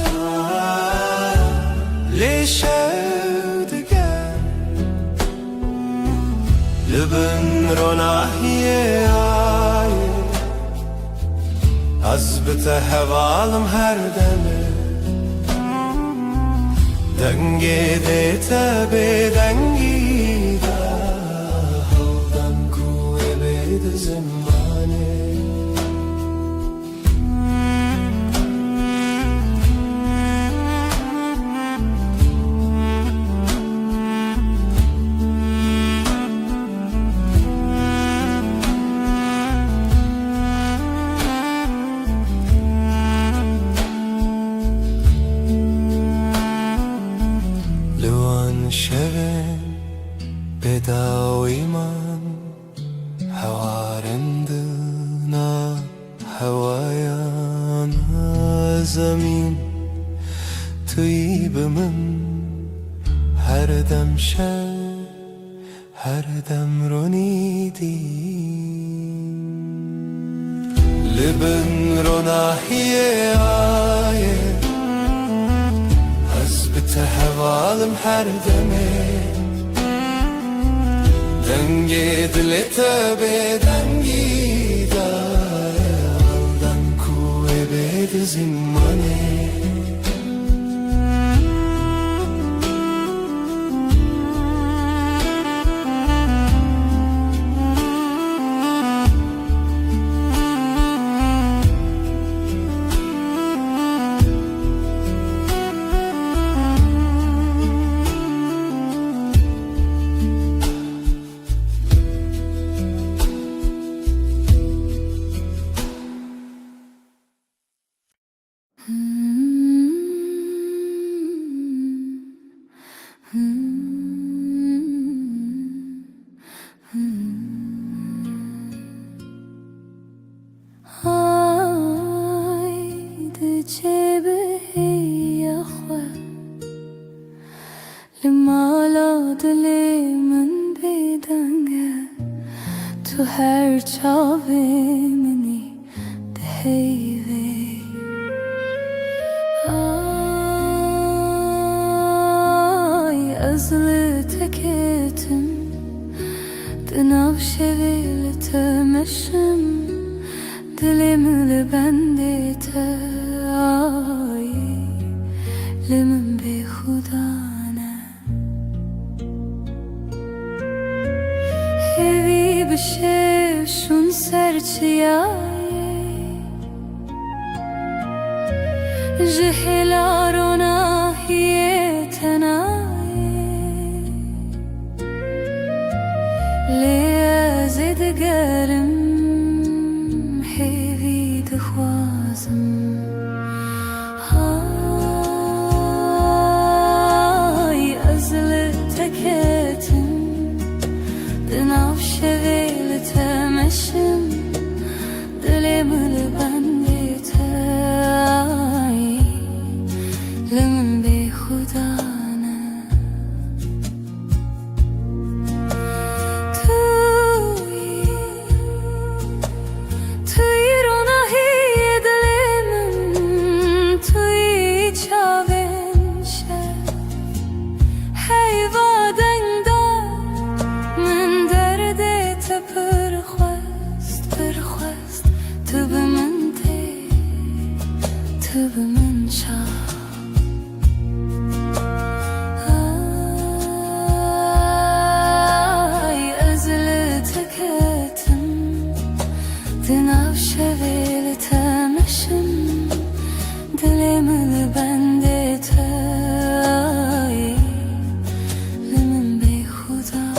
لیشه دگر لبن رو ناحیه آیه از بته حوالم هر دمه دنگی دیتا به دنگی دا هودن کوه بید زمانه شبن بداوی من هوارندنا هوایان زمین توی به من هر دم شب هر دم رو نیدیم لبن رو ناحیه آیه بته حوالم هر دمه دنگی دلت به دنگی دا هودن کوه بید زمانه دلی من بیدنگه تو هر چاوی منی دهیوی آی از لتکتم دناو شوی لتمشم دلم لبندت آی لمن بی خدانه هیوی بشه شون سرچیایی جهلارونا هیه تنایی لیازی دگرم هیوی دخوازم دناو شوی لتمشم دلم لبندت آی لمن بی خدانه توی روناهی دلم توی چاوین شد حیوادن پرخواست تو به من تی تو به من شا آی از لتکتم دناو شوی لتمشم دلم لبندت آی لمن بی خدانه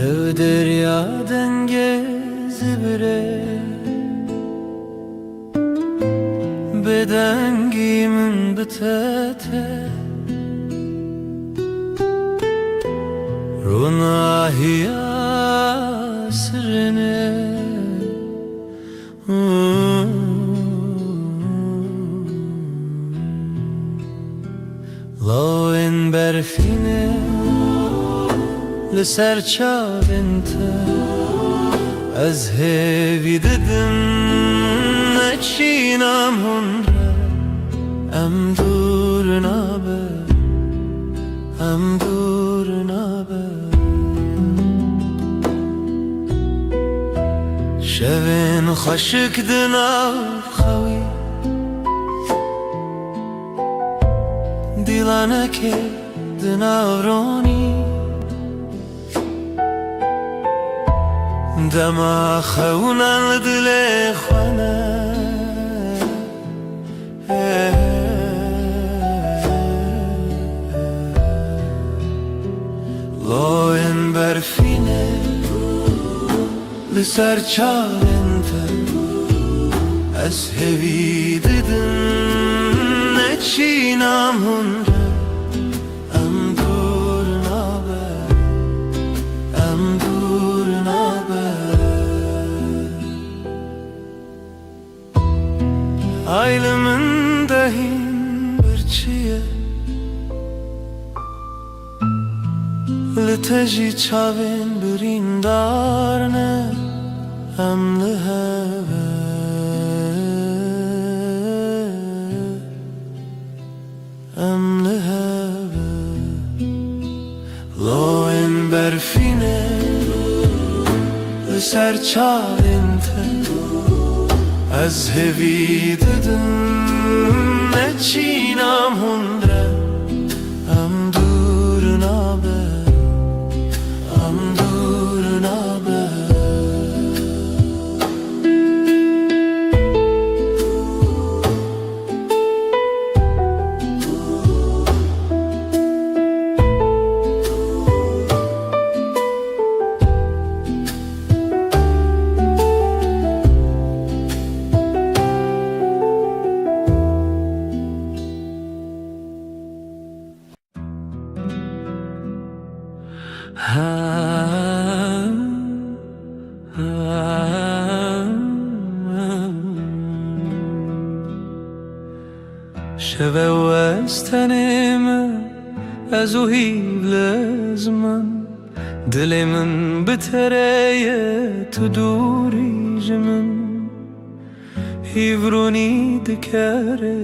Ev derya dengez bire Bedengimin bitete Runahiya sirine Lawen berfine لسر چاوینت از هیوی ددم نچینم هنره ام دور نابه ام دور نابه شوین خشک دناو خوی دیلانه که دناو رونی دما خونن دل خانه لاین برفینه لسر چالنت از هوی ددن نچینم هنره ام دور نابه ام دور نابه Aylımın dahin bir çiye Liteji çavin birin darne Em liheve Em liheve Loin berfine Liser çavin te از هوی ددم نچینم هنره ام دور نابه ام دور نابه شوه و از تن من از او هیل من دل من بتره تو دوری جمن هیورونی دکره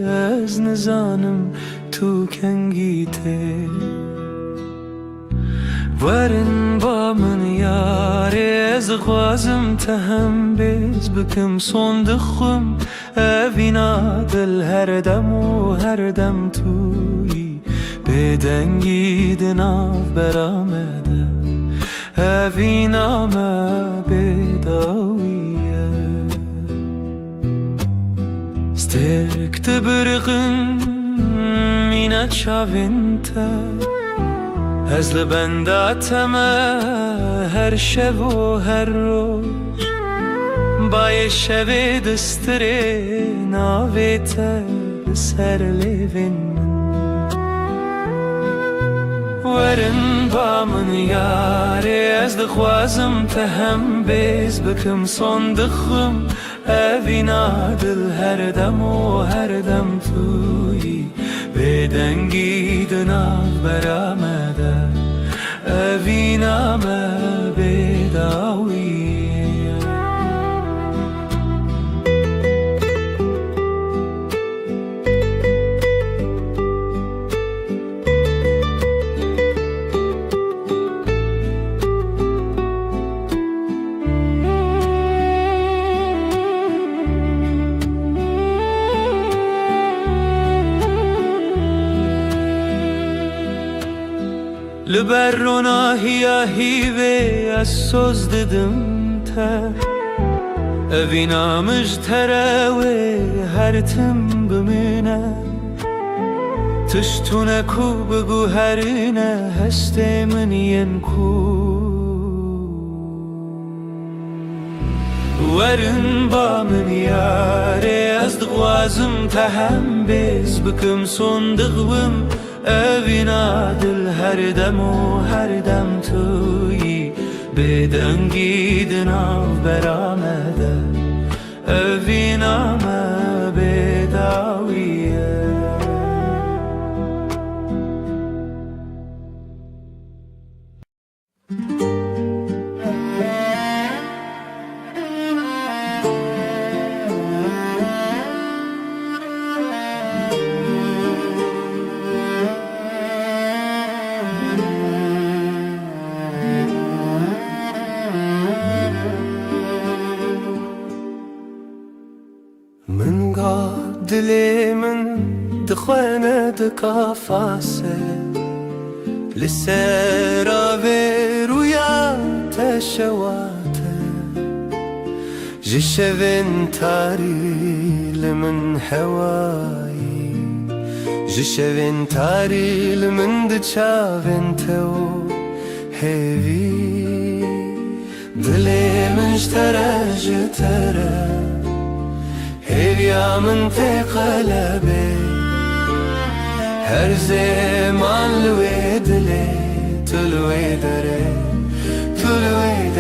از نزانم تو کنگیته ورن با من یاره از خوازم تهم بیز بکم صندخم اوینا دل هر دم و هر دم توی بدنگی دناف برامده اوینا ما بداویه سترکت برقم مینت شاوینته از لبنداتم هر شب و هر روز بای شب دستره ناویت سر لیوین ورن با من یاره از دخوازم تهم بیز بکم صندخم اوینا دل هر دم و هر دم توی بدنگی دناف برامده اوینا ما بداویه لبرنا هیا هیوه از سوز ددم تر اوینا مجتره و هر تم بمینه تشتونه کو بگو هرینه هسته من ین کو ورن با من یاره از دغوازم تهم بیز بکم صندقوم اوینا دل هر دم و هر دم توی بدنگی دناف برامده اوینا ما بداویه من قاد دلي من دخوانة دكافاسة لسيرا برويا تشواته جشفن تاري لمن حواي جشفن تاري لمن دشافن تو هيفي دلي من اشترى جترى هيريا من تقلبي هر زمان لويد لي تلويد ري تلويد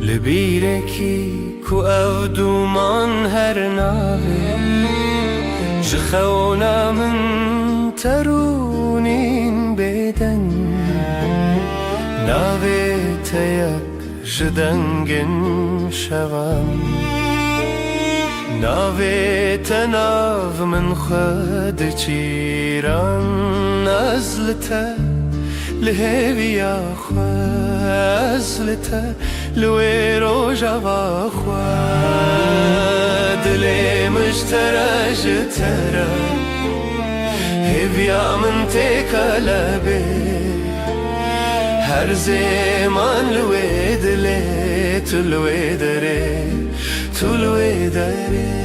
لبيركي كو او دومان هر ناوي جخونا من ترونين بدن ناوي تيك جدنگن شوام ناوي تناف من خد چيران نزلته لهوي يا خزلته لوي روجا باخوا دلي مشترى جترى هبيا من تقلبي هر زمان لوي دلي تلوي دري تلوي دري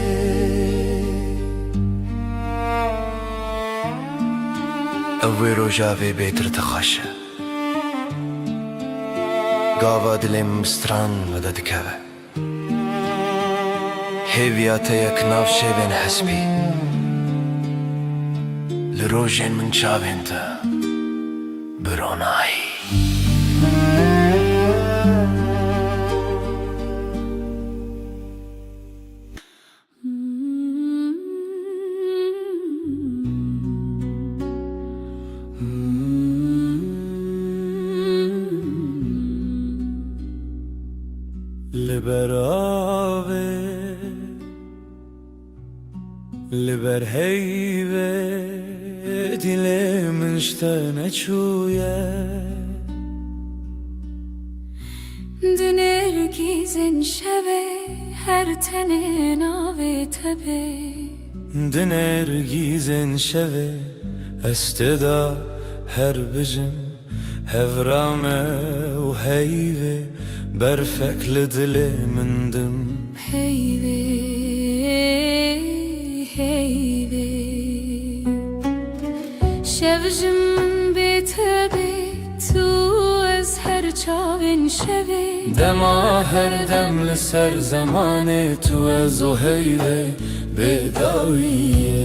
اوي روجا في بيتر تخشى قاوا دلم ستران ودا دكاوه هیویات یک ناف شبین حسبی لروجین من چاوین تا برونایی لبراوه لبر هیوه دل من شتنه چویه دنرگیزن شبه هر تنه ناوه تبه دنرگیزن شوه استدا هر بجم هفرامه و هیوه برفک لدل من دم هیوه هیوه شوجم بتبه تو از هر چاوین شوه دما هر دم لسر زمان تو از و هیوه بداویه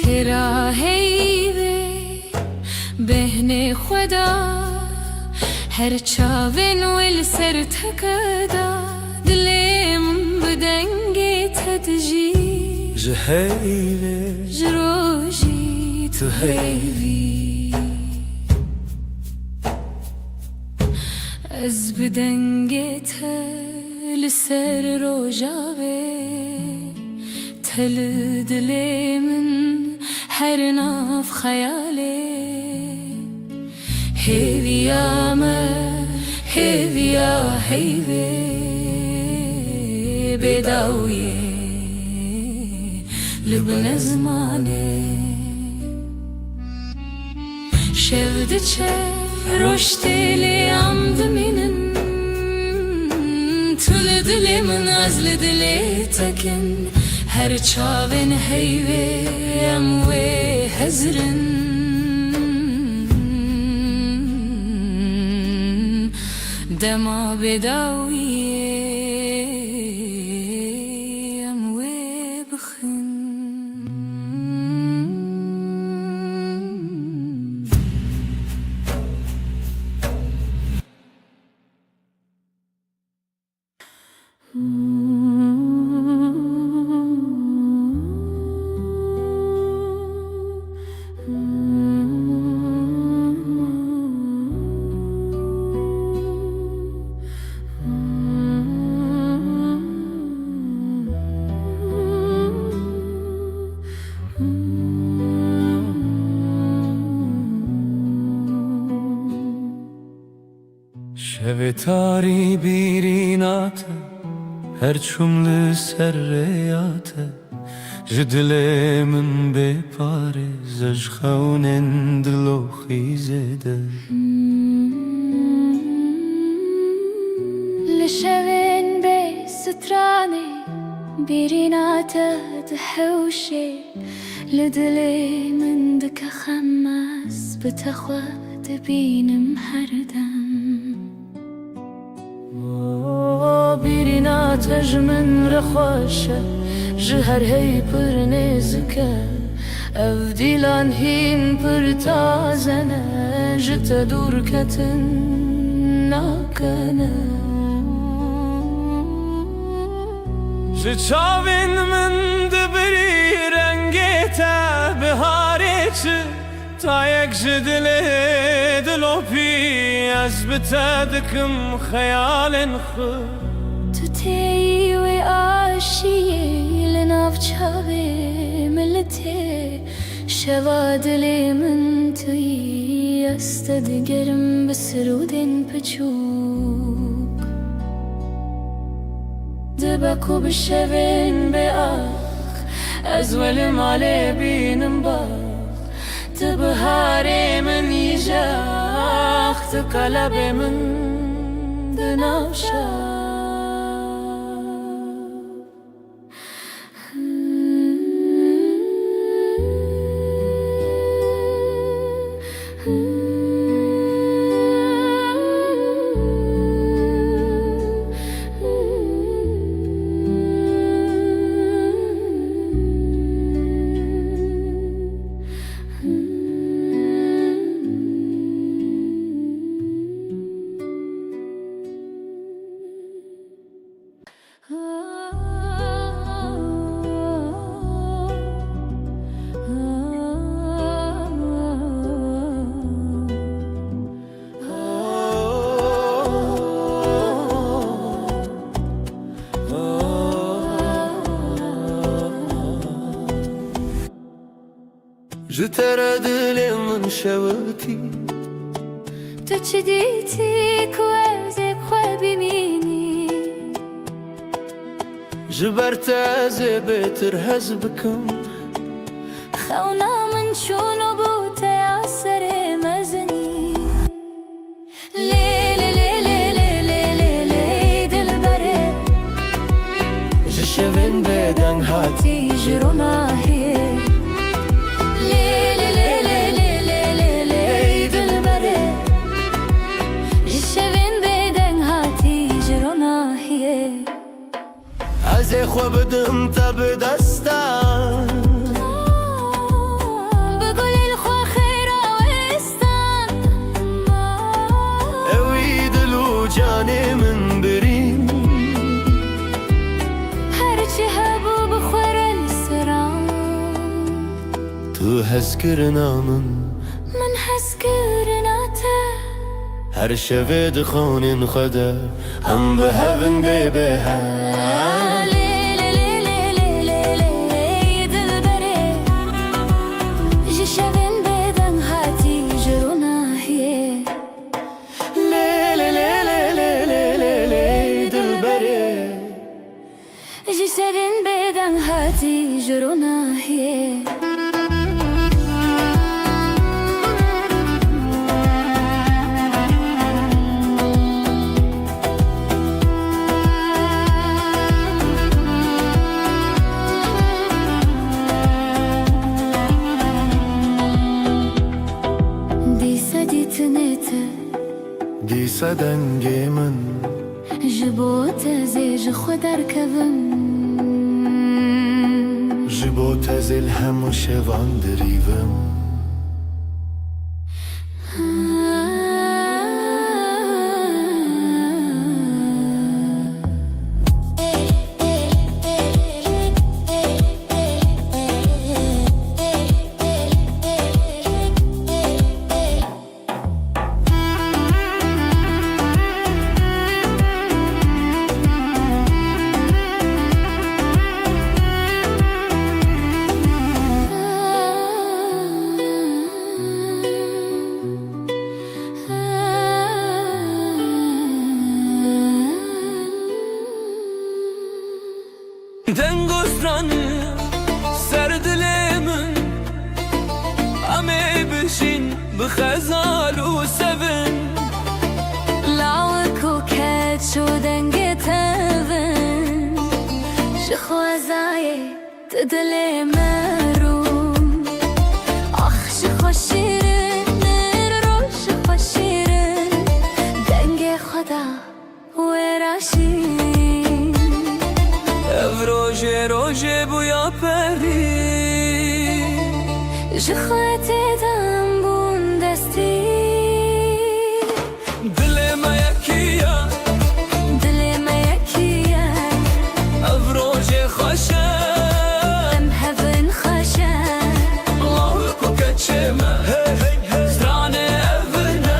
ترا هیوه بهن خدا هر چاوین ول سر تکدا دلم بدنگی تدجی جهیوه جروجی تو هیوی از بدنگی تل سر روجاوه تل دلم هر ناف خیاله هیویا ما هیویا هیوی بداویه لبن زمانه شفت چه رشتیلی عمد منن تل دلی من از لدلی تکن هر چاوین هیوی اموی هزرن دما بداویه اموی بخن شب تاری بیرینات هر چوم لسر ریات جدل من بپاره زج خونن دلو خیزده لشوين بستراني بريناته دحوشي لدلي من دك خماس بتخوى تبين محردم برینات من رخوشه جهر هی پر نزکه اف دیلان هین پر تازنه جت دور کتن ناکنه چاوین من دبری رنگیتا بهارچ تا یک جدل دلو پی از بتدکم خیال خود تو تيوي عاشية لناف چاوي ملتي شوادلي من توي استدقرم بسرودين بچوك دبكو بشوين بآخ أزول مالي بينم باخ تبهاري من يجاخ تقلبي من دنافشاخ جتر دل من شوتی تو چی دیتی که ازی خواه ببینی جبرت از بهتر هز بکم خونا من شونو بوته اثر مزنی لیلی لیلی لیلی لیلی دل بره جشوین بدن هاتی جرونا هیه لیلی لیلی لیلی لیلی دل بره جشوین بدن هاتی جرونا هیه از خو بدم تا به دستم بقول الخوا خير وستان اوی دلو جانی من برین هرچی هبو بخور السران تو هز کرنا من حس کرناته هر شوه دخونین خدا هم به هون به لیلی لیلی لیلی لیلی دل بره جشوین بدن هاتی جرونا هیه لیلی لیلی لیلی لیلی دل بره جشوین بدن هاتی جرونا هیه دیسا دنگی من جبوت زیج خود ارکبم جبو تزل هم شوان دریوم دنگوسترانı سر دلمن امه بشین بخزال و سبن لاوك وكات شو دنگي تبن شخوازاي تدلي مروم اخ شخو شيرين رو شخو شيرين دنگي خدا وراشين ev roje roje bu ya peri جخواتي دنبون دستي dileme yakiya دلي ما يكيا ev roje xoşe ام هفن خشا Allahu ku keçeme strane evine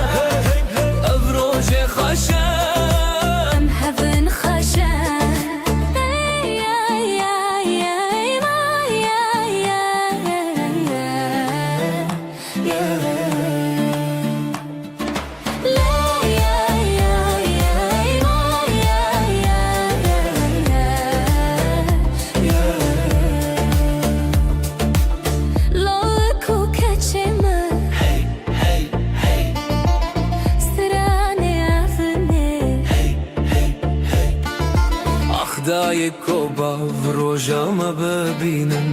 ev roje xoşe ام هفن خشا يا يا يا ما يا يا يا لا يا يا يا ما يا يا لوك وكاتشما ستراني عفني Akdayı koba vrojama bebinin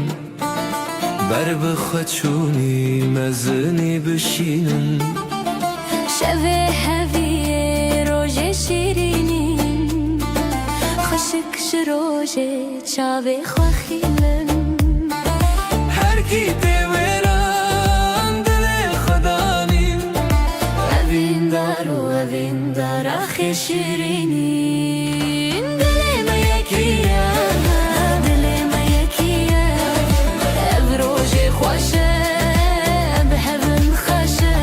Ber bixeçuni mezini bişinin شبه هوی روژه شیرینین خشک شروژه چاوه خواخیلن Her gide veran dile xadanin اوین دارو اوین دار آخی شیرینین دلم یکیه دلم یکیه او روژه خوشه به هون خوشه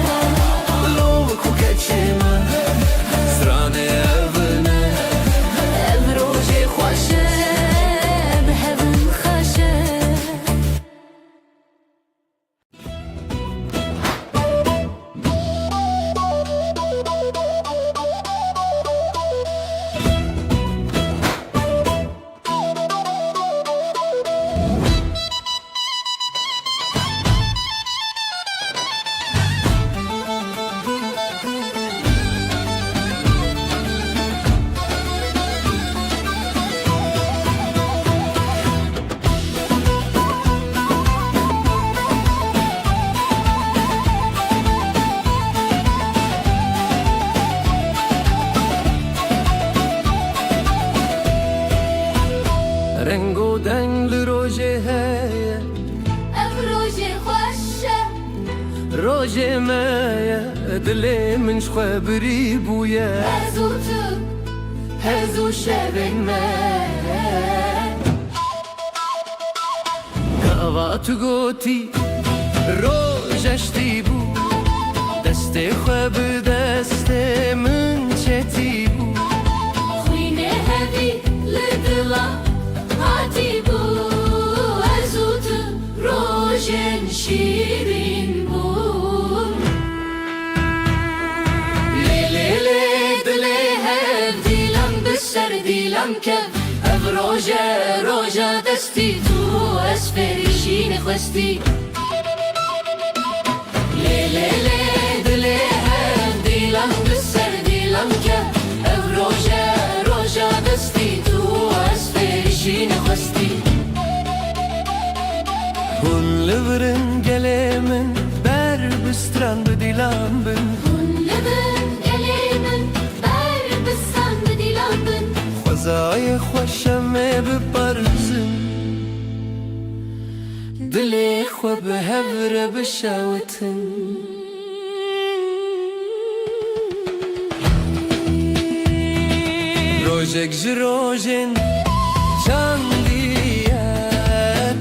Lov ku keçeme strane evine ev roje خوشه به هون خوشه دنگو دنگ لروجه هیه ام روژه خوشه روجه مایه دلی من شخوا بری بویه هزو تو هزو شبن من گاواتو گوتی روژشتی بو دست خوا به دست من چتی بو خوینه هفی لدلا هاتی بو هزو تو روژن شیرین بو لیلی دلی هف دیلم بسر دیلم کف اف روژه دستی تو اسفریشین خواستی لیلی دلی هف دیلم بسر دیلم کف اف روژه دستی تو اسفریشین خواستی هون لورن گله من بر بستران بدیلم بن لبن گلیمن بر بسان بدیلم بن خوزای خوشم بپرزم دلی خو به هفره بشوتن روژک جروجن چندیه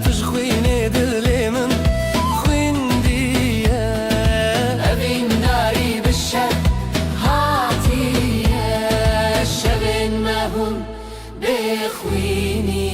تش خوینه دلی من خویندیه اوین داری بشه هاتیه شبن مهون بخوینیه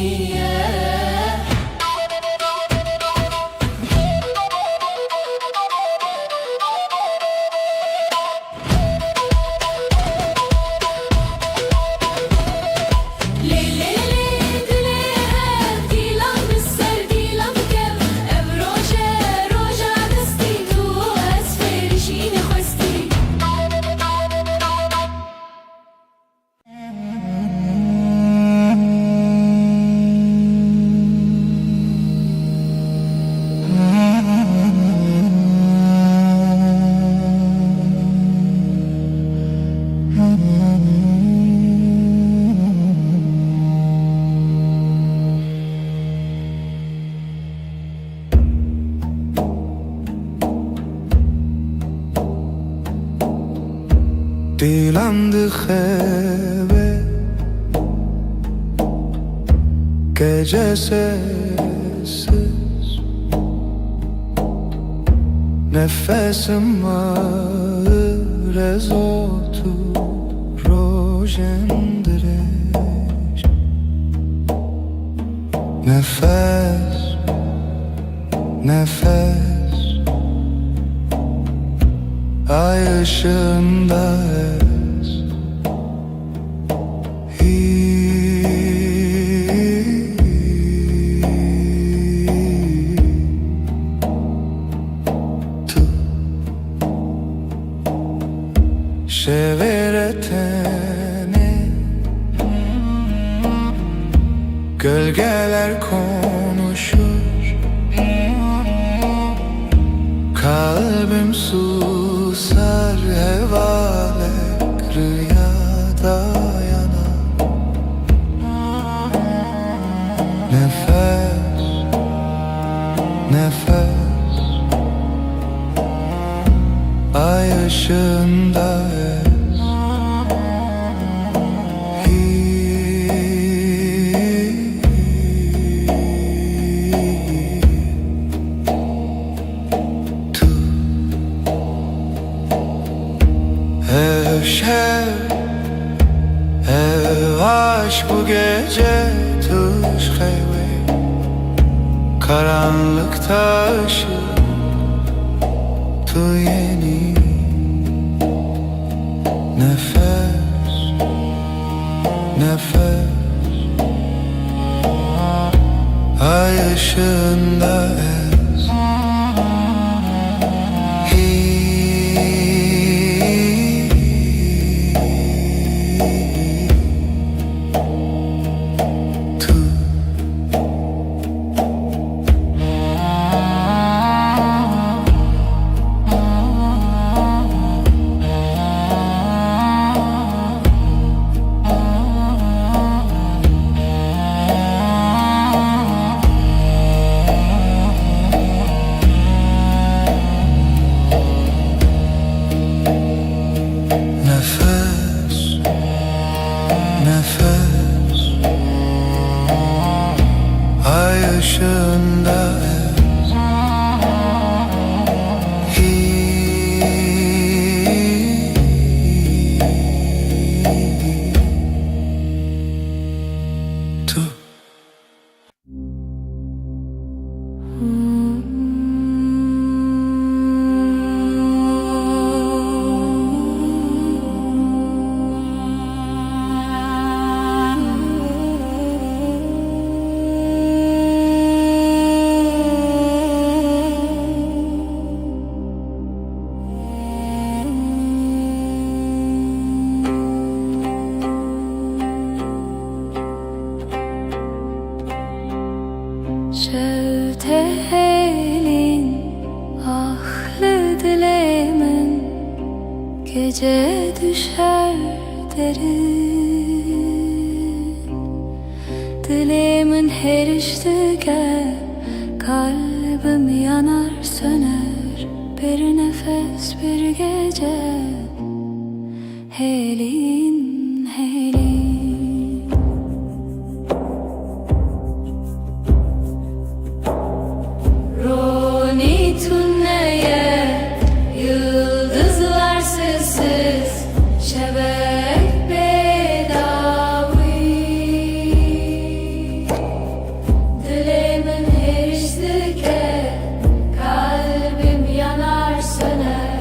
دیلم دخبه gecesiz Nefesim ağır ez otur rojendireş Nefes, nefes Ay ışığında ez Çeviretene Gölgeler konuşur Kalbim susar hevalek rüyada yanar Nefes, nefes Ay ışığında ez Ev şev, ev aşk bu gece tuş heyve Karanlıkta ışık tu yeni Nefes, nefes Ay ışığında ez تو Şevte elin ahlı dilemin gece düşer derin Dilemin her iştige kalbim yanar söner bir nefes bir gece Helin helin Roni tünneye yıldızlar sessiz şebek bedavi Dilimin her iştike kalbim yanar söner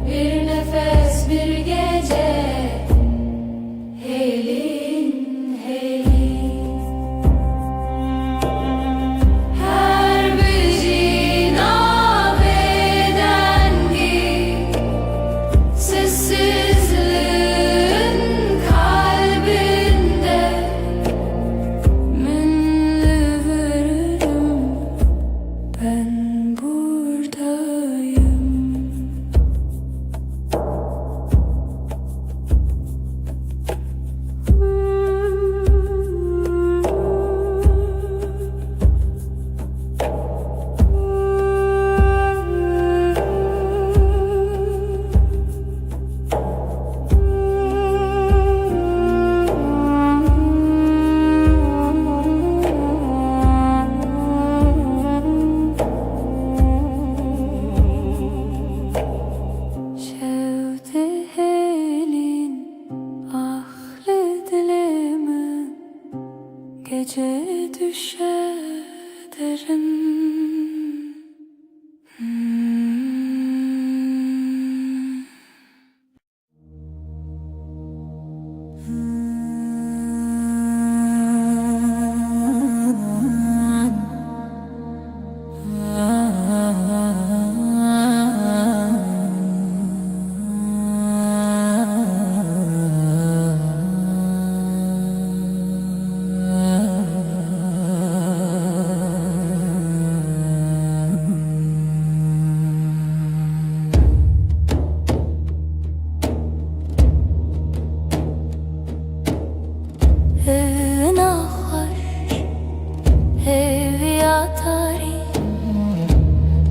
bir nefes bir gece Helin helin Her bir sessizliğin kalbinde Münlü veririm ben buradayım Şevte elin ahlı dilimin gece düşer derin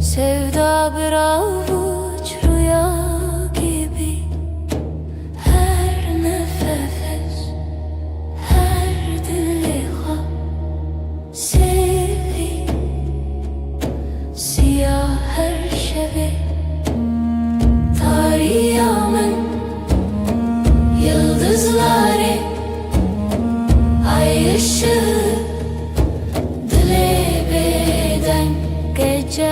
Sevda bir avuç rüya gibi Her nefes, her diliha Sevi, siyah her şevi Tarihımın yıldızları Ay ışığı dile beden gece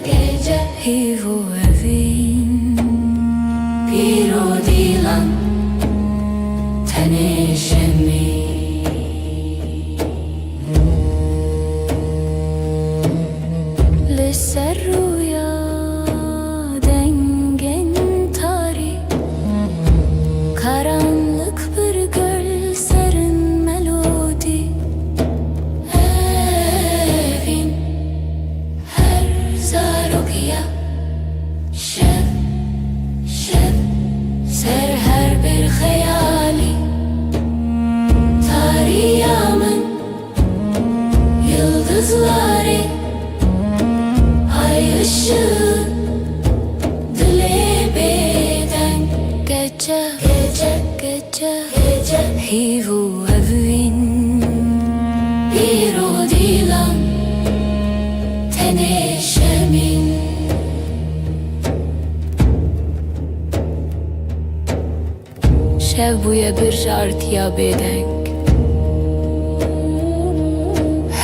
gece hivu evin Piro dilan tenişemi Lise rüya dengen tari Karanlık bir göl serin melodi Evin Zarokia şev ser her bir hayali Tarihımın yıldızları Ay ışığı dile beden gece hivu evin bir o dilan tenişemin Şev buya bir şartıya bedeng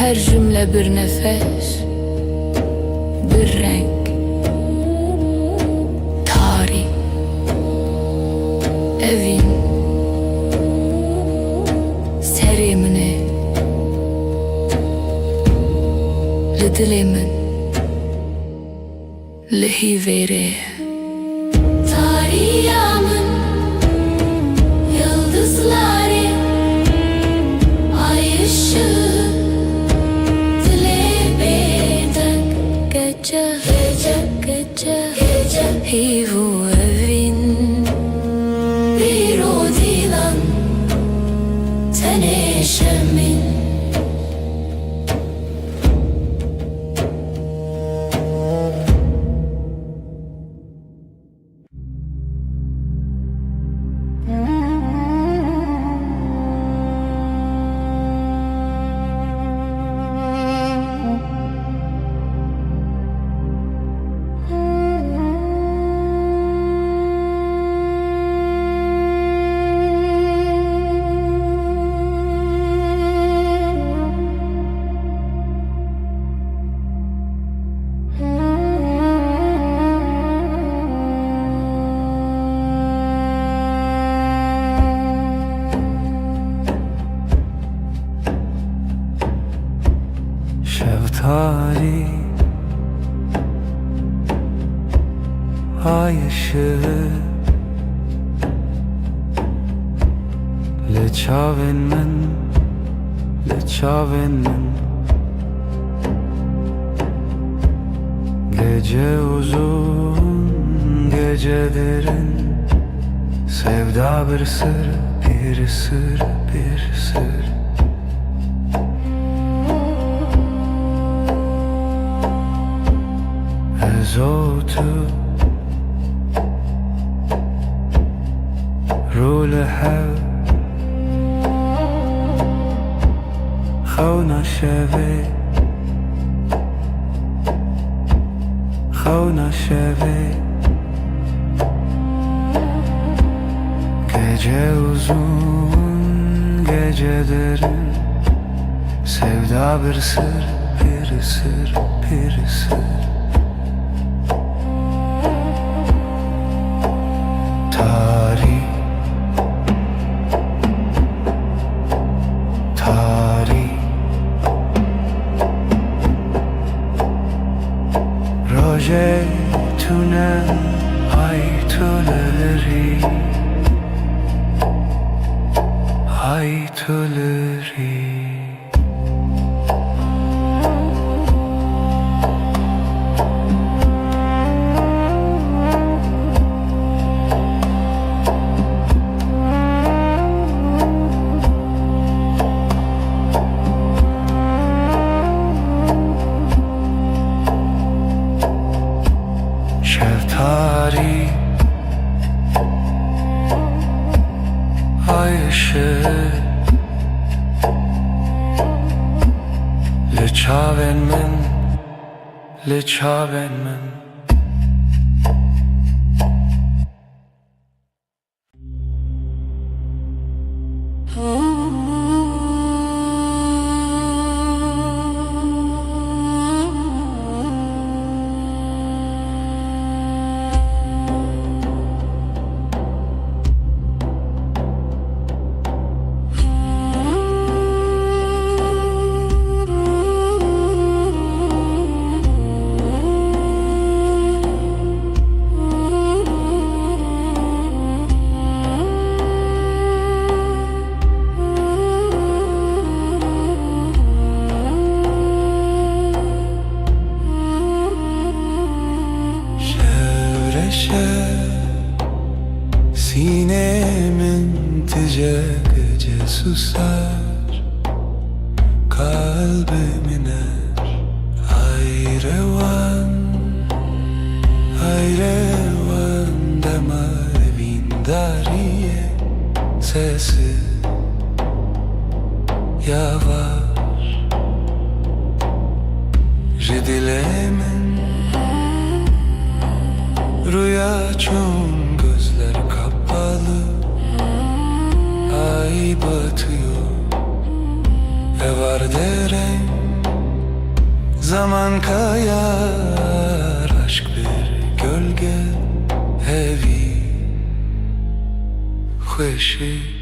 Her cümle bir nefes, bir renk, tarih, evin, serimini, lidilimin, lihiveri. Tarihimın yıldızları, ay ışığı, dilebeden gece, hivu evin, bir o dilan, teneşemin. Şeftali ay ışığı لچاوین من Gece uzun, gece derin, sevda bir sır, bir sır, bir sır. Ezotu رول هوا خونا şeve Gece uzun, gece derin, sevda bir sır, bir sır, bir sır. Tarih Rojetune haytuleri Şeftali ay ışığı لچاوین من Sinemin gece susar, kalbim iner. Hayrevan deme evin dariye, sesi yavaş. Dilemin rüya çun gözler kapalı, ay batıyor ve var derem Zaman kayar, aşk bir gölge hevi خوشی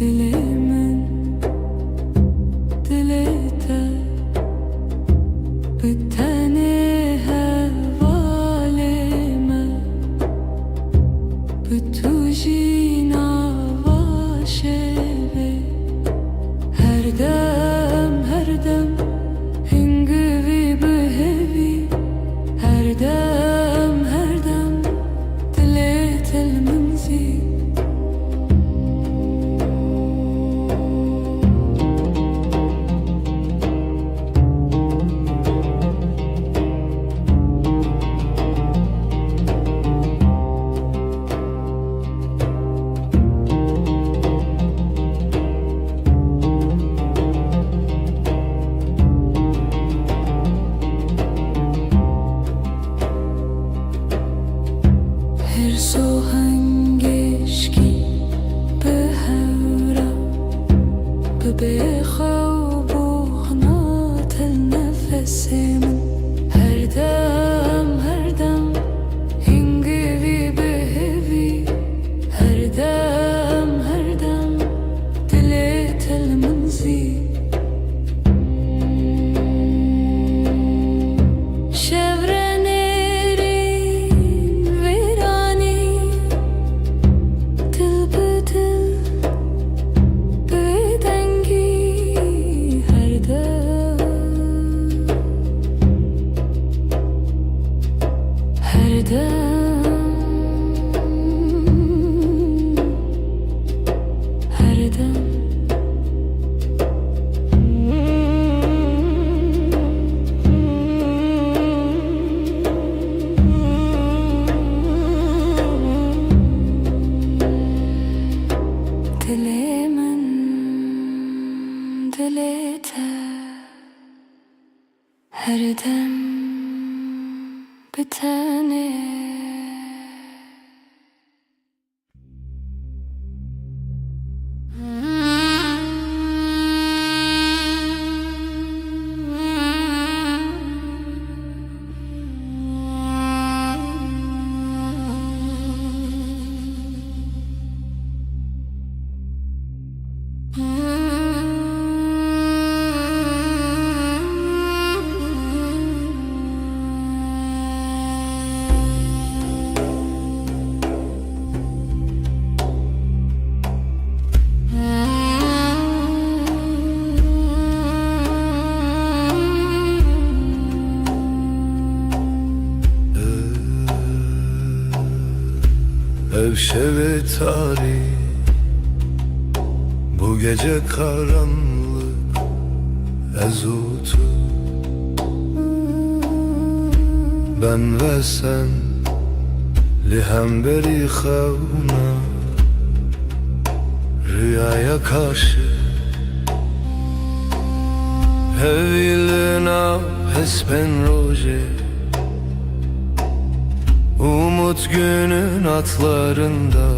dilimin dilete biteni hevalime bütujina vaşevi her dem hingivi behevi her dem dilet el منزي Her sohangeşki behevra bebeğe buğna tel nefesimin her dem hingivi behevi her dem dilet el منزي Her dem dilimin dilete her dem biteni Ev şevi tarih bu gece karanlık ezutu ben ve sen lihemberi xevna rüyaya karşı hevilina hespen roje umut günün atlarında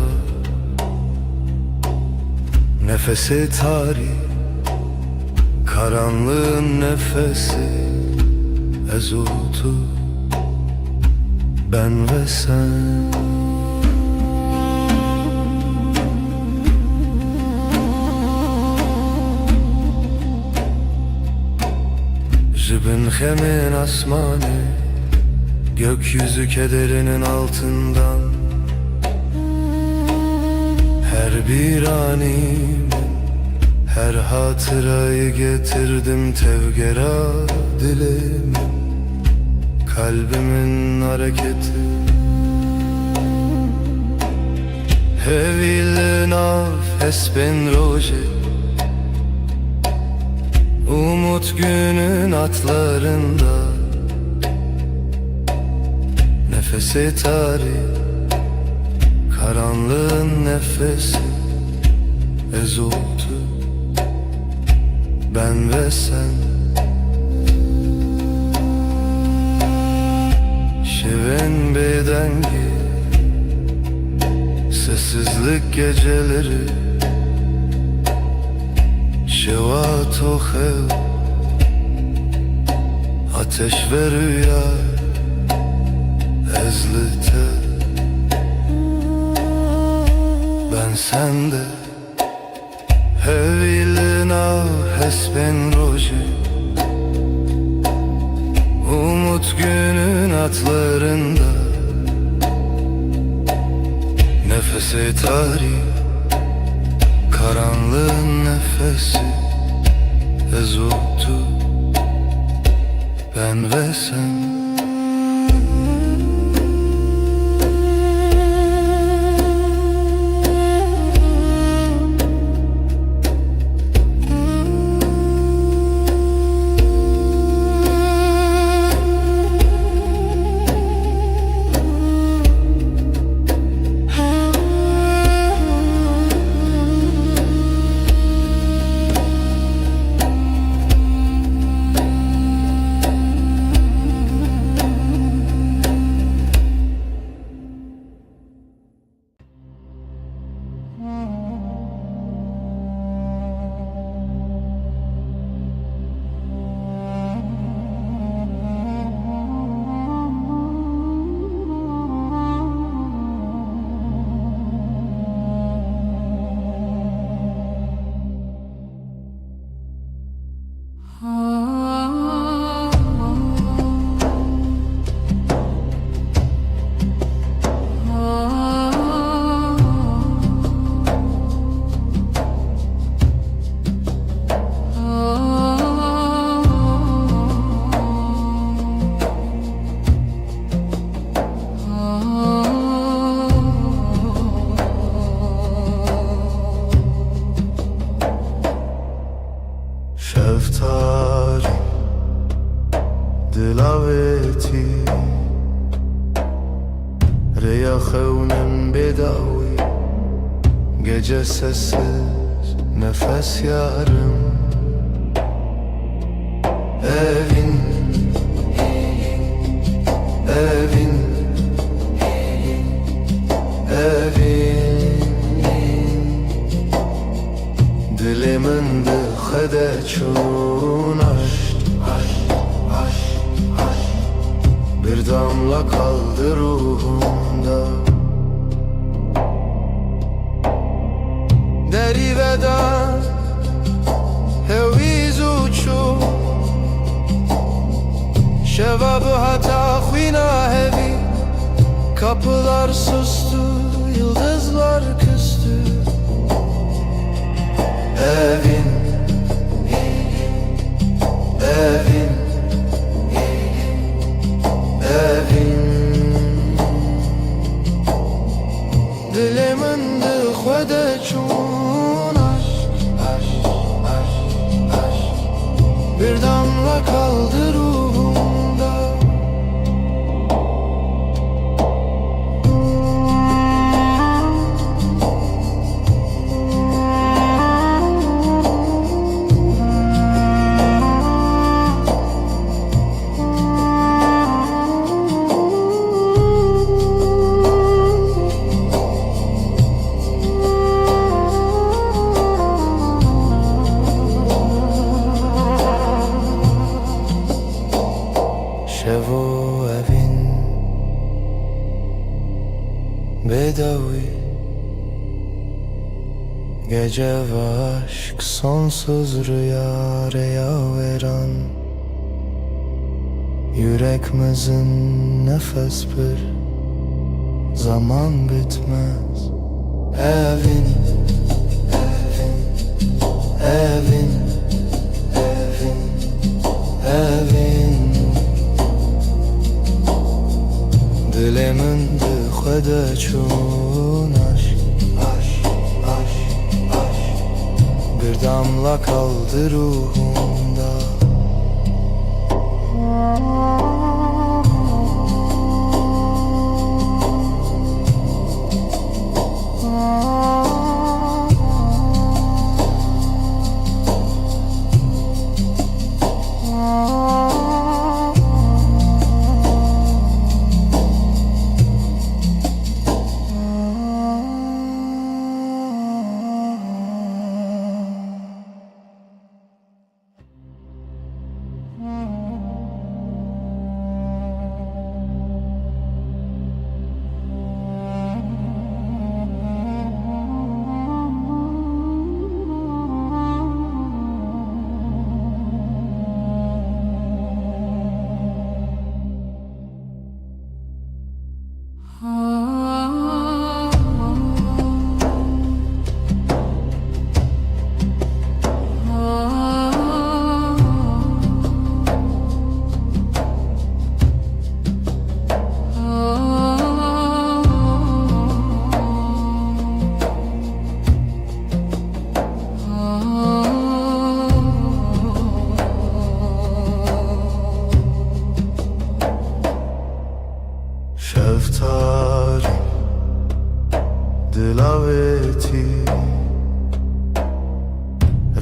nefesi tarih karanlığın nefesi ezutu ben ve sen Jibin hemin asmanı gökyüzü kederinin altından her bir anim her hatırayı getirdim tevgera dilimin kalbimin hareketi Hevil nafes ben roje umut günün atlarında nefesi tarih karanlığın nefesi ezutu ben ve sen şevin bedengi sessizlik geceleri şevat o hev ateş ve rüya ezlite ben sende Hevilina hesben roje Umut günün atlarında Nefese tarih Karanlığın nefesi Ezotu Ben ve sen Şeftali Dilaveti Reyahevnem bedavi Gece sessiz nefes yarım Evin Evin Evin Dilimin dıhede çun aşk Bir damla kaldı ruhumda Deri veda Heviz uçu Şevabı hata khvina hevi Kapılar sustu Yıldızlar küstü Evin Evin Evin Dilimin dıhvede çun aşk Bir damla kaldı ruhumda Şevo evin Bedavi Gece ve aşk sonsuz rüya veren Yüreğimizin nefes bir zaman bitmez Evin Evin Evin Evin Dilimin dıhvede çun aşk Bir damla kaldı ruhumda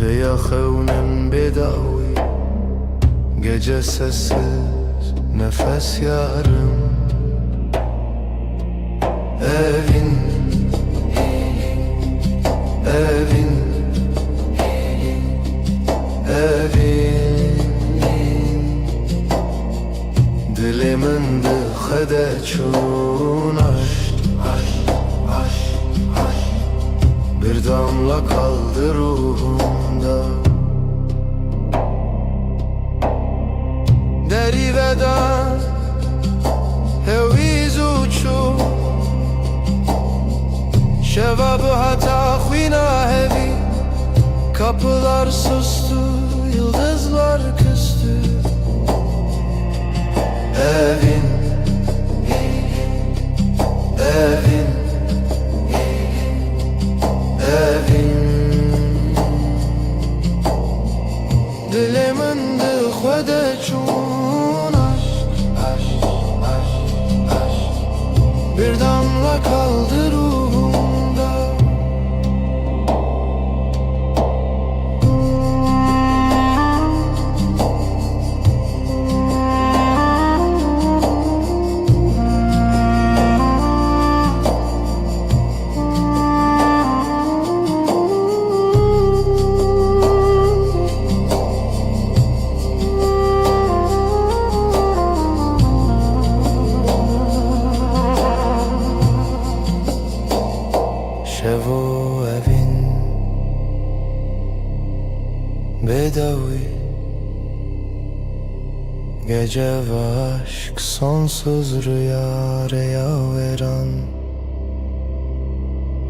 Reya xevnem bedavi Gece sessiz nefes yarım Evin Evin Evin Dilimin dıxede çun aşk Bir damla kaldı ruhumda Deri veda Heviz uçu Şevabı hata khvina hevi Kapılar sustu Yıldızlar küstü Evin Evin Evin Dilimin dıxede çun aşk Bir damla kaldı ruhumda Şevo evin bedavi Gece ve aşk sonsuz rüya veren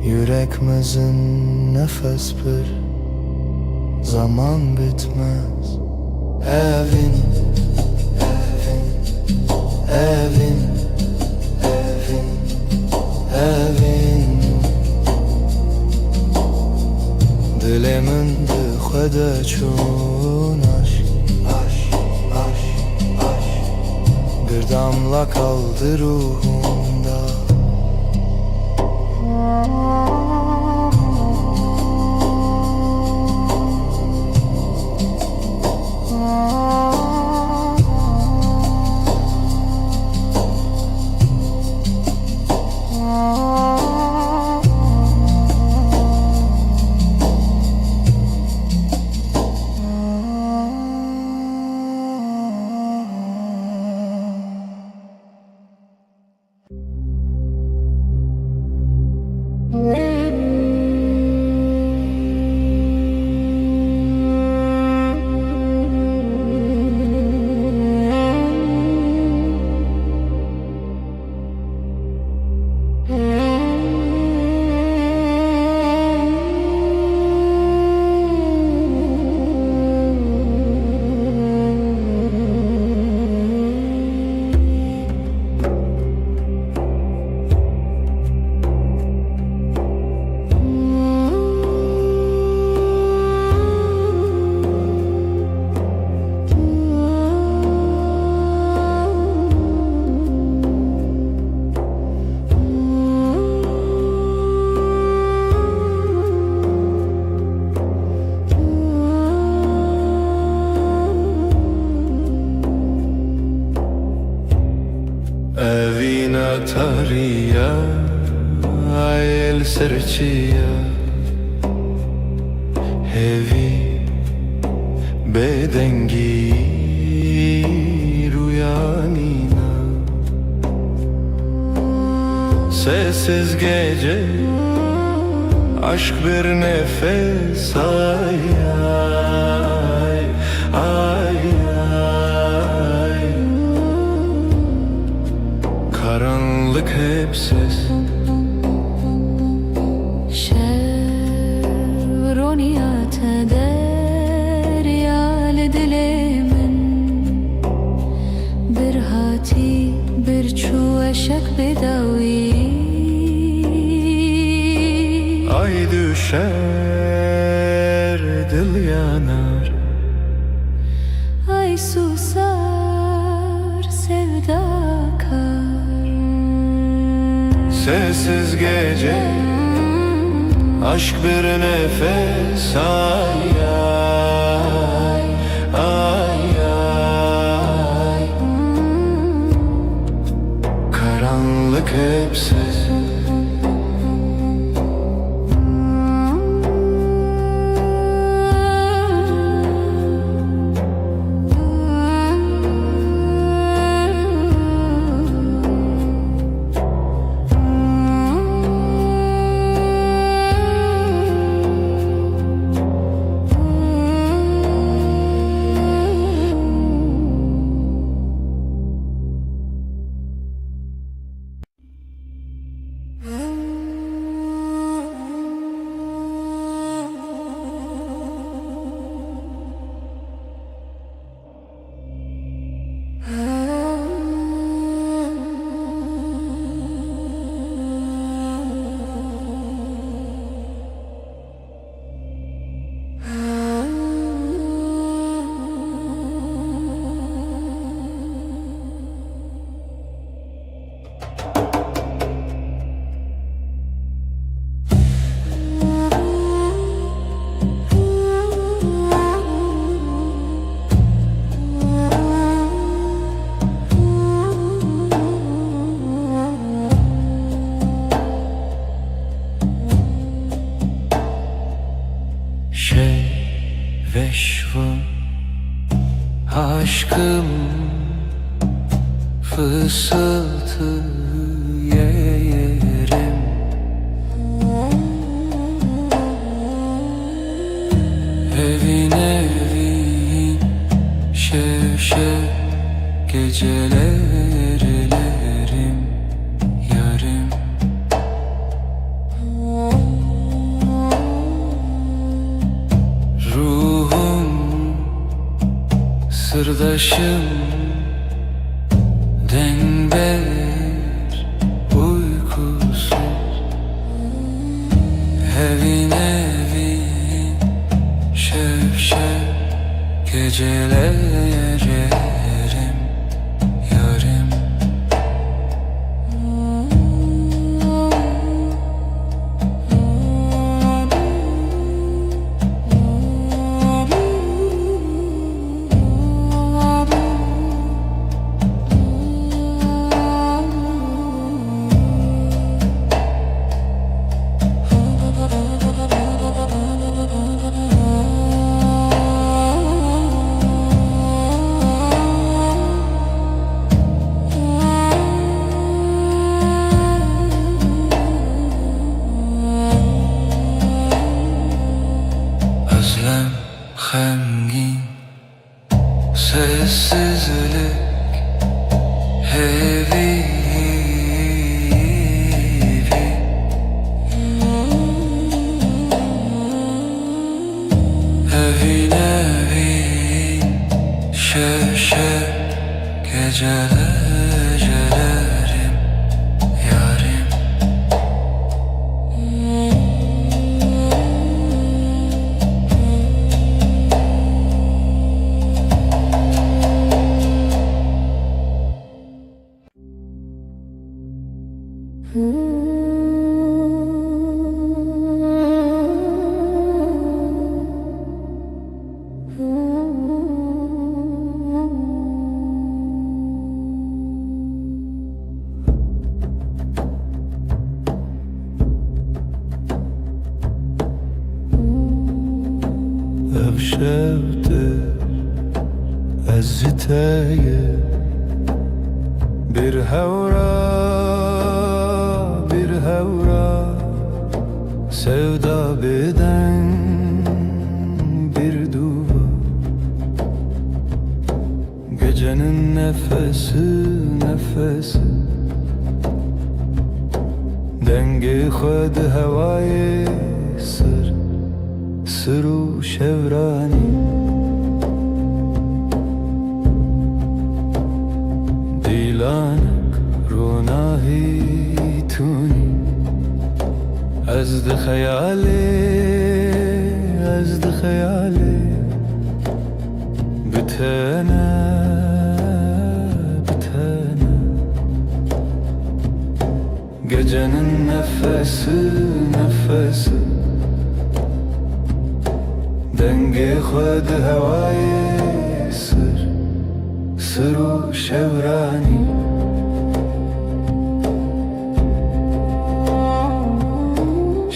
Yüreğimizin nefes bir zaman bitmez Evin Evin Evin Evin Dilimin dıxede çun aşk Bir damla kaldı ruhumda Evina tariya el serçiya Hevi bedengi rüyanina Sessiz gece aşk bir nefes ay ay ay ay Karanlık hep ses Şevroniyat deryal dilimin Bir hati bir çuvaşak bedavi Ay düşer dil yanar Ay susar sevda kar Sessiz gece aşk bir nefes ay ay veşva aşkım fısıltı yerim. Evin evin şevşek gecelerlerim yarım. Ruhum sırdaşım denber uykusuz. Evin evin şevşek gecelerlerim yarım. Özlem hemgin sessizlik heavy. Evin evin şevşek gecelerlerim yarım. Ev şevdir eziteye bir hevra sevda beden bir duva. Gecenin nefesi dengi khud havayı sırru şevrani. دیلانک روناهی تونی از ده خیاله بتنه gecenin nefesi dengi khud havayı sırru şevrani.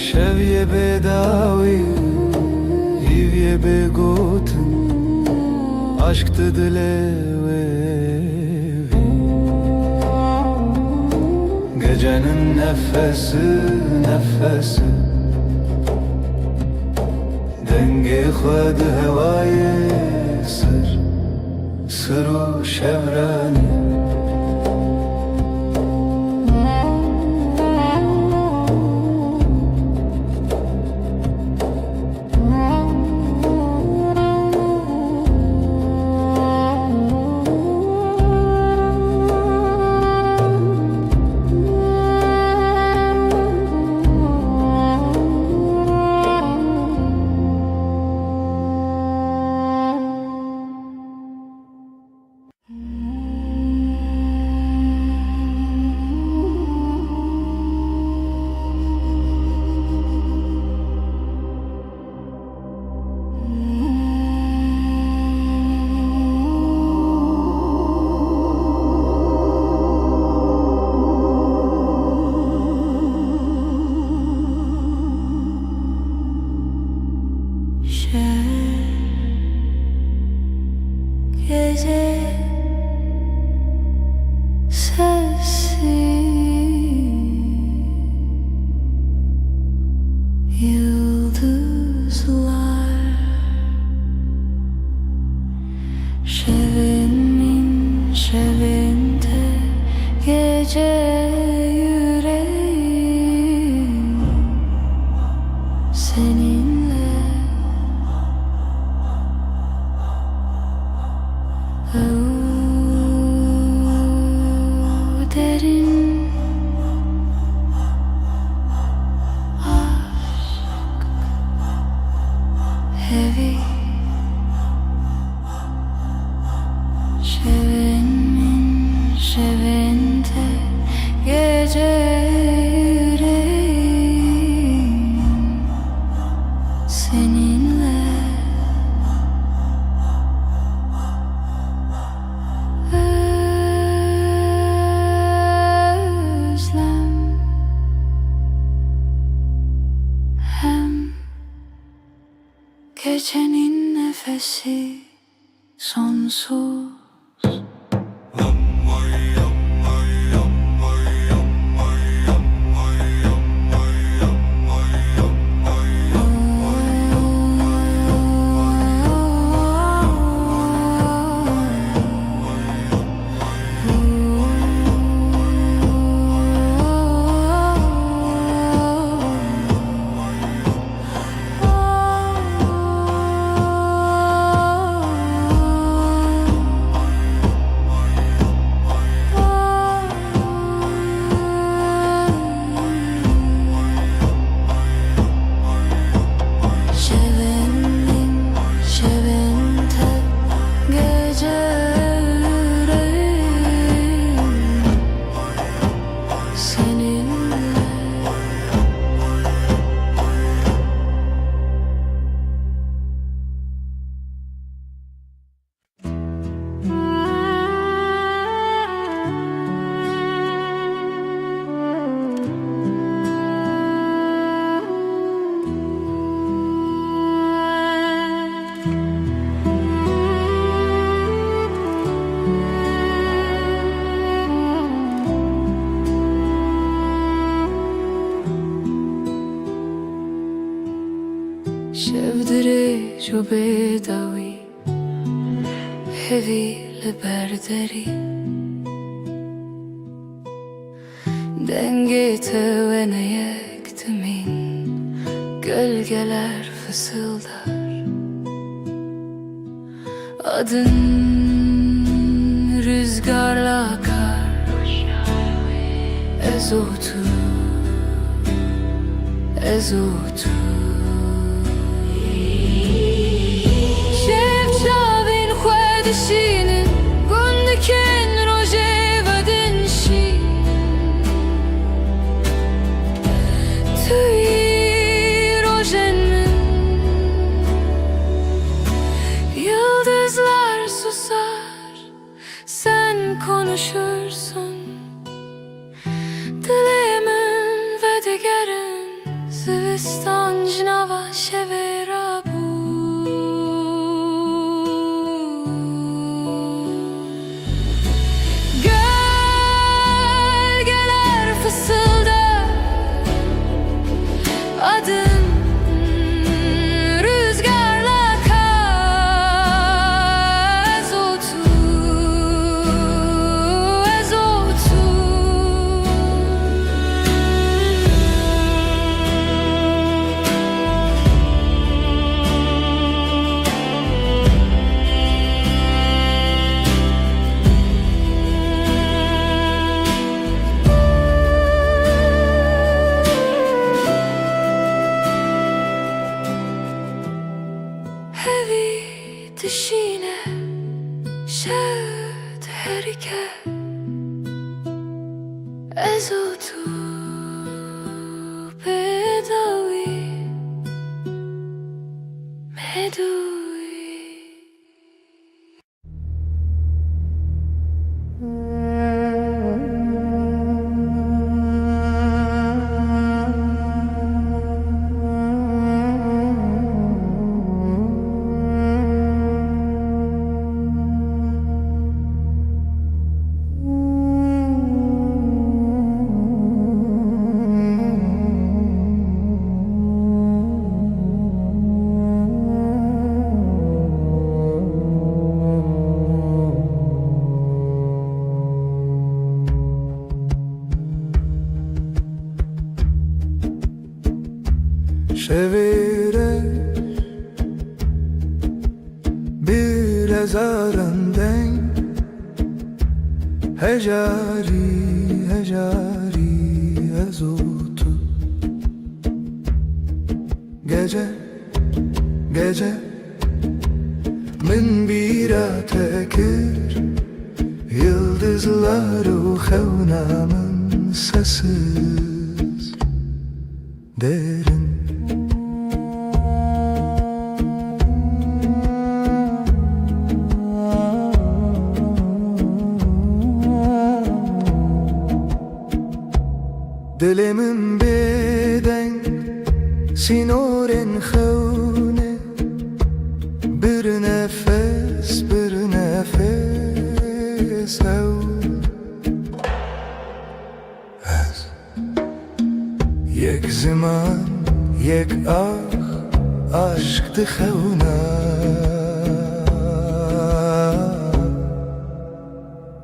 شویه به داوی هیویه به گوتن عشق دله gecenin nefesi dengi khud havayı sırru şevrani. gece sessiz, yıldızlar şevimin şevinde, gece yüreğim seninle. Derin aşk, heavy şevimin şevinde, gece yüreğim seninle. Özlem hem gecenin nefesi sonsuz. Şevimin şevinde, gece yüreğim seninle. شفدري جو بدوي heavy لبردري Denge tövene yektimin, gölgeler fısıldar. Adın rüzgarla akar, ezotu, ezotu. Şevçavin xwedişinin, gundikin rojevedin şin. Tüy rojenin, yıldızlar susar, sen konuşursun. Dilimin ve digerin, zivistan jnava şevera bu. Gölgeler fısıldar, adın rüzgarla akar, ezotu, ezotu. Heavy dişine şevd herike, ezotu bedavi medui. لزارندن هجاری هجاری از تو gece gece من bira tekir yıldızlar uğavnamın sessiz derin dilimin beden sinorin khune bir nefes ev az yek zaman yek aşk dıkhuna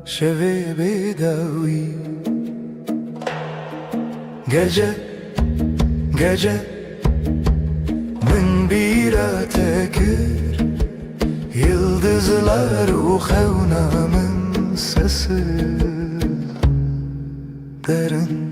şevi bedavi gece gece من bira tekir yıldızlar uğavnamın sesi derin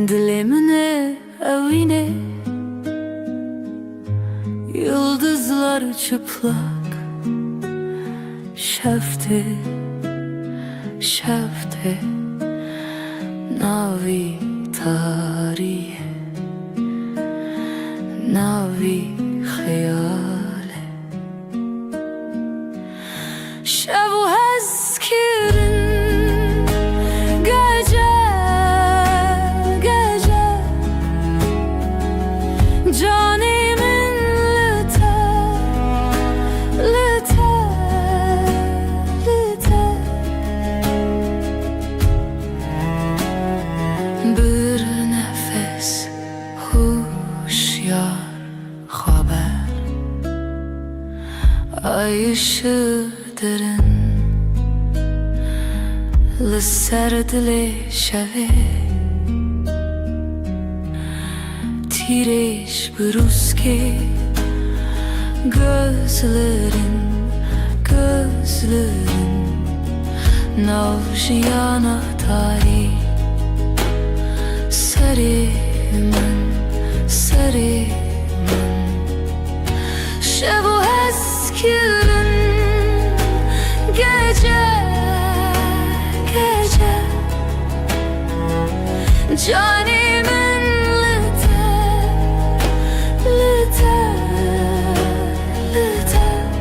Dilimine evine yıldızlar çıplak şefte şefte navi tarihe navi hayale şevu hezkirin Canimin lüter bir nefes huşyar haber ay ışığı derin لسردل شوه Tireş bruske gözlerin navjiyana tari Sarıman şevu eskirin gece canimin lüter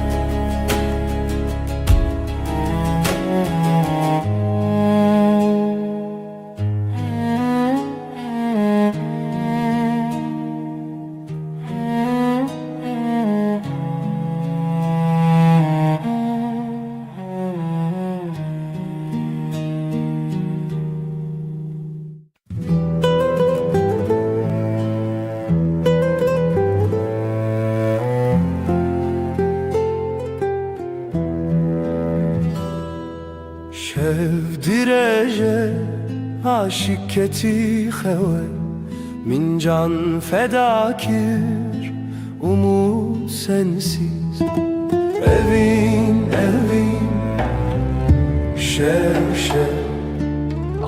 Şevdireje aşık keti xewe Min can fedakir umut sensiz Evin şev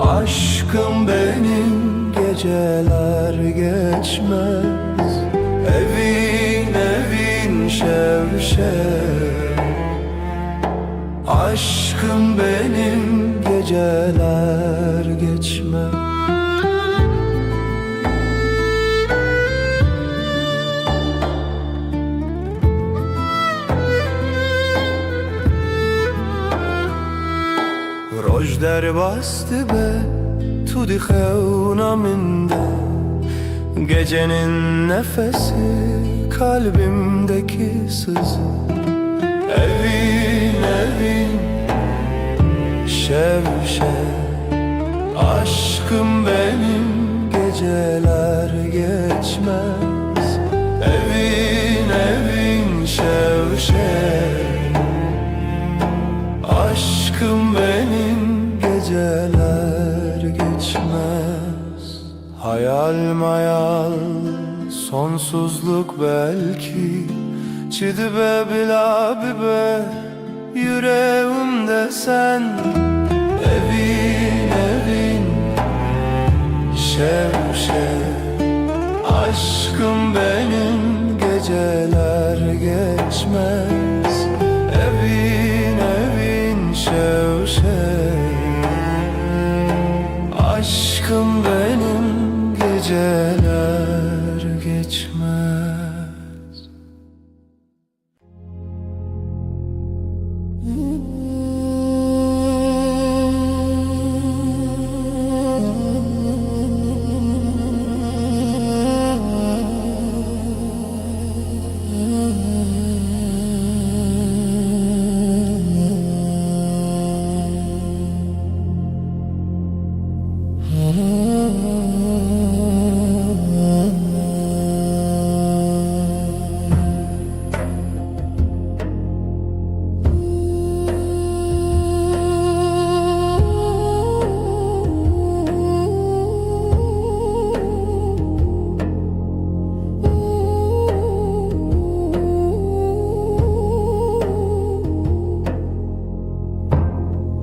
Aşkım benim geceler geçmez Evin şev Aşkım benim geceler geçmez Rüzgar bastı be tudi xeunaminde, gecenin nefesi kalbimdeki sızı. Evin evin şev şev, aşkım benim geceler geçmez. Evin evin şev şev, aşkım benim geceler geçmez. Hayal mayal sonsuzluk belki, çidibe bila bibe yüreğimde sen. Evin evin şev şev, aşkım benim geceler geçmez. Evin evin şev şev, aşkım benim geceler geçmez.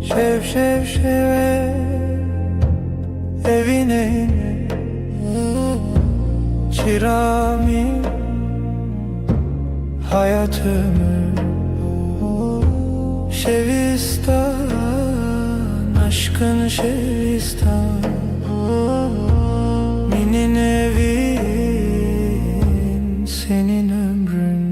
Şev şev şev, evine çirami hayatımı. Şevistan, aşkın Şevistan, minin evin, senin ömrün.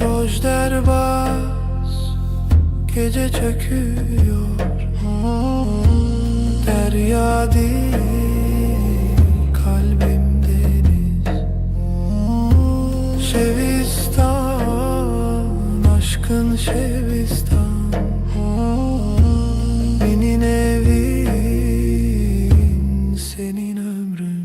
Rojderbaz gece çöküyor, derya değil kalbim deniz. Şevistan, aşkın Şevistan, benim evin, senin ömrün.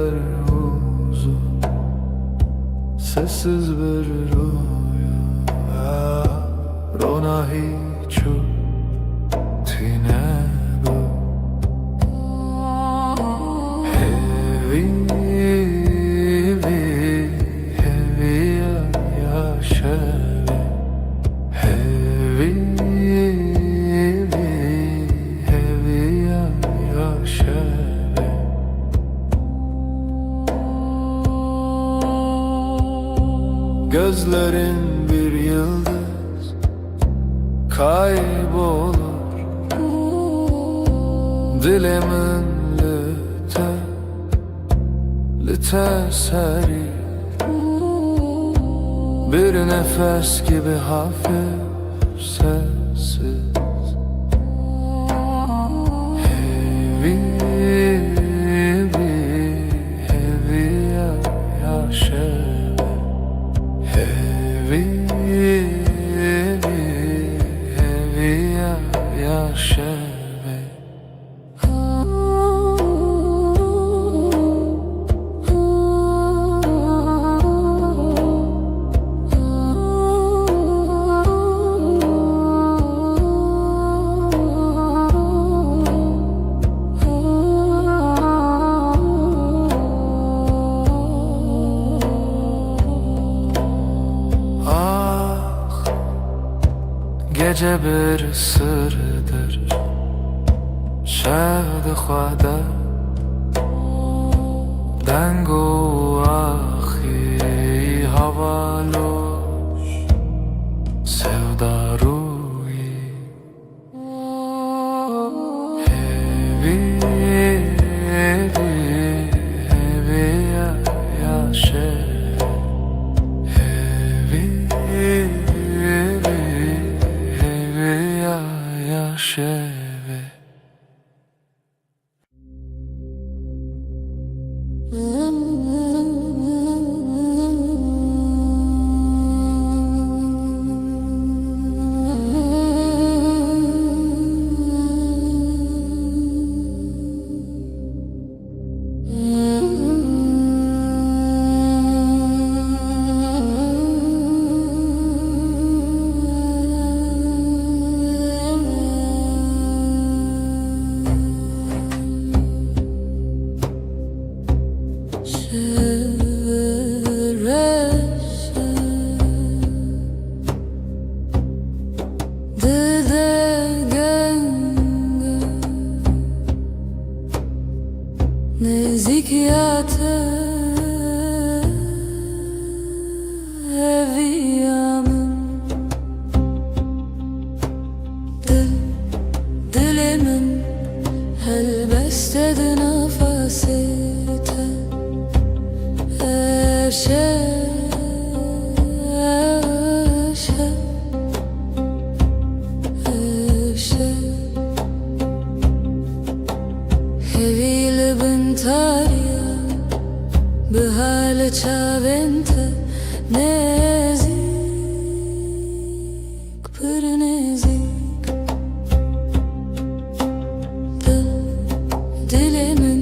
gider uzun, sessiz bir rüya. Rona hiçu tine bu hevi yaşavi hevi yaşavi. Gözlerin bir yıldız kaybolur, dilimin lite seri, bir nefes gibi hafif sessiz. Hevi yaşavi hevi yaşavi. Gece bir sırdır şevd-i xwada dengu axi havaloş sevdaruyi hevi yaşa hevi yaşavi. Nezikiyate eviyamın dilimin helbestedi nefesite eşe هويل بنتاريا بهالة شابنت نزيك بر نزيك دلي من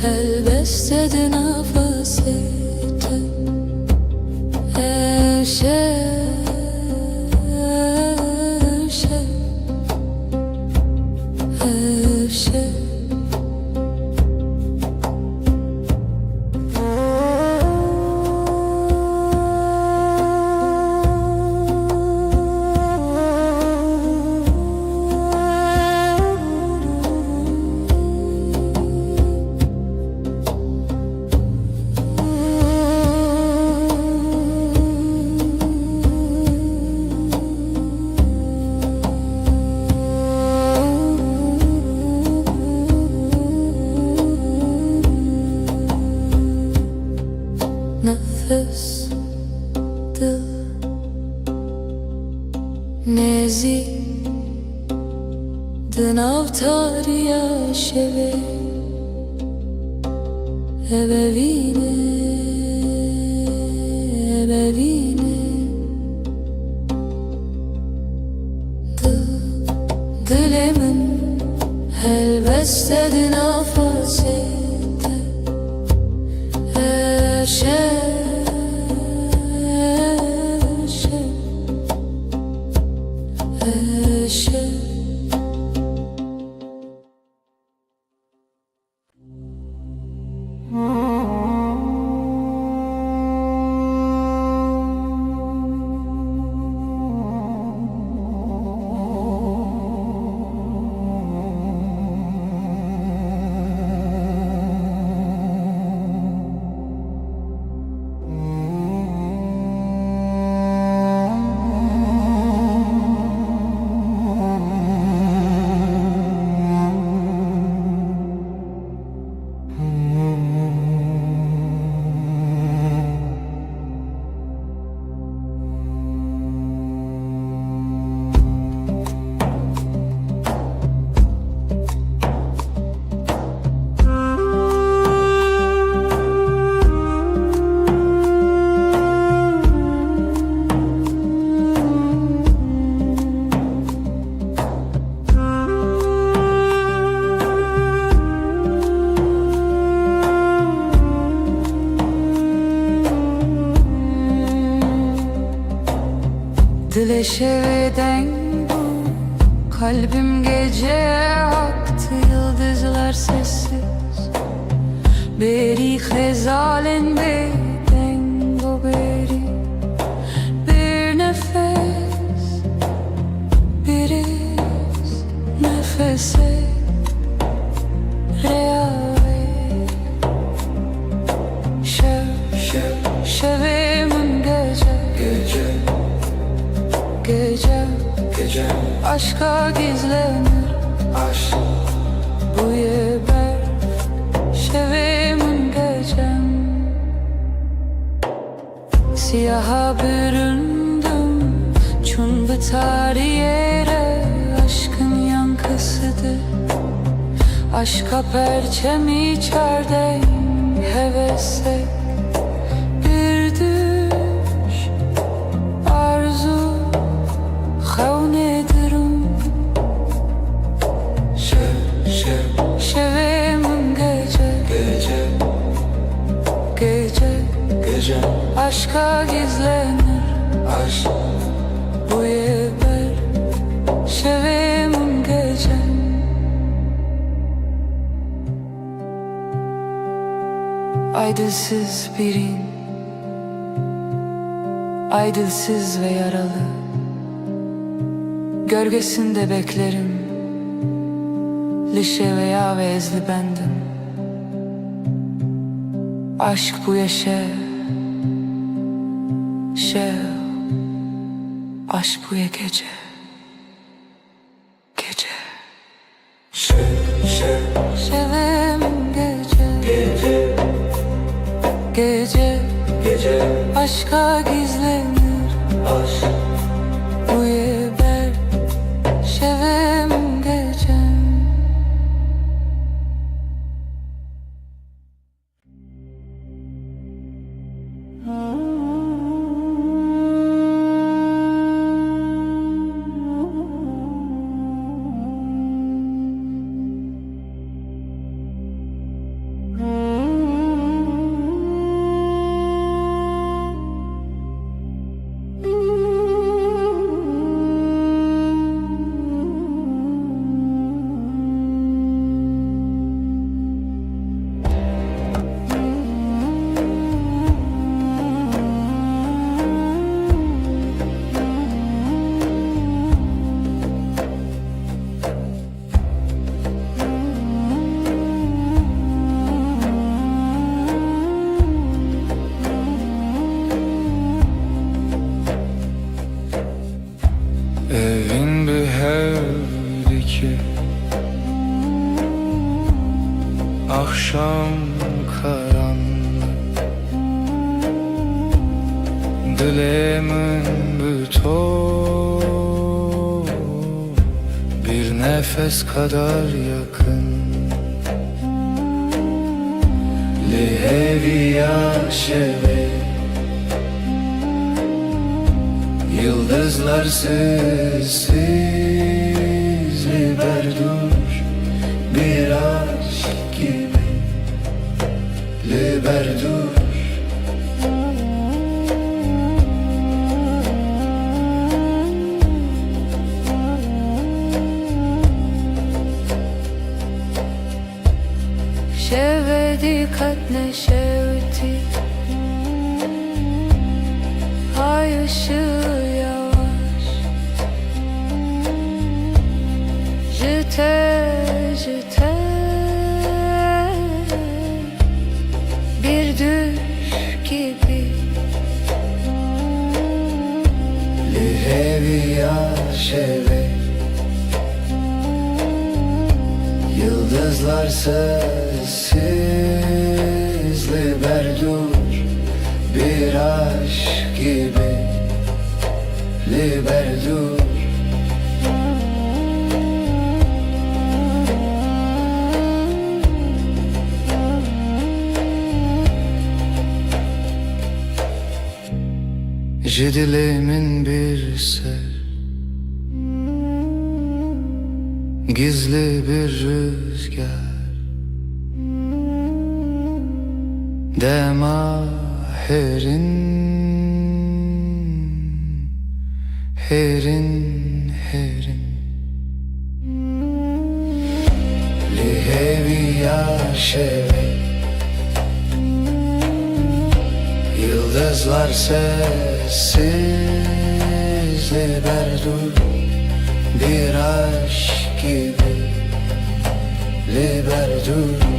هالبستد نفسيت nefes dil nezi dinavtar yaşeve ebevine dilimin helbestedi nefesite Dileşeveden bu kalbim gece aktı, yıldızlar sessiz. Beri xezalen beden bu beri bir nefes, bir iz nefese reave şevimin gece Gece aşka gizlenir, aşk bu yeber şevimin gecem. Siyaha büründüm çün biter yere, aşkın yankısıdır. Aşka perçem içerdeyim hevese, bir düş arzu Xavnedirim şevimin gece aşka gizlenir, aşk bu yeber şevimin gecem. Aydılsız birin, aydılsız ve yaralı, gölgesinde beklerim, lişe veya vezli bendim. Aşk bu yaşa, aşk bu ya gece. Şevim gece aşka gizlenir, aşk bu yeber şevim gecem. Evin bir hevdi ki akşam karanlık, dilemin bütor bir nefes kadar yakın. Liheviya şevi yıldızlar sessiz, liberdur bir aşk gibi, liberdur gibi Li heviya şeve Yıldızlar sessiz Liberdur bir aşk gibi Liberdur Dileğimin bir ser Gizli bir rüzgar Dema herin Herin herin Li heviya şeve Yıldızlar sessiz Liberdur bir aşk gibi Liberdur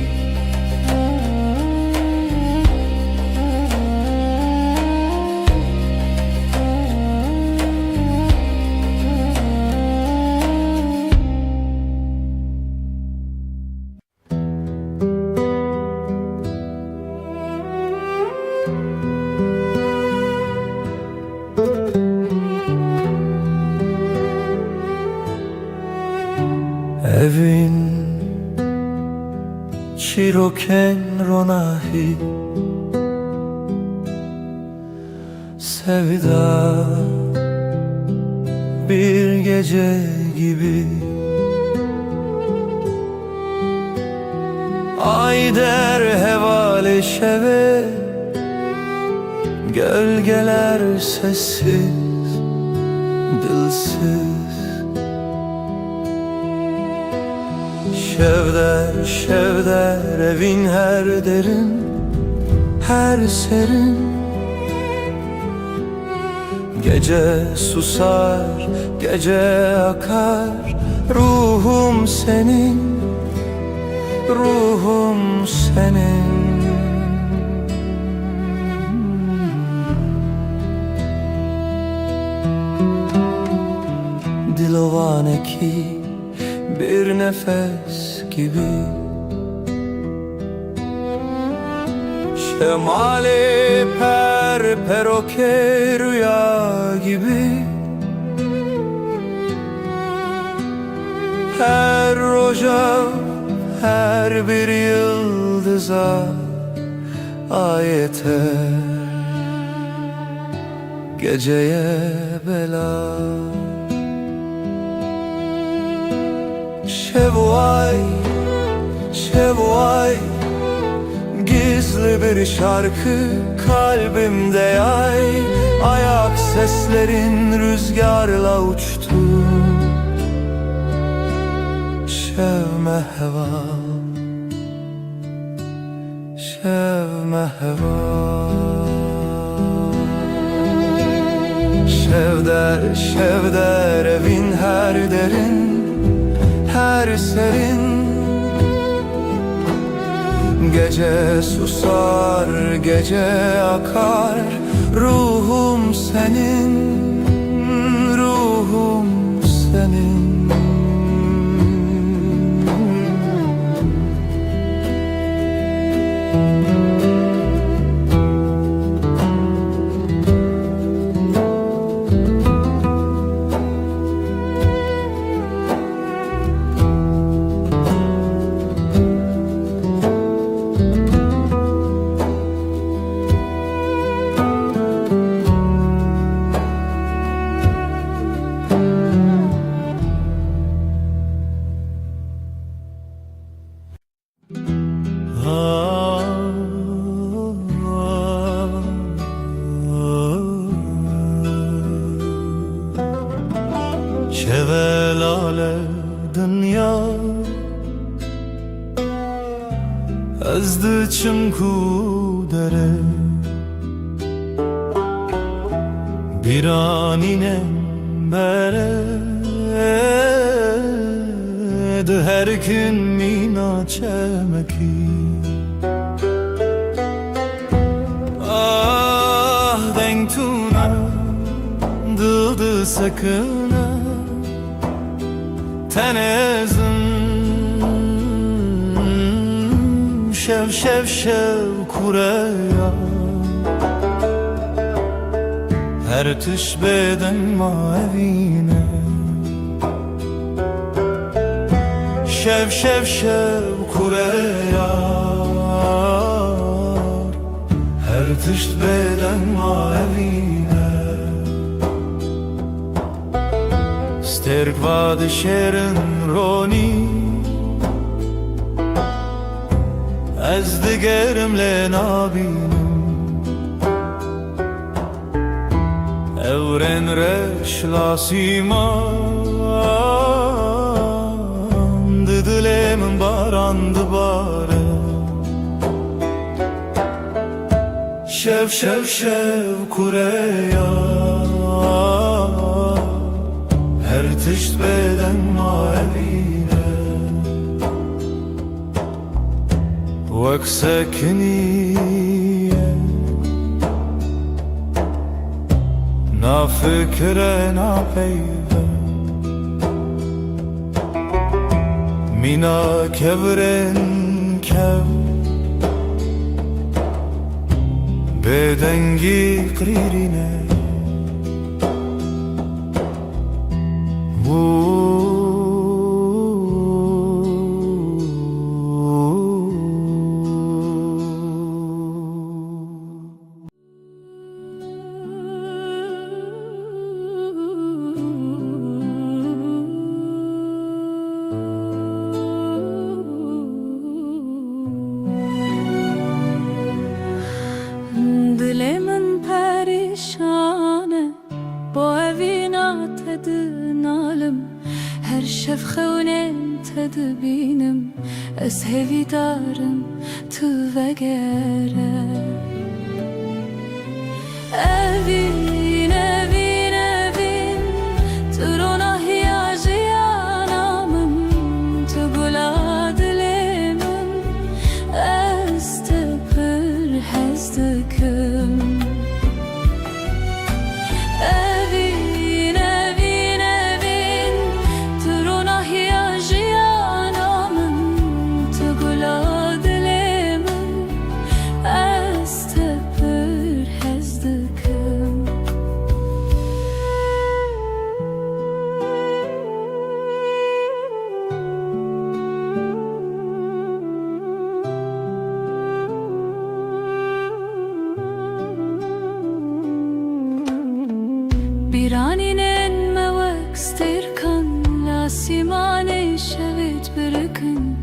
Evin Çiroken ronahi Sevda bir gece gibi Ay der hevale şeve Gölgeler sessiz, dilsiz Şevder, şevder evin her derin, her serin Gece susar, gece akar Ruhum senin, ruhum senin Dilovane ki bir nefes gibi Şemali per peroke rüya gibi Her roja, her bir yıldıza ayeter Geceye bela Şevvay, şevvay Gizli bir şarkı kalbimde yay Ayak seslerin rüzgarla uçtu Şevme heva Şevme heva Şevder, şevder evin her derin her serin Gece susar, gece akar Ruhum senin, ruhum senin Şevelale dünya Ezdi çimku dere Bir aninem bere Her gün mina çemeki سكنة تنازم شف شف شف كوريا her tüş beden mavine şev şev şev kureyar her tüş beden mavine sterk vad şerin roni ez digerim le nabinim Evren reş lasiman Didilemin barandı bare Şev şev şev kureya Her tişt beden mavine Vek sekniye Na fikre na peyve Mina kevren kev Bedengi kririne Dilemin perişane Bu evina tedinalım Her şef xewnen tedbinim Ez hevidarım tu vegere Evin evin evin Turuna hiyajiyanamın Tu gula dilemin Ez tepir hezdikim Evin evin evin Turuna hiyajiyanamın Tu gula dilemin Ez tepir hezdikim Biraninen mevek stirkan Lasimane şevit birikin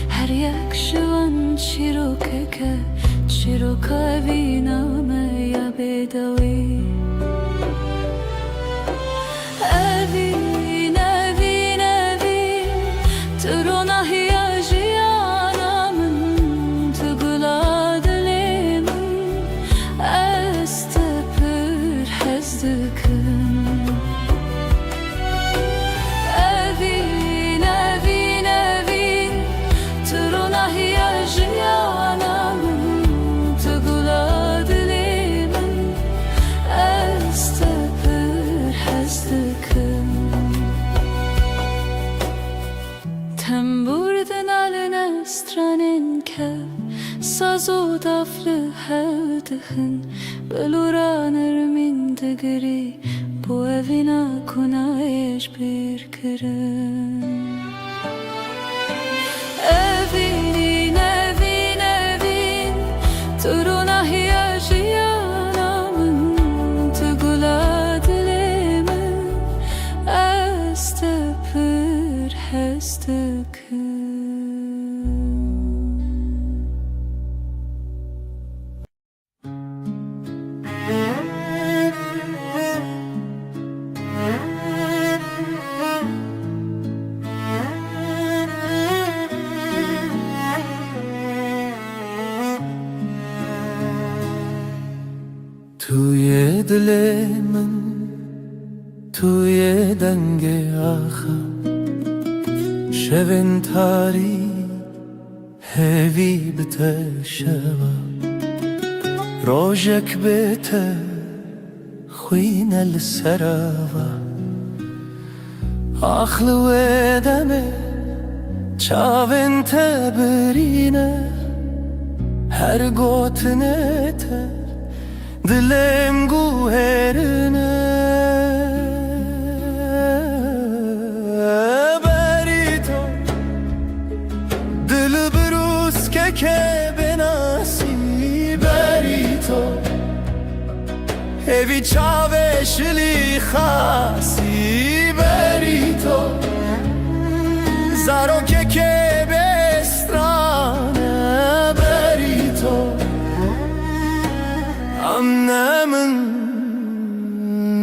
Her yak şivan çirokeke Çiroka viname ya bedavi Evin evin evin Turuna hiyajiyanamın Tugula dilemin Ez tepir hezdikim Evin evin evin Turuna hiyajiyanamın Tugula dilemin Ez tepir hezdikim Temburdin aline stranin kev Sazo daflı hevdihin Beluranır min digri Bu evina kunayeş bir kirin Evin evin evin Turuna hiyajiyanamın Tugula dilemin Ez tepir hezdikim توی دل من توی دنگ آخر شبن تاری هوی بته شوا روجك بته خوين السراوه Aklı edeme çavin tebrine her gotine te dilem guherine berito dil brus ke benasi berito evi çave şli khasi berito zaro ke bestrane berito amnemin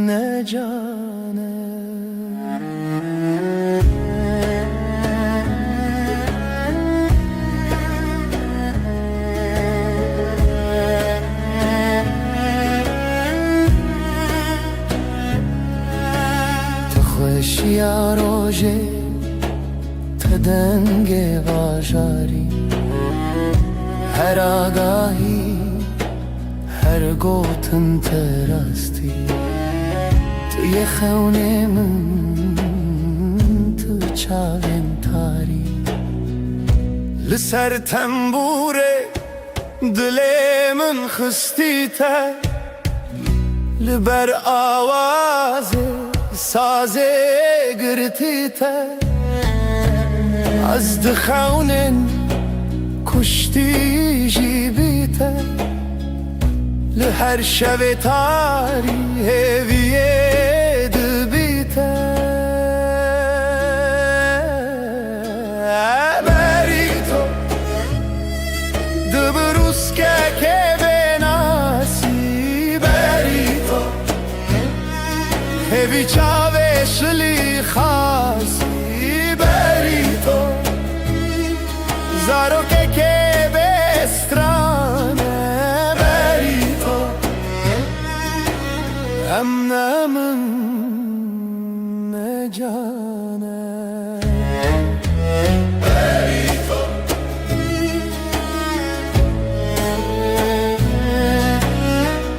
ne cane تخوشیا روژه تدنگ واجاری هر آگاهی هر گوتن تراستی توی خونه من تو چاوین تاری لسر تنبوره دل من خستی تر لبر آوازه سازه گرتی تر از دخونن کشتی جیبی تر لهر شب تاری هویه دبی تر بری تو دبروس که بناسی بری تو هوی چاوه شلی خاصی بری تو زارو که بسترانه بری تو امنمن نجانه بری تو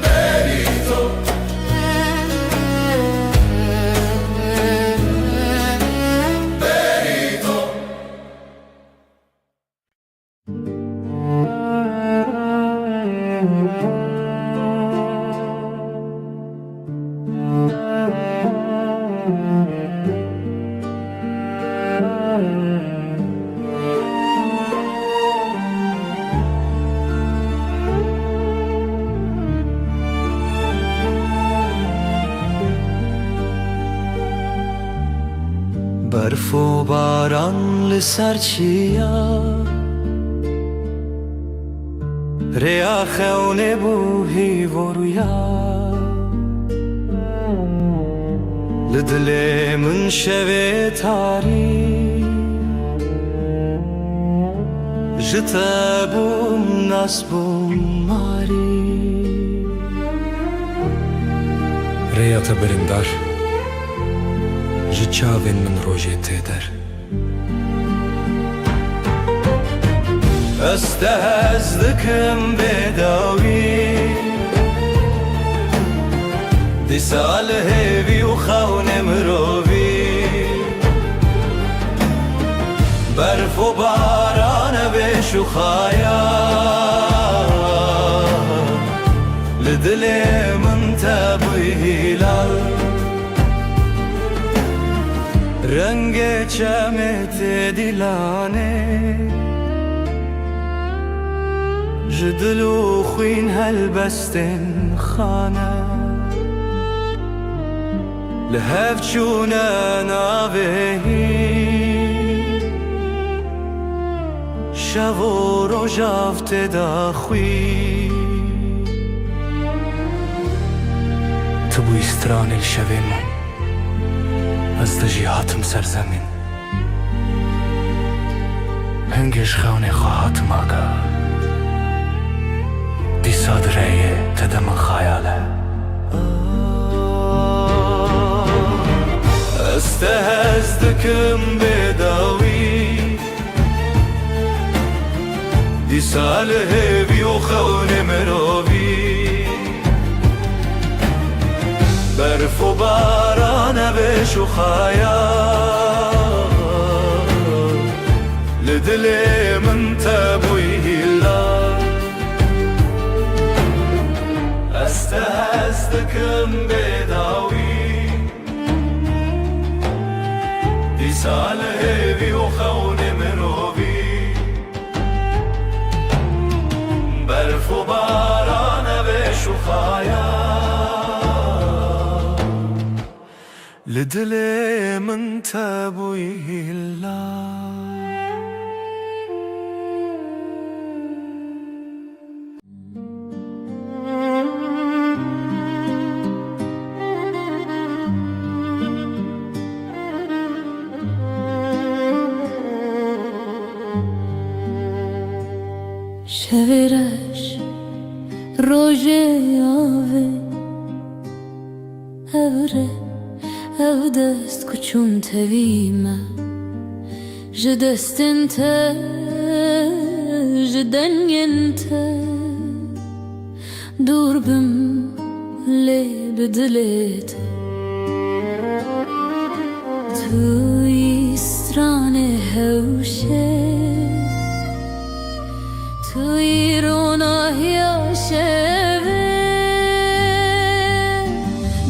بری تو بری تو برف و باران لسر چیا ریا خونه بوهی و رویا لدل من شوه تاری جتا بوم ناس بوم ماری ریا تبرندار جچاوین من روژه تیدر استهزدكم بداوي دي سال هيفي وخون مروبي برف وباران بشخايا لدلي من تبي هلال رنگ چمت دلانه جدلو خوين هالبستن خانه لهف چونه ناوهی شو و روژافت داخوی تو بو استران الشوه من از دجیهاتم سرزمین هنگش خونه خواهاتم آگاه دی صادره تدم خیاله استهزدكم بداوي دي سال هيفي وخون مروبي برف و باران بش شو خيال لدلي من تبويه الله استهزتكم بداوي يسال هيبي وخوني مروبي برف وباران بشو خيال لدلي من تبويه الله شویرش روژه آوه اوره او دست کچون تویمه جدستن تا جدنگن تا دور بم لی بدلیت توی استرانه هوشه توی روناهیا شوه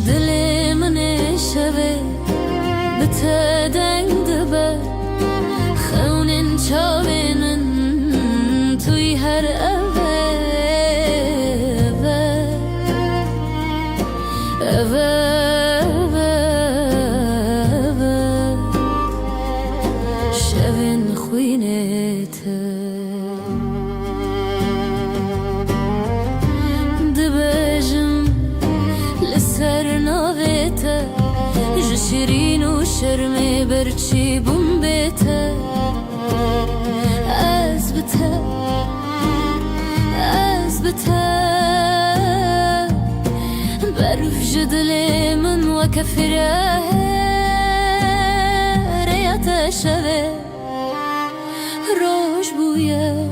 دل من شوه بتدنگ دبه خونن چاوینن توی هر اوه اوه شوین خوینه ته شیرین و شرم برچی بوم بیته از بته برف جدل من و کفره ریت شوه روش بویه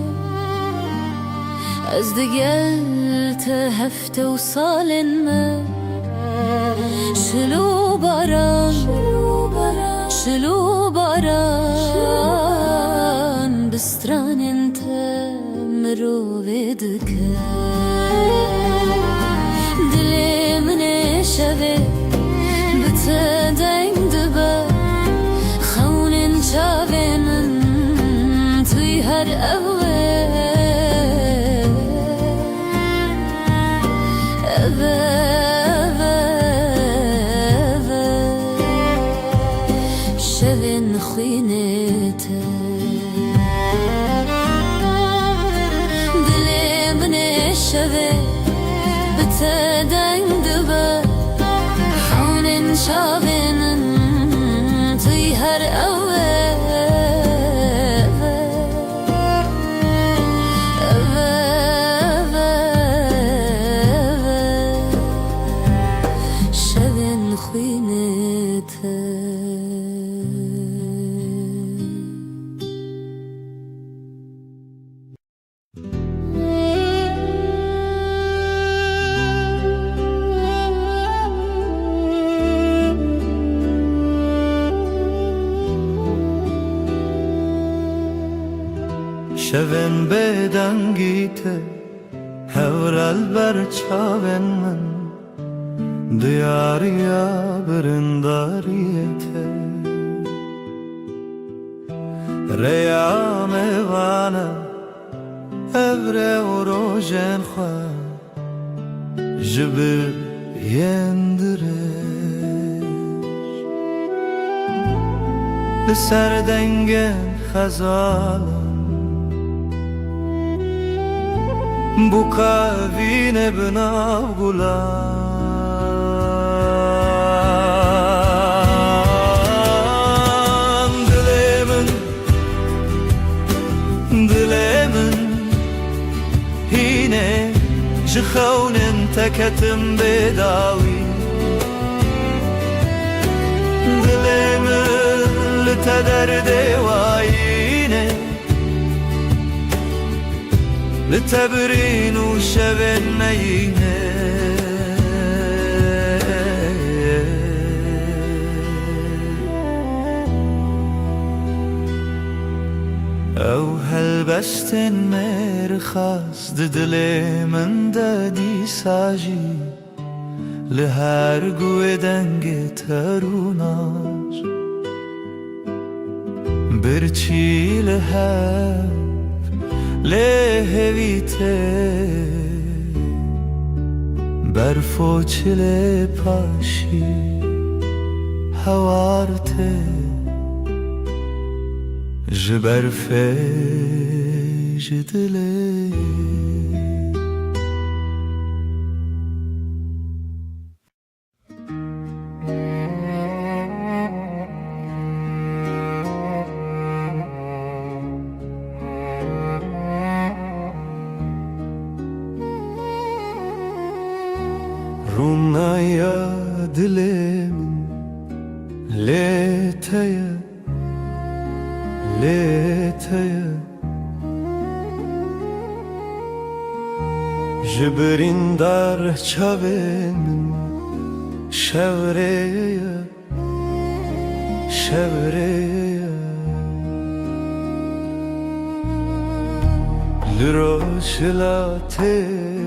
از دگل تا هفته و سالن من شلو باران بستران انت مرو بدك دلي من شوه بتدنگ دبا خونن شاوینن توی هر شوین خوینته دلی من شوه بتدنگ دبا خونن شاوینن توی هر شوین خوینته شوین بدنگیته هورال برچاوین من دیاریا برنداریته ریام وانا evre و روژن خواه جبر یندرش لسر دنگن خزالم bu kavine binav gulan dilemin hine jkhaunen takatim bedawi dilemin litaderde wayine لتبرين وشبن مينه دستن مرخص دل من دادی ساجی لهر گوه دنگ تروناش برچی لهر لهویته برفو چله پاشی هوارته جبرفه جدله Runaya dilim leteye leteye Jibrin dar çavin şevreye şevreye Liroşla teğ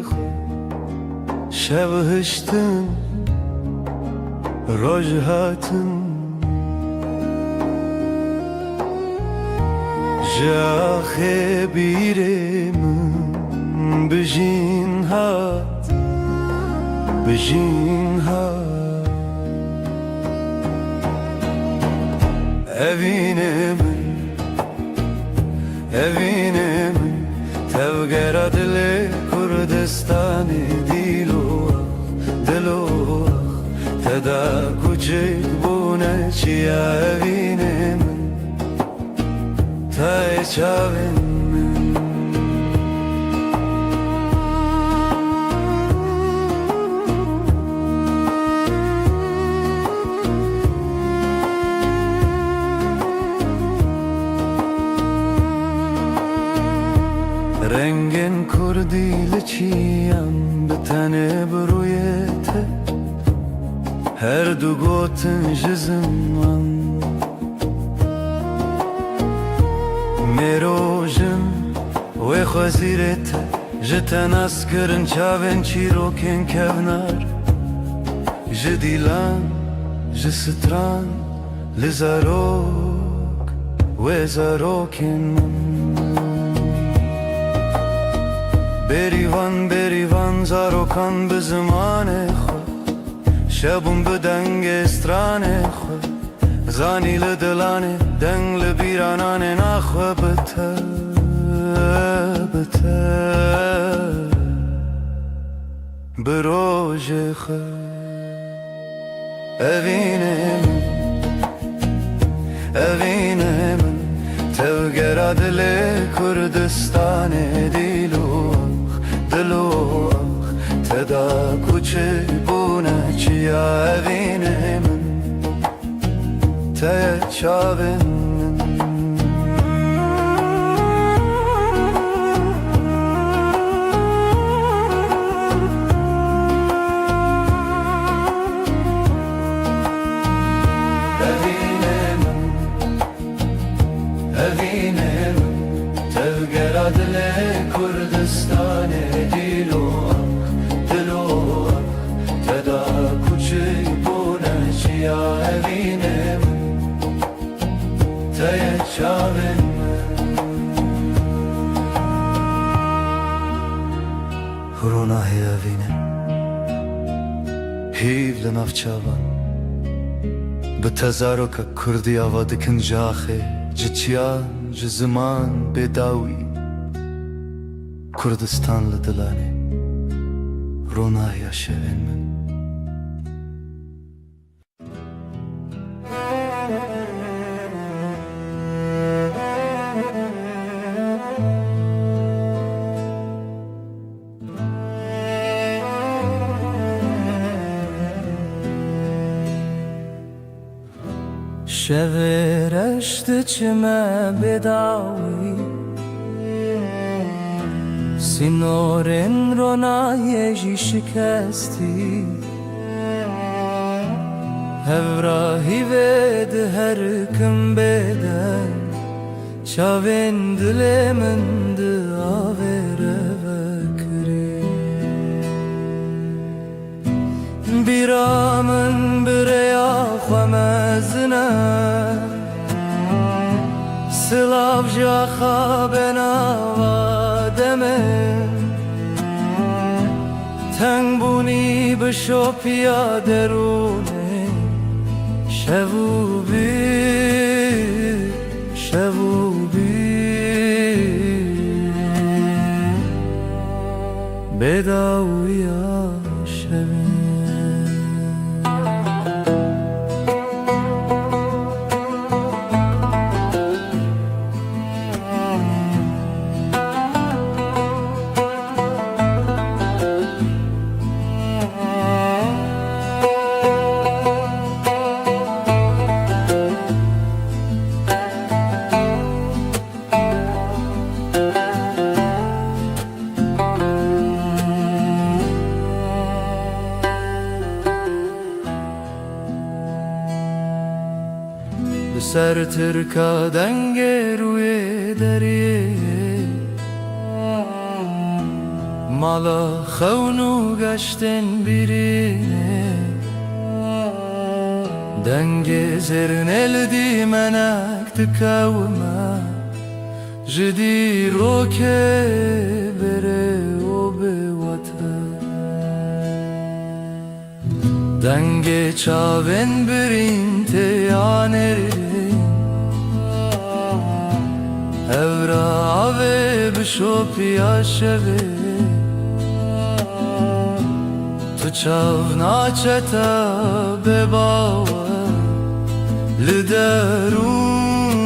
شبهشتن رجهاتن جاخه بیرم بجین هات بجین هات evine min tevgera dile Kurdistani dilo تدا کوچک بونه چیا evine min tay çavin min rengin kurdili çiyan bitene bruyete Her du gotin jiziman Merojin ve khazirete Jiten askirin çavin çirokin kevnar Jidilan, jistran Lizarok ve zarokin Berivan zarokan bizimane شبم به دنگ استرانه خو زانی لدلانه دنگ لبیرانانه نخو بته بته بروج خو evine من تلگرا دل کردستانه دلوخ تدا کوچه چیا evine min te çavin evine min tevgera dile Kurdistane dilo تدا کوچک بونه چیا evine min te çavin Runahi evine hiv lenavçavan Bitezaroka kurdi avadikin jaxe Ciçyan ciziman bedawi Kurdistan lidilane Runahi şevin min شورشت چمه بداوی سینورن رونایجی شکستی هوراهی ود هر کم بدن çavên dilê min di avê re vekirî bîra min bi rêya xwe mezin e silav ji axa benava demê teng bûnî bi şopiya derûnê şev û bîr şev û bîr bêdawiya şevê Ser tirka dengê rûyê deriyê mala xewn û geştên bîrînê dengê zêrnê li dîmenek dikewime ji dîrokê berê û bêwete dengê çavên birîn tê yanêrî evra avê bi şopiya şevê tu çav naçete bêbawer li derûn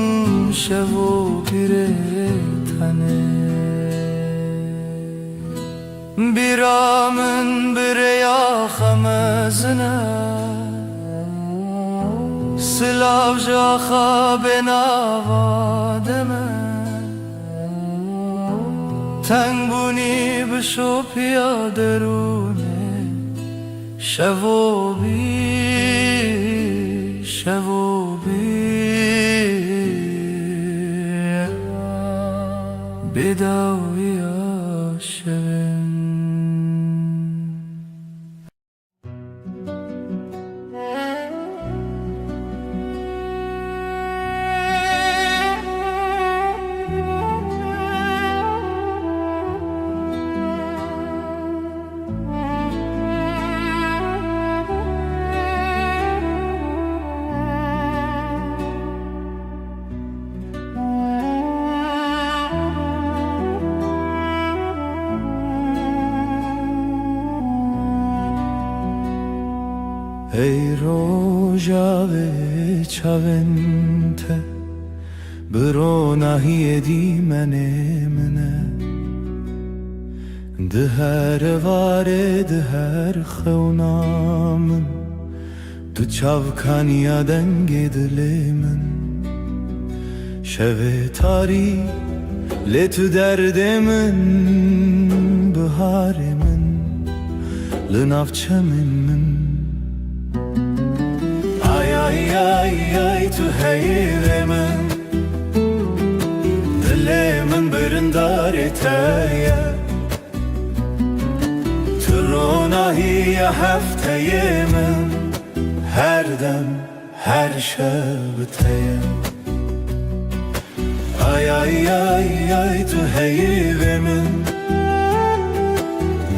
şev û pîrê tenê bîra min bi rêya xwe mezin e silav ji axa benava deme teng bûnî bi şopiya derûnê şev û bîr şev û bîr bêdawiya şevê ای روژاوê çavên te bi ronahiyê dîmenê min e di her evarê di her xewna min tu çavkaniya dengê dilê min şevê tarî lê tu derdê min biharê min li nav çemên min Ay tu heyvê min dilê min birindarê te ye tu ronahiya hefteyê min her dem her şev te ye Ay tu heyvê min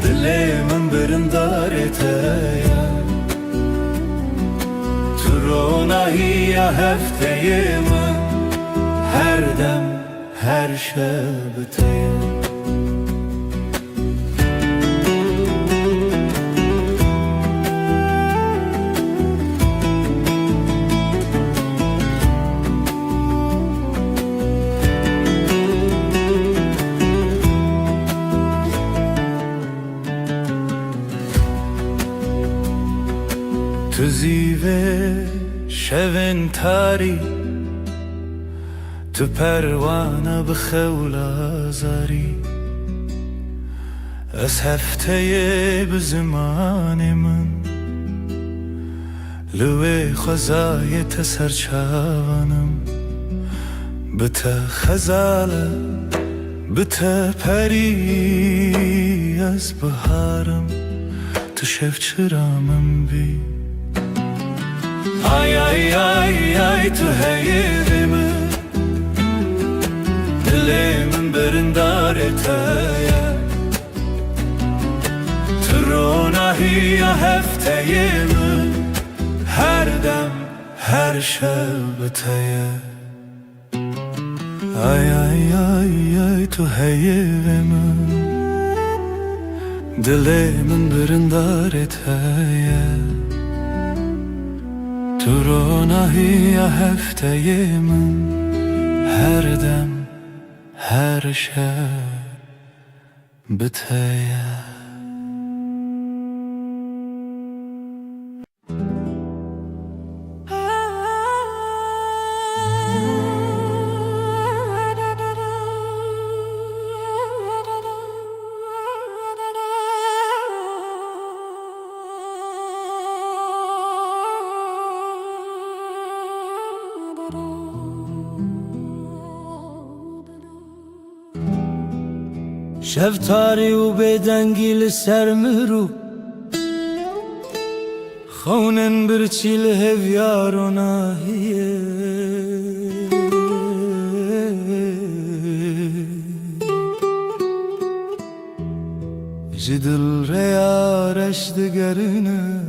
dilê min birindarê te ye ronahiya hefteyê min her dem her şev te ye tu zîvê şevên tarî tu perwane bi xewla zarî ez hefteyê bi zimanê min li wê xwezayê te serçavanım بته خزاله بته پری از بهارم تو شف چرامم بی آی آی آی آی تو هیرم دلم برنداره تایه ترونهی هفته من هر دم هر شب تایه آی آی آی آی تو هیرم دلم برنداره تایه ترونهی هفته من هر دم هر شب تایه شب تاری و بدنگی لسر مرو خونن برچی لهویار و ناهیه جدل ریارش دگرنه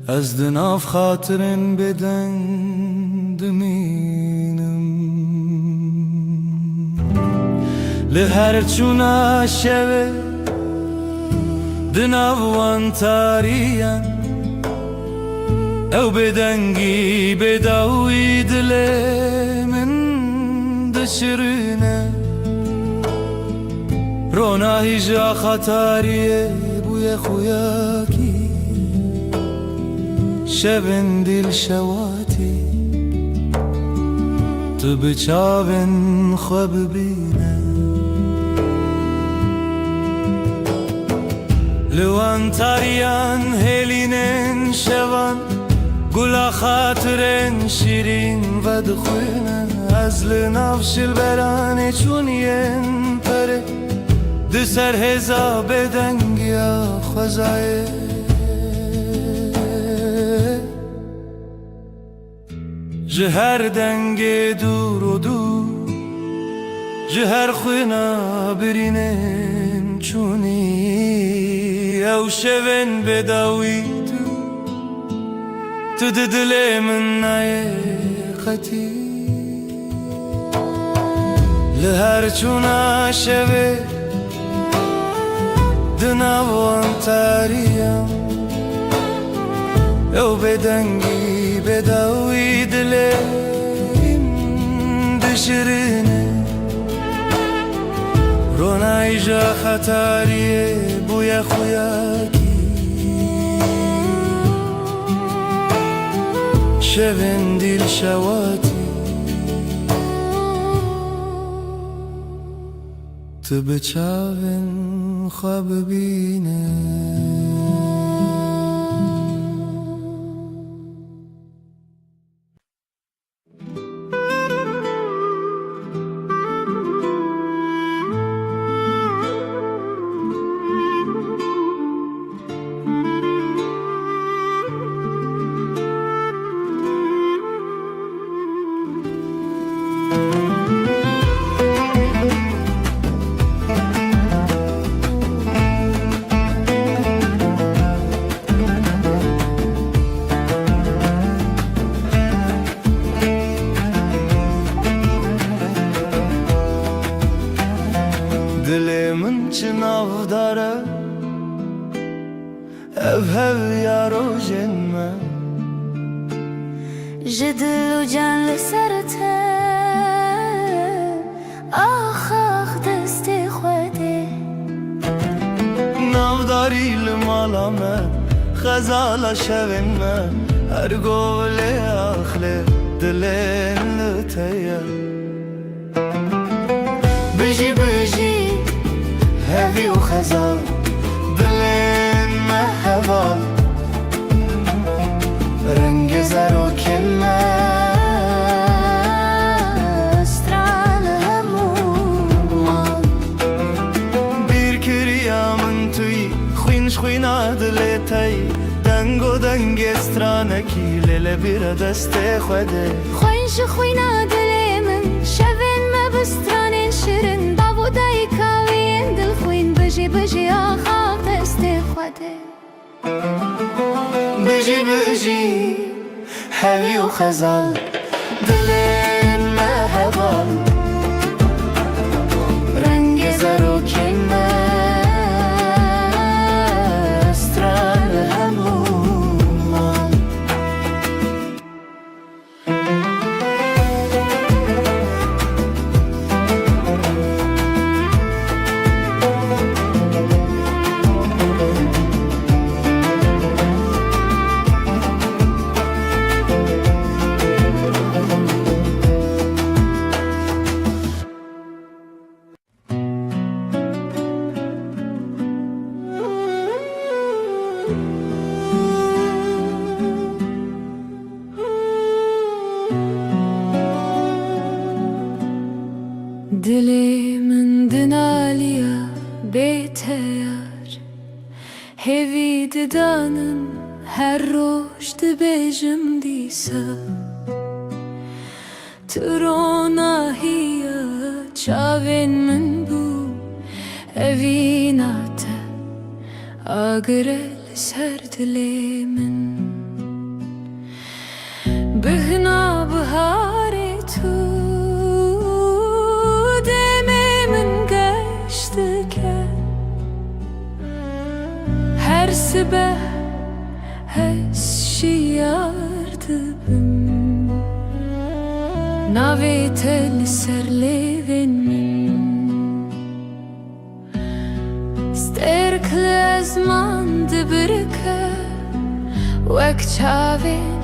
از دناف خاطرن بدن دمینم لهر چونا شوه دناوان تاریم او بدنگی بداوی دل من دشرنه روناهی جا خطاریه بوی خویاکی شبن دل شواتی تو بچاون خواب بینه لوان تاریان هلینن شوان گلا خاطرن شیرین و دخوینه از لنافش البرانه چونین پره دسر هزا بدنگیا خوزایه جهر دنگ دور و دور جهر خوینا برینن چونی او شون بداوی تو دل من نای خطی لهر چونا شوه دناوان تاریم او بدنگی بداوی دلم دشرنه رونای جا خطاریه بوی خویاکی شون دیل شواتی تو بچاون خواب بینه دلمن چناو داره اف یارو جنمه جدل و جان لسرته آخ آخ دست خوده ناوداری لمالامه خزالا شوینمه هر گول آخله دلن لتیه بجی بجی هفی و خزال دلن محوال خوینا دلتی دنگو دنگ استرانکی لیل بیره دسته خوده خوش خوینا دل من شوین ما بستران شرن داوودای کاوین دل خوین بجی بجی آخاف دست خوده بجی بجی هوی و خزال دلین مهبال رنگ زروکی مستران همومان Dilimin dinaliya beteyar Hevi didanın her roş dibejim disa Trona hiya çavin min bu Evinate agrel ser dilimin Bihna bahare tu her sabah hesşiyardı bim Navetel serlevin Sterkle azman dibrike Vek çavin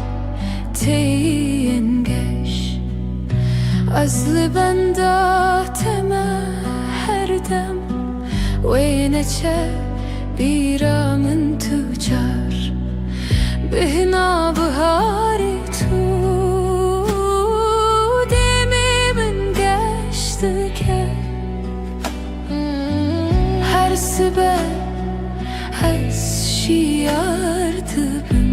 teyin geş Azlı benda tema her dem Weyneçe بیرامن تجار بهنا بهاری تو دمی من گشت که هر سبب از شیار دبم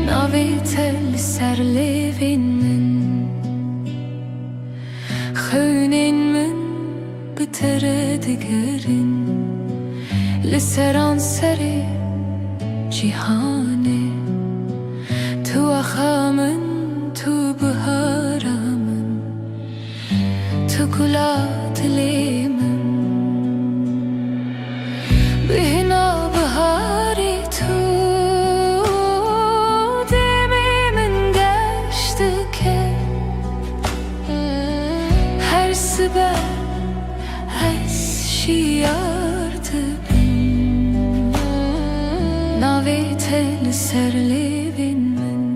ناوی تل سر لیوین من خونین من بتره دگرین لسران سری جیهانه تو آخامن تو بهارامن تو گلات لیمن بهنا بهاری تو دمی من گشت که هر سبب از شیار Navetel serlevin min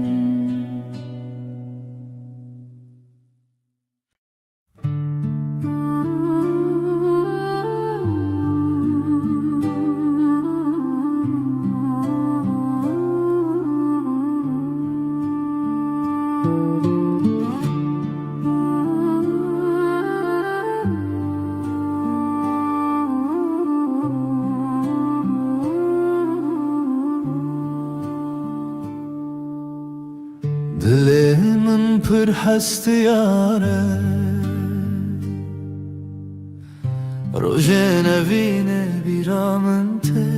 دلمن پر هست یاره روژه نوینه بیرامن ته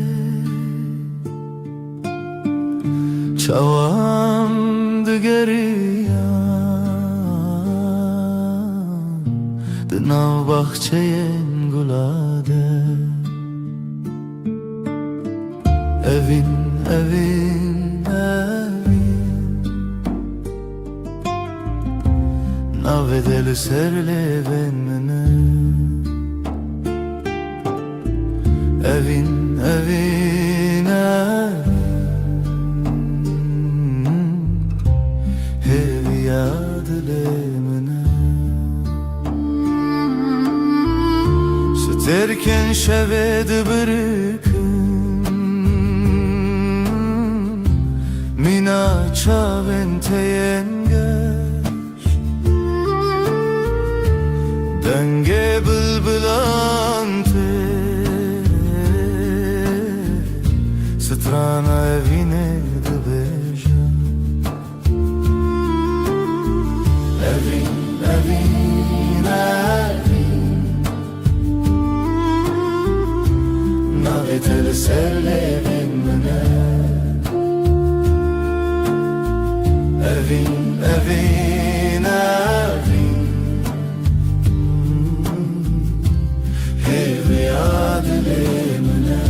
چوام دگریان دناو باخچه گلاده evin evin evin navedeli serlevenmene evin evin evin hevi yadlemene sterken şeved bırıkın mina çaven teyengeş denge bülbülante sana evine dibêjim. Evin, evin, evin, navê te li ser lêvên min e. Evin, evin, evin, hêviya dilê min e.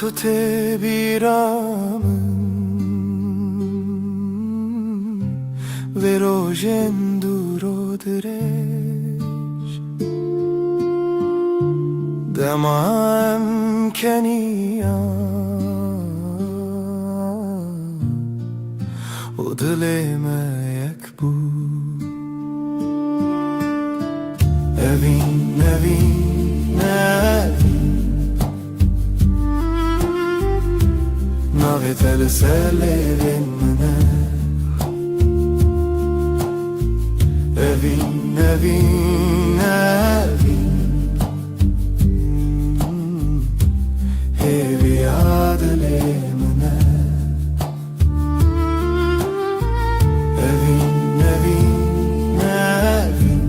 تو تبیرم و روژن دورو درش دمم کنیم و دلم یک بود. evin, evin, evin, navê te li ser lêvên min e. Evin, evin, evin, hêviya dilê min e. Evin, evin, evin,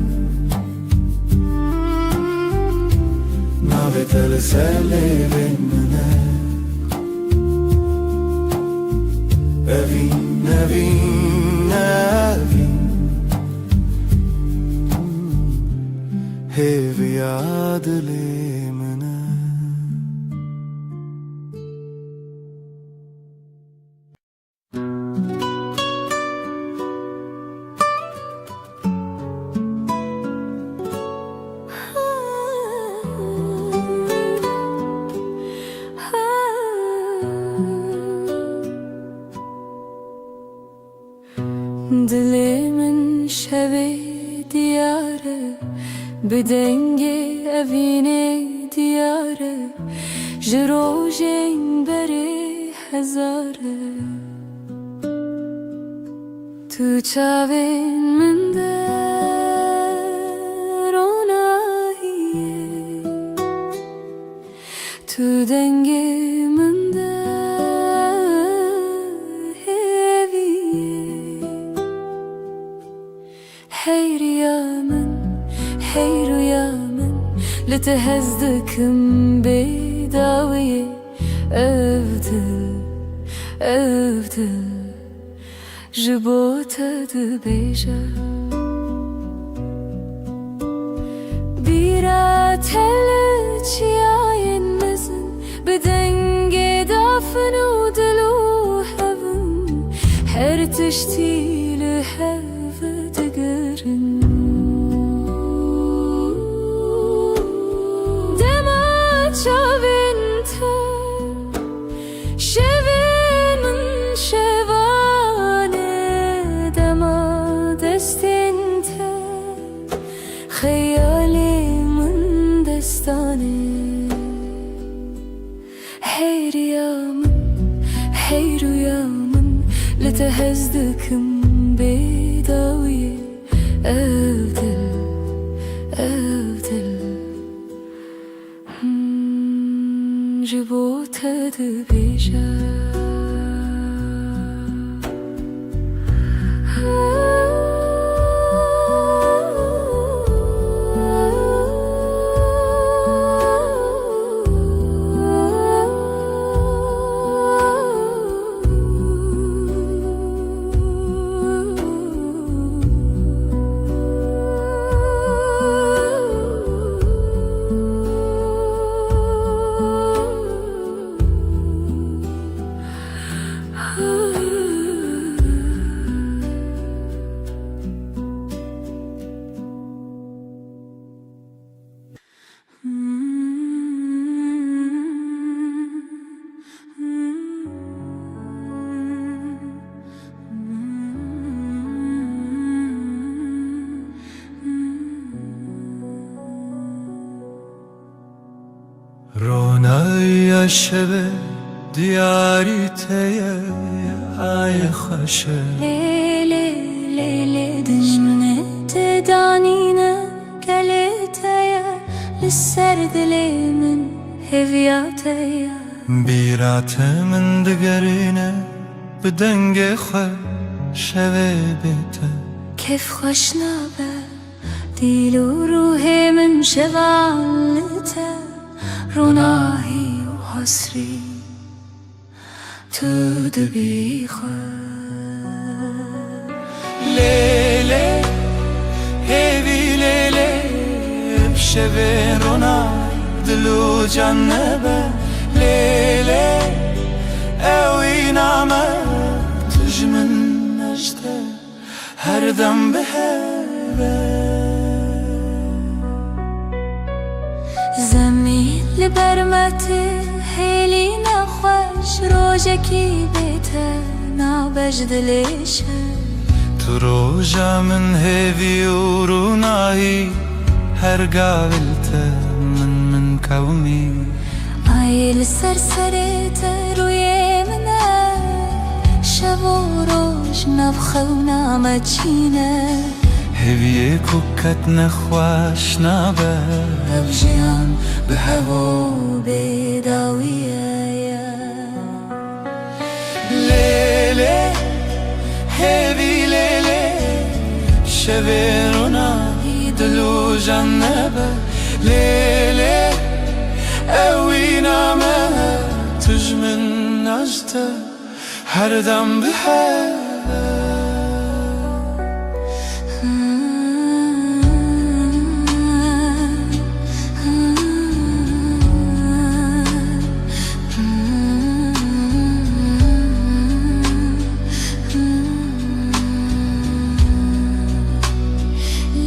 navê te li ser lêvên min e. Evin, evin, evin, hêviya dilê min e. Dilimin şevi diyarı, بدنگی evine diyarı, جروجین بری هزاره. تو چاوین من در اوناییه، تو دنگی من در هیویه. هیریا من، هیرویا من، لتهزدکم بیداویه. افدل، افدل، جبوت دبیجا. بیرا تلچیاین مزن، بدنگ دافن و دلو هون. هر تشتیل هف دگرن. دما چاوین تا شوین من شوانه. دما دستین تا خیالی من دستانه. هیریا من، هیرویا من، لتهزدکم بیداویه. افدل، افدل، جبوت دبیجا. رونای شب دیاری تیه ای خوشه لیلی لیلی دجمنه تدانینه گلیتیه لسر دلی من هویاتیه بیرات من دگرینه بدنگ خواه شوه بیته كيف خوش نابه ديل وروحي من شغالته روناهي وحسري تدبي لیلی هیوی لیلی بشب رونای دلو جنبه لیلی اوی نامه تجمن نجده هر دم به زمین لبرمتي هيلي نخوش روجكي بيته نابجد ليشه تو روژا من هیوی و رونایی هر قابلته من قومی عيل سرسرته روی منه شب و روش نبخه و نامچینه هیوی کوکت نخواش نابه بجيان بهوا بداوية لیلی هیوی لیلی شب رونایی دلو جنبه لیلی اوی نامه تجمن نجده هر دم به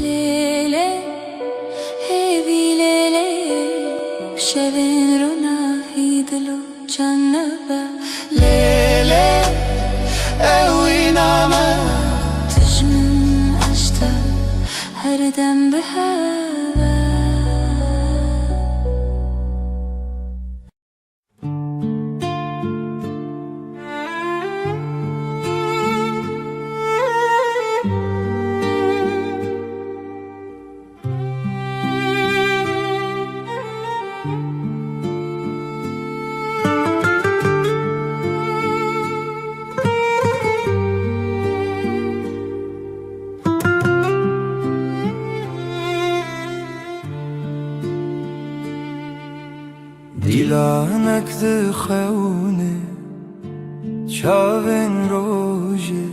ليلي هيبي ليلي بشبين روناهي دلو جنبه لیلی اوی نامه تجمن أجده هردم بهوا دیلانک دخونه چاوین روژه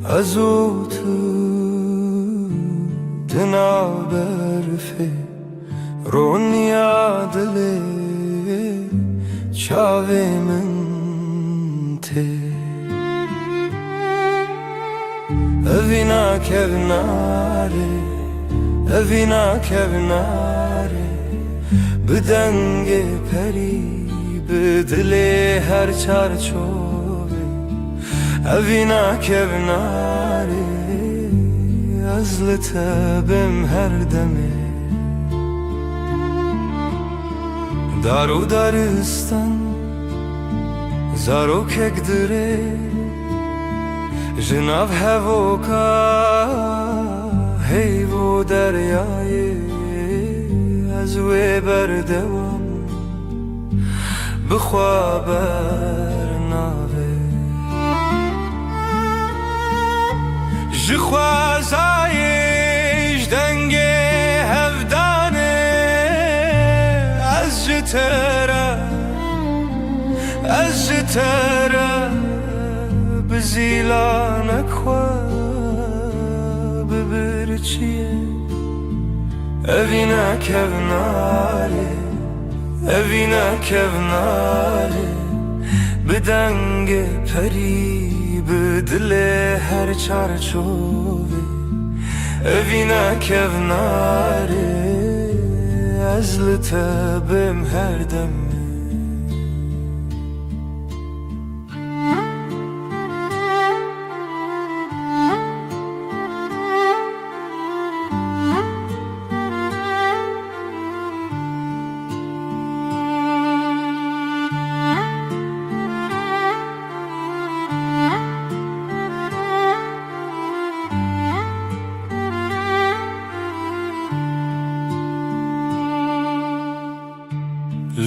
ازو تو دنا برفه رونیا دله چاوی من ته اوینا کبناره اوینا کبناره بدنگ پری بدل هر چارچوبه اوینا کبناره از لطبم هر دمه دارو دارستان زارو کک دره جناب هوکا هیو دریای از وی بردوام بخوا برناوه جخوازایش دنگ هفدانه از جتره بزیلانک خواه ببرچیه اوینا کبناره اوینا کبناره بدنگ پری بدل هر چارچوبه اوینا کبناره از لطبم هر دمه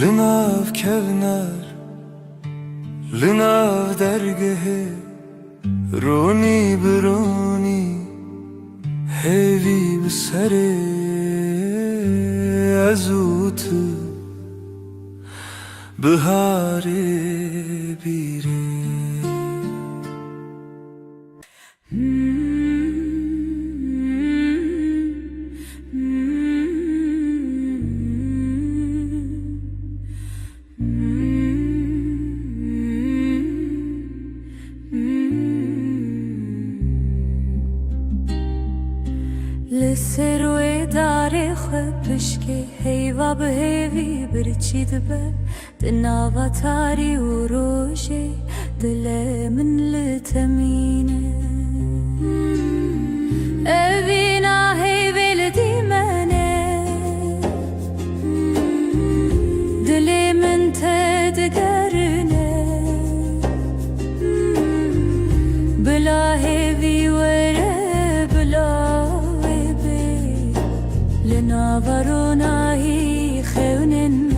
لناف کونر لناف درگه رونی برونی هیوی بسره ازوت بهاره بیره لسروی داره خواه پشکه هیوا به هیوی برچید به دناوا تاری و روشه دل من لتمینه اوینا هیوی لدی منه دل من تدگرنه بلا هیوی وره بلا لناوروناهی خونن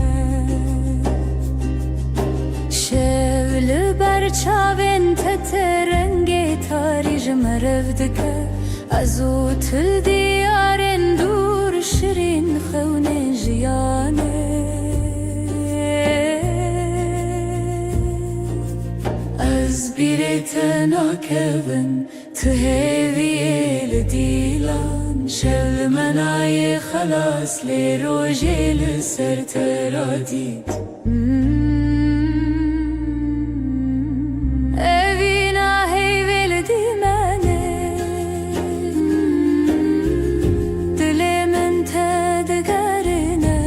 شول برچاوین تترنگی تاری جمرف دکه ازو تل دیارن دور شرین خونن جیانه از بیرت ناکبن تهوی لدیلان شل منای خلاص لی روژه لسر ترادید اوینا هیویل دی منه دل من تدگرنه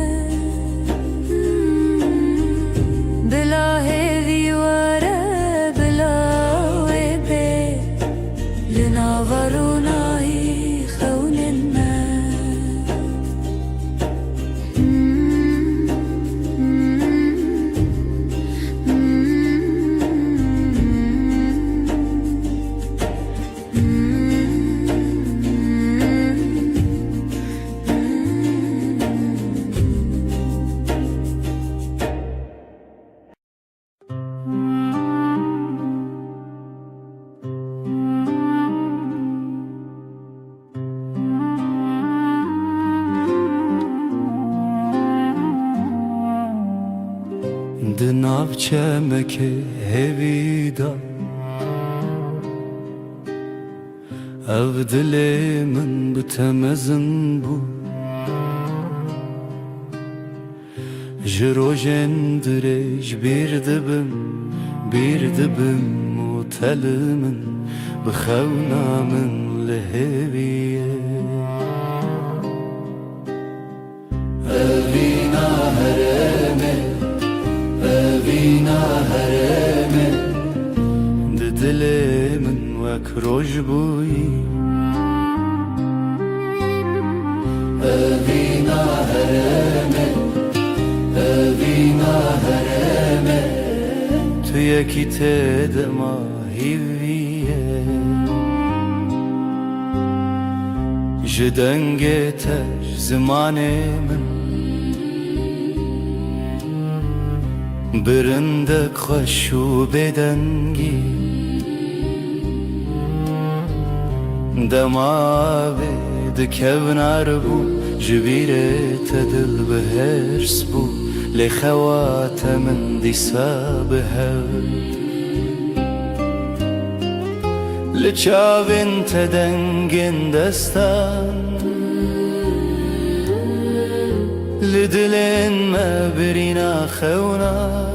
بلا هیوی وره بلا وی بی لناورونایی دناف چمکه هویدا او دل من بتمزن بو جروجن درج بیردبم و تل من بخونا من لهویه اوینا هرمه اوینا هرمه دل من وک روش بویی اوینا هرمه اوینا هرمه تو یکی تدما هیویه جدنگ تش زمان من برندک خوش و بدنگی دماوی دکونار بو جبیرت دل بهرس بو لخوات من دیسا بهر لچاوین تدنگین دستان لدلين ما برينا خونا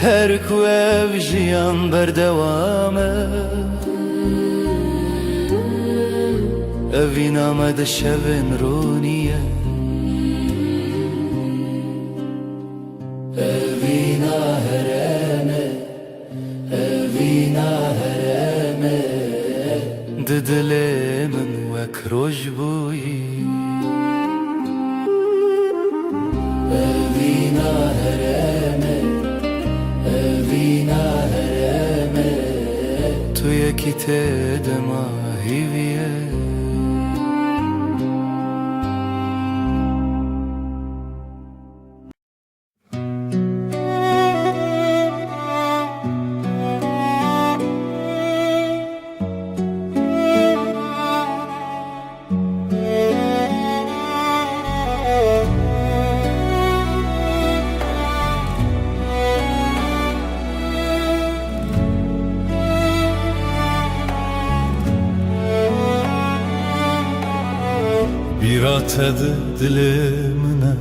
هركو بجيان بردوامه أفينا مدى الشبن رونية أفينا هرامه أفينا هرامه ددلي من وكروج بوي أفينا هرامه أفينا هرامه تو يكي تدما هيويه tadı dilimine,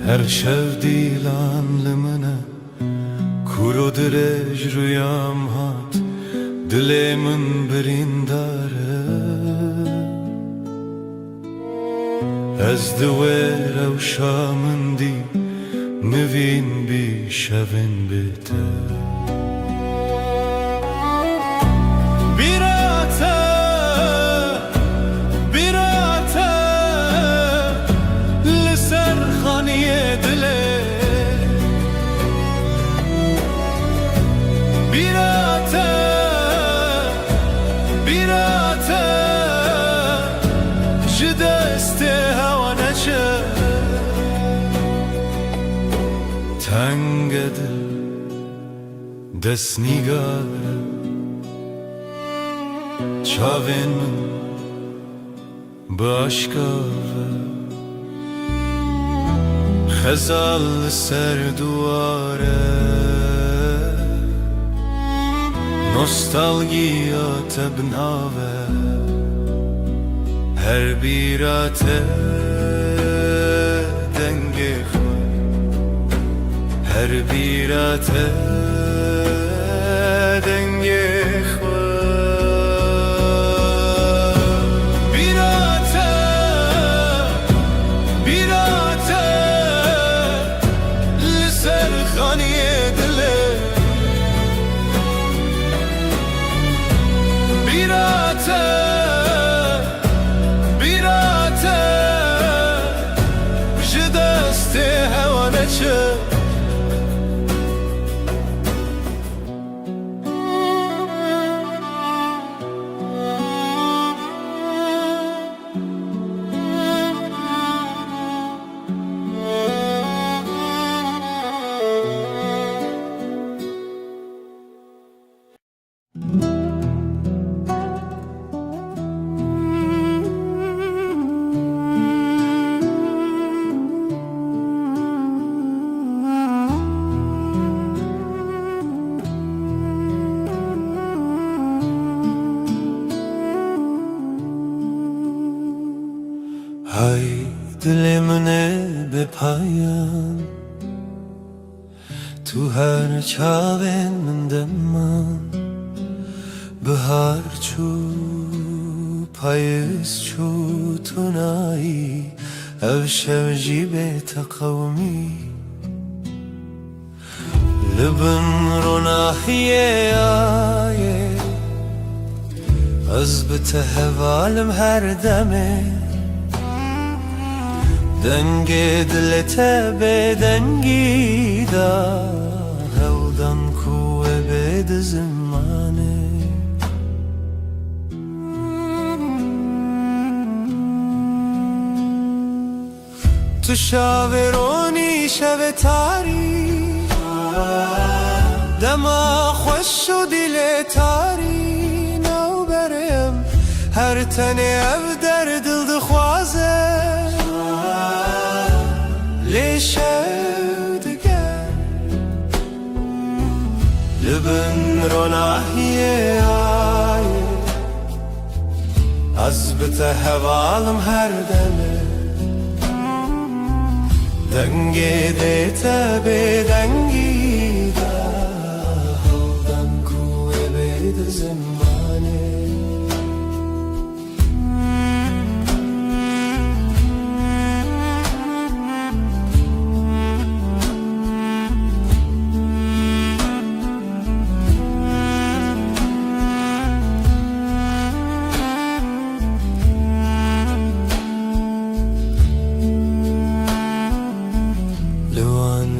her şev dilanlımına, kuru direj rüyam hat, dilimin birindare. Ez دوێرە و شامندی نوین بی شەوێن بێتە بیراتە بیراتە لەسەر خانیە دلێ بیراتە بیراتە ji destê hewa neçe tenge dil dest nîgare çavên min bi aşka ve xezal li ser duware nostalgiya te binave her birate denge xwe her birate denge xwe birate birate li ser xaniyê dilê birate Hay dilimine be payan tu her çavên min deman bihar çû payîz çû tu nayî ev şev jî bê teqewmî li bin ronahiyê ayê ez bi te hevalim her demê dengê dilê te bêdengî da hewdan ku we bê di zimanê tu şavê ronî şevê tarî dema xweş û dilê tarî newberê em her tenê ev derdil dixwaze lê şev diger li bin ronahiyê ayê ez bi te hevalim her demê dengê dê te bêdengî da hewdan ku we bê di zimanê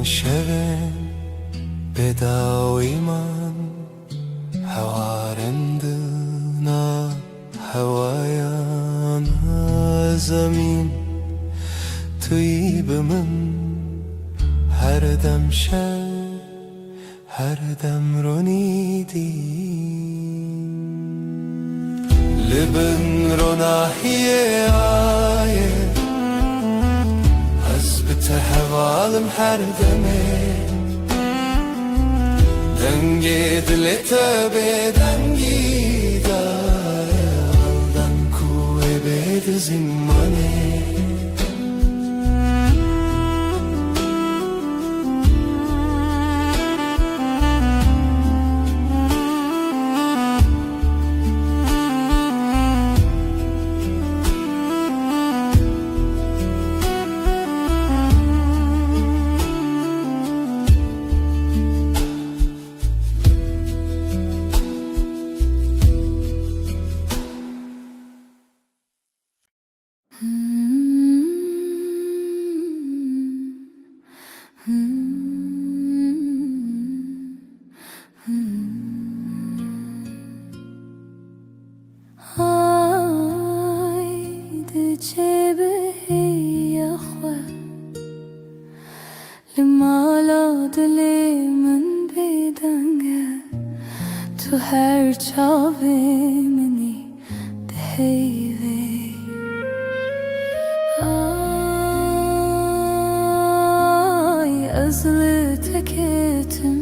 şevên bedawîman hewarendina hewayan zemîn tuyî bi min her dem şev her dem ronî dî li bin ronahiyê ayê te hevalim her demê dengê dilê te bêdengî da hewdan ku we bê di zimanê تو هر چاوی منی بهیوی آی از لتکتم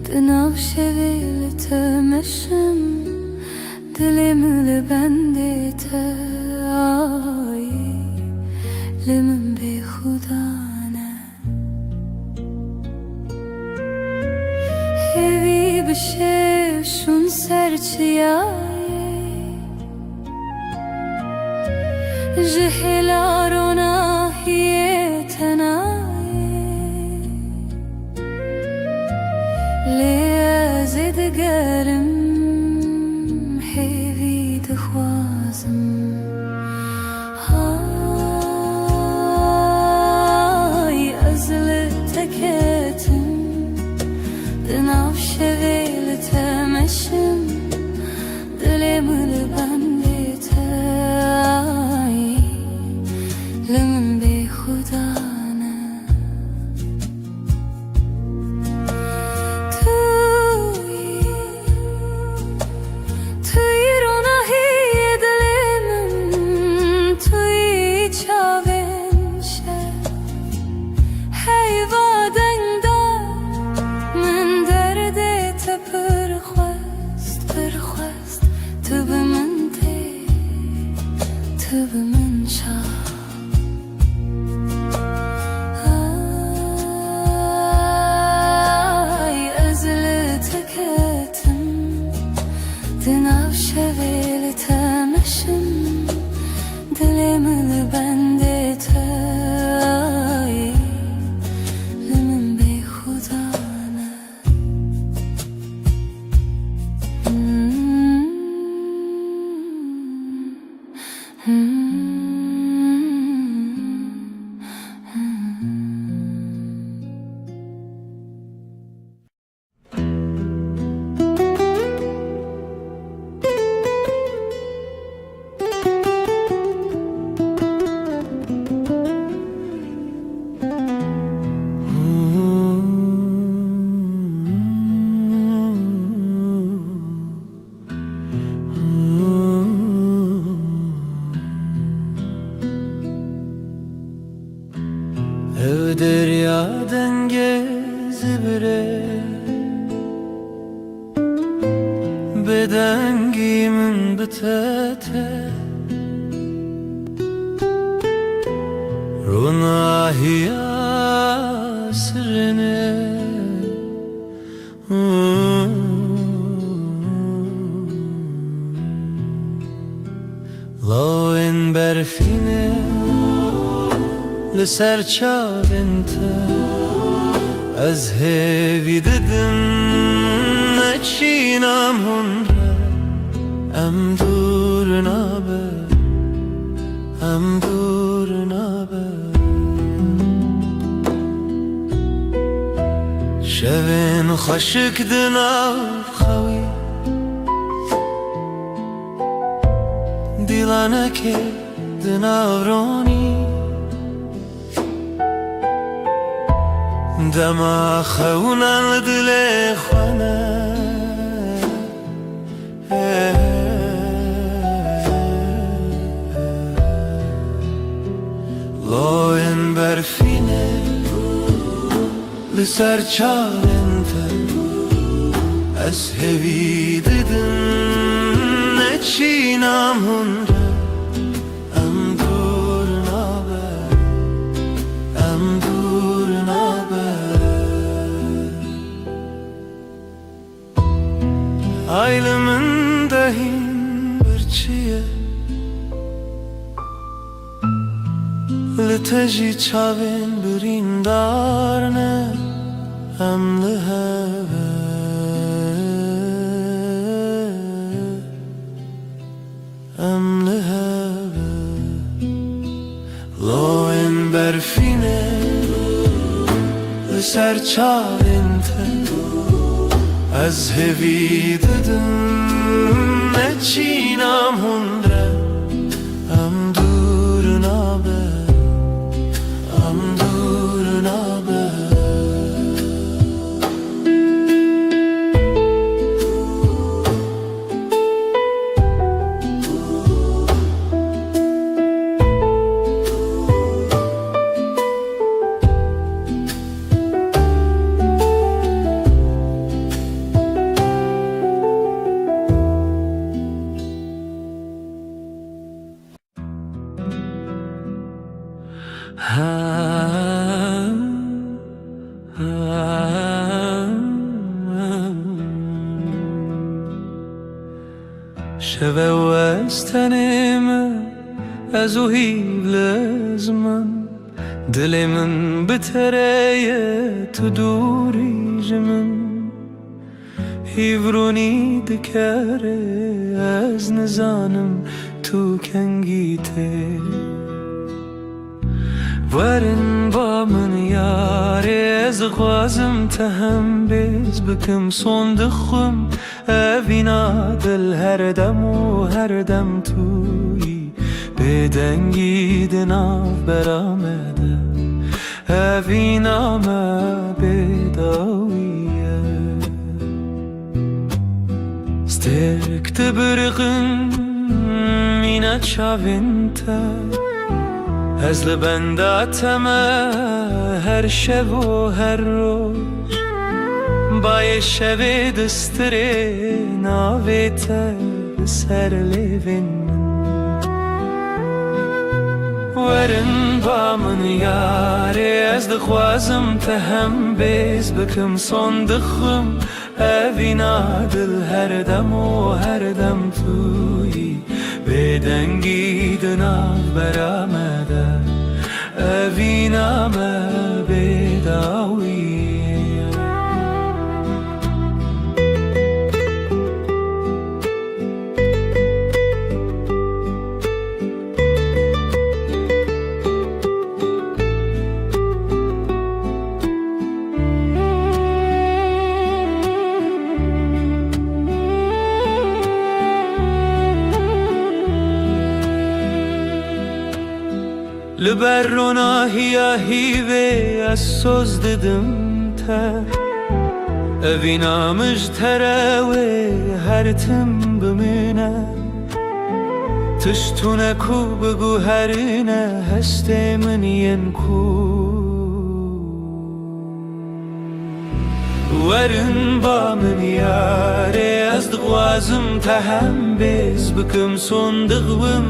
دناو شوی لتمشم دلم لبندت آی لمن بی خدانه هیوی بشه شون سرچیای جهلارونا هی تنای لیازد گرم هیوی دخوازم های از لتکتم دناو شوی لتمشم دلم لبندت آی لمن بی خدانه توی روناهی دلم توی چاوین شد حیوادن دار من دردت پرخواست تو به من تی تو به من شا آی از لتکتم دناو شوی لتمشم دلم لبندت آی لمن بی خدانه Ev derya dengez bire Bedengimin bitete Runahiya sirine Lawen berfine لسر چاوینت از هیوی ددم نچینم هنره ام دور نابه شوین خشک دناو خوی دیلانه که دناو رونی دما خونن دل خانه لاین برفینه لسر چالنت از هوی ددم نچینم هنره ام دور نابه Aylımın dahin birçiye Liteji çavin birindarne Emli heve Loen berfine Liser çavin te از هوی ددم نچینم هنره ام دور نابه شەوە وەستەنێمە ئەزوهی لەزمم دلێ من بتەرەیە تو دووریژ من هیڤڕۆنی دکارێ ئەز نزانم تو کەنگی تێ وەرن با من یارێ ئەز خوازم تە هەم بێز بکەم سۆن دخم ئەڤینا دل هەردەم و هەردەم تووی بێدەنگی دناو بەرامەدە ئەڤینامە بێداویە ستێکتە برغم مینە چاوێنتە ئەز لە بەنداتەمە هەر شەو و هەر ڕۆژ باە شەوێ دەسترێ ناوێتە سەر لێڤێن من وەرن با من یارێ ئەز دخوازم تە هەم بێز بکەم سۆن دخم ئەڤینا دل هەردەم و هەردەم تووی بێدەنگی دناو بەرامەدە ئەڤینامە بێداویە لەبەر ڕۆناهیە هیوێ ئەس سۆز ددم تە ئەڤینا مژتەرەوێ هەرتم بمێنە تشتونە کو بگو هەرنە هەستێ منیەن کو وەرن با من یارێ ئەز دخوازم تە هەم بێز بکەم سۆن دغوم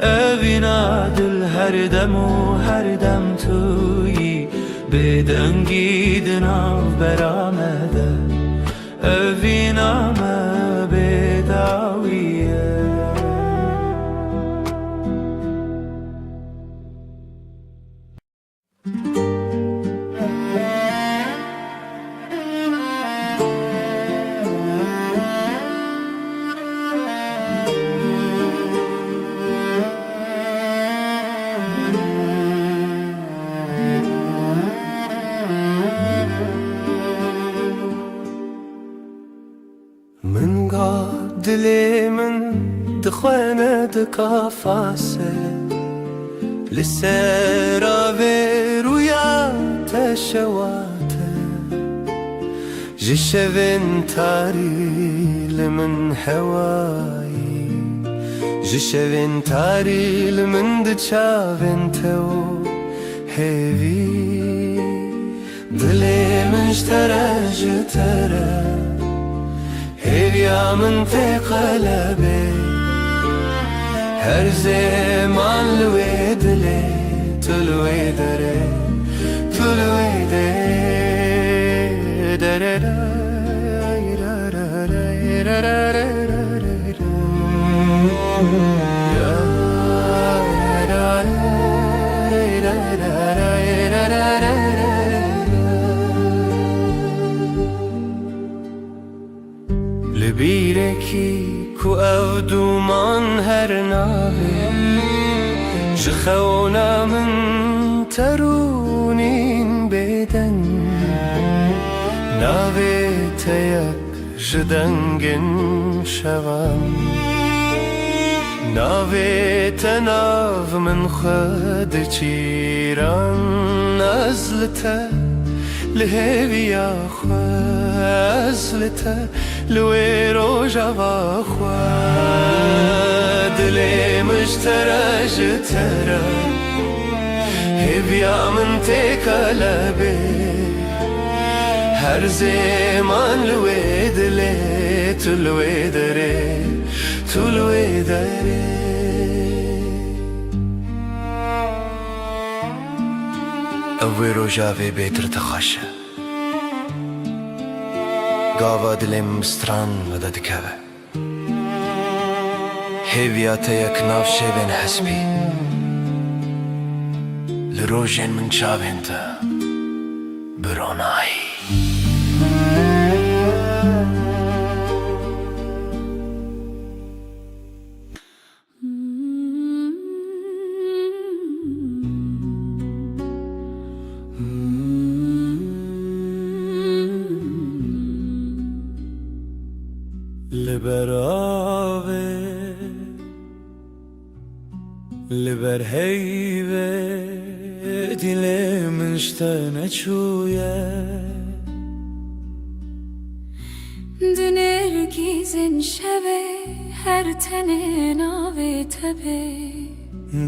ئەڤینا دل هەردەم و هەردەم تووی بێدەنگی دناو بەرامەدە ئەڤینامە بێداویە دلێ من دخوێنە دکافاسێ لەسەر ئاڤێرویا تەشەواتە ji şevên tarî li min hewayî ji şevên tarî li min di çavên te û hêvî dilê min ji te re ji te re hêviya min tê qelebê her zêman li wê dilê tu li wê derê tu li wê derê Lebireki ku ev duman her nave ji xewna min terûnên bêden navê te yek ji dengên şevan navê te nav min xwe diçîran ez li te li hêviya xwe ez li te li wê rojava xwe dilê min ji te re ji te re hêviya min tê kelebê her zêman li wê dilê tu li wê derê tu li wê derê اوی روژاوی بیتر تخاشه گاوا دلیم مستران ودا دکوه هیویات یک ناف شیوین حسبی لروجین من چاوین تا برونایی لبراوه لبر هیوه دل من شتنه چویه دنرگیزن شبه هر تنه ناوه تبه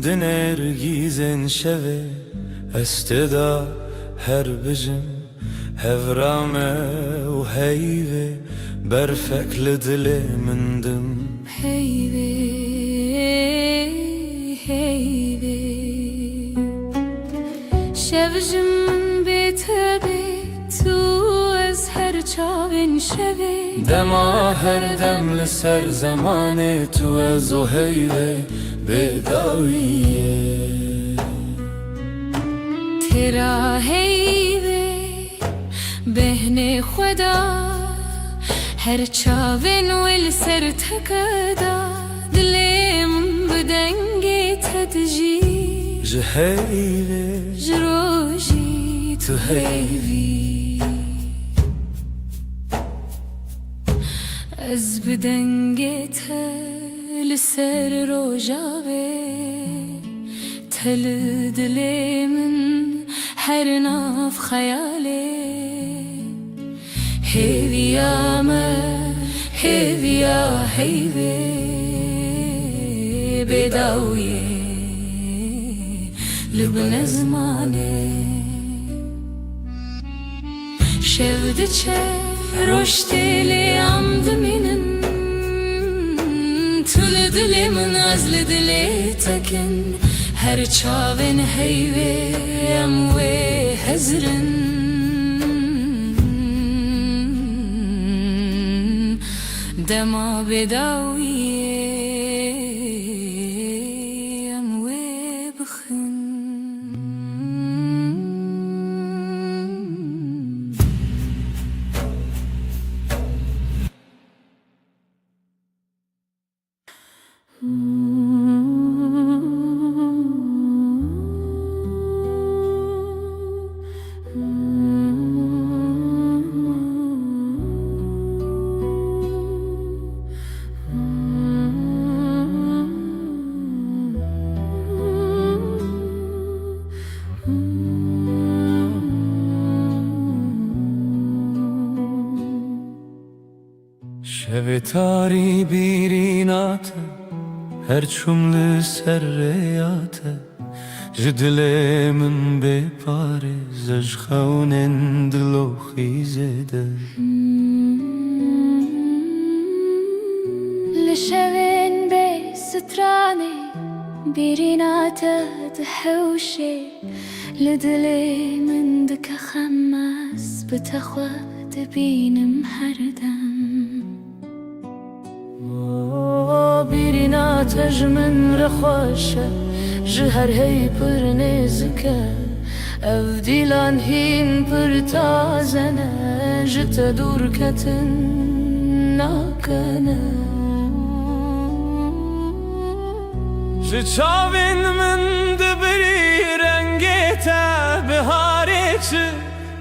دنرگیزن شوه استدا هر بجم هفرامه و هیوه برفك لدلي من دم هيبي هيبي شبجم بيت بيت وازهر چاوين شبي دما هر دم لسر زماني تو ازو هيبي بداوية ترا هيبي بهن خدا هر چاوین ول سر تکدا دلیم بدنگی تدجی جهيبي جروجی تو هیوی از بدنگی تل سر روجاوی تل دلیمن هر ناف خیالی هيويا ما هيويا هيوي بداوية لبن زماني شفدتشي رشتي لي عمد منن تل دلي من عزل دلي تكن هر چاوين هيوي اموي هزرن دما بداوية اموي بخن شب تاری بیرینات هر چوم لسریات جدل من بپاره زج خونن دلو خیزده لشوين بي ستراني بيرينات تحوشي لدلي من دك خماس بتخوى تبين محردم بيرينات جمن رخوشة جهر هي پر نزكا افديلان هين پر تازنة جت دور كتن ناكنا جچاوین من دبری رنگیتا بهاری چه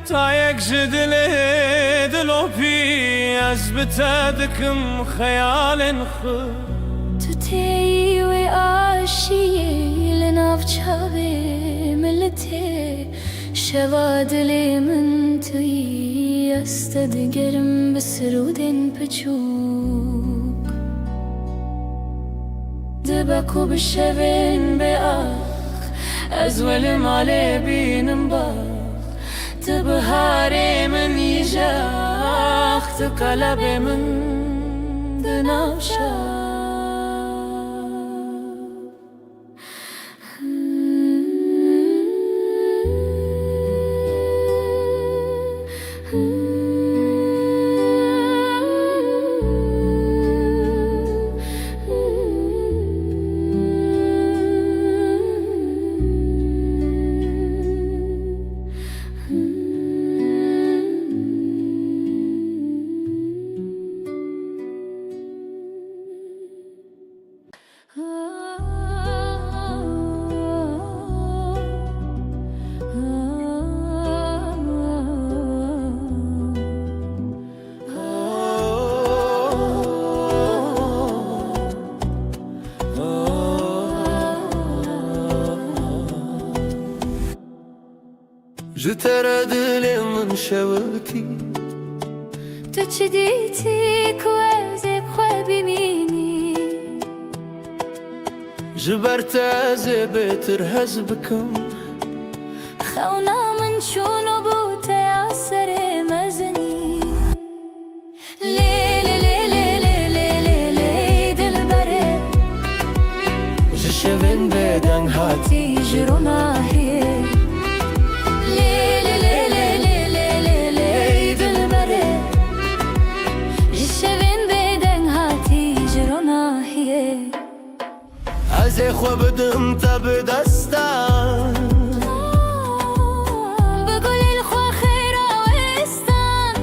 تا یک جدلی دلو پی از بتدکم خیال خود تتي وعاشية لناف چاوي ملتي شوادلي من توي استدقرم بسرودين بچوك دبكو بشوين بآخ أزول مالي بينم باخ تبهاري من يجاخ تقلبي من دنافشاخ جتر دل من شوتی تو چی دیتی که از بخواه ببینی جبرت از بهتر هز بکم خونا من شونو بوته اثر مزنی لیلی لیلی لیلی لیلی دل بره جشوین بدن هاتی جرونا هیه لیلی لیلی لیلی لیلی دل بره جشوین بدن هاتی جرونا هیه از خو بدم تب دستم بقول الخوا خيرا وستان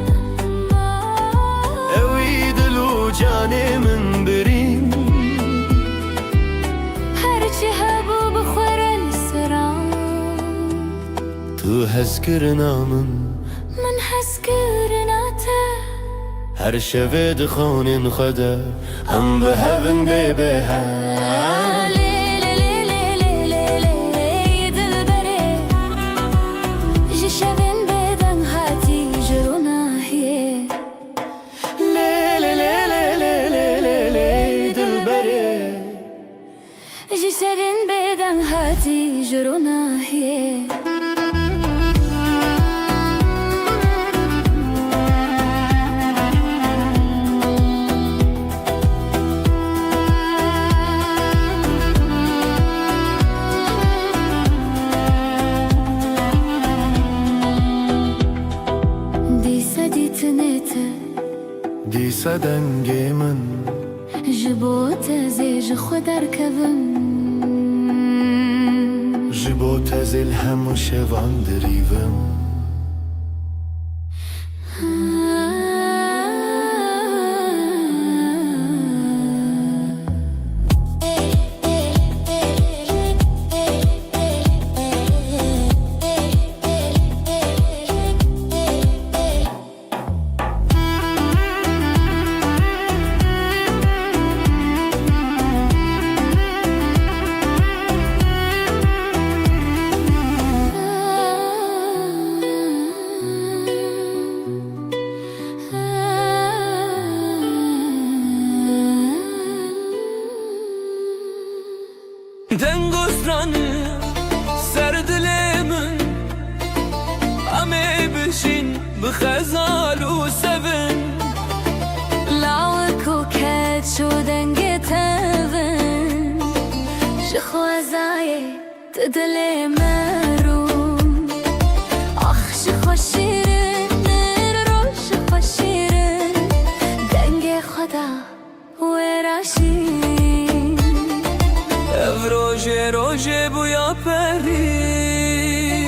اوی دلو جانی من بریم هرچی هبو بخور السران تو هز کرنا من حس کرناته هر شب دخون خدا هم به هبن ببه لیلی لیلی لیلی لیلی دل بره جشوین بدن هاتی جرونا هیه لیلی لیلی لیلی لیلی دل بره جشوین بدن هاتی جرونا هیه دیسا دنگ من جبوت زیج خود ارکبم جبو تزل هم شوان دریوم دنگوسترانı سردلمن امي بشين بخزال وسفن لاوك وكات شو دنگتفن جخوازاي تدلي مروم اخ شخو شيرن رو شخو شيرن دنگ خدا وراشين روژه روژه بویا پری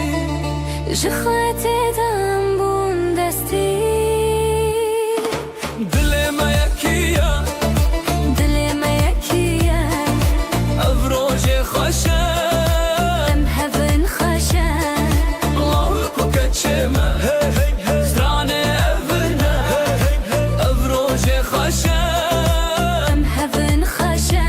جخوات دم بون دستی دل ما یکیه دل ما یکیه او روژه خوشه ام هفن خوشه الله کو کچمه زرانه اونه او روژه خوشه ام هفن خوشه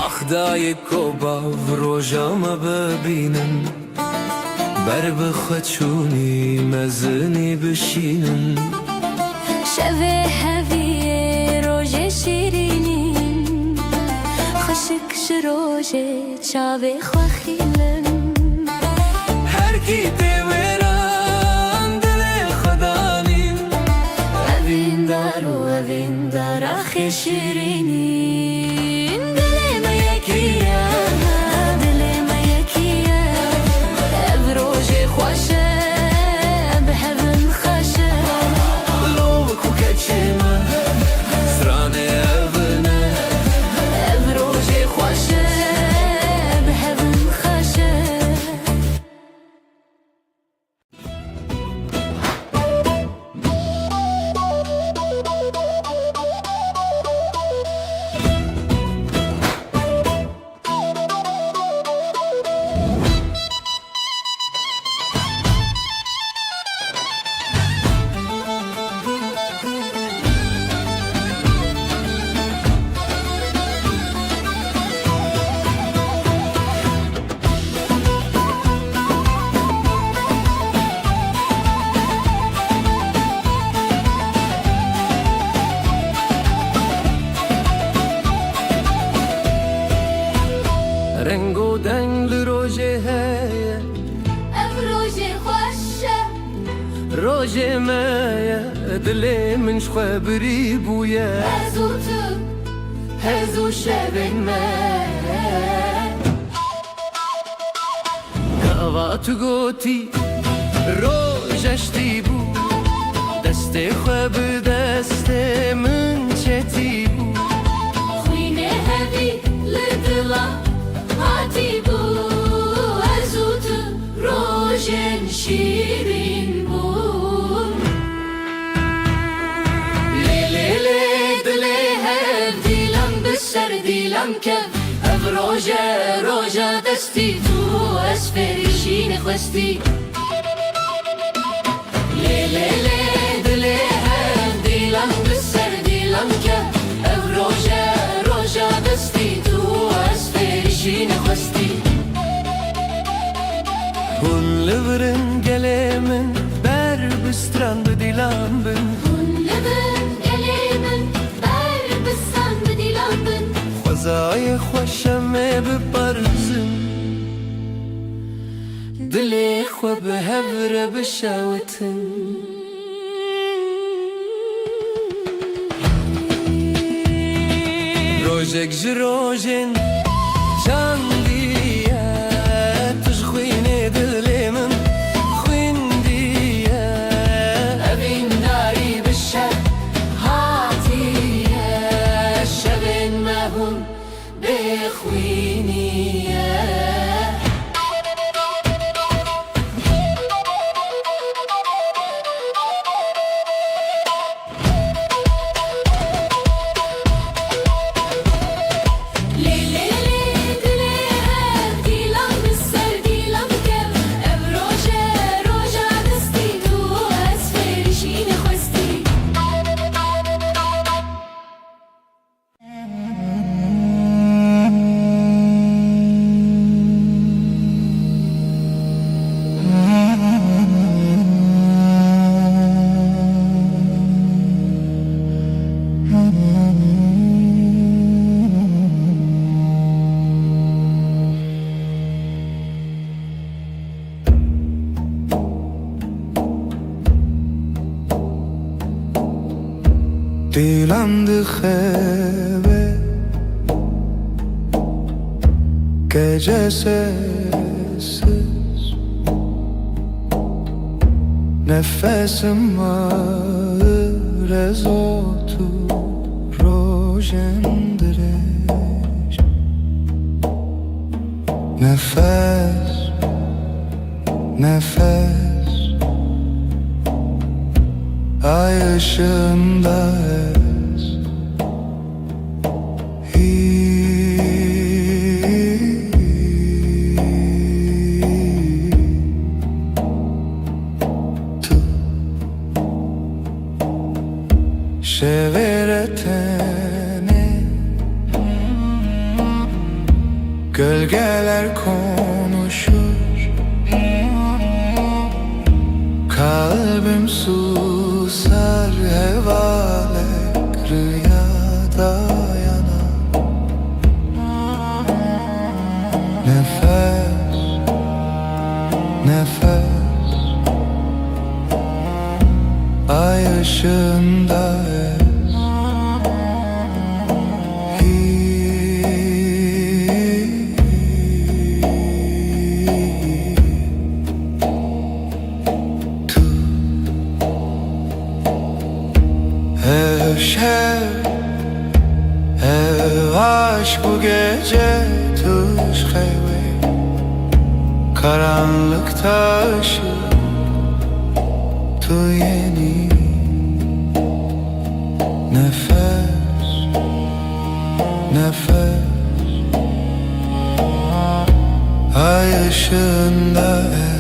خدای کوبا و روژاما ببینن بر بخوچونی مزنی بشینن شوه هویه روژه شیرینین خشک شروژه چاوه خواخیلن هر کی دیوران دل خدانین اوین دار و اوین دار آخی شیرینین دل ما یکیه دل ما یکیه او روژه خوشه به هون خوشه لو کو کچمه زرانه اونه او روژه خوشه به هون خوشه روجي خوشه روجي ما دلي من شخبري بويا هزو تو هزو شبن ما كوات قوتي روجشتي بو دستي خب دستي من چتي بو خوينه هبي لدلا هاتي بو هزو تو روجن شيرين بو ديلم كف اف روجا دستي تو اسفري شين خوستي لي دلي هم ديلم بسر ديلم كف اف روجا دستي تو اسفري شين خوستي Hun leveren gelemen ber bestrand dilam ben لبن قليمن بار بسان بدي لامبن خزاي خوشم ببرزن دلي خو بهبر بشاوتن روجك جروجن جانديا تشخويني دلي من خوينديا أبين داري بالشر هاتي شبن ما هم بخويني Dilam de khebe gece sessiz nefesim ağır ezotu rojendireş nefes nefes ay ışığında ez tu şeveretene gölgeler konuşur kalbim susar hevalek rüyada yanar nefes nefes ay ışığında ez Şev, ev aşk bu gece tuş heve karanlıkta ışık tu yeni nefes nefes ay ışığında ez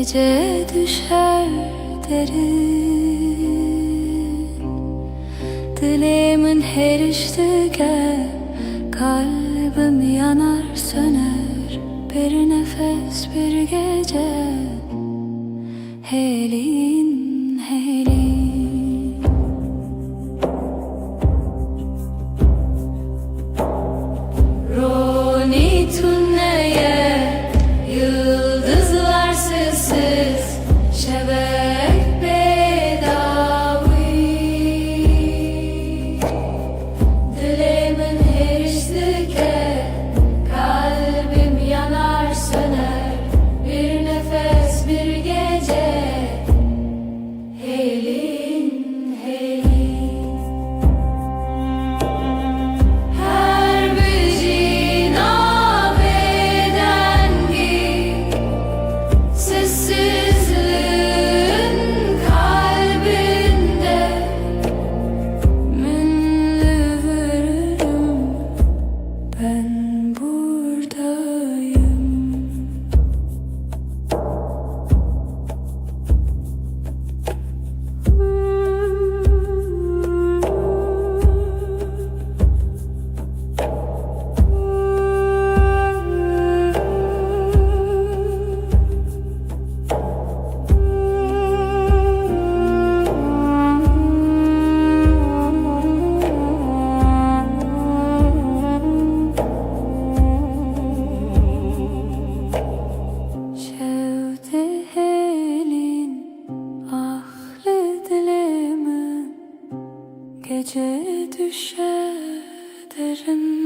Gece düşer derin, dilimin her iştige, kalbim yanar söner, bir nefes bir gece. Helin, helin, Roni tünneye, yıldızlar sessiz, şebek bedavi. Dilimin her iştike, kalbim yanar söner, bir nefes bir gece. Helin, helin, her bir nabedengi, sessizliğin kalbinde minli veririm, ben buradayım. Şevdi helin, ahli dilimin, gece düşer derin.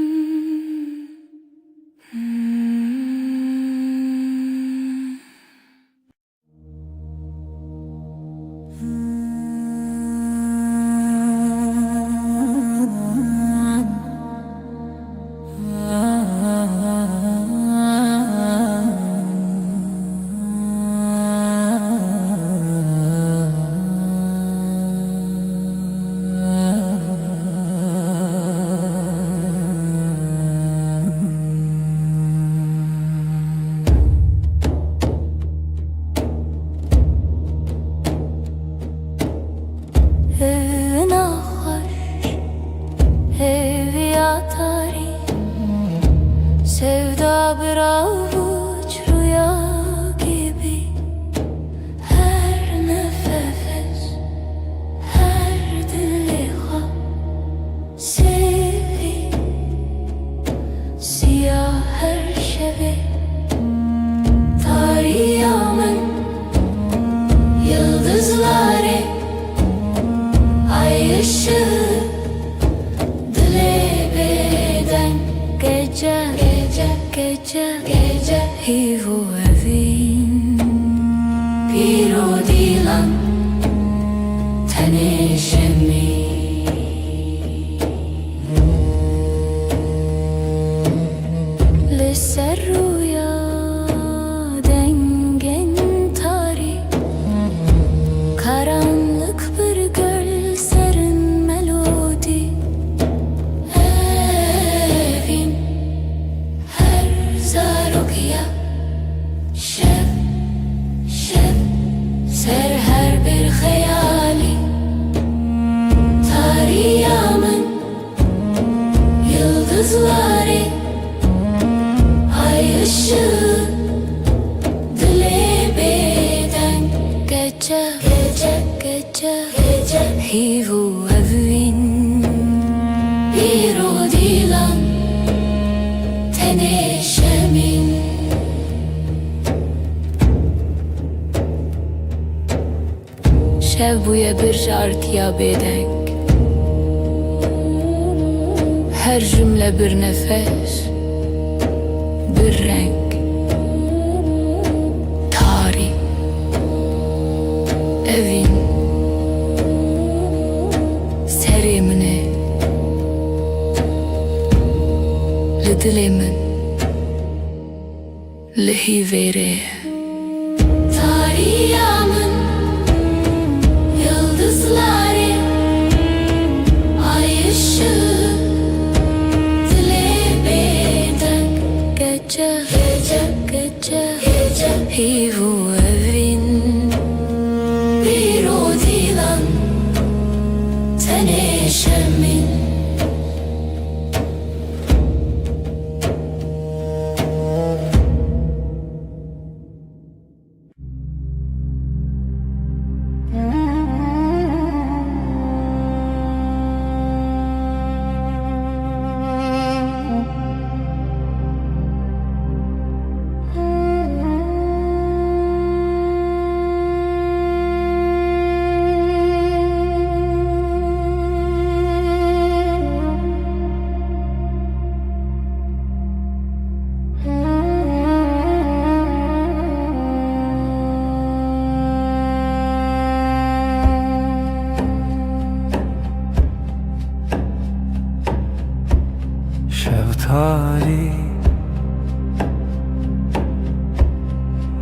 Evin ahar, ev yatari, sevda bir avuç rüya gibi. Her nefes, her diliha, sevi, siyah her şevi. Tarihımın yıldızları, ay ışığı, dile beden, gece, gece, gece, gece. Hivu evin, piro dilan, tenişemi. Lisser rüya, dengen tari, karanlık bir göl, serin melodi. Evim, her zarokya, şev, şev, ser her bir hayali. Tarihımın yıldızları, ay ışığı, dile beden, gece, gece, gece, gece. Hivu evin, piro dilan, tenişemin. Şev buya bir şartıya bedenk, her cümle bir nefes, bir renk. Tarih, evin, serimine, lidilimin, lihivere. Tarihımın yıldızları, ay ışığı, dile beden, gece, gece, gece, gece. Hivu evin,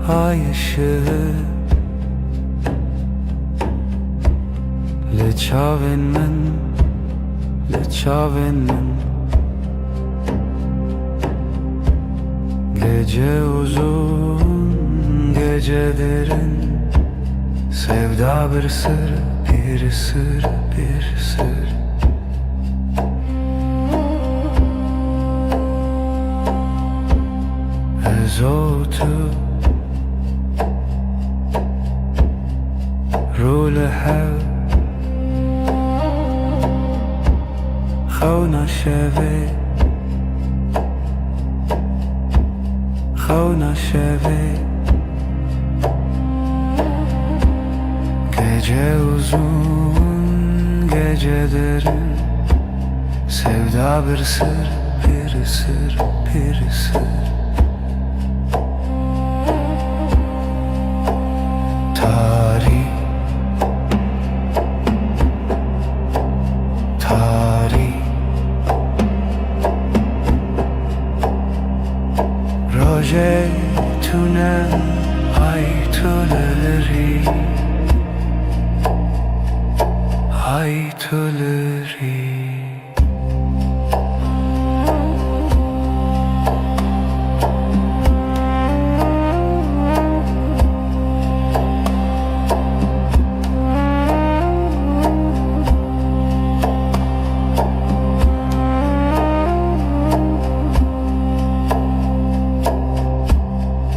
ay ışığı لچاوین من Gece uzun, gece derin, sevda bir sır, bir sır, bir sır. Ezotu Rule hev خونا شوی Gece uzun, gece derin, sevda bir sır, bir sır, bir sır. Tarih Roje tüne ay tüleri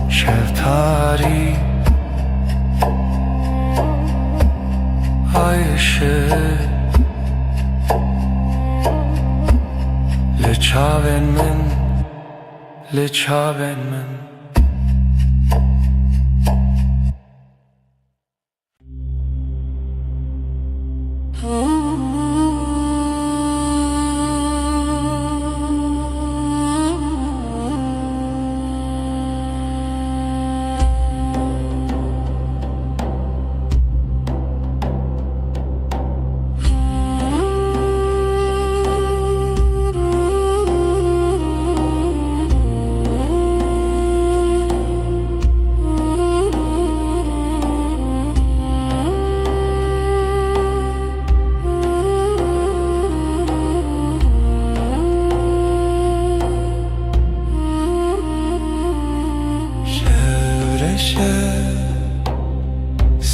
Şeftali ay ışığı لچاوین من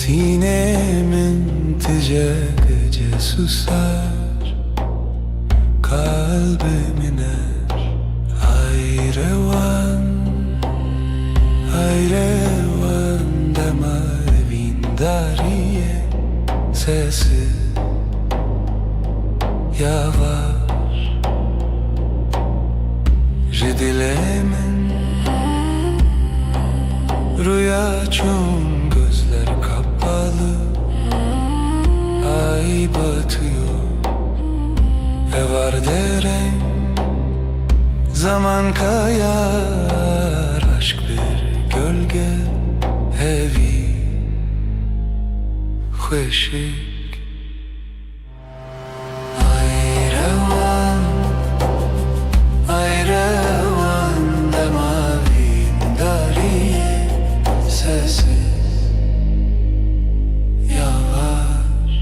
Sinemin gece susar, kalbim iner. Ayrevan demar dariye sesi yavaş. Jedilemin rüya çum gözler kapalı, ay batıyor ve var derem zaman kayar, aşk bir gölge evi خوشک ayrevan demavin dariye sesi yavaş.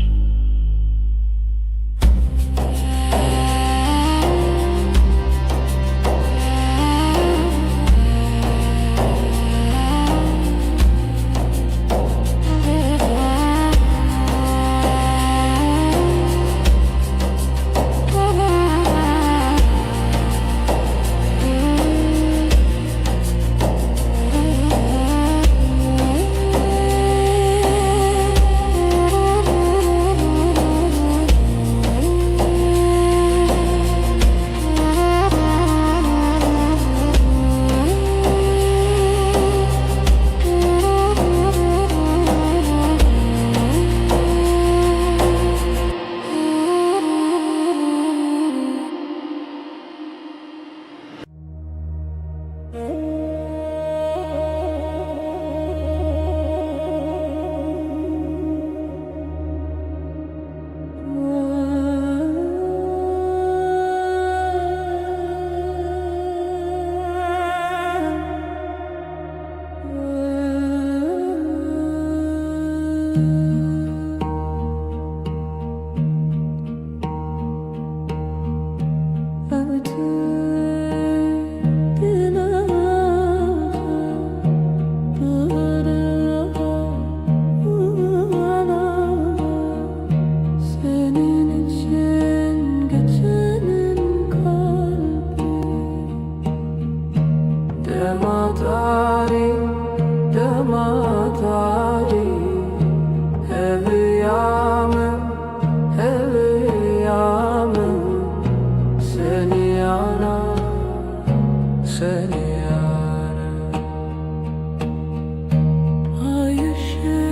Senin için geçenin kalbi Dematari, dematari Heviyamın, heviyamın Seni arar, seni arar Ayşe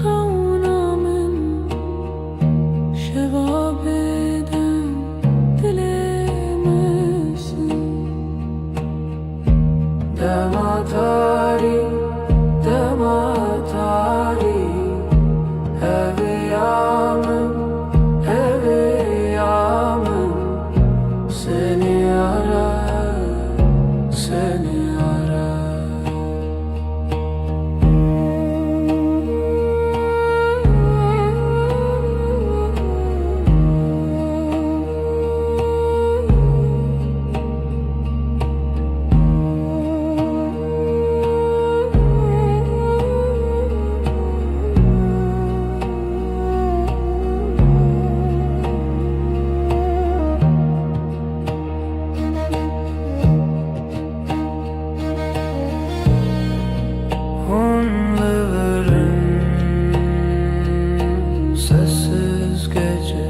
havnamın Şevabeden dilemesin Dematari, dematari Heviyamın, heviyamın Seni arar, seni arar Hunlıların sessiz gece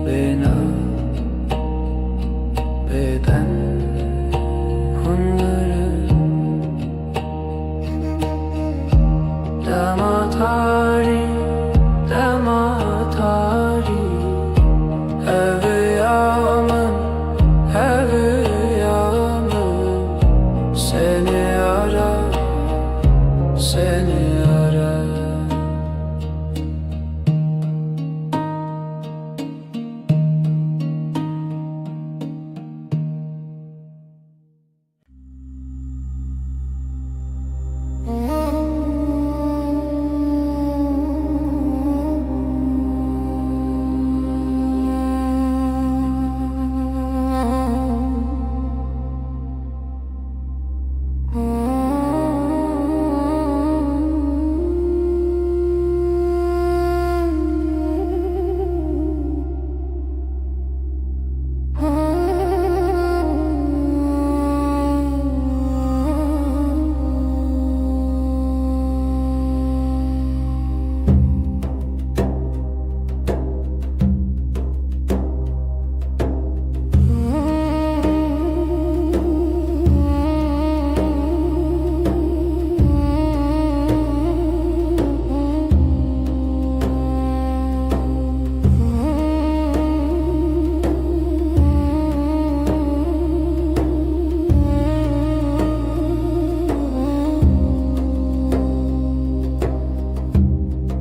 Bina beden hunları Dematari, dematari Heviyamın, heviyamın Seni arar, seni arar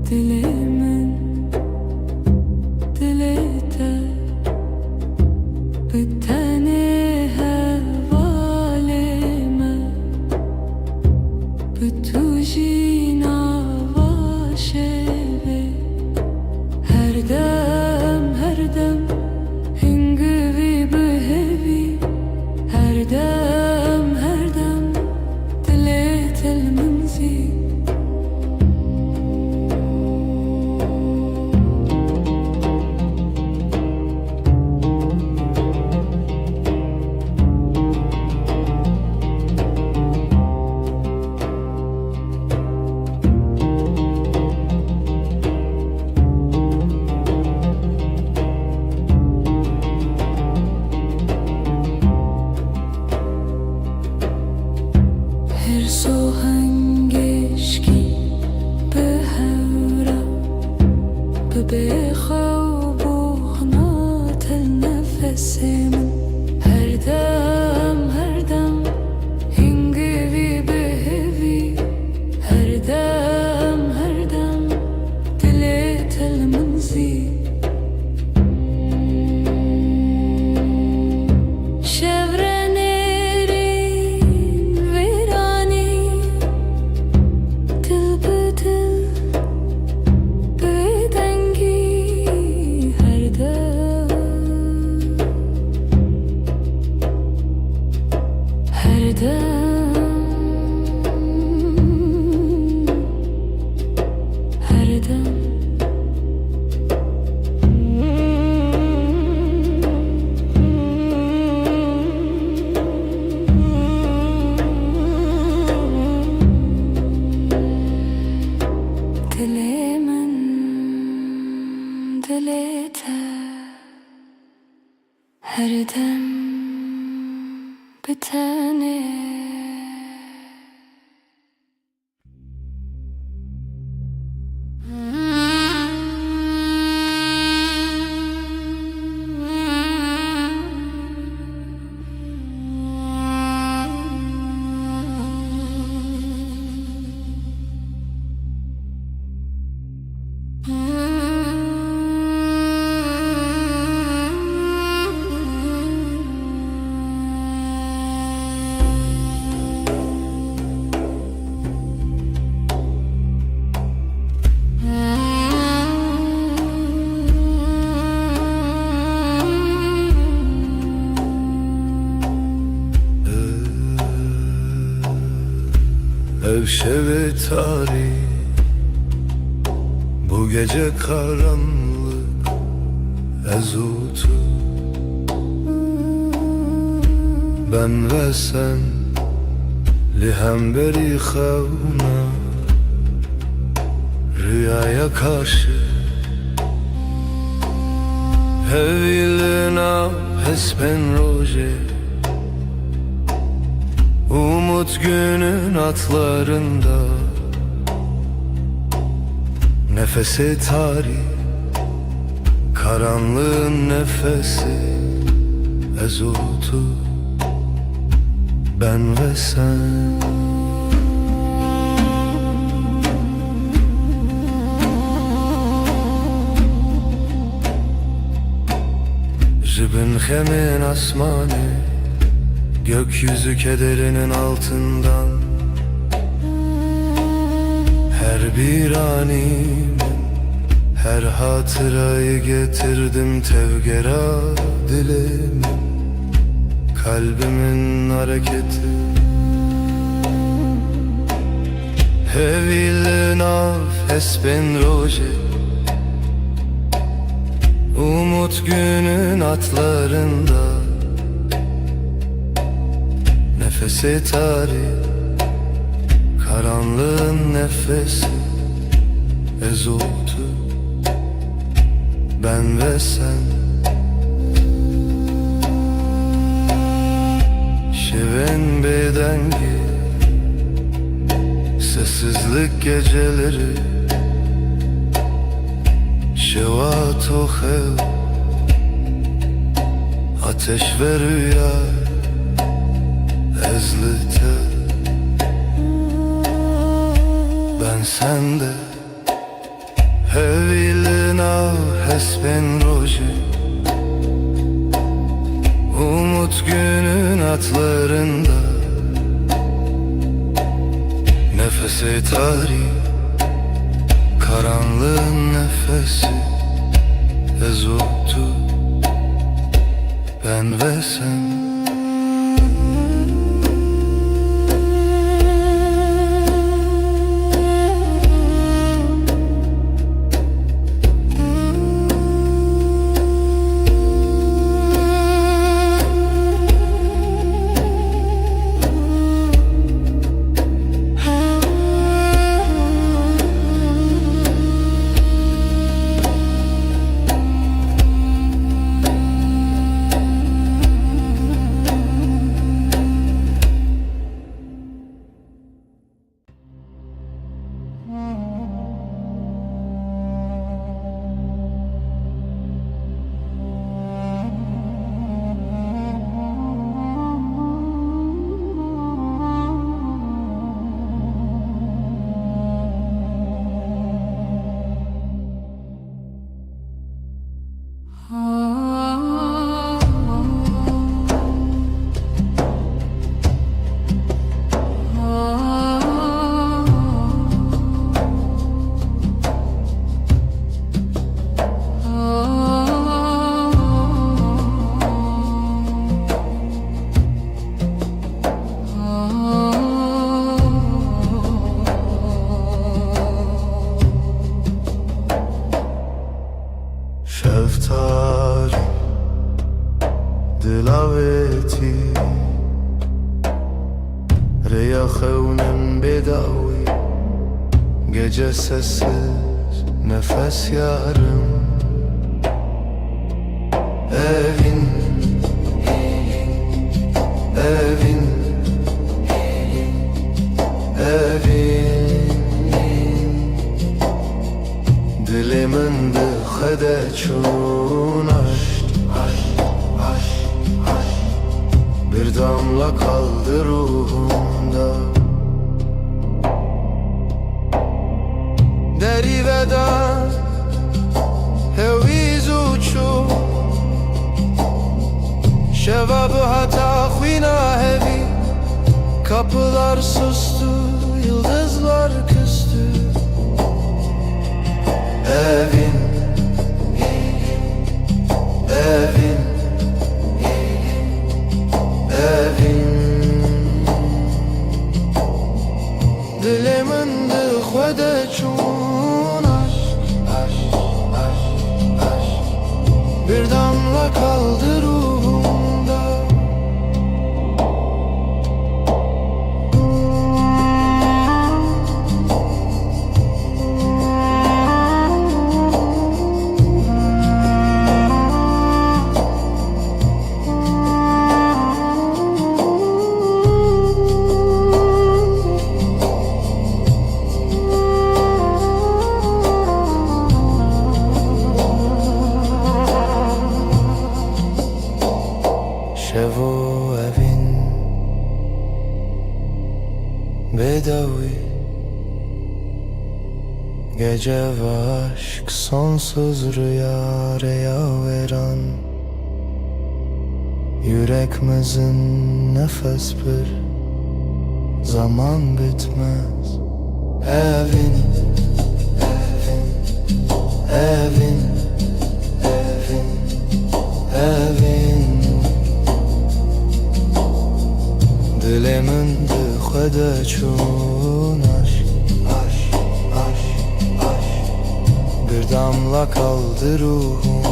Dilimin dilete Biteni hevalime Bütujina vaşevi Her dem Hingivi behevi Her dem Dilet el منزي her dem dilimin dilete her dem bitene. Evşeve tarih, bu gece karanlık ezutu. Ben ve sen lihemberi xevna, rüyaya karşı hevilina hespen roje. Umut günün atlarında, nefese tarih, karanlığın nefesi ezutu. Ben ve sen Jibin hemin asmanı, gökyüzü kederinin altından her bir anime, her hatırayı getirdim tevgera dilimin, kalbimin hareketi. Hevilin af espen roje, umut günün atlarında, nefesi tarih, karanlığın nefesi ezutu. Ben ve sen şiven bedengi, sessizlik geceleri, şevat o hev, ateş ve rüya ezlite. Ben sende hevilina hespen roje, umut günün atlarında, nefesi tarih, karanlığın nefesi ezutu. Ben ve sen دلاوێتی ریا خەونم بێداوی gece sessiz nefes yarım Evin Evin Evin Dilimin dıxede çun aşk Bir damla kaldı ruhumda Deri veda Heviz uçu Şevabı hata Khwina hevi Kapılar sustu Yıldızlar küstü Evin Evin Evin Dilimin dıxwede çun Bir damla kaldı ruhumda Şevo evin Bedavi Gece ve aşk sonsuz rüya veren Yüreğimizin nefes bir zaman bitmez Evin Evin Evin Evin Dilimin dıxwede çun aşk Bir damla kaldı ruhumda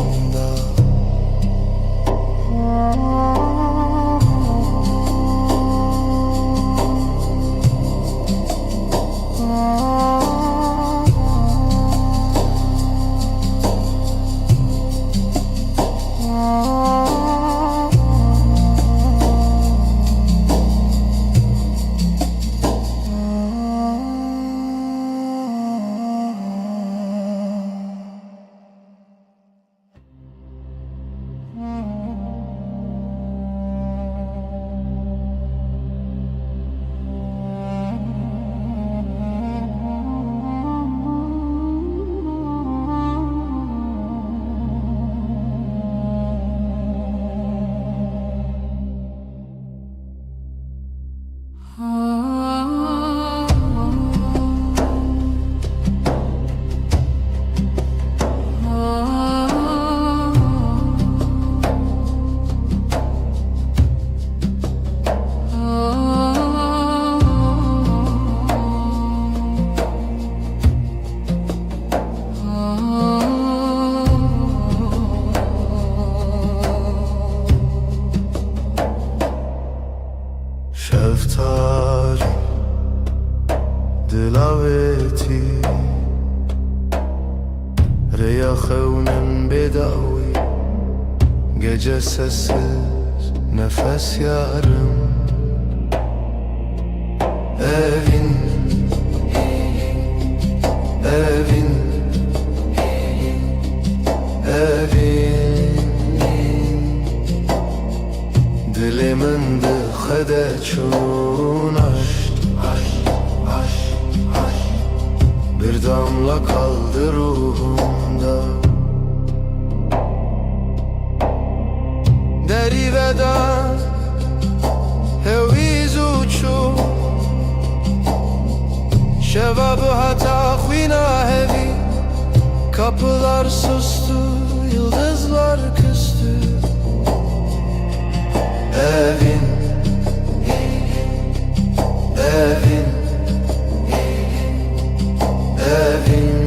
Şeftali Dilaveti Reya xevnim bedavi Gece sessiz nefes yarım Evin Evin Evin Dilimin dıxwede çun aşk Bir damla kaldı ruhumda Deri veda Heviz uçu Şevabı hata Khwina hevi Kapılar sustu Yıldızlar küstü Evin Evin Evin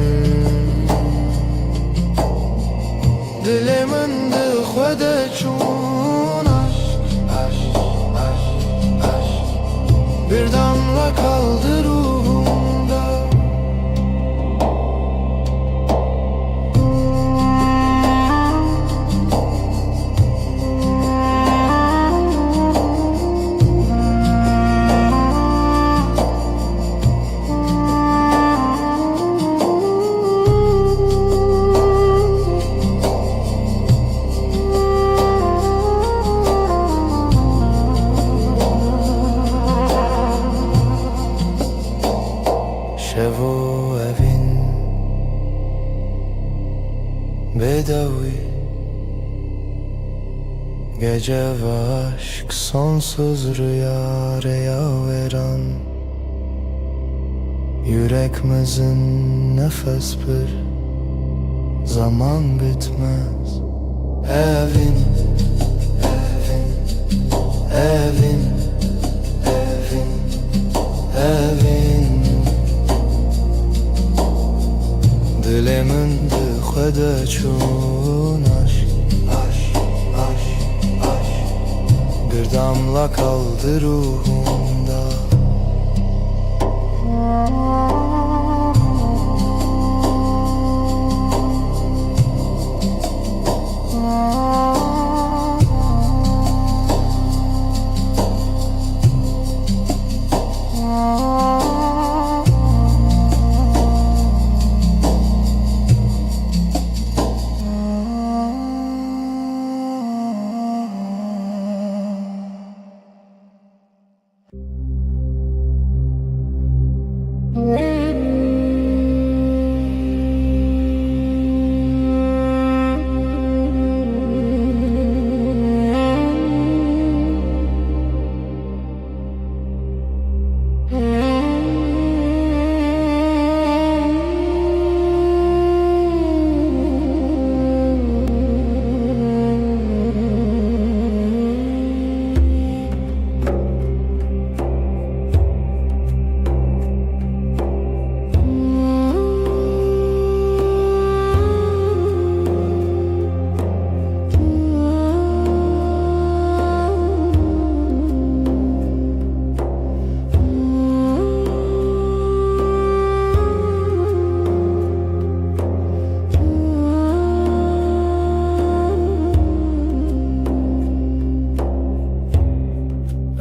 Dilimin dıxwede çun Gece ve aşk sonsuz rüya veren, yüreğimizin nefes bir zaman bitmez. Evin, evin, evin, evin, evin. Dilimin dıxede çun aşk, aşk, aşk, aşk. Bir damla kaldı ruhumda.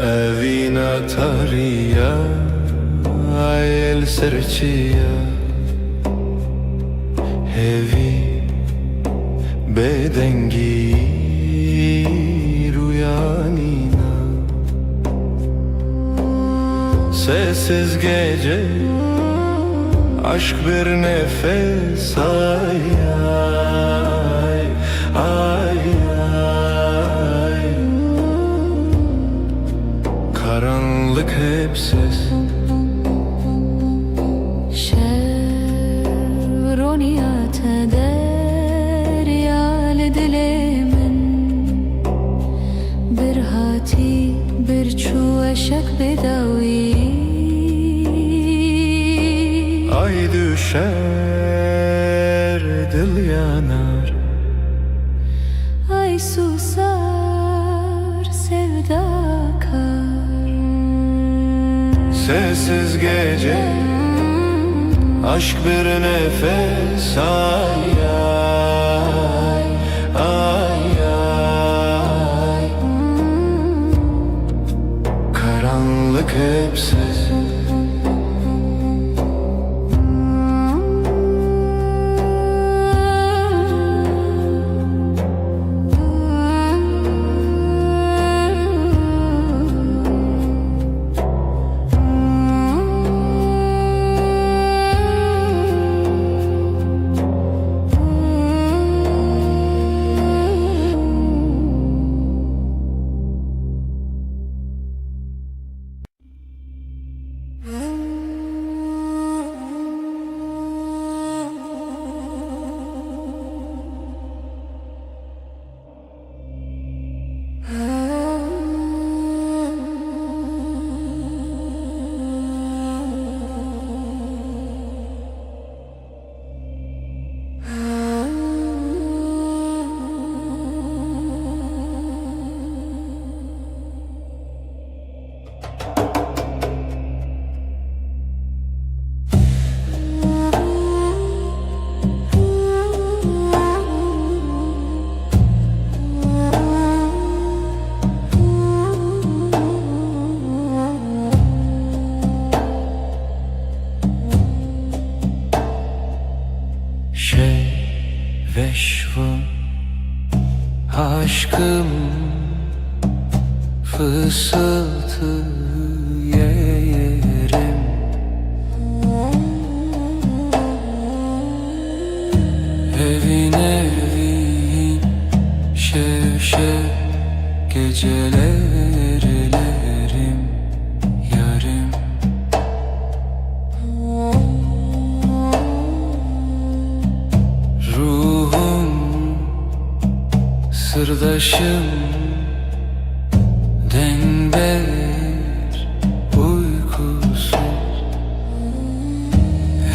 Evina tariya el serçiya hevi bedengi rüyanina. Sessiz gece aşk bir nefes, ay ay ay ay. Karanlık hep ses. شرونيات دريال دلمن برهاتي برچو اشک بداوی. Ay düşer, dil yanar. Ay susar sevda kar. Sessiz gece aşk bir nefes, ay ay ay ay. Karanlık hep ses. Veşvım aşkım fısıltı yerim. Evin evin şevşek geceler elerim yarim. Ruhum sırdaşım denber uykusuz.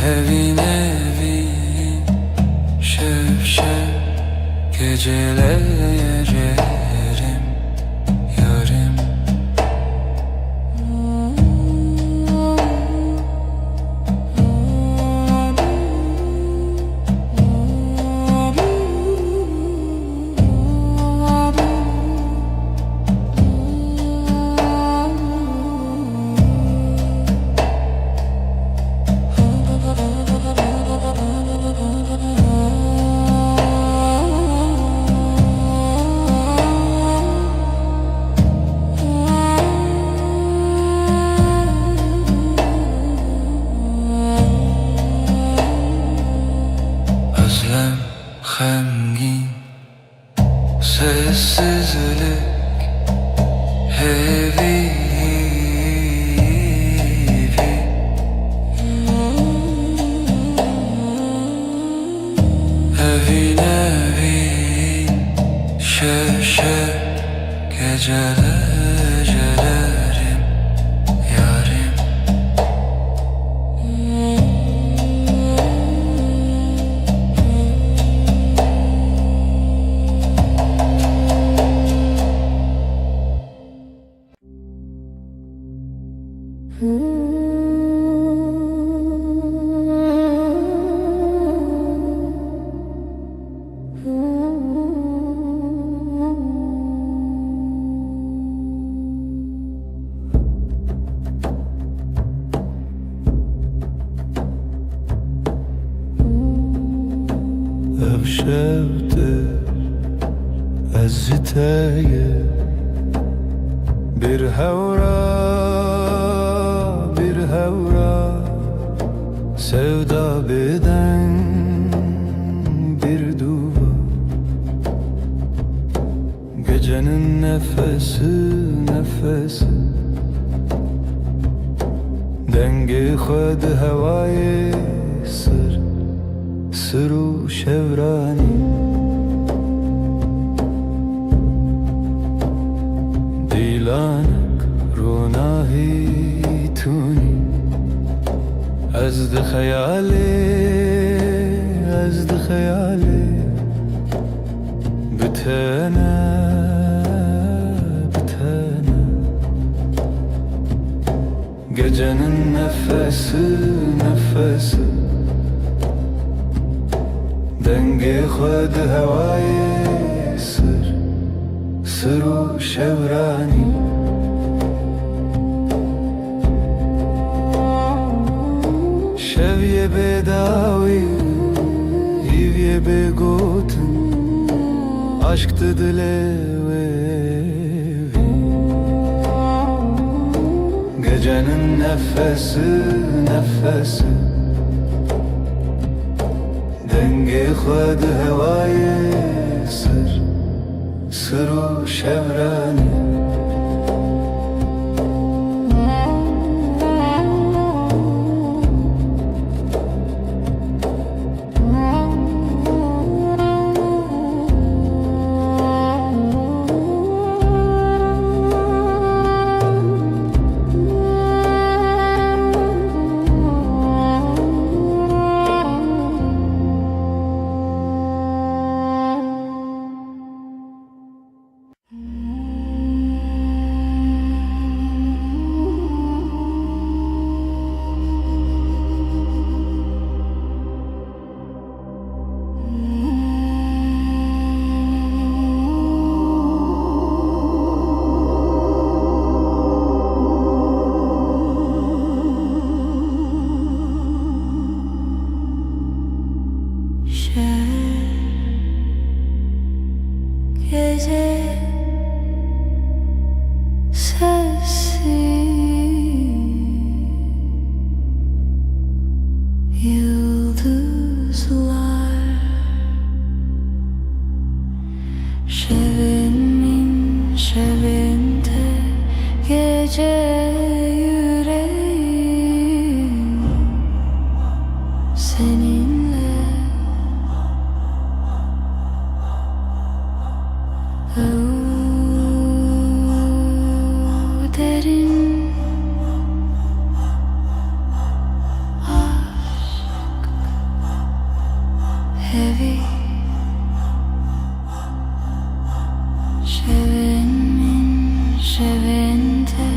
Evin evin şevşev geceler erim yarim. Özlem hemgin sessizlik heavy. Evin evin şevşev geceler elerim yarim. Ev şevdir eziteye bir hevra sevda beden bir duvar. Gecenin nefesi dengi khud havayı sır şevrani. دیلانک روناهی تونی از ده خیالی بتنه gecenin nefesi dengi khud havayı sır şevrani. شویه بداوی هیویه بگوتن عشق دلوی. Gecenin nefesi dengi khud havayı sır şevrani. Gece yüreğim seninle derin aşk heavy şevinde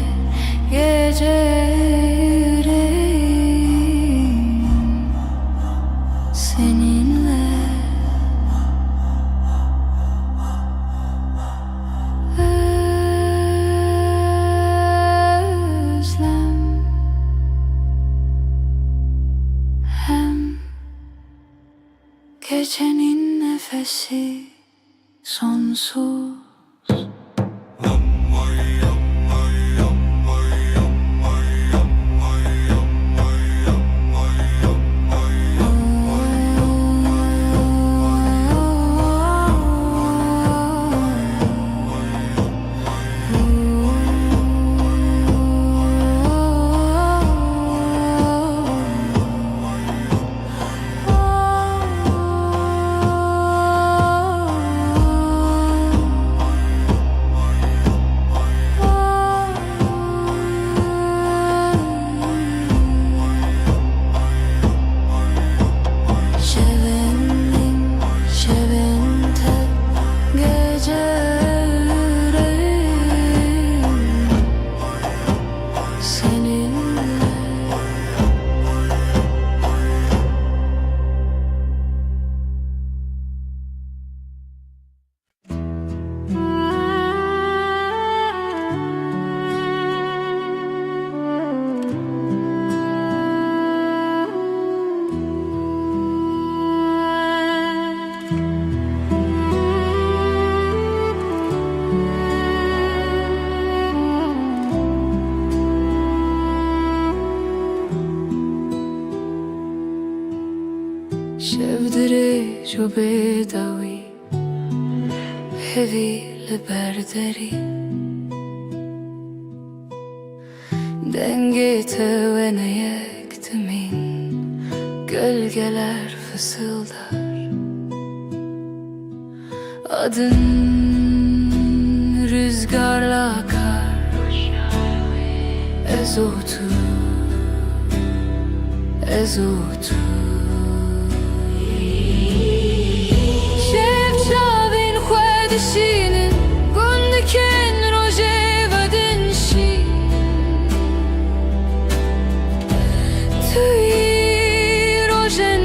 gece yüreğim seninle özlem hem gecenin nefesi sonsuz. Şevinde gece yüreğim seninle شفدري جو بدوي heavy لبردري Dengete ve ne yektimin gölgeler fısıldar Adın rüzgarla akar Ezotu Ezotu شبشابين خوادشين قندكين روجي ودنشي توي rojen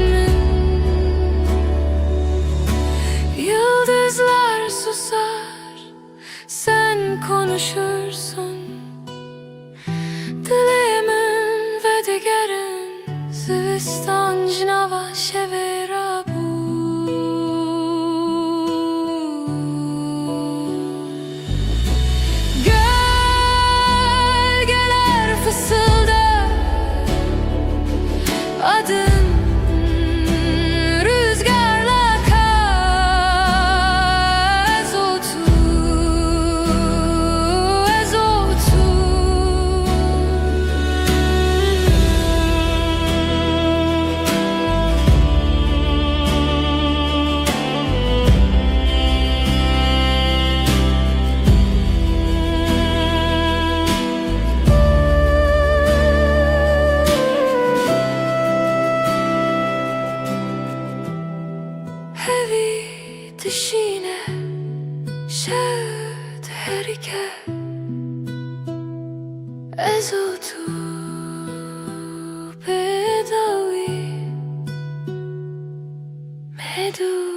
Yıldızlar susar Sen konuşursun Dilimin ve digerin Zivistan cinava şevera fısıldar adın rüzgarla akar ezotu ezotu heavy dışine şevd herike ezotu bedavi medui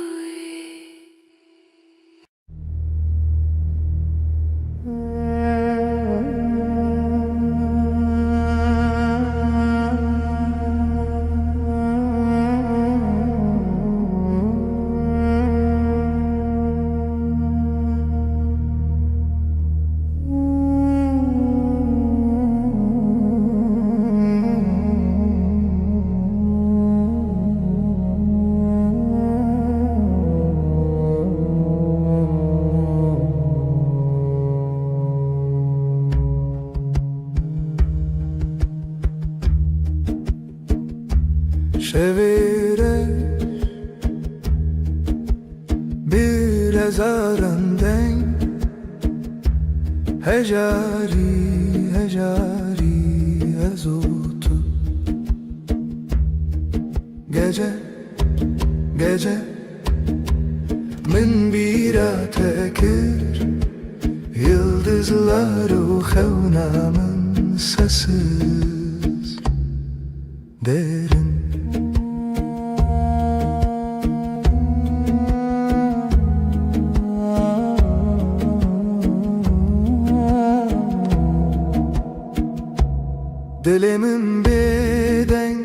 severek bir ezarından hecari hecari ezotu gece gece min bir tekir yıldızları xevnamın sessiz derin. Dilimin beden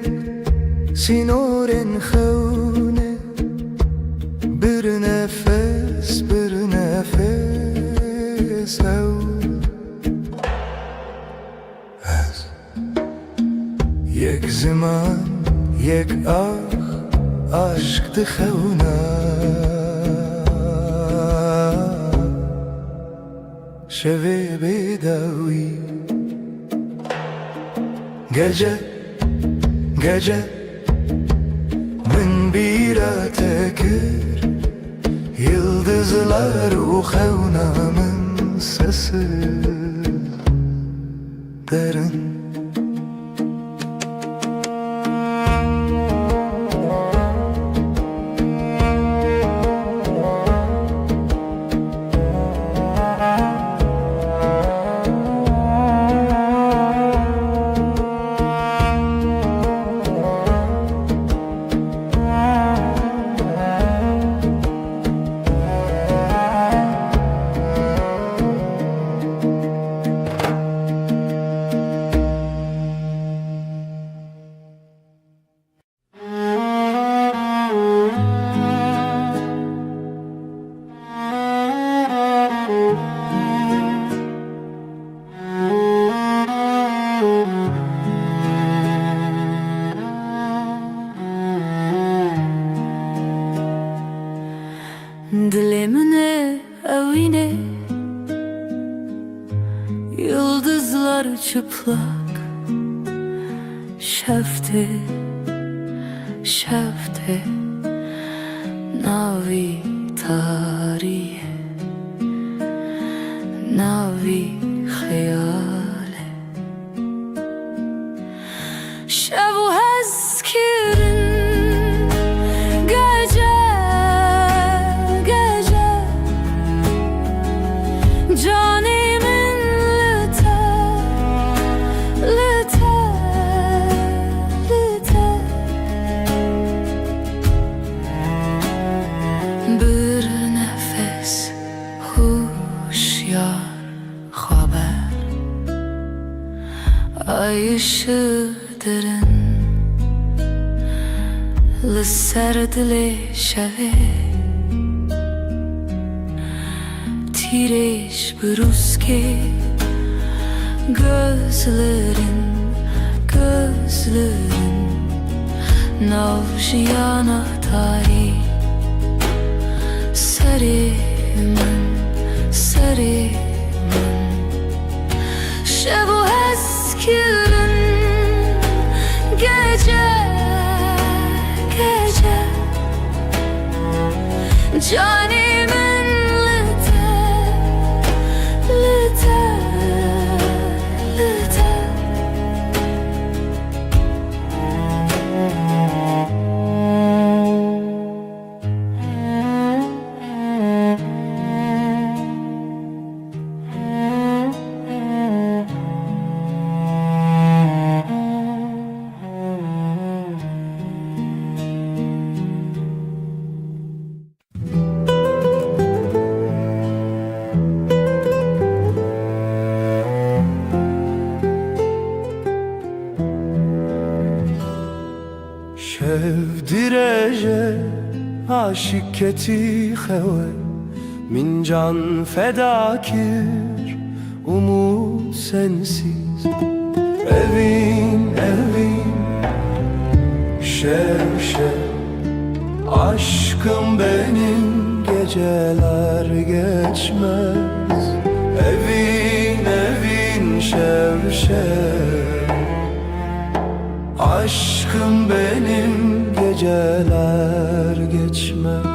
sinorin xevne bir nefes ev ez yek zaman yek aşk xevna şevi bedavi gece gece min bir tekir yıldızlar xevnamın sesi derin. Dilimine evine yıldızlar çıplak şefte şefte navi tarihe navi hayale şevu hezkirin Canimin lüter bir nefes huşyar haber ay ışığı derin لسر دل شوه تیرش بروز که gözlerin navşiyana tarih sarımın şevu eskirin gece canimin lüter Şevdirece aşık keti xewe min can fedakir umut sensiz evin şev aşkım benim geceler geçmez evin şev aşkım benim geceler geçmez.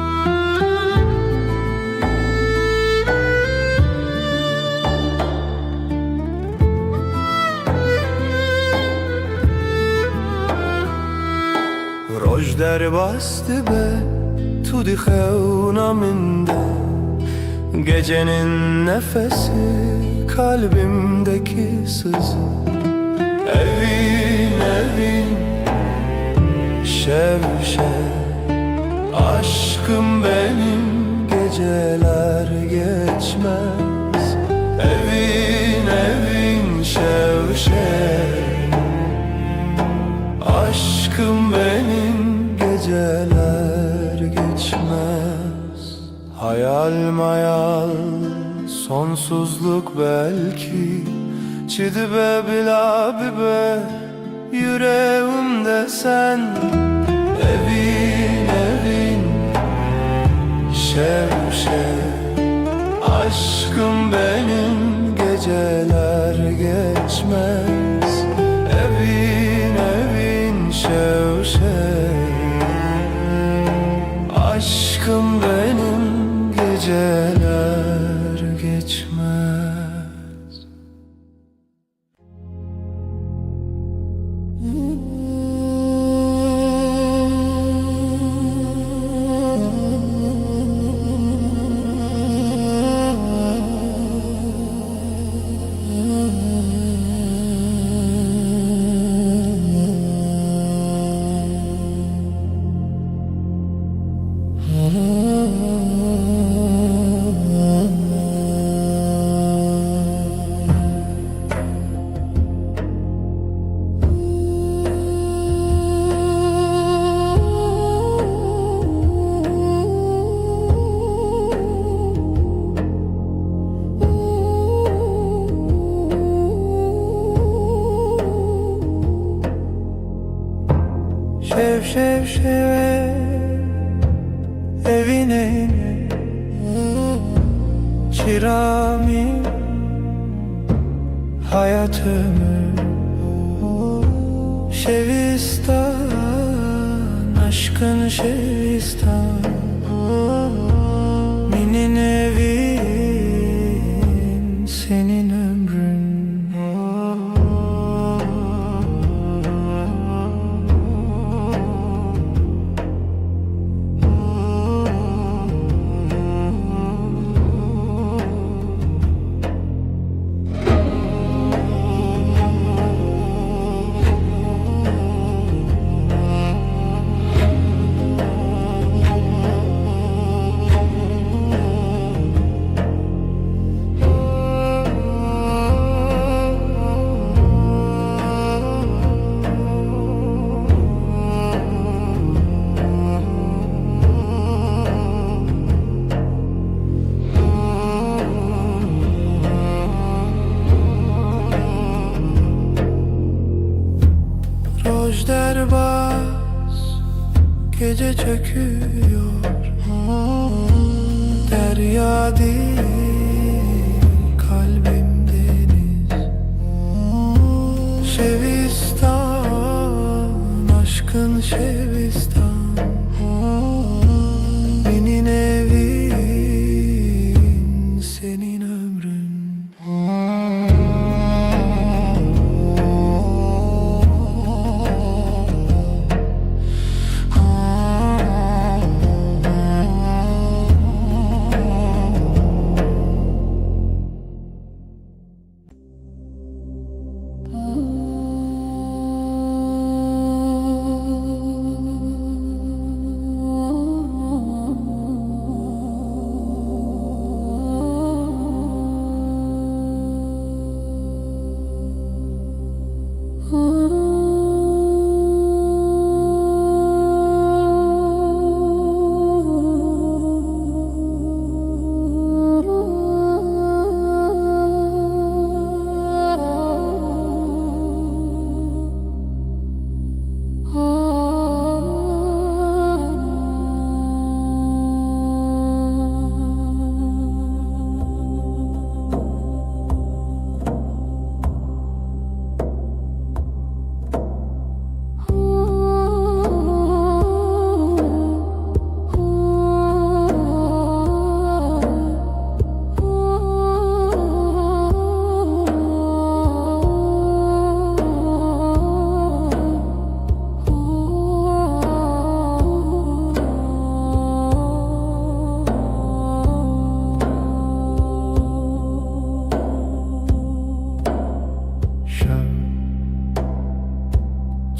Roj derbastı be tudi xevnaminde, gecenin nefesi kalbimdeki sızı. Evin evin şev şev, aşkım benim geceler geçmez. Evin evin şev şev, aşkım benim geceler geçmez. Hayal mayal sonsuzluk belki, çidibe bila bibe yüreğimde sen. Evin evin şev şev, aşkım benim geceler geçmez. Evin evin şev şev, aşkım benim geceler geçmez. Şev şev şev evine çırami hayatımı şevistan, aşkın şevistan. Minin evin senin ömrün. Roj derbaz gece çöküyor, derya değil kalbim deniz. Şevistan, aşkın şevistan. Benim evin senin ömrün.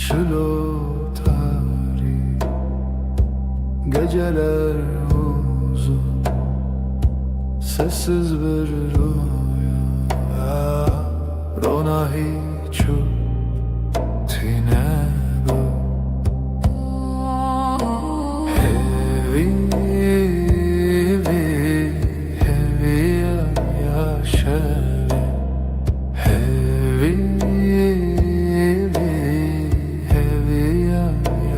çilo tarih. Geceler uzun, sessiz bir rüya. Rona hiçu tine bu. Hevi ya şevi. Hevi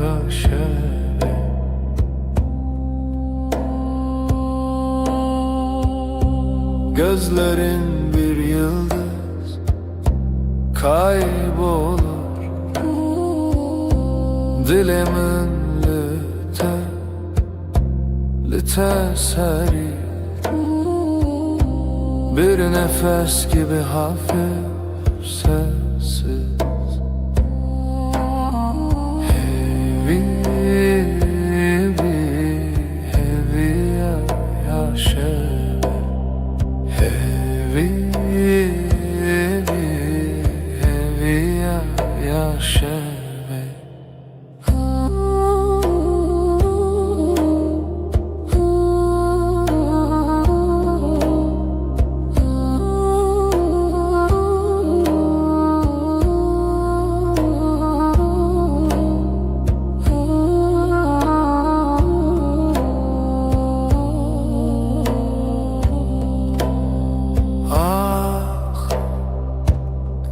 ya şevi. Gözlerin bir yıldız kaybolur. Dilimin lite seri. Bir nefes gibi hafif sessiz. Hevi ya şevi. Hevi ya şevi.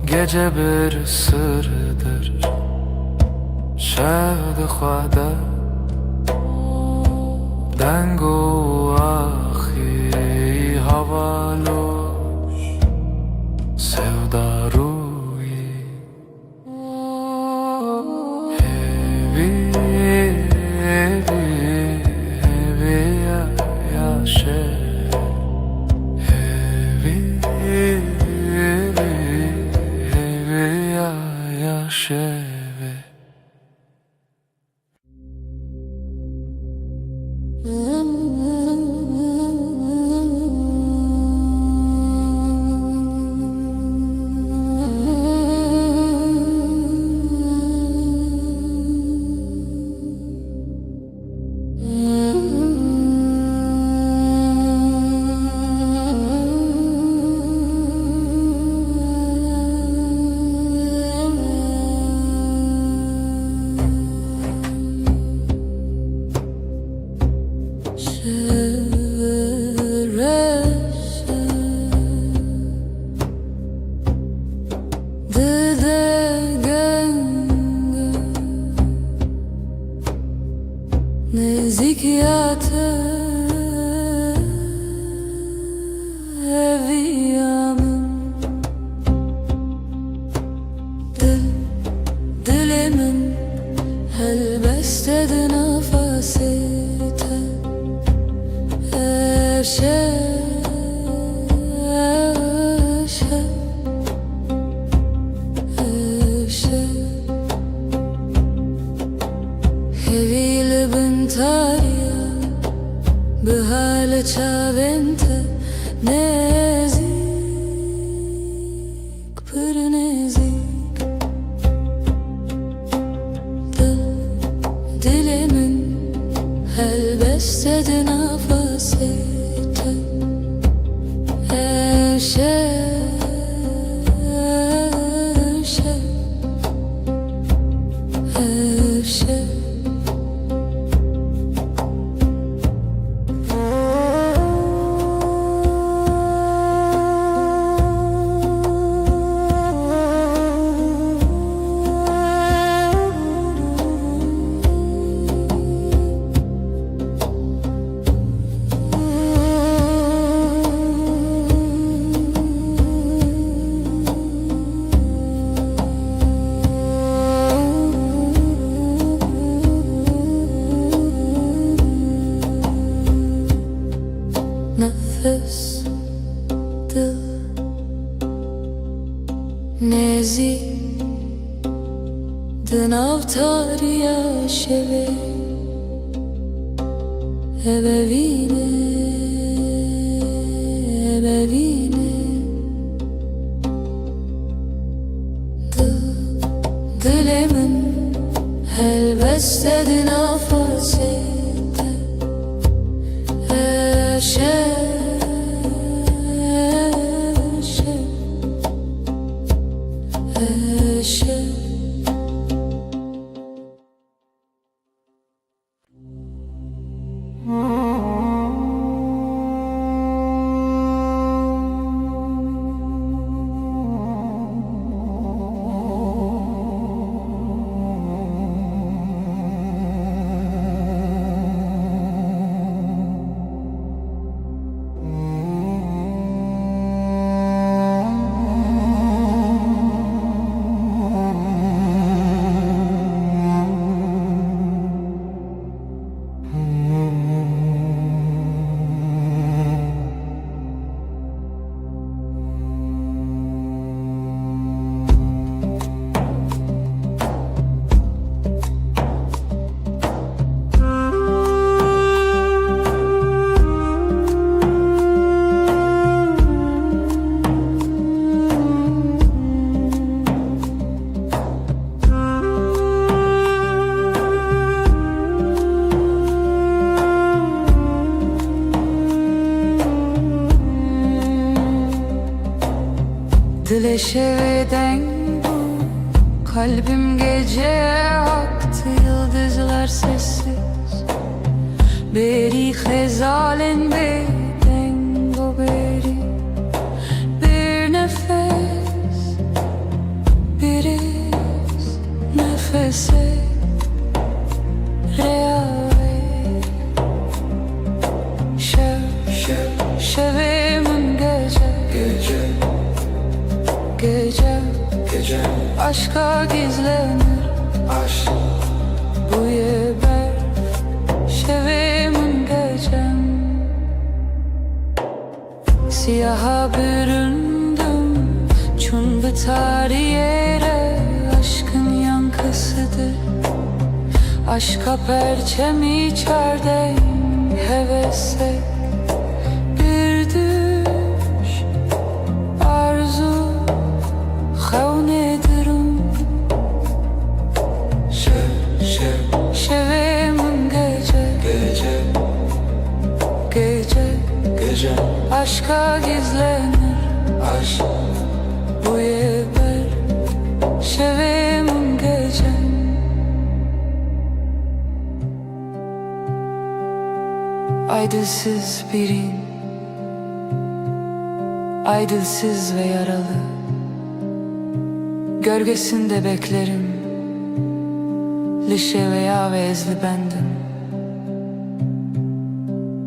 Gece bir sırdır şevd-i xwada dengo axi havaloş sevdaruyi. Hevi ya şevi. Hevi ya şevi. Nezikiyatı eviyamın dilimin helbestedi nefasite Hevili bintarya bihale çavente nezik pır nezik dilimin helbestedi nefasite nefes dil nezi dinavtar ya şeve ebevine dilimin البسته نفسته Dileşeveden bu kalbim gece aktı, yıldızlar sessiz. Beri hezalen beden bu beri, bir nefes, bir iz nefese reave. Şevimin gece Gece aşka gizlenir, Aşk bu yeber şevimin gecem. Siyaha büründüm, çün biter yere, aşkın yankısıdır. Aşka perçem içerdeyim, hevese bir düş arzu Xavnedirim şevimin gece aşka gizlenir, Aşk bu yeber şevimin gecem. Aydılsız birin, aydılsız ve yaralı, gölgesinde beklerim, lişe veya vezli bendim.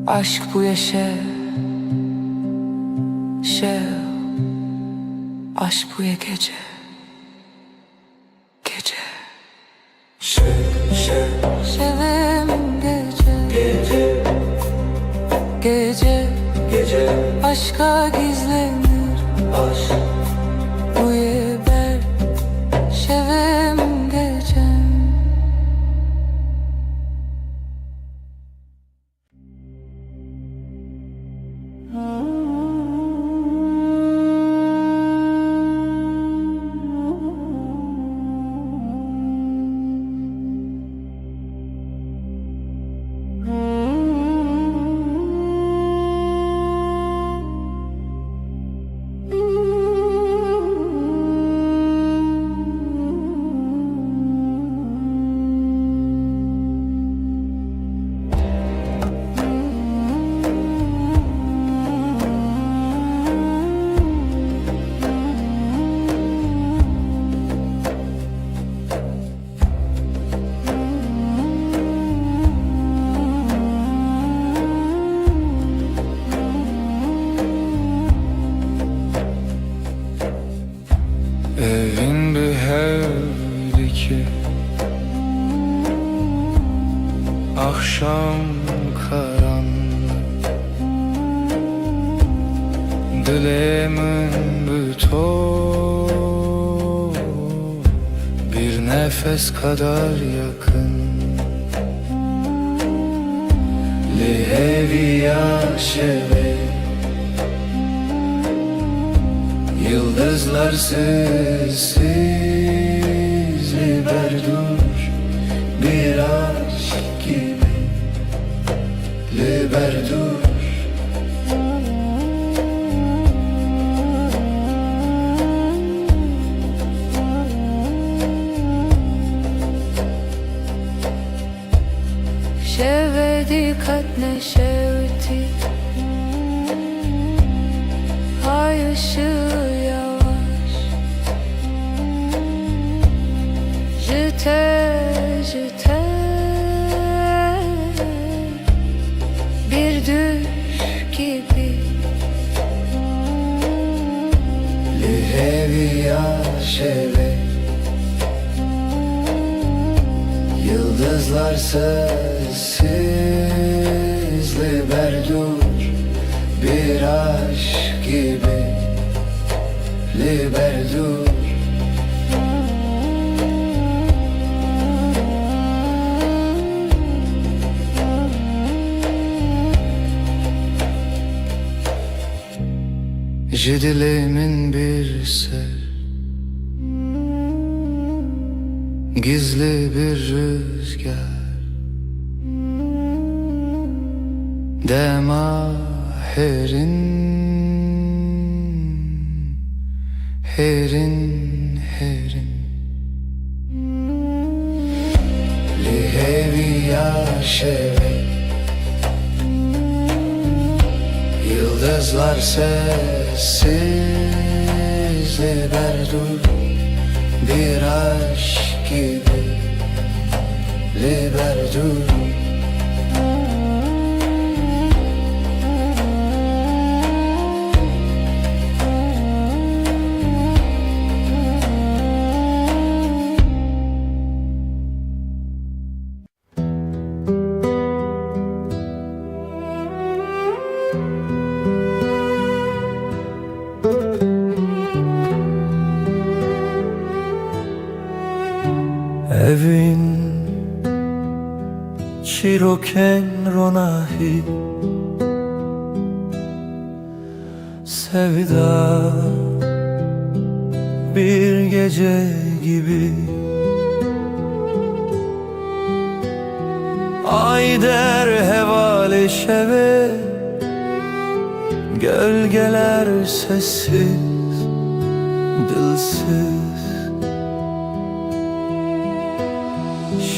Aşk bu yaşa, aşk bu ya gece. Şevim gece aşka gizlenir, Aşk bu yeber şevim gecem. Evin bir hevdi ki akşam karanlık, dilemin bütor bir nefes kadar yakın. Lihevi yaşeve yıldızlar sessiz berduş berdur شودی قد نشودی های ışığı yavaş Jüte jüte bir düş gibi Liheviya şeve Yıldızlar sessizli berdur Bir aşk gibi Liberdur Jidilimin bir ser Gizli bir rüzgar Dema herin Herin herin Liheviya şeve Yıldızlar sessiz Liberdur Bir aşk gibi Liberdur Evin Çiroken ronahi Sevda bir gece gibi Ay der hevale şeve Gölgeler sessiz, dilsiz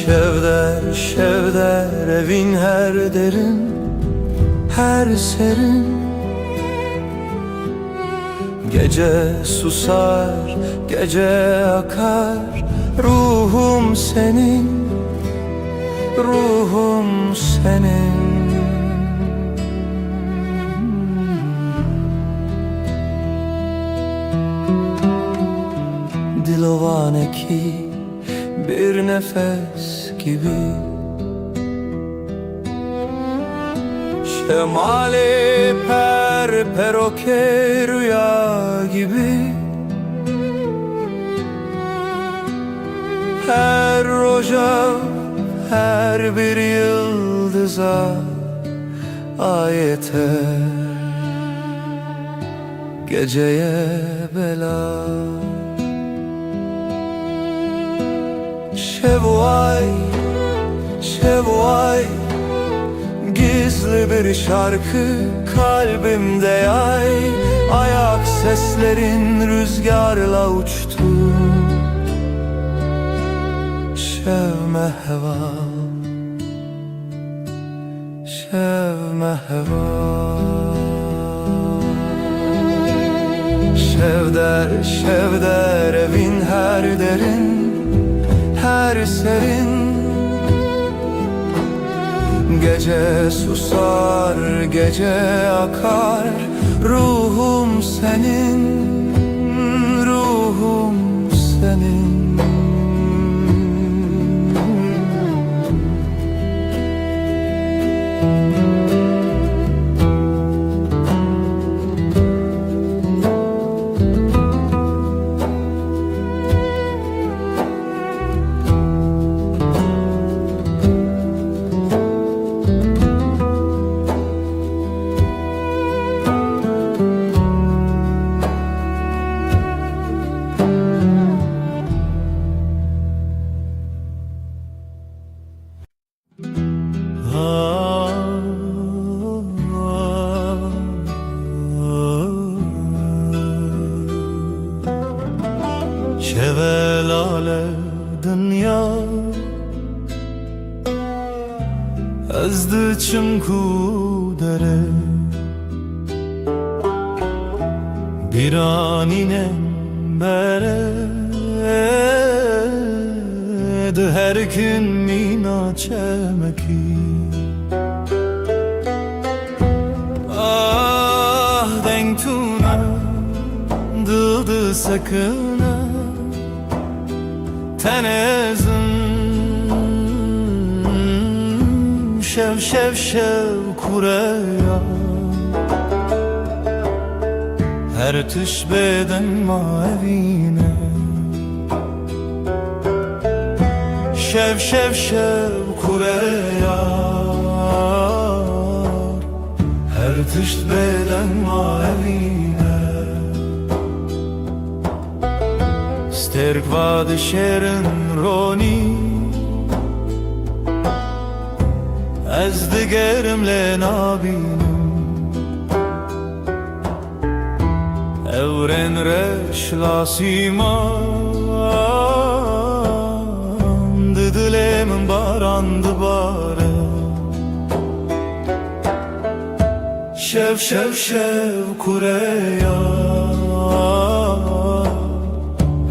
Şevder, şevder evin her derin, her serin Gece susar, gece akar Ruhum senin, ruhum senin Dilovane ki bir nefes gibi Şemali per peroke rüya gibi Her roja, her bir yıldıza ayete Geceye bela Şevvay, şevvay Gizli bir şarkı kalbimde yay Ayak seslerin rüzgarla uçtu Şevme heva Şevme heva Şevder, şevder evin her derin her serin Gece susar, gece akar Ruhum senin, ruhum senin شvelale dünya ezdi çimku dere biranine bere de her gün mina çemeki ah denk tuna dıldı sakına tenezim şev şev şev kureya her tüş beden mavine şev şev şev kureya her tüş beden mavine sterk vad şerin roni ez digerimle nabinim evren reş lasiman didilemin barandı bare şev şev şev kureya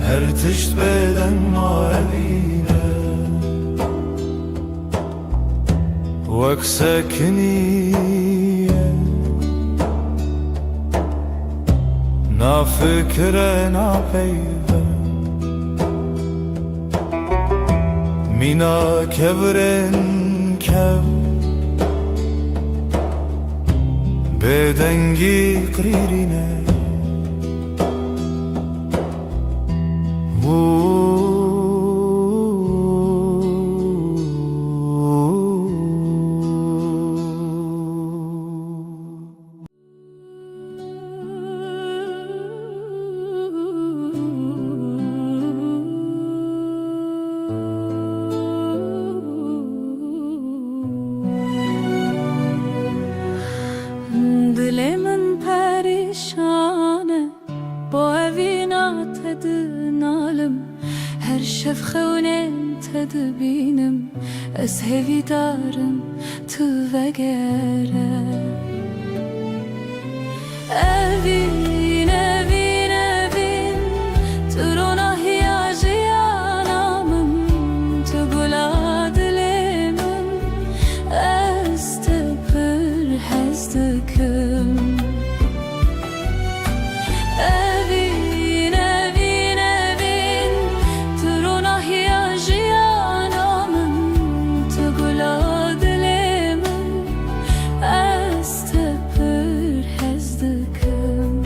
her tişt beden mavine vak sekniye na fikre na peyve mina kevren kev bedengi kririne Dilemin perişane bu evina tedinalım her şef xewnen tedbinim ez hevidarım tu vegere evin evin evin turuna hiyajiyanamım tu gula dilemin ez tepir hezdikim evin evin evin turuna hiyajiyanamım tu gula dilemin ez tepir hezdikim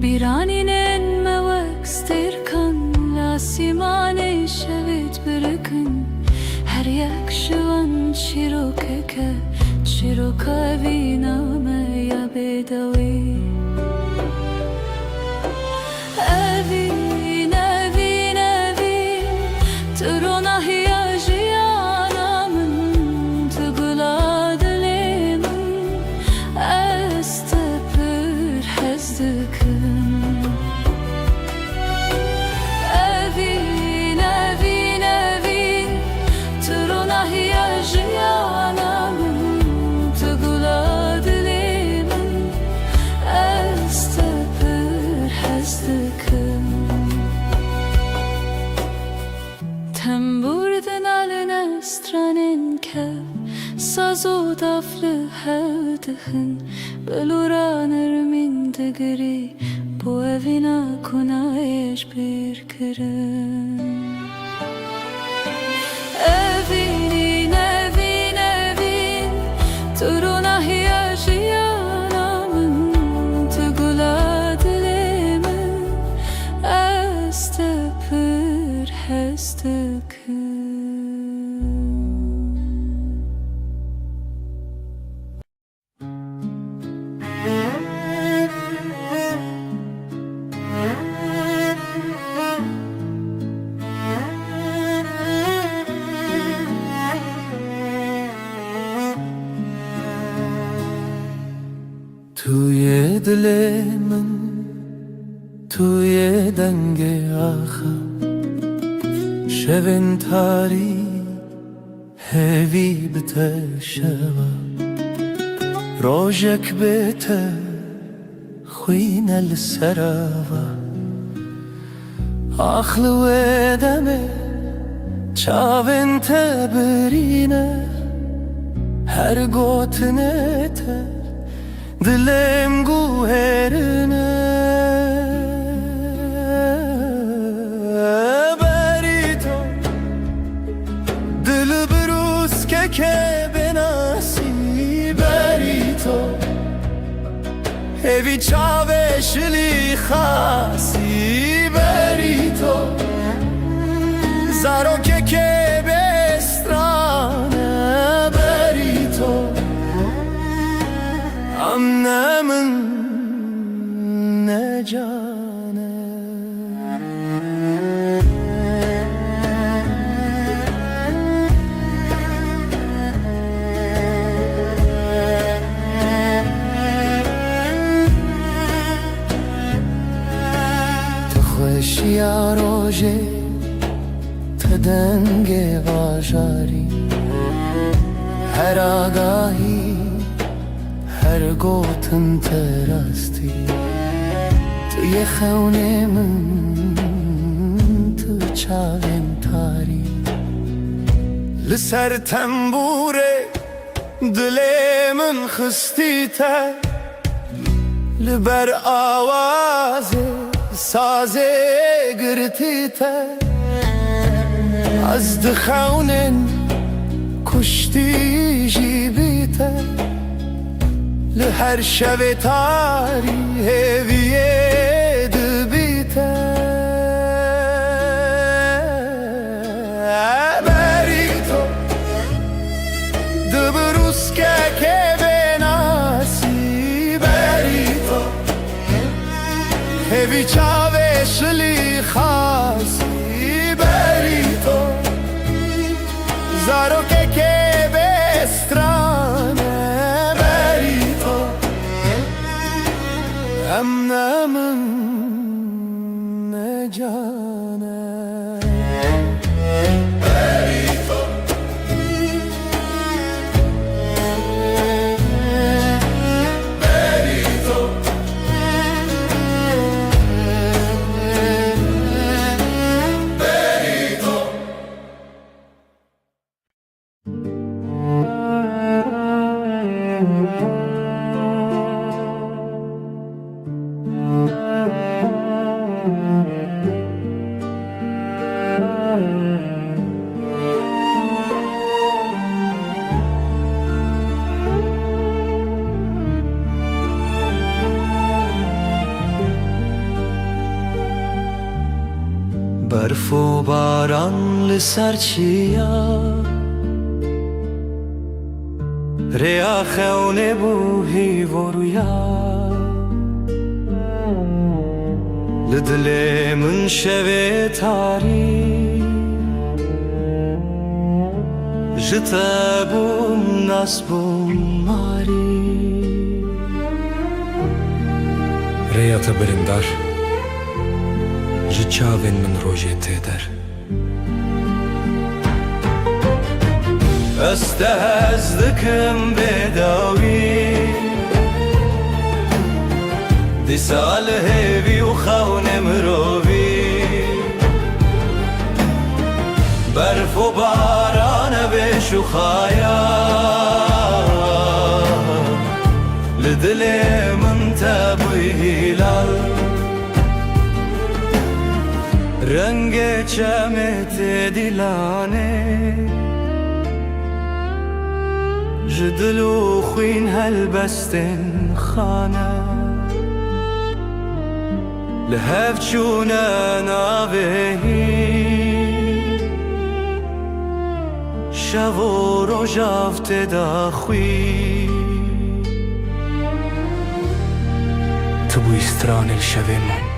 biraninen mevek sterkan lasimane şevit birikin her yak şivan şirokeke şiroka viname ya bedavi evin evin evin turuna hiyajiyanamın tugula dilemin ez tepir hezdikim evin evin evin turuna hiyajiyanamın tugula dilemin ez tepir hezdikim temburdin aline stranen kev sazo daflı hevdihin beluranır min digri bu evina kunayeş bir kirin evin evin evin turuna hiyajiyanamın tugula dilemin ez tepir hezdikim لدل من توی دنگ آخر شبن تاری هوی بته شوا روژک بته خوین السراوا آخلو دمه چاوین تبرینه هر گوتنه ته دلم گوهرنه بری تو دل بروز که بناسی بری تو هوی چاوش لی خاصی بری تو زارو که بسترانه بری تو امنه من نجانه تو خوشی آروژه تدنگ واجاری هر آگاهی هر گوتن تراستی توی خونه من تو چاوین تاری لسر تنبوره دل من خستی تر لبر آواز سازه گرتی تر از دخونن کشتی جیبی تر لهر شب تاری هویه دبیته بری تو دبروز که بناسی بری تو هوی چاوش لی خاصی بری تو زارو که بسترانه امنه من نجانه بری تو بری تو بری تو برف و باران لسر چیا ریا خونه بوهی و رویا لدل من شوه تاری جتا بوم ناس بوم ماری ریا تبرندار جچاوین من روژه تیدر استهزدكم بداوي دي سال هيفي وخون مروبي برف وباران بشو خايا لدلي من تبوي هلال رنگ چمت دلانه جدلو خوين هالبستن خانه لهفچونا ناوهی شو روژافت داخوی تبو استران الشبه من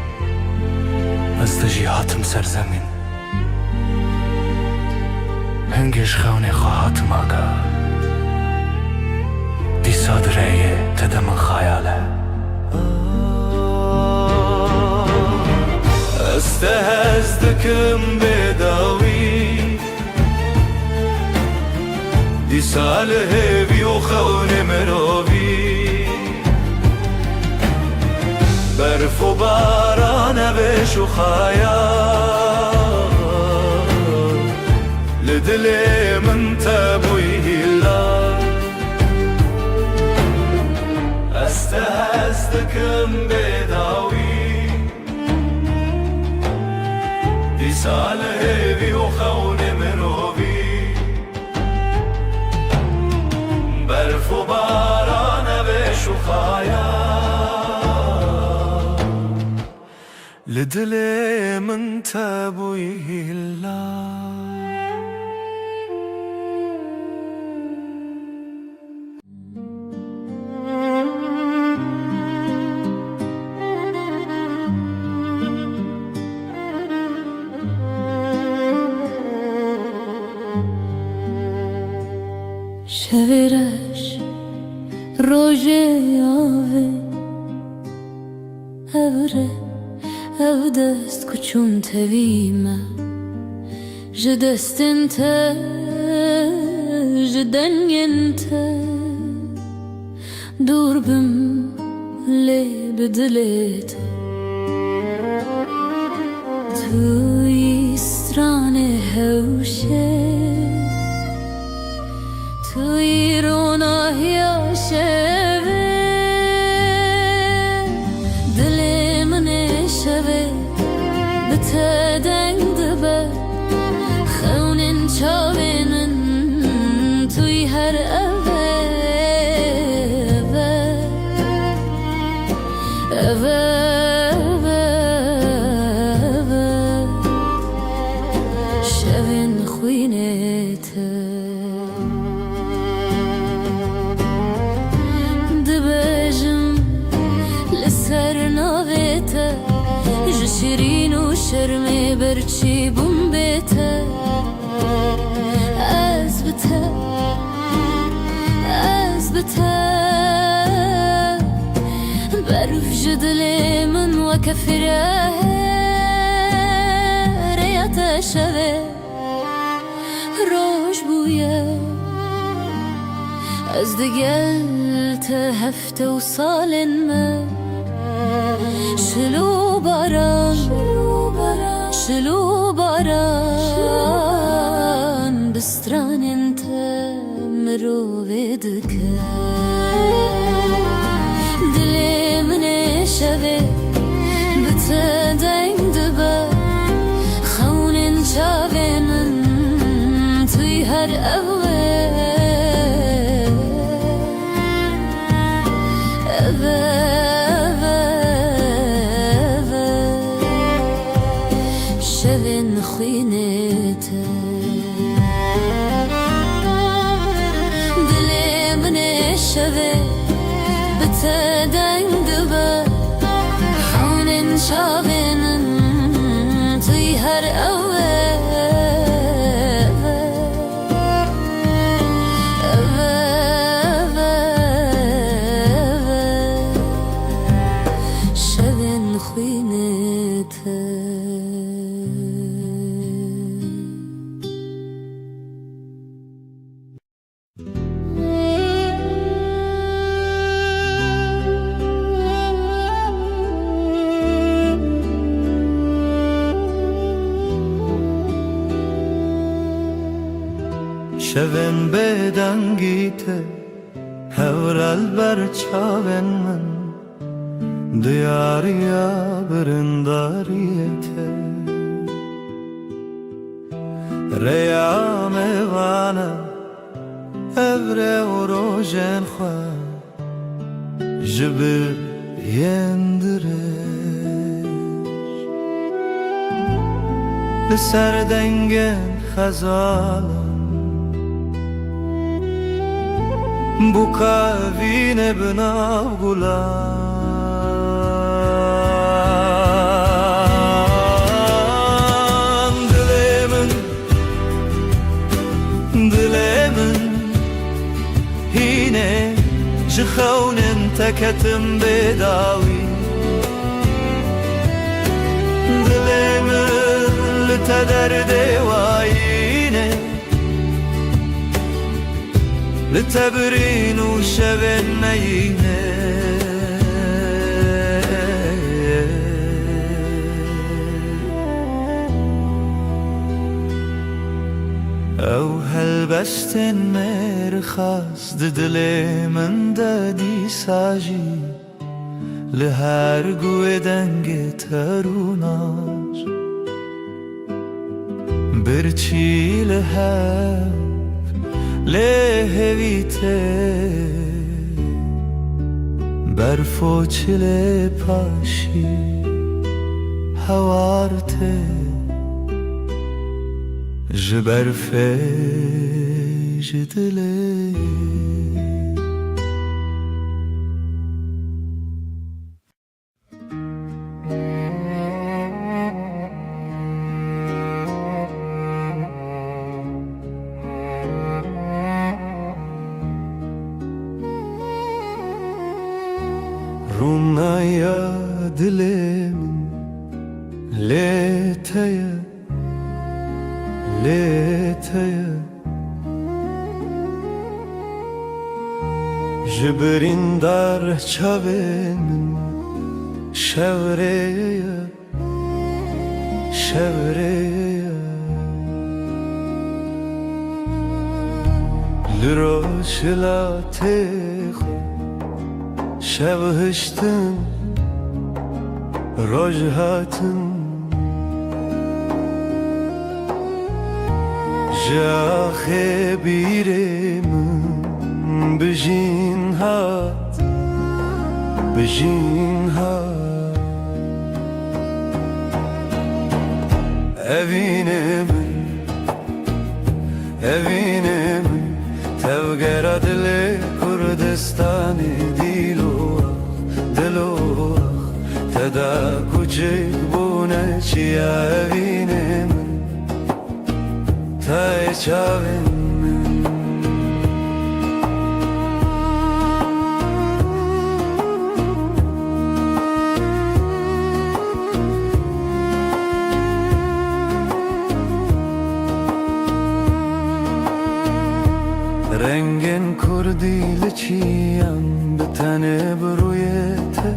از تجیهاتم سرزمین هنگش خونه خواهاتم آگاه دی صادره تدم خیاله استهزدكم بداوي دي ساله بيوخون مروبي برف و باران بشو خايا لدلي من تبويه الله استهزدكم بداوي دي ساله بيوخون مروبي برف و باران بشو خايا لدلي من تبويه الله شویرش روژه آوه اوره او دست کچون تویمه جدستن تا جدنگن تا دور بم لی بدلیت توی استرانه هوشه توی روناهی شوه دل من شوه بتدنگ دبه خونن چاوه من توی هر اوه شوین خوینه ته شیرین و شرم برچی بوم بیته از بته برف جدل من و کفره ریت شوه روش بویه از دگل ته هفته و سال من شلو باران بستران انت مرو بدك دل من شوه بتدنگ دبا خونن شاوه من توی هر شوین خوینه ته دل من شوه بتدنگ دبا خونن شاوه من توی هر شوین خوینه ته شوین بدنگیته هورال بر چاوین من دیاریا برنداریته ریام وانا evre و روژن خواه جبر یندرش لسر دنگن خزالم bu kavine binav gulan dilemin hine jkhaunen takatim bedawi te derde wayine li te birîn û şevên me yîne ew helbestên mêrxas di dilê min de dîsa jî li her guhê dengê terûnar birçî li hev lê hevî tê berf û çilê paşî hewar tê ji berfê ji dilê Rûnaya dilê min lê teye lê teye ji birîndar çavên min şewreye şewreye li roşilatê xwe şev hiştin roj hatin ji axê bîrê min bijîn hat bijîn hat evînê min evînê min tevgera dilê Kurdistanê دلوخ تدا کوچک بونه چیا evînê min tay çavên min rengên Kurdî li çiyan bi tenê bi rûyê te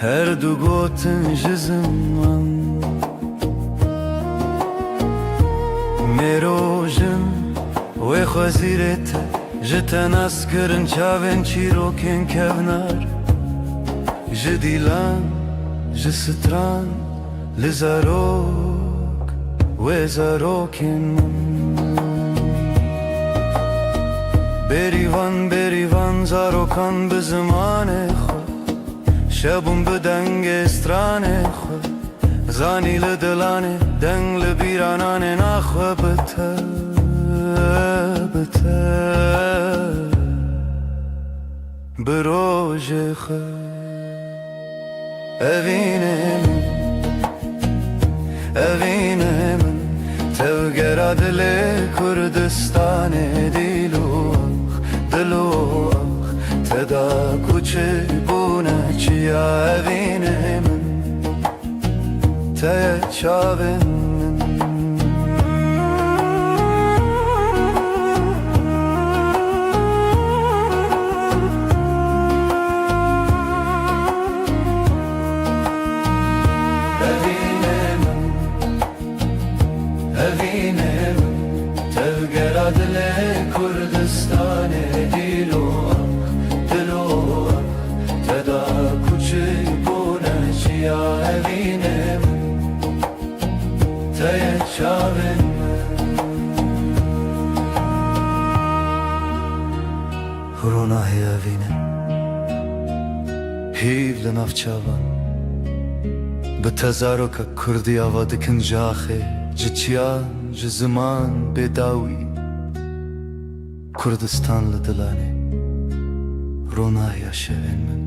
her du gotin ji ziman mêrojin wê xwezîrê te ji te nas kirin çavên çîrokên kevnar ji dîlan ji stran li zarok wê zarokên min bêrîvan bêrîvan zarokan bi zimanê xwe şebûn bi dengê stranê xwe zanî li dilanê deng li bîrananê naxwe bi te bi te bi rojê xwe evînê min evînê min tevgera dilê Kurdistanê دلوخ تدا کوچک بونه چیا evînê min teye çavên min evînê min tevgera dilê Kurdistanê evînê min teye çavên min rûnahê evînê hîv li nav çavan bi te zaroka Kurdî ava dikin ji axê ji çiyan ji ziman bêdawî Kurdistan li dilanê rûnahiya şevên min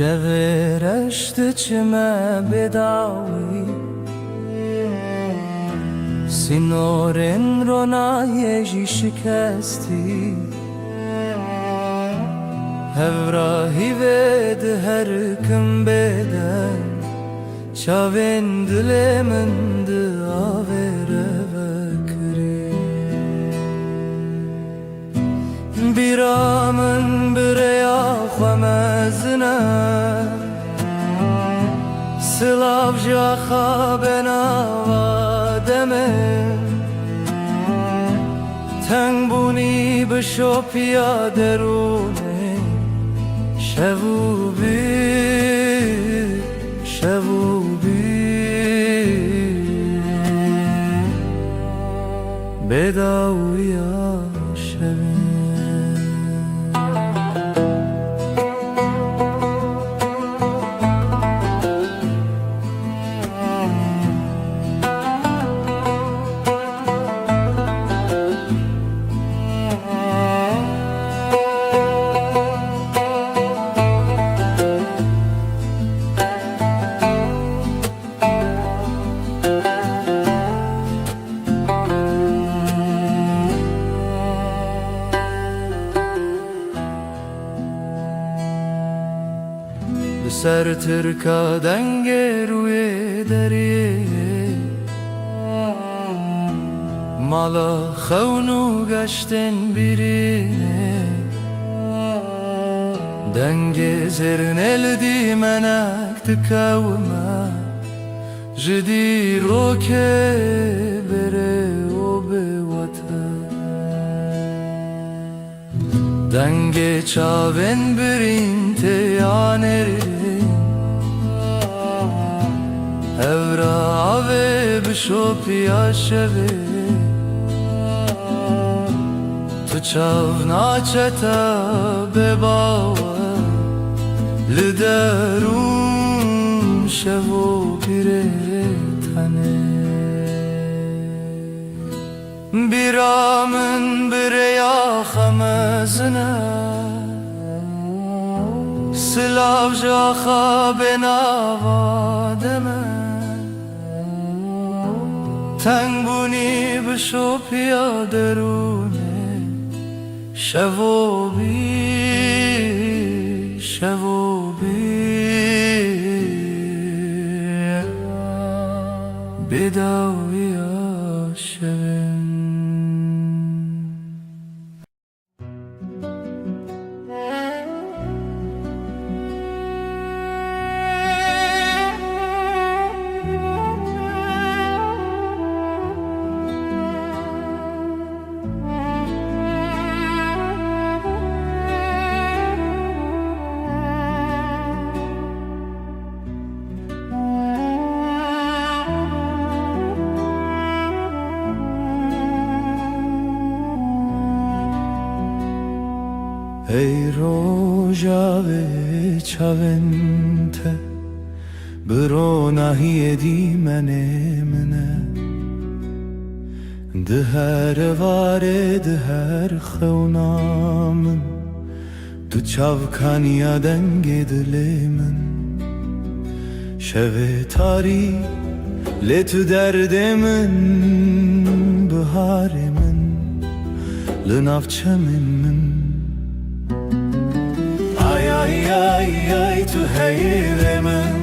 شب فرشته چمه بداوی سینورن رو نایجی شکستی هفراهی وید هر کم بدن چاوین دل من داوره بکری بیرامن بریا خمزنه سلاف جا خوابنا وادمه تنگ بونی بشو پیادرونه شبو بی بداویا شبی سر ترکا دنگ روی دریه مالا خونو گشتن بیرینه دنگ زرنل دی منک دکاوما جدی رو که بره و به وطن دنگ چاون برین تیانری هورا آوه بشو پیا شوه تو چاو ناچتا بباوه لدرون شوو پیره تنه بیرامن بریا خمزنه سلاف جا خوابنا وادمه تنگ بونی بشو پیادرونه شوو بی بداویا شوین ای روژا و چاونته برو نهی دی منه ده هر واره ده هر خونامن تو چاوکانیا دنگ دل من شوه تاری لتو درد من بهار من لناف چمن من ay tu heyre من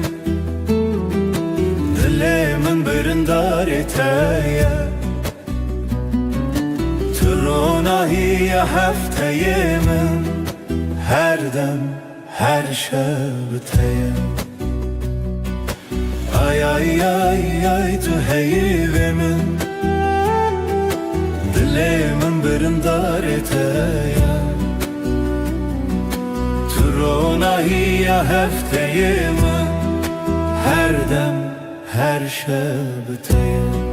دل من برندار تایا تو روناهی هفته من هر دم هر شب تایا ay tu heyre من دل من برندار تایا روناهی هفته من هر دم هر شب تایم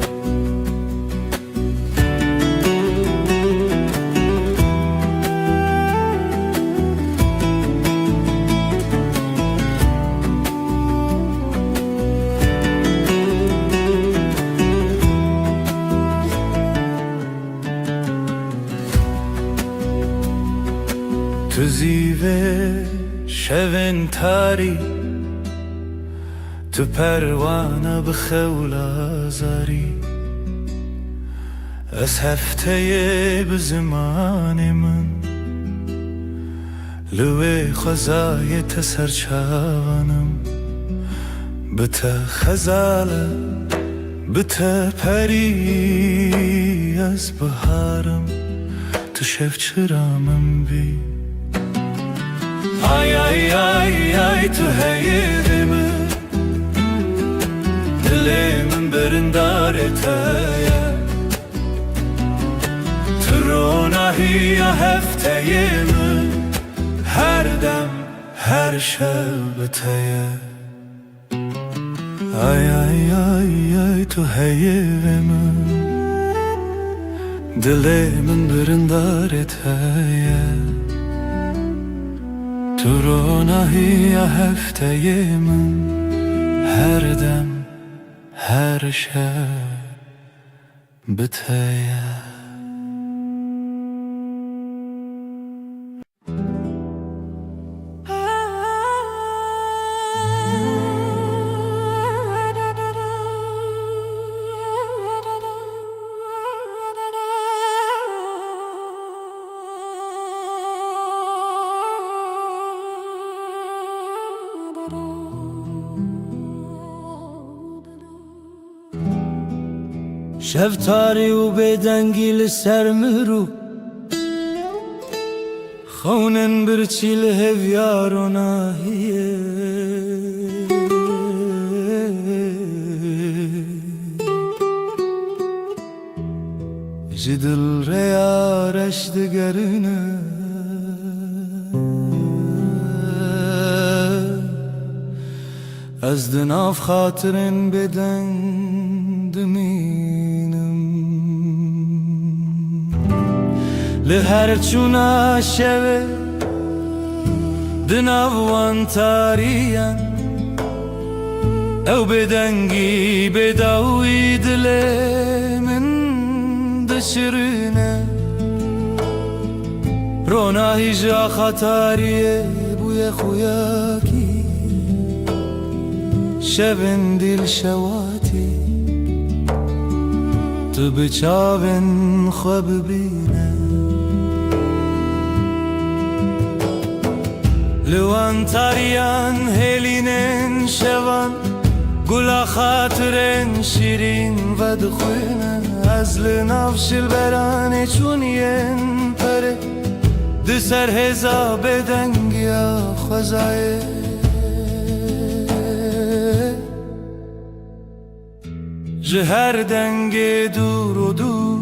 تو زیوه شون تاری تو پروانه بخولا زاری از هفته به زمان من لوی خزای تسرچانم بتا خزاله بتا پری از بهارم تو شف چرامم بی آی آی آی آی تو هیدم دلم برندار تایا ترونهی هفته من هر دم هر شب تایا آی آی آی آی تو هیدم دلم برندار تایا ترونهی هفته من هر دم هر شب بتایا شب تاری و بدنگی لسر مرو خونن برچی لهویار و ناهیه جدل ریارش دگرنه از دناف خاطرن بدن دمینم لهر چونا شوه دناوان تاریان او بدنگی بداوی دل من دشرنه روناهی جا خطاریه بوی خویاکی شبن دل شواتی تو بچاون خواب بینه لوان تاریان هلینن شوان گلا خاطرن شیرین و دخوینه از لناف شلبران چونین پره دسر هزا بدنگیا خوزایه جهر دنگ دور و دور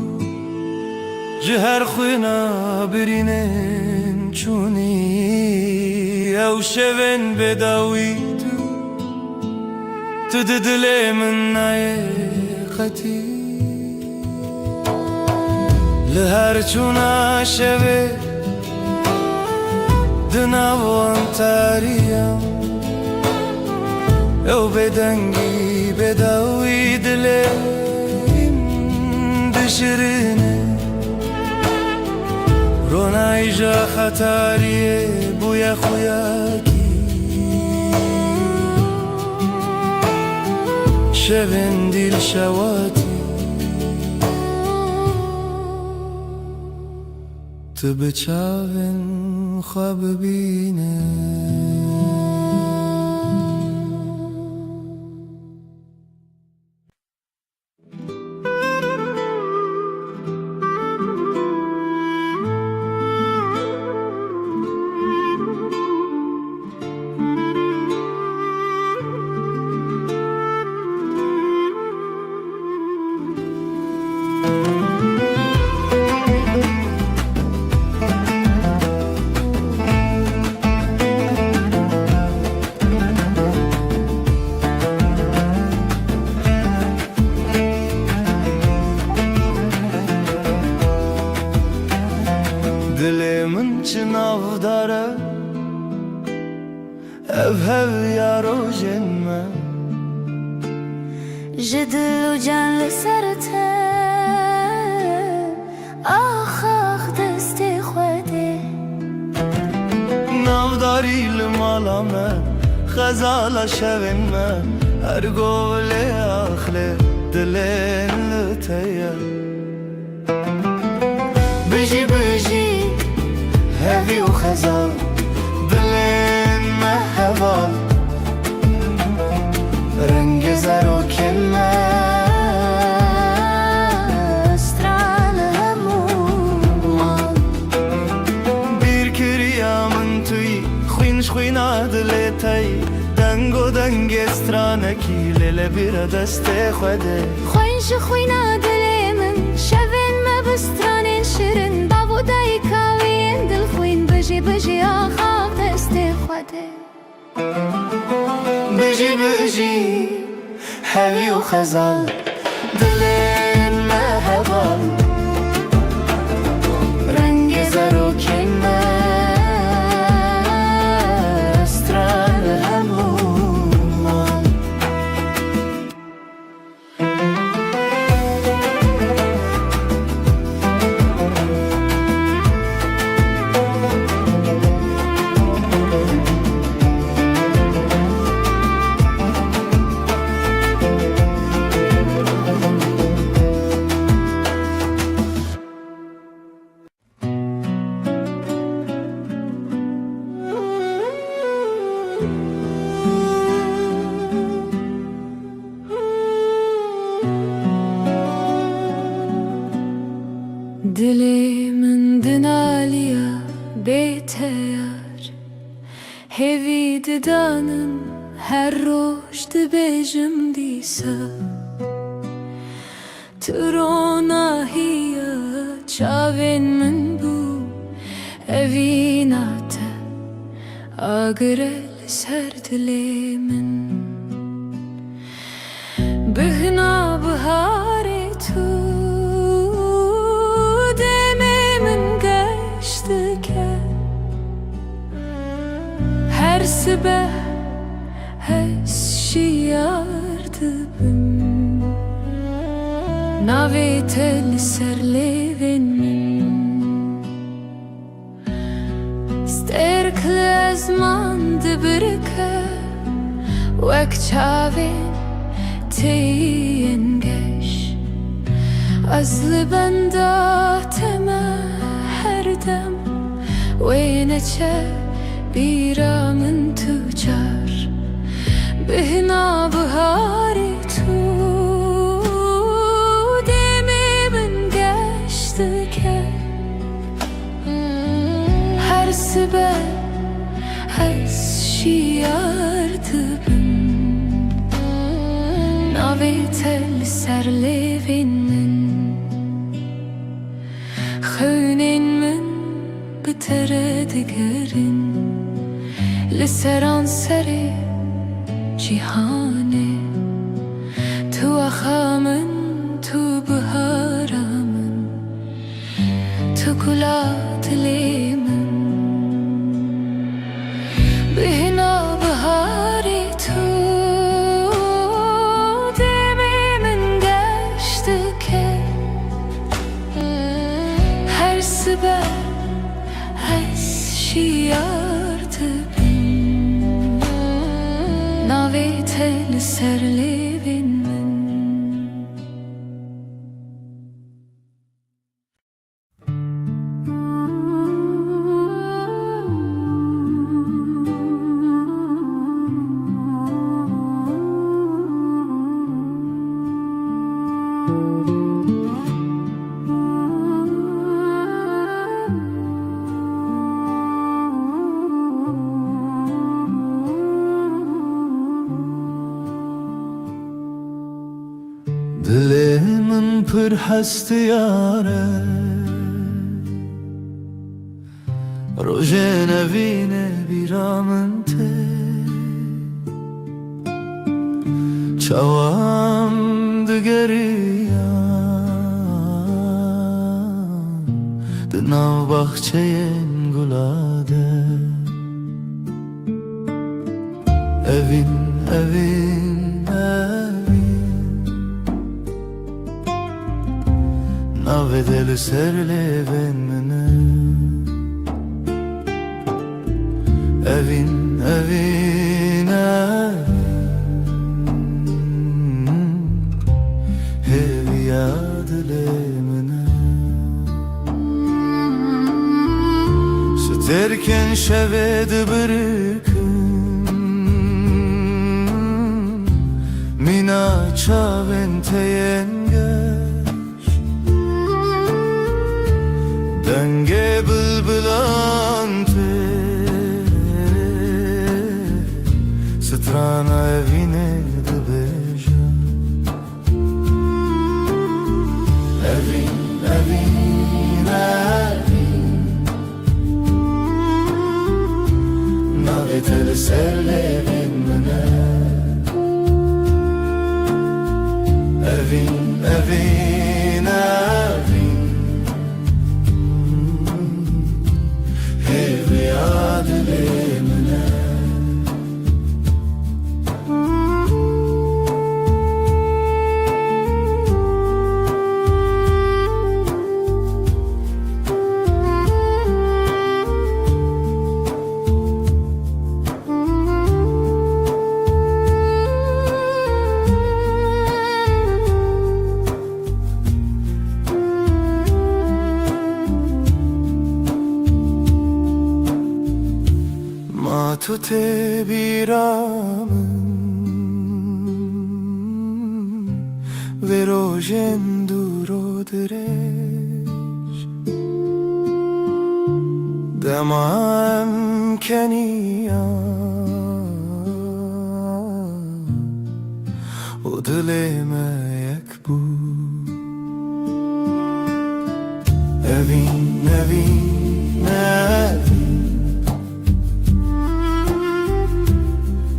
جهر خوینا برینن چونی او شون بداوی تو دل من نای خطی لهر چونا شوه دناوان تاریم او بدنگی بداوی دلم دشرنه رونای جا خطاریه بوی خویاکی شبن دیل شواتی تو بچاون خواب بینه دلمن چناو داره هف یارو جنمه جدل و جان لسرته آخ آخ دست خوده ناو داری لمالامه خزال شوینه هر گوله آخله دلین لطیه بجی بجی هوی و خزال دلین محوال رنگ زر و کنه خوین عدل تای دنگو دنگ استرانه کی لیل بیر دست خوده خوینش خوین عدل من شوین ما بستران شرن داودای کاوین دل خوین بجی بجی آخاف دست خوده بجی بجی هوی و خزال دلین محبال رنگ زر و کنه Dilimin dinaliya beteyar Hevi didanım her roş dibejim disa Trona hiya çavin min bu Evinate agrel ser dilimin Bihna bahare tu her sabah hesşiyardı bim Navetel serlevenim Sterkle azmandı birke Vek çavin teyengeş Azlı benda tema her dem Ve neçe بیرامن تجار بهنا بهاری تو دمی من گشت که هر سبه هز شیارد بم ناوی تل سر لیوین من خونین من بتره دگرین لسران سر جهانه تو آخامن تو بهارامن تو گلات لیمن بهنا بهاری تو دمی من گشت که هر سبه هز شیارد Navetel serlevin min دلمن پر هست یاره روژه نوینه بیرامن ته چوام دگریان دناو بخچه گلاده evin evin evin navedeli serlevenmene evin evin ken şeved bırkın Mina çaven teyengeş Denge bılbılante Strana evine de beja Evin, evin, evin Navetel serlevin mene Evin, evin, evin Hevi adlemine تو تبیرم و روژن دورو درش دمام کنیم و دلم یک بود evin, evin, evin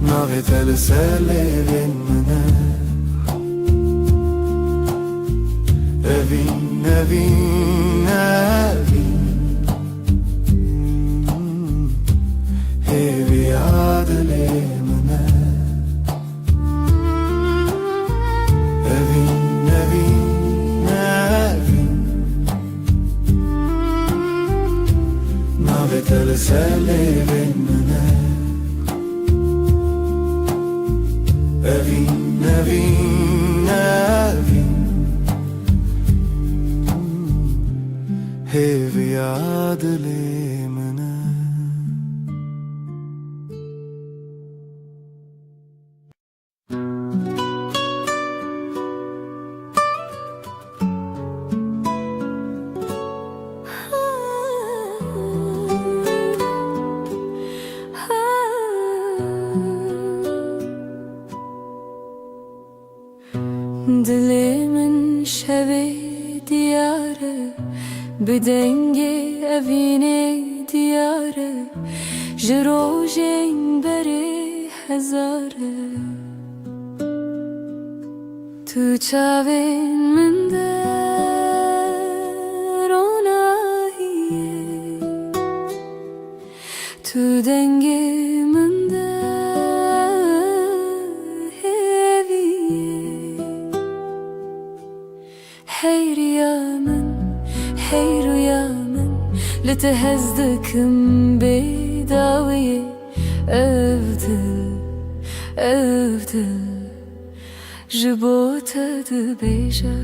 Navetel serlevin mene Evin, evin, evin Hevi adlemine Evin, evin, evin Navetel serlevin mene Evin, evin, evin Hevi adlemine Dilimin şevi diyarı Bedenge evine diyarı Jirojen beri hezarı Tu çavin min der onahiye Tu denge min der heviye Hey rüyamın, hey rüyamın لتهزدكم بداوية أفضل أفضل جبوتها دبيجة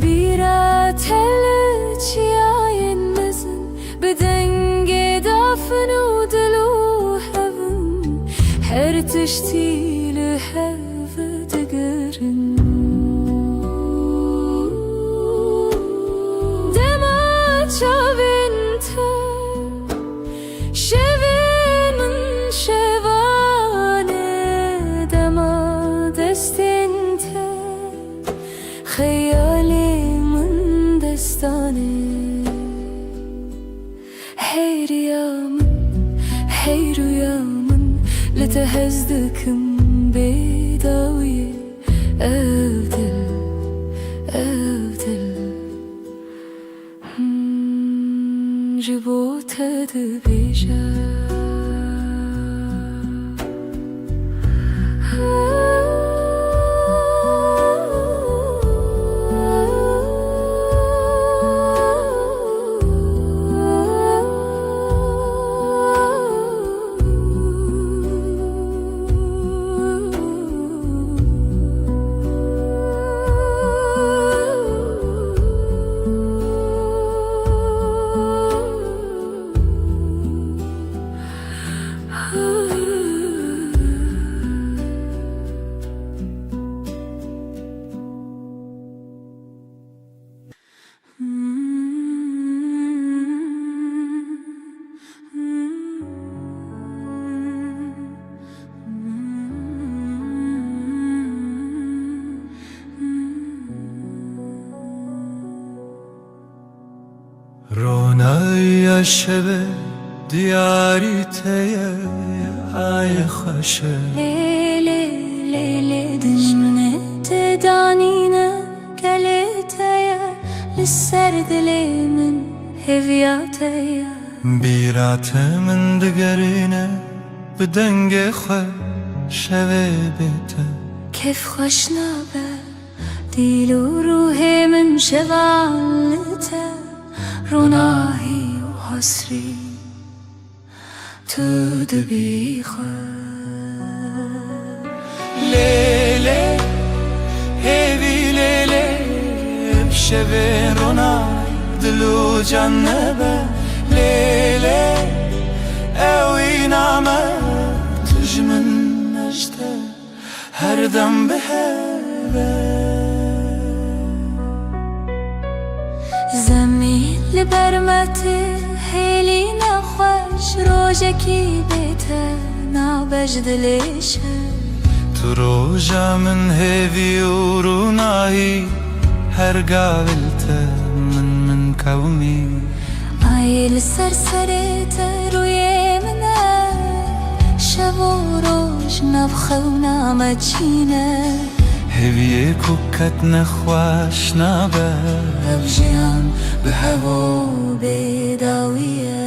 بيرا تلج ياين مزن بدنجي دافن ودلو هفن هرتشتي لهف دقرن شاوینته شوین من شوانه دما دستینته خیالی من دستانه هی ريامن لتهزدكم بداوية أفضل أفضل جبوتها دبيجة شب دیاری تیه ای خوشه لیلی لیلی دجمنه تدانینه گلیتیه لسر دلی من هویاتیه بیرات من دگرینه بدنگ خواه شوه بیته كيف خوش نابه ديل وروحي من شغالته روناهي وحسري تدبي لیلی هیوی لیلی بشب رونای دلو جنبه لیلی اوی نامه تجمن نجده هر دم به زمین لبرمته هیلی نخوش روژکی بیته نابجد لیشه تو روژا من هیوی و رونایی هر قابلته من کومی آیل سرسرته روی منه شب و روش نبخه و نامچینه هیوی کوکت نخواش نابه بجیان به هوا و بیداویه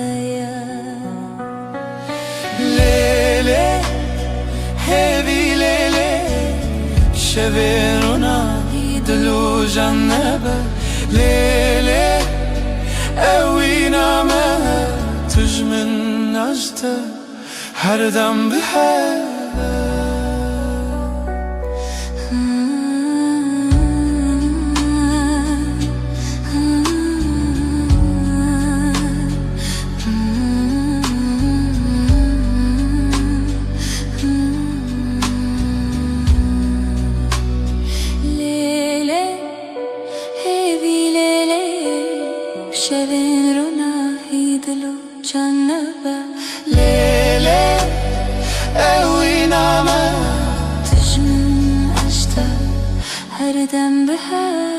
لیلی هیوی لیلی شب رونایی دلو جنبه لیلی اوی نامه تجمن نجده هر دم به شبین رو نهی دلو جنبه لیلی اوی نامه تجمن اشته هر دم به هوا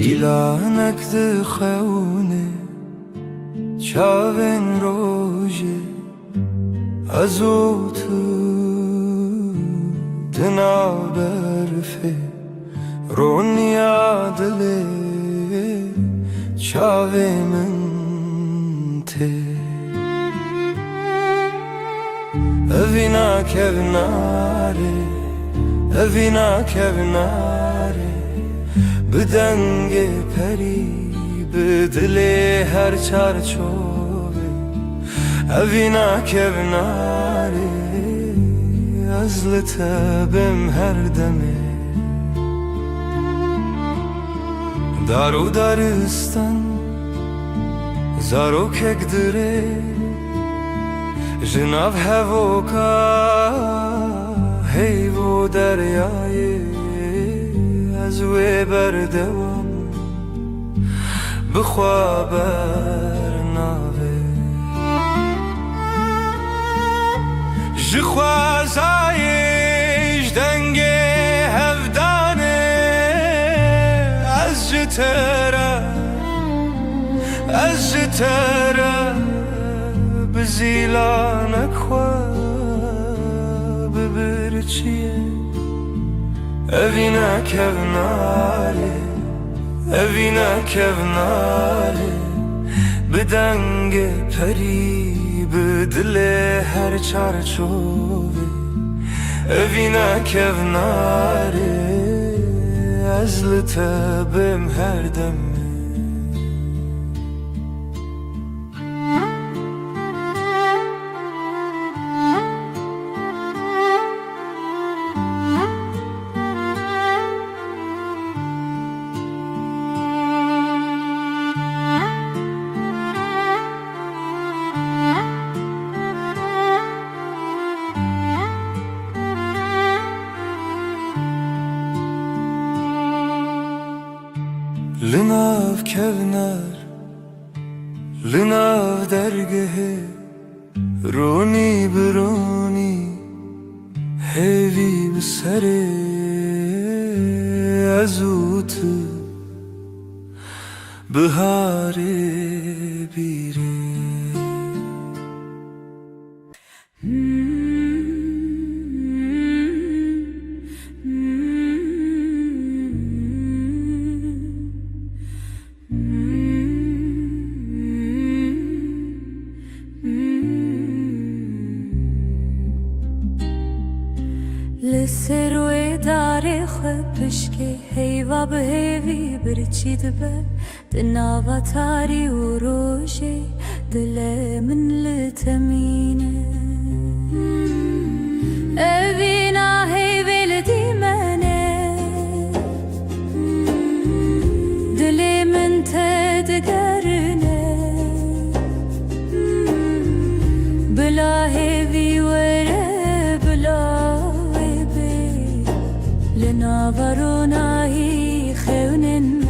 دیلانک دخونه چاوین روژه ازو تو دنا برفه رونیا دله چاوی من ته اوینا کبناره اوینا کبناره بدنگ پری بدل هر چارچوبه اوینا کبناره از لطبم هر دمه دارو دارستان زارو کک دره جناب هوکا هیو دریای از وی بردوام بخوا برناوه جخوازایش دنگ هفدانه از جتره از جتره بزیلانک خواه ببرچیه اوینا کبناره اوینا کبناره بدنگ پری بدل هر چارچوبه اوینا کبناره از لطبم هر دمه رونی برونی هیوی بسره ازوت بهاره بیره لسروی داره خبشکی هیوا به هیوی برچید به دناوا تاری و روشی دل من لتمینه اوینا هیوی لدی منه دل من تدگرنه بلا هیوی وره بلا لناوروناهی خونن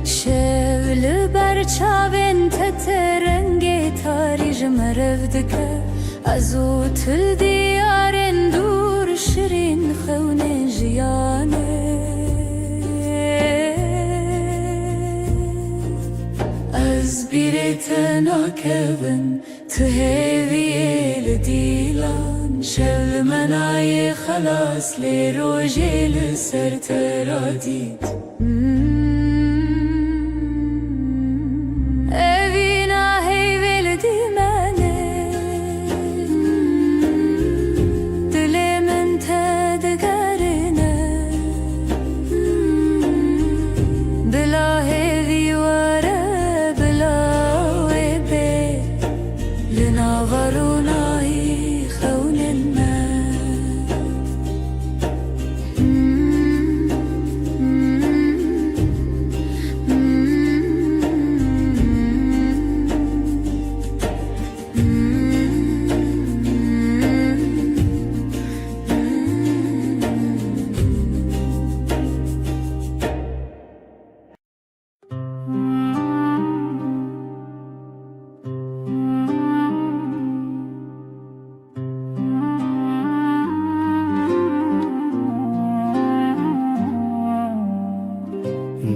شول برچاوین تترنگی تاری جمرفدکه ازو تل دیارن دور شرین خونن جیانه از بیرتنا کبن تهیوی لدیلان شل منای خلاص لی روژی لسر ترادید اوینا هیوی لدی منه دل من تدگرنه بلا هیوی وره بلا وی بی لناورونای خونن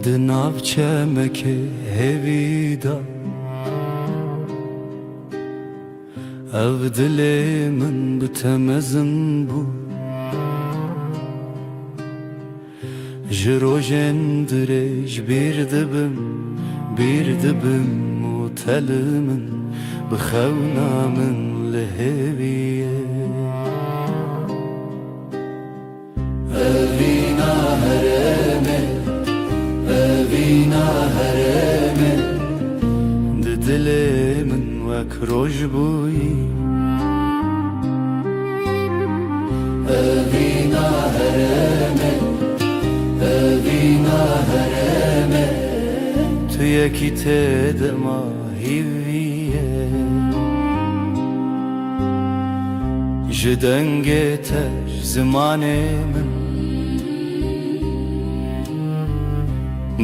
دناف چمکه هویدا او دل من بتمزن بو جروجن درج بیر دبم و تل من بخونا من لهویه اوینا هرمه اوینا هرمه دل من وک روش بویی اوینا هرمه اوینا هرمه تو یکی تدما هیویه جدنگه تش زمان من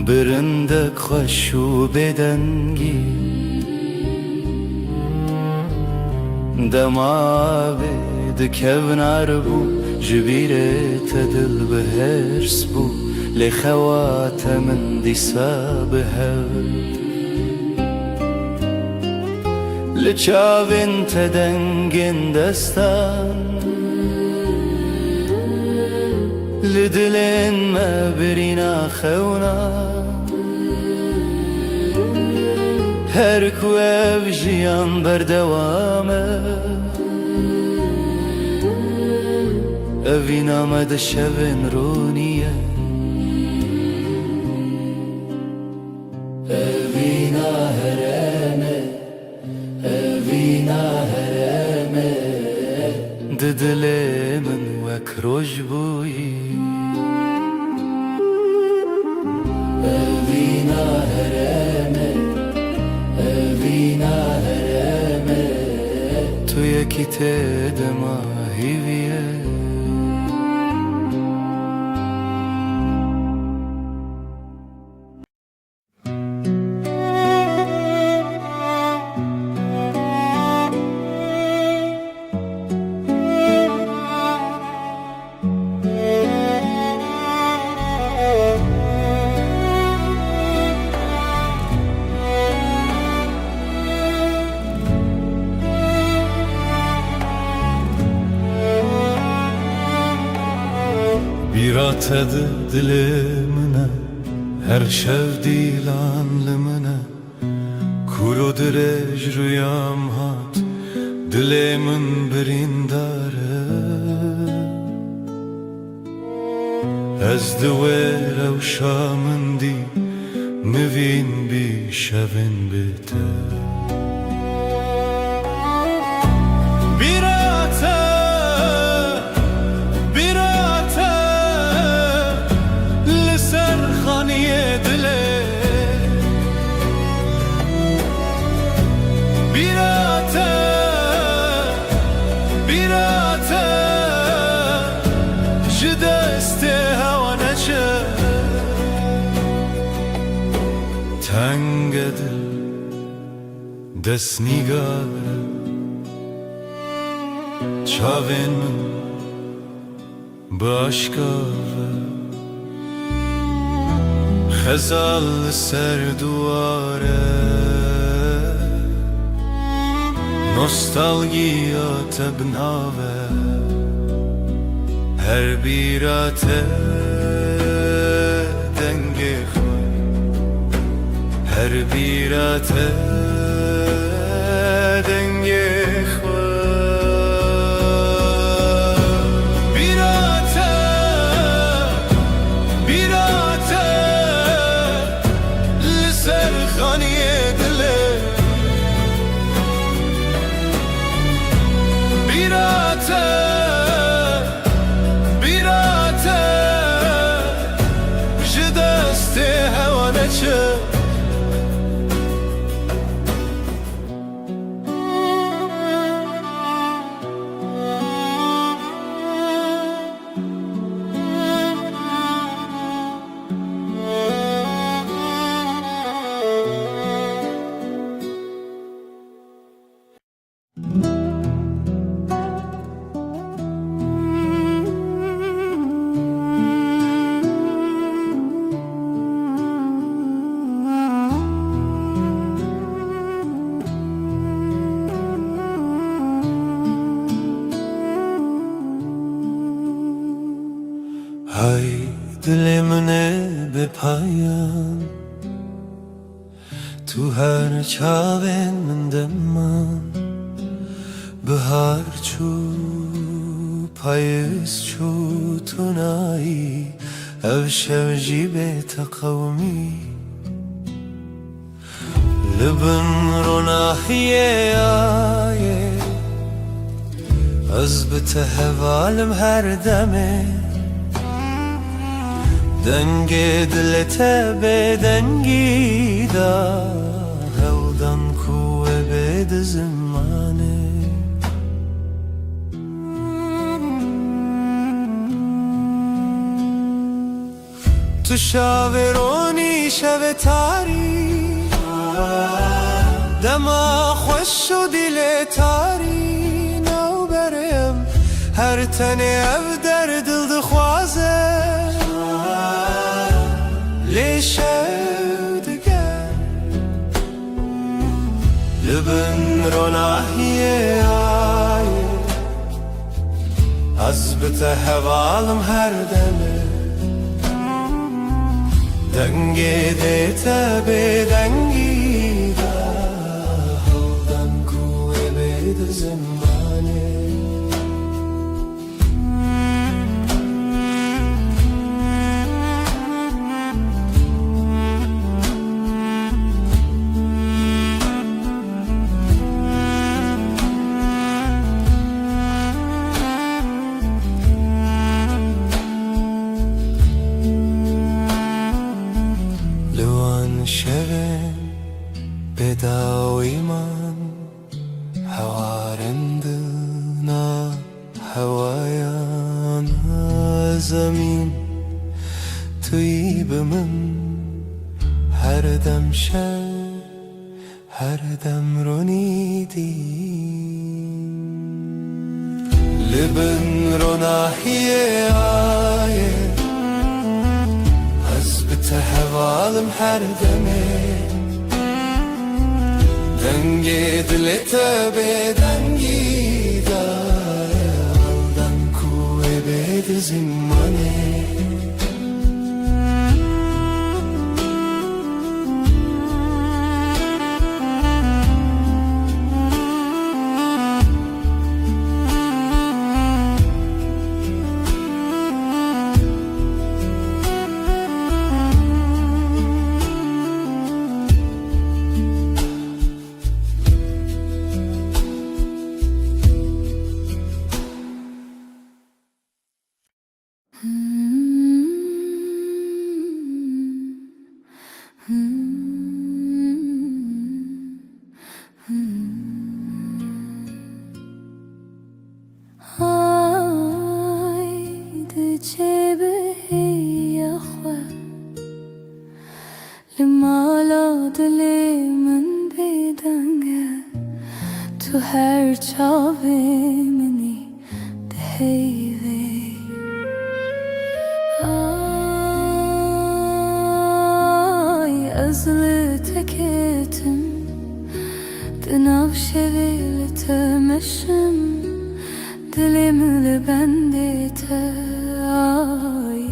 برندک خوش و بدنگی دماغه دکونار بو جبیره تدل بهرس بو لخوات من دیسا بهد لچاوین تدنگین دستان لدلين ما برينا خونا هركو بجيان بردوامه أفينا مدى الشبن رونية أفينا هرامه أفينا هرامه ددلي من وكروج بوي أفينا هرامه أفينا هرامه تو يكي تدما هيويه tadı dilimine, her şev dilanlımına. Kuro direj rüyam hat, dilimin birindare. Ez divê rewşa min dî, mivîn bî şevên bite. Tengedil desnigare çavên min bi aşkare xezal li ser duware nostalgiya te binave her bîra te dengê xwe her bîra te dengê xwe Hay dilimine be payan, tu her çavên min deman. Bihar çû payîz çû tu nayî, ev şev jî bê teqewmî. Li bin ronahiyê ayê, ez bi te hevalim her demê. Dengê dilê te bêdengî da, hewdan ku we bê di zimanê. Tu şavê ronî şevê tarî, dema xweş û dilê tarî. Newberê em her tenê ev derdil dixwaze, lê şev diger li bin ronahiyê ayê. Ez bi te hevalim her demê, dengê dê te bêdengî da, hewdan ku we bê di zimanê. Şevên bedawîman, hewarên dina hewayan zemîn. Tuyî bi min her dem şev, her dem ronî dî. Li bin ronahiyê ayê, ez bi te hevalim her demê. Dengê dilê te bêdengî da, hewdan ku we bê di zimanê. جيبه يا أخوة لما دلی من بدنگه تو هر چاوه منی دهیوه آی ازل تکتم دناف شویل تمشم دلم لبنده تا آی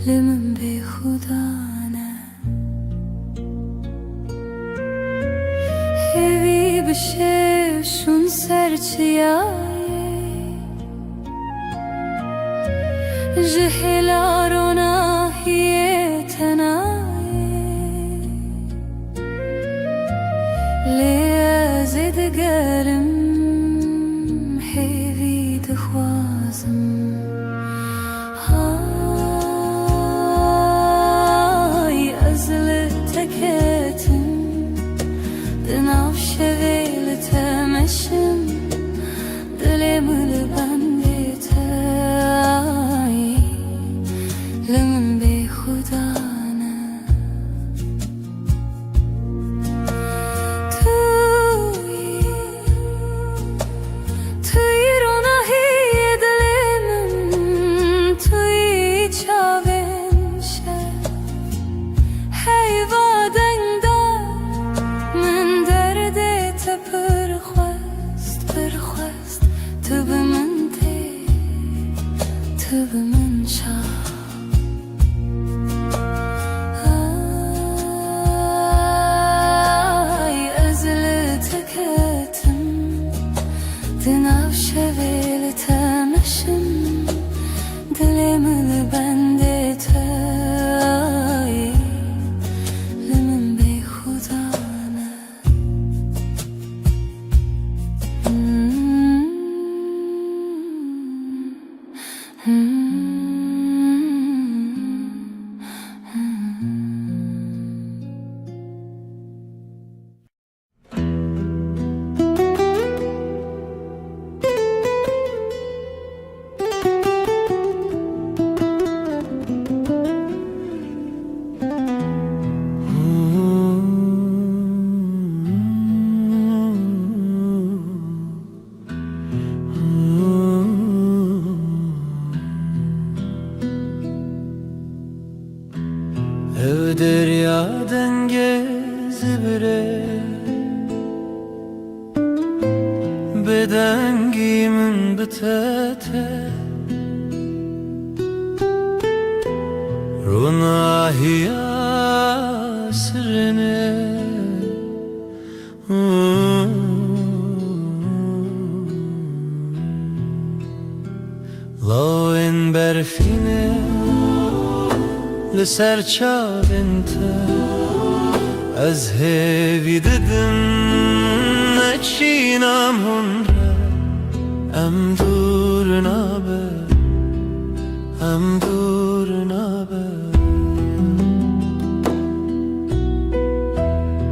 لمن به خدانه هیوی بشه شون سرچیای جهلارونه هیه تنای لیازی دگرم هیوی دخوازم های ازل تکتم دناف شویل تمشم دلم لبنده تای لمن به خدانه توی روناهی دلم توی چاوم شد حیوادن دا من درد تا پرخواست تو به من تی تو به من شا آی ازل تکتم دناف شویل تمشم دلم لبنده تای لمن به خدانه Ev derya denge zibire Bedengimin bitete Runahiya sirine Lawen berfine لسر چاوینت از هیوی ددم نچینم هنره ام دور نابه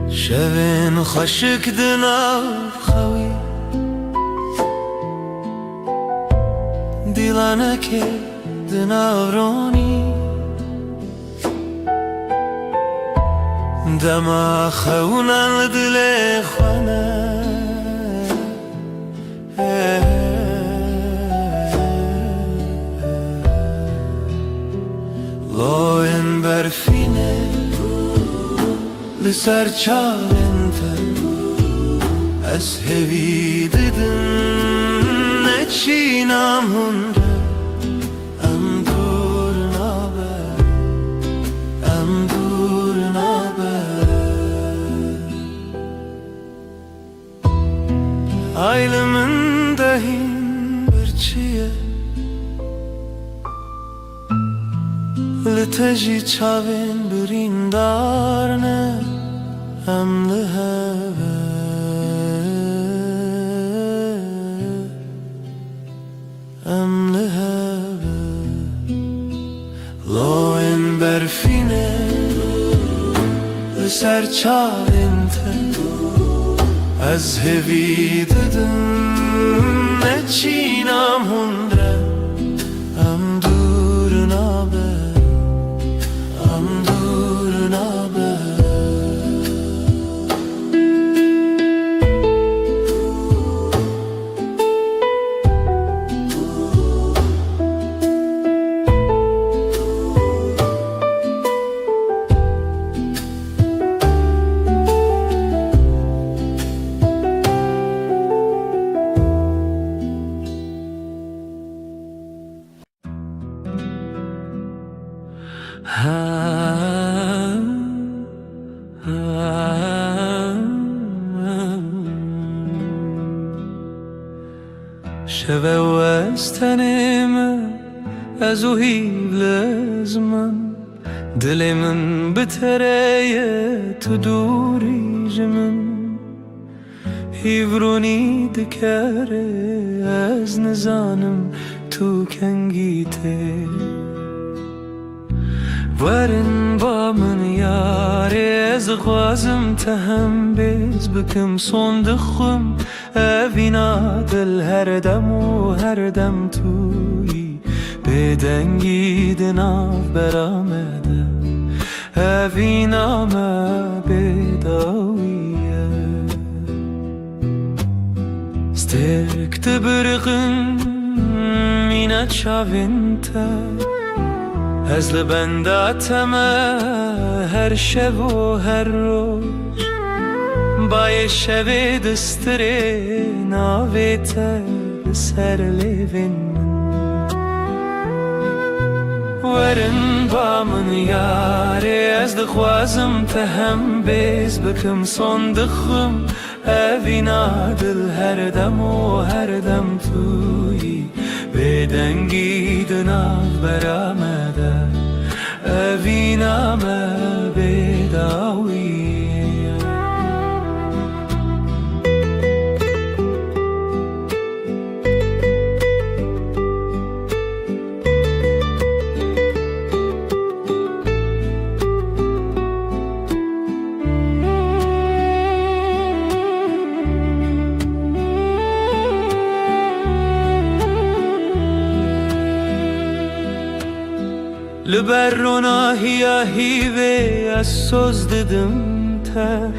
شوین خشک دناف خوی دیلانه که دناف رونی دما خونن دل خانه لاین برفینه لسر چالنت از هوی دیدن نچینم هنده ام دور نابه Aylımın dahin bir çiye Liteji çavin birin darne Emli heve Loen berfine Ser çavinte از هوی ددم نچینم هندره ام شوه و از تن من از او هیبلز من دل من بتره تو دوریج من هیورونی دکره از نزانم تو کنگیته ورن با من یاره از خوازم تهم بیز بکم صندخم اوینا دل هر دم و هر دم توی بدنگی دناف برامده اوینا ما بداویه سترک تبرقن مینا چاوینتا از لبنداتم هر شب و هر روز بای شب دستره ناویتا سر لیوین ورن با من یاره از دخوازم تهم بیز بکم صندخم اوینا دل هر دم و هر دم توی بدنگی دناف برامده اوینا ما بداویه لبرنا هیا هیوه از سوز ددم تر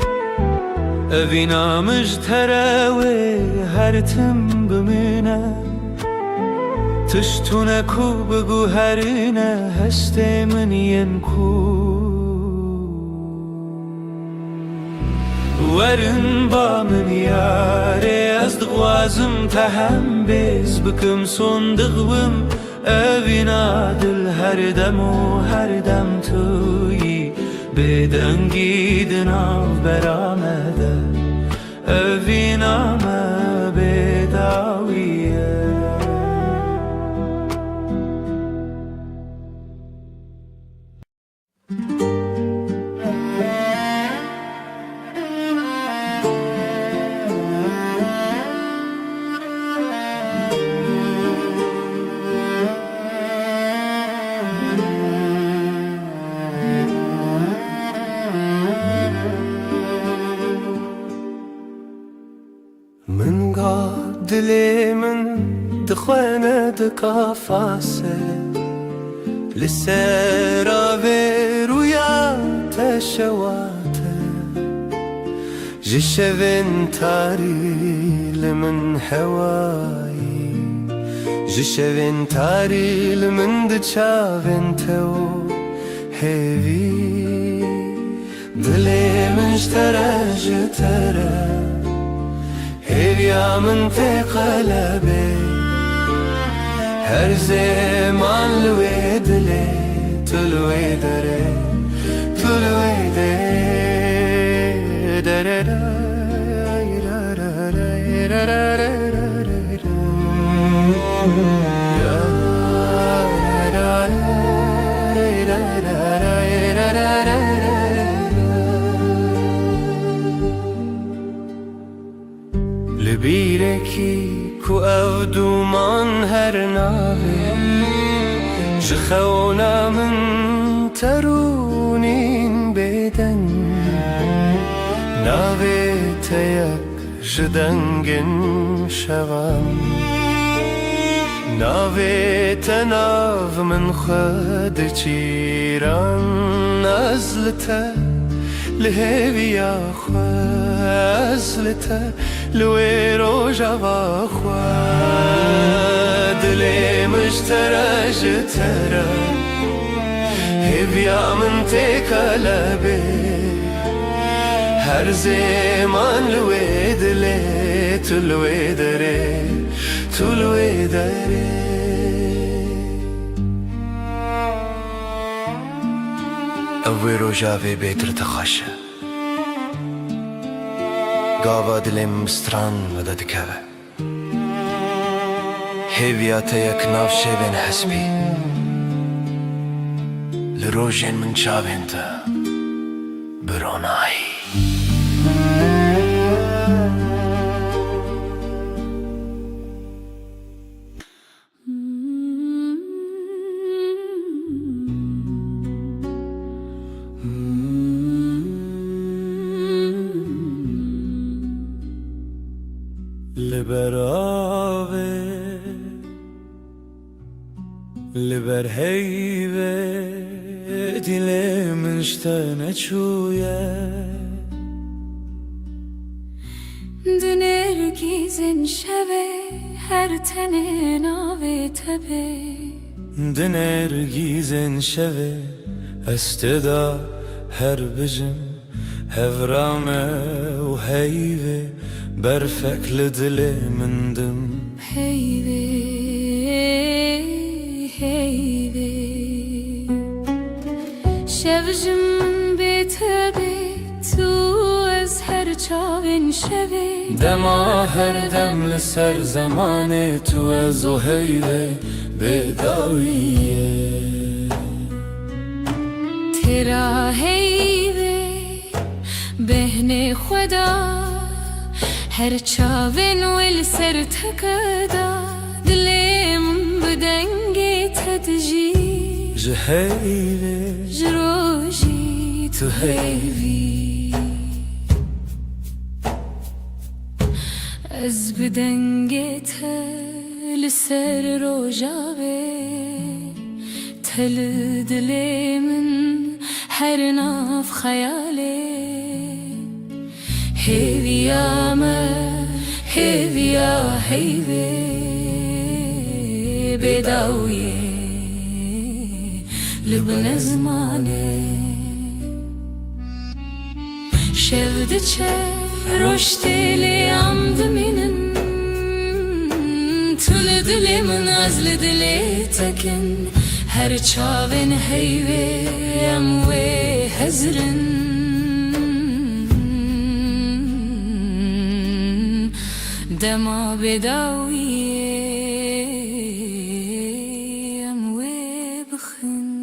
اوینا مجتره هر تم بمینه تشتونه کو بگو هرینه هسته من ین کو ورن با من یاره از دغوازم تهم بیز بکم صندقم اوینا دل هر دم و هر دم توی بدنگی دناف برامده اوینا ما بداویه من قاد دلي من دخوانة دقافاسة لسيرا برويا تشواته جشفن تاري لمن هواي جشفن تاري لمن دشافن تو هيفي دلي مجترى جترى هيريا من في قلبي هر زمان لويد لي تلويدري تلويدري لبيركي كو او دومان هر ناوي جخونا من ترونين بدن ناوي تيك جدنگن شوام ناوي تناف من خد چيران نزلته لهوي يا خزلته لوي روجا باخواد لي مجترى جترى هبيا من تكلبي هر زمان لويد لي تلويدري تلويدري اوي روجا في بيتر تخشى قاوا دلم ستران مدد كوه هیویات یک ناف شبین حسبی لروجین من چاوین تا برونایی لبراوه لبر هیوه دل من شتنه چویه دنرگیزن شوه هر تنه ناوه تبه دنرگیزن شوه استدا هر بجم هفرامه و هیوه برفک لدل من دم هیوه هیوه شوجم بتبه تو از هر چاوین شوه دما هر دم لسر زمان تو از و هیوه بداویه ترا هیوه بهن خدا هر چاوین ول سر تکدا دلم بدنگی تدجی جهیوه جروجی تو هیوی از بدنگی تل سر روجاوه تل دلم هر ناف خیاله هیویا ما هیویا هیوی بداویه لبن زمانه شفت چه رشتی لیام دمینن تل دلی من از لدلی تکن هر چاوین هیوی اموی هزرن دما بداویه اموی بخن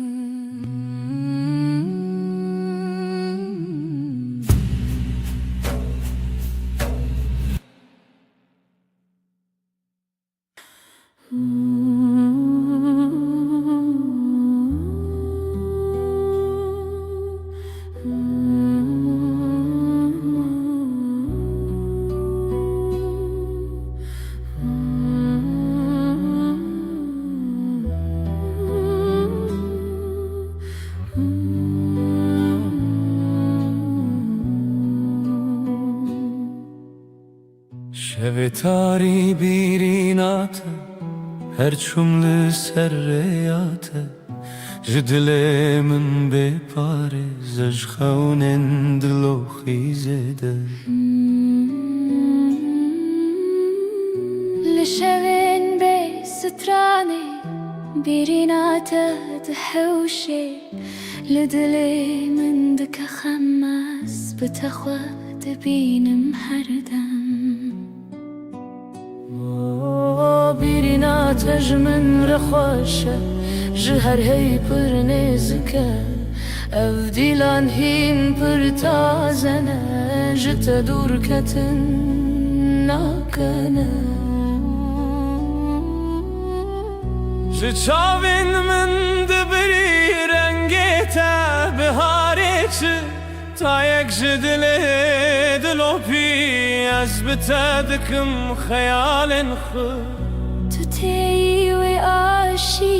شب تاری بیرینات هر چوم لسر ریات جدل من بپاره زج خونن دلو خیزده لشوين بي ستراني بيرينات دحوشي لدلي من دك خماس بتخوى تبين محردم بيرينات من رخوشة جهر هي پر نزكا افديلان هين پر تازنة جت دور كتن ناكنا چاوین من دبری رنگیتا بهاری چه تا یک جدل دلو پی از بتدکم خیال خود تتي وعاشي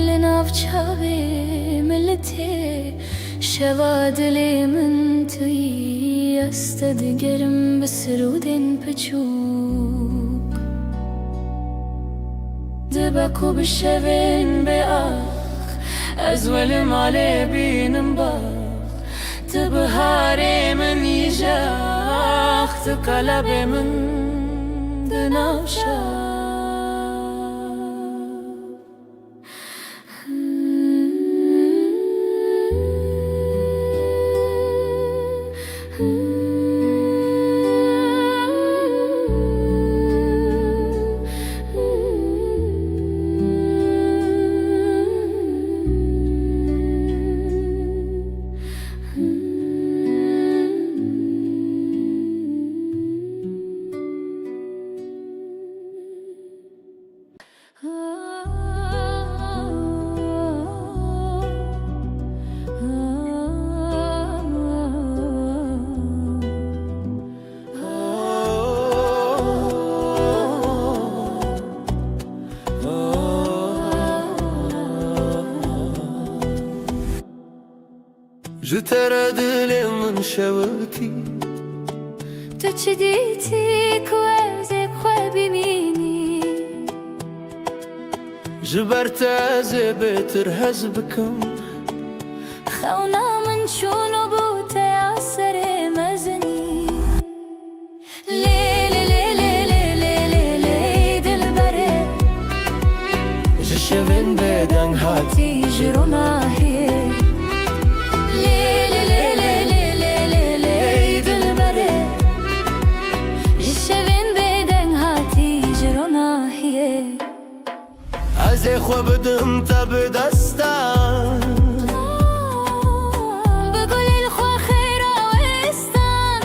لناف چاوي ملتي شوادلي من توي استدقرم بسرودين بچوك دبكو بشوين بآخ أزول مالي بينم باخ تبهاري من يجاخ تقلبي من دناشاخ جتر دل من شوتی تو چی دیتی که ازی خواه ببینی جبرت از بهتر هز بکم خونا من شونو بوته اثر مزنی لیلی لیلی لیلی لیلی دل بره جشوین بدن هاتی تیجرو ناهیه لیلی لیلی لیلی لیلی دل بره جشوین بدن ها تیجرو ناهیه از خو بدم تا به دستم بقول الخوا خير وستان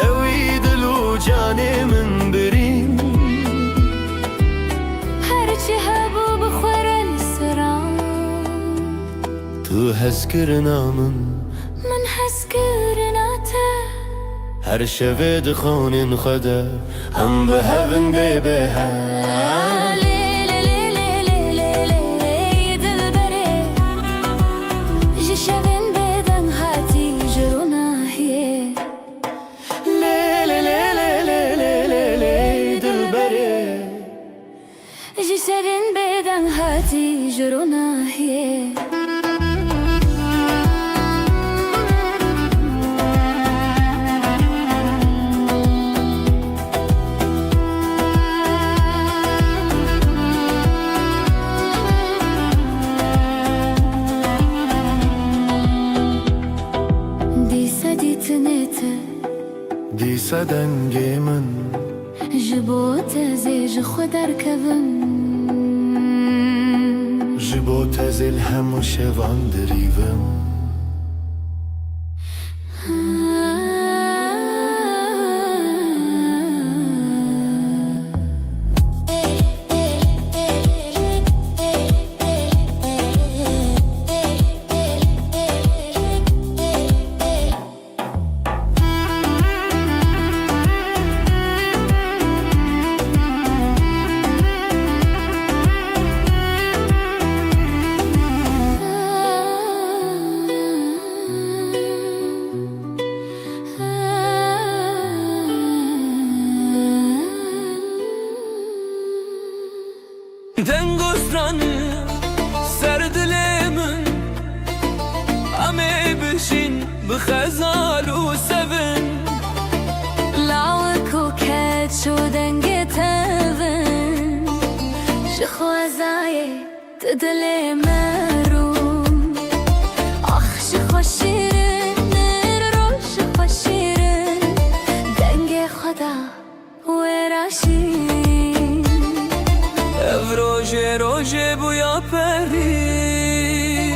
اوی دلو جانی من برین هرچی هبو بخور السران تو هز کرنا من حس كرناته هر شب دخون خدا هم به هون ببه لیلی لیلی لیلی لیلی دل بره جشوین بدن ها تیجرو ناهیه لیلی لیلی لیلی لیلی دل بره جشوین بدن ها تیجرو ناهیه دیسا دنگ من جبوت زیج خود ارکبم جبو تزل هم شوان دریوم دنگسترانı سردلمن امي بشين بخزال وسفن لاوك وكات شو دنگي تبن شخوازاي تدلي مروم اخ شخو شيرن رو شخو شيرن دنگي خدا وراشين روژه روژه بویا پری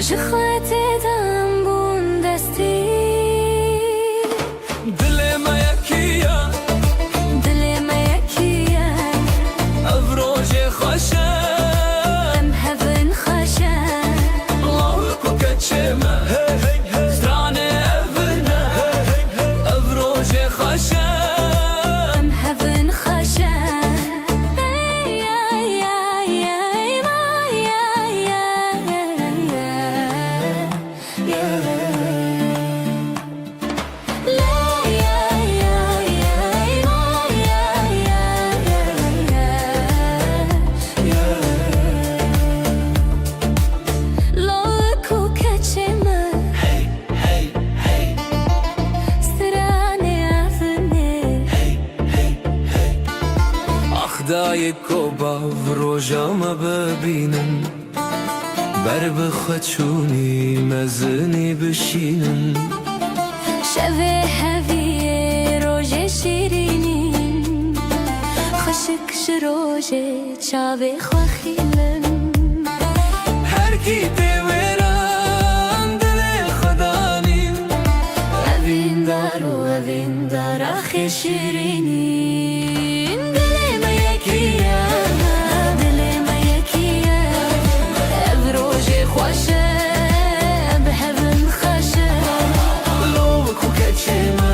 جخوات دم بون دستی دل ما یکیه دل ما یکیه او روژه خوشه ام هفن خوشه الله کو کچمه زرانه اولنه او روژه خوشه ام هفن خوشه خدای کوبا و روژاما ببینن بر بخوچونی مزنی بشینن شوه هویه روژه شیرینین خشک شروژه چاوه خواخیلن هر کی دیوران دل خدا نین اوین دار و اوین دار آخی شیرینین دل ما یکیه دل ما یکیه او روژه خوشه به هون خوشه لو کو کچمه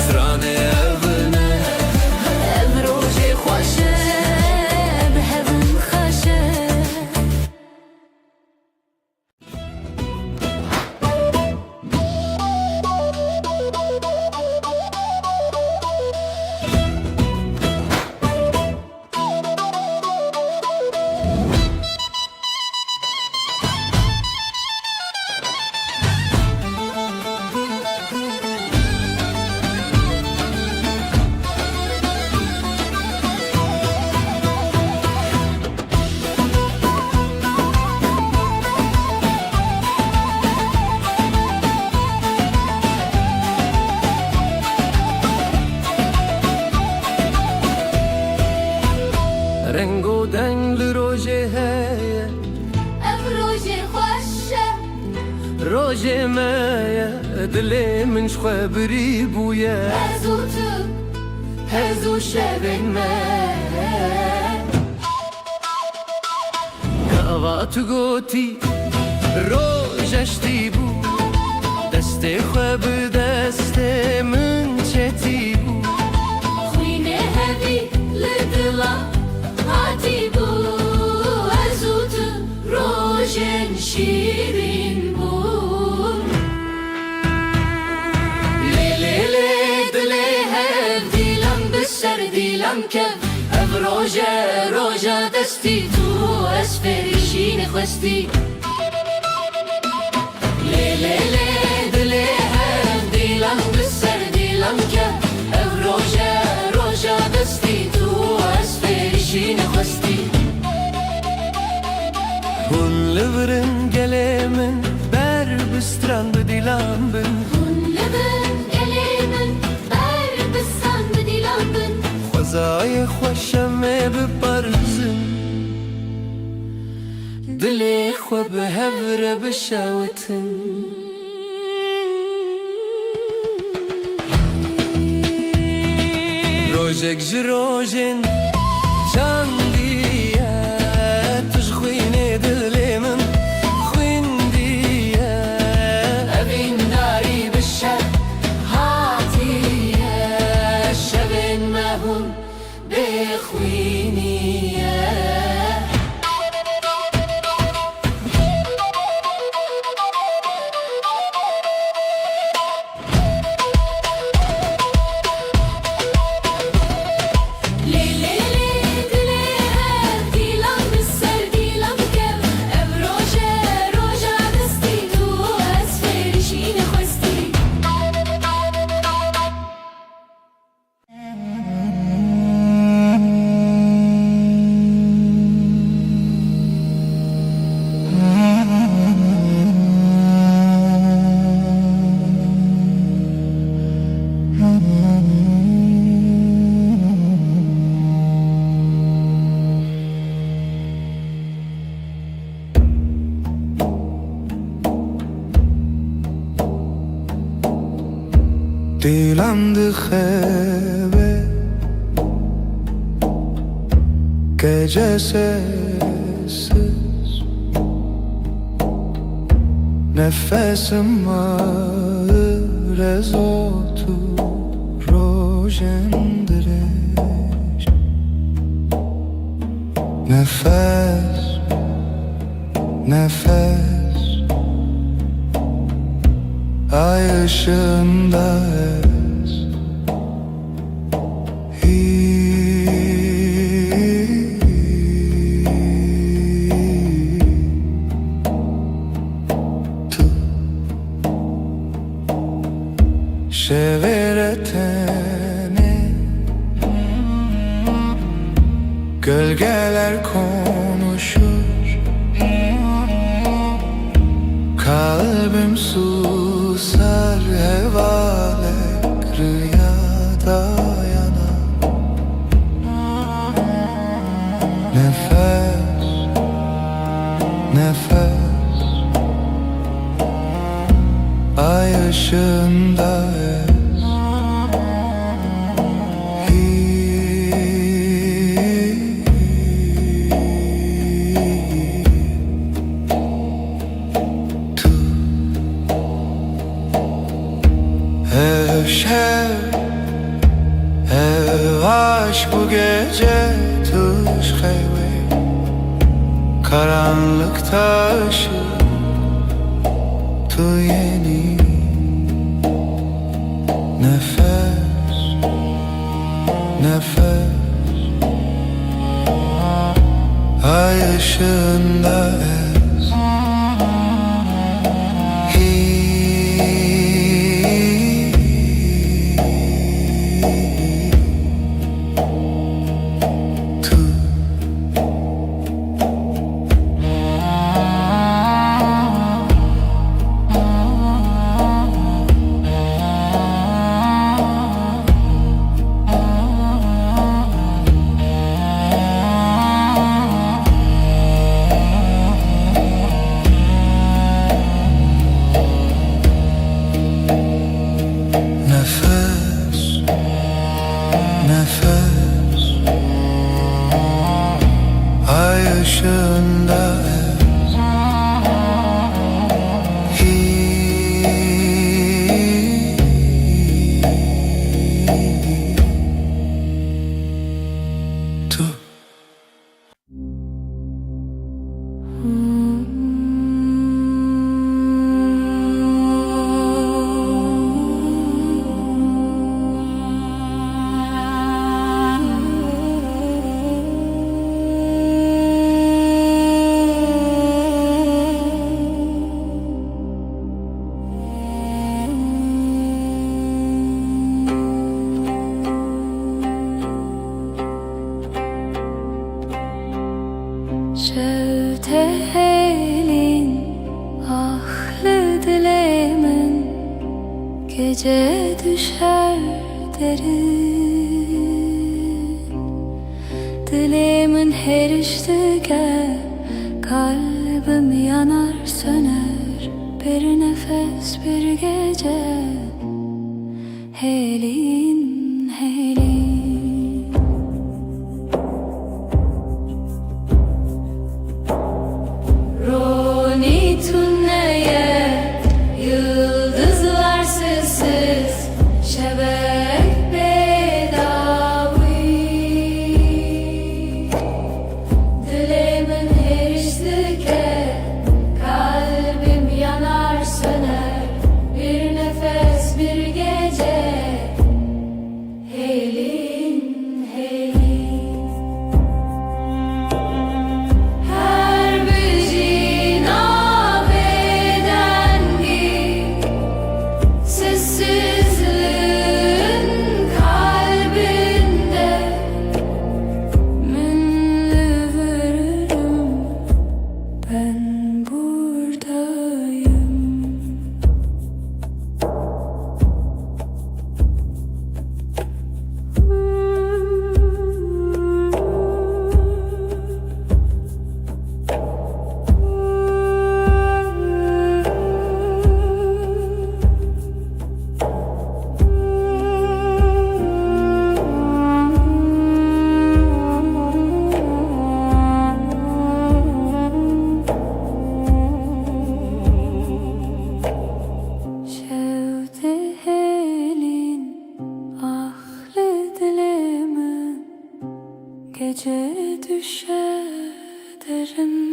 زرانه اولنه او روژه خوشه به هون خوشه روجه ما دل من خبری بویا هزو تو هزو شبن ما کاوات گوتی روجشتی بو دست خواب دست من چتی بو خوینه هبی لدلا هاتی بو هزو تو روژن شیرین بو لیلی دلی هف دیلم بسر دیلم کف اف روژه دستی تو اسفریشین خواستی لیلی دلی هف دیلم بسر دیلم کف اف روژه دستی تو اسفریشین خواستی Hun leveren gelemen ber bistran bedilan bin Hunlebin elimin ber bisan bedilambin Khwazay khwashame beparzin Dili khwa behevre beshawatin Rojek jirojin Chandiya Tujkhwine dilemin Khwindiya Evin nari bişer hatiye Şevin mehun bekhwiniye دیلم دخبه gecesiz Nefesim ağır ez otur rojendireş Nefes, nefes Ay ışığında ez Tu Şeveretene Gölgeler konuşur Kalbim susar hevalek rüyada yanar Nefes, nefes Ay ışığında ez Ev şev, ev aşk bu gece tuş heyve Karanlıkta ışık tu yeni Nefes, nefes Ay ışığında ez düşer derin. Dilimin her iştige kalbim yanar söner. Bir nefes bir gece helin helin. Roni tünneye yıldızlar sessiz şebek bedavi. Dilimin her iştike kalbim yanar söner. Bir nefes bir gece helin helin. Her bir nabedengi sessizliğin kalbinde minli veririm, ben buradayım. Şevdi helin ahli dilimin gece düşer derin.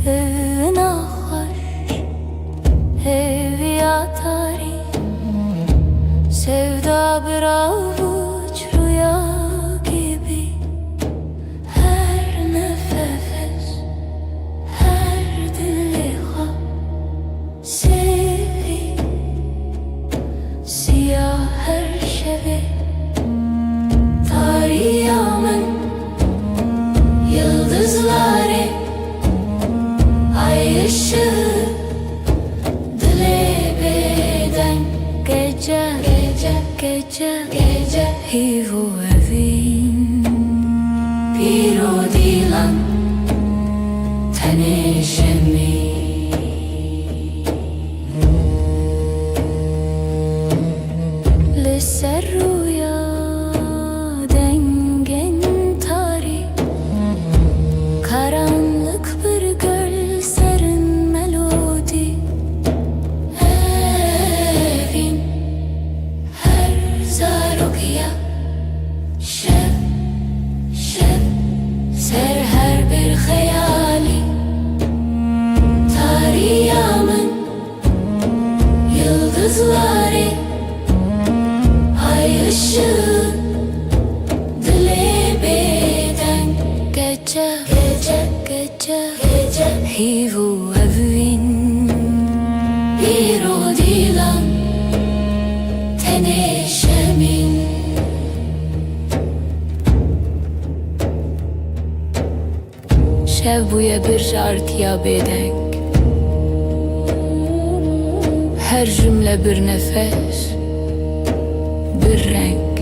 Evin ahlar, ev yatari, sevda bir avuç rüya gibi. Her nefes, her diliha sevi, siyah her şevi. Tarihimın yıldızları ay ışığı dile beden gece gece gece gece hivu evin piro dilan tanışemi. Lisser rüya dengen tarih karanlık bir göl serin melodi. Evin her zarokya şev şev ser her bir hayali. Tarihimın yıldızları ay ışığı dile beden gece gece gece gece hivu evin bir o dilan teneşemin. Şev buya bir şartıya bedenk, her cümle bir nefes, bir renk.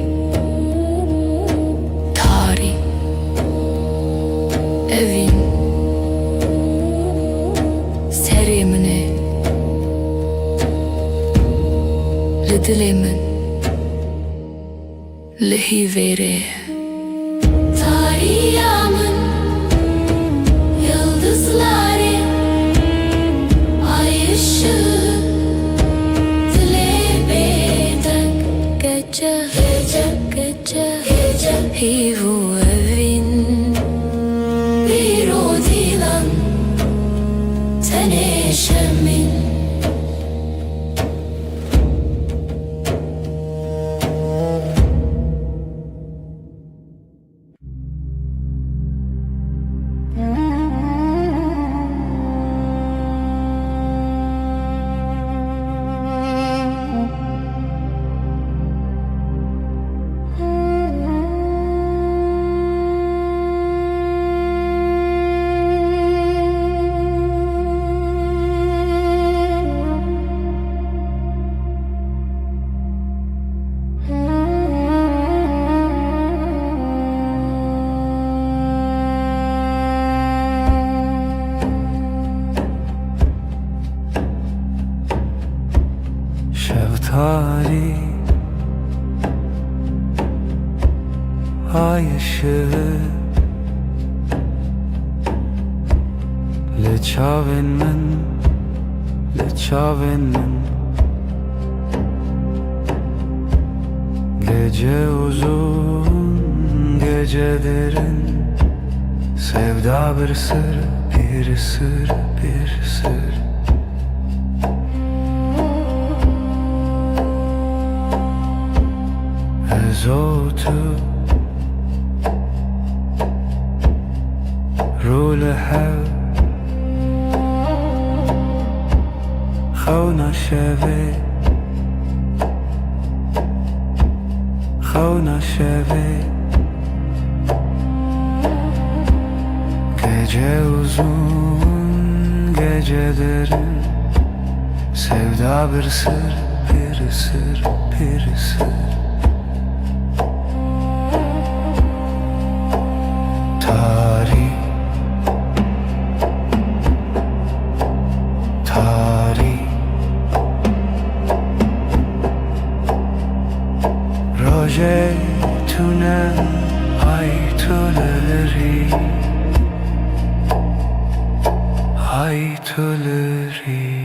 Tarih evin serimini lidilimin lihi vere. Tarihimın yıldızları ay ışığı dile beden gece gece gece gece hivu evin ışığı Le çavên min Gece uzun, gece derin Sevda bir sır, bir sır, bir sır Ezotu Rule hev Khawna şeve Khawna şeve Gece uzun, gece derin Sevda bir sır, bir sır, bir sır Tarih Tarih Roje tune ay tüleri Ay tüleri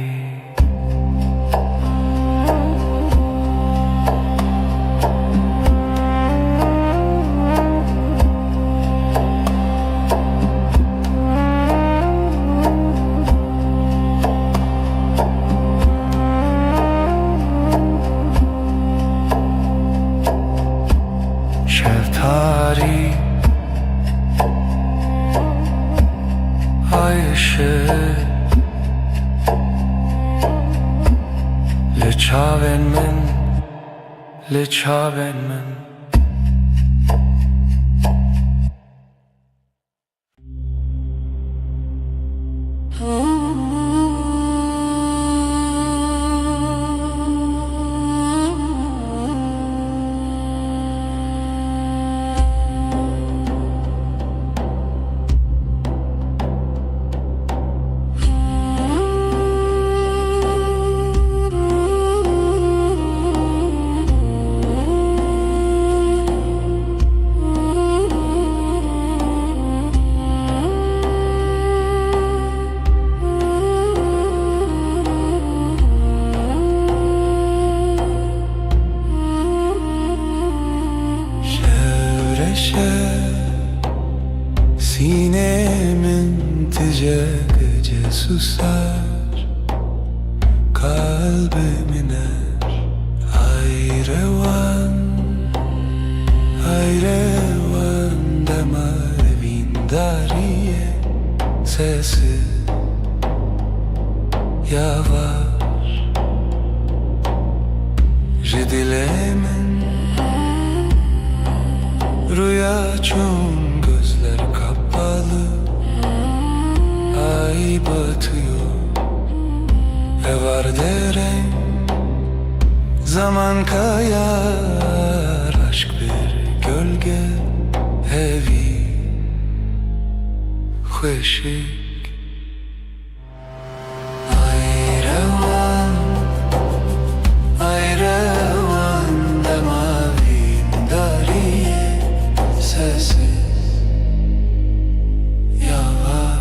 Şeftali ay ışığı Le çavên min, le çavên min Sinemin tice gece susar Kalbim iner Ayrevan Demar vindariye Sesi yavaş Jedilemin Rüya çum gözler kapalı Ay batıyor Ve var derem Zaman kayar Aşk bir gölge Hevi Khuşik Ayrevan Demavin dariye Sesi yavaş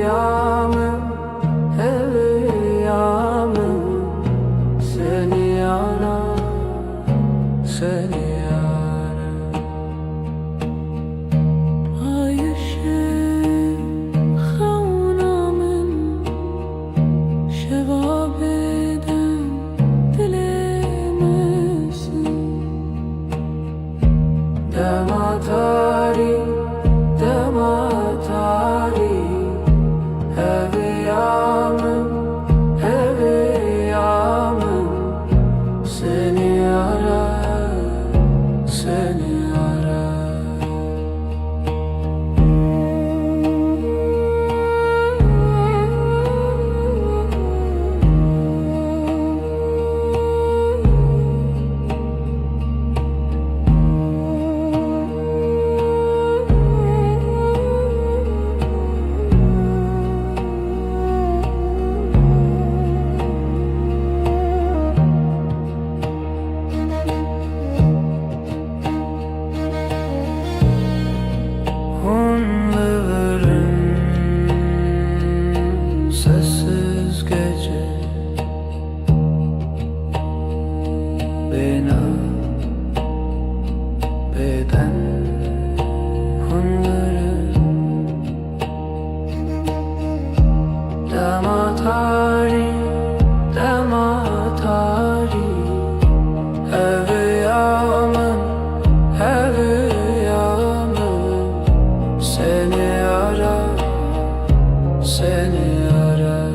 Eviyamım, eviyamım, seni arar, seni arar. عايشة خونا من شبابدم dilemesin. Dematari, dematari, eviyamım, eviyamım, seni arar, seni arar. Hunlıların sessiz gece bina beden hunları dematari dematari eviyamın eviyamın seni arar seni arar.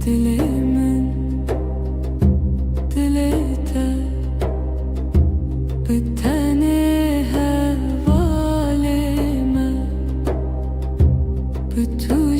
Dilimin dilete biteni hevalime, bütün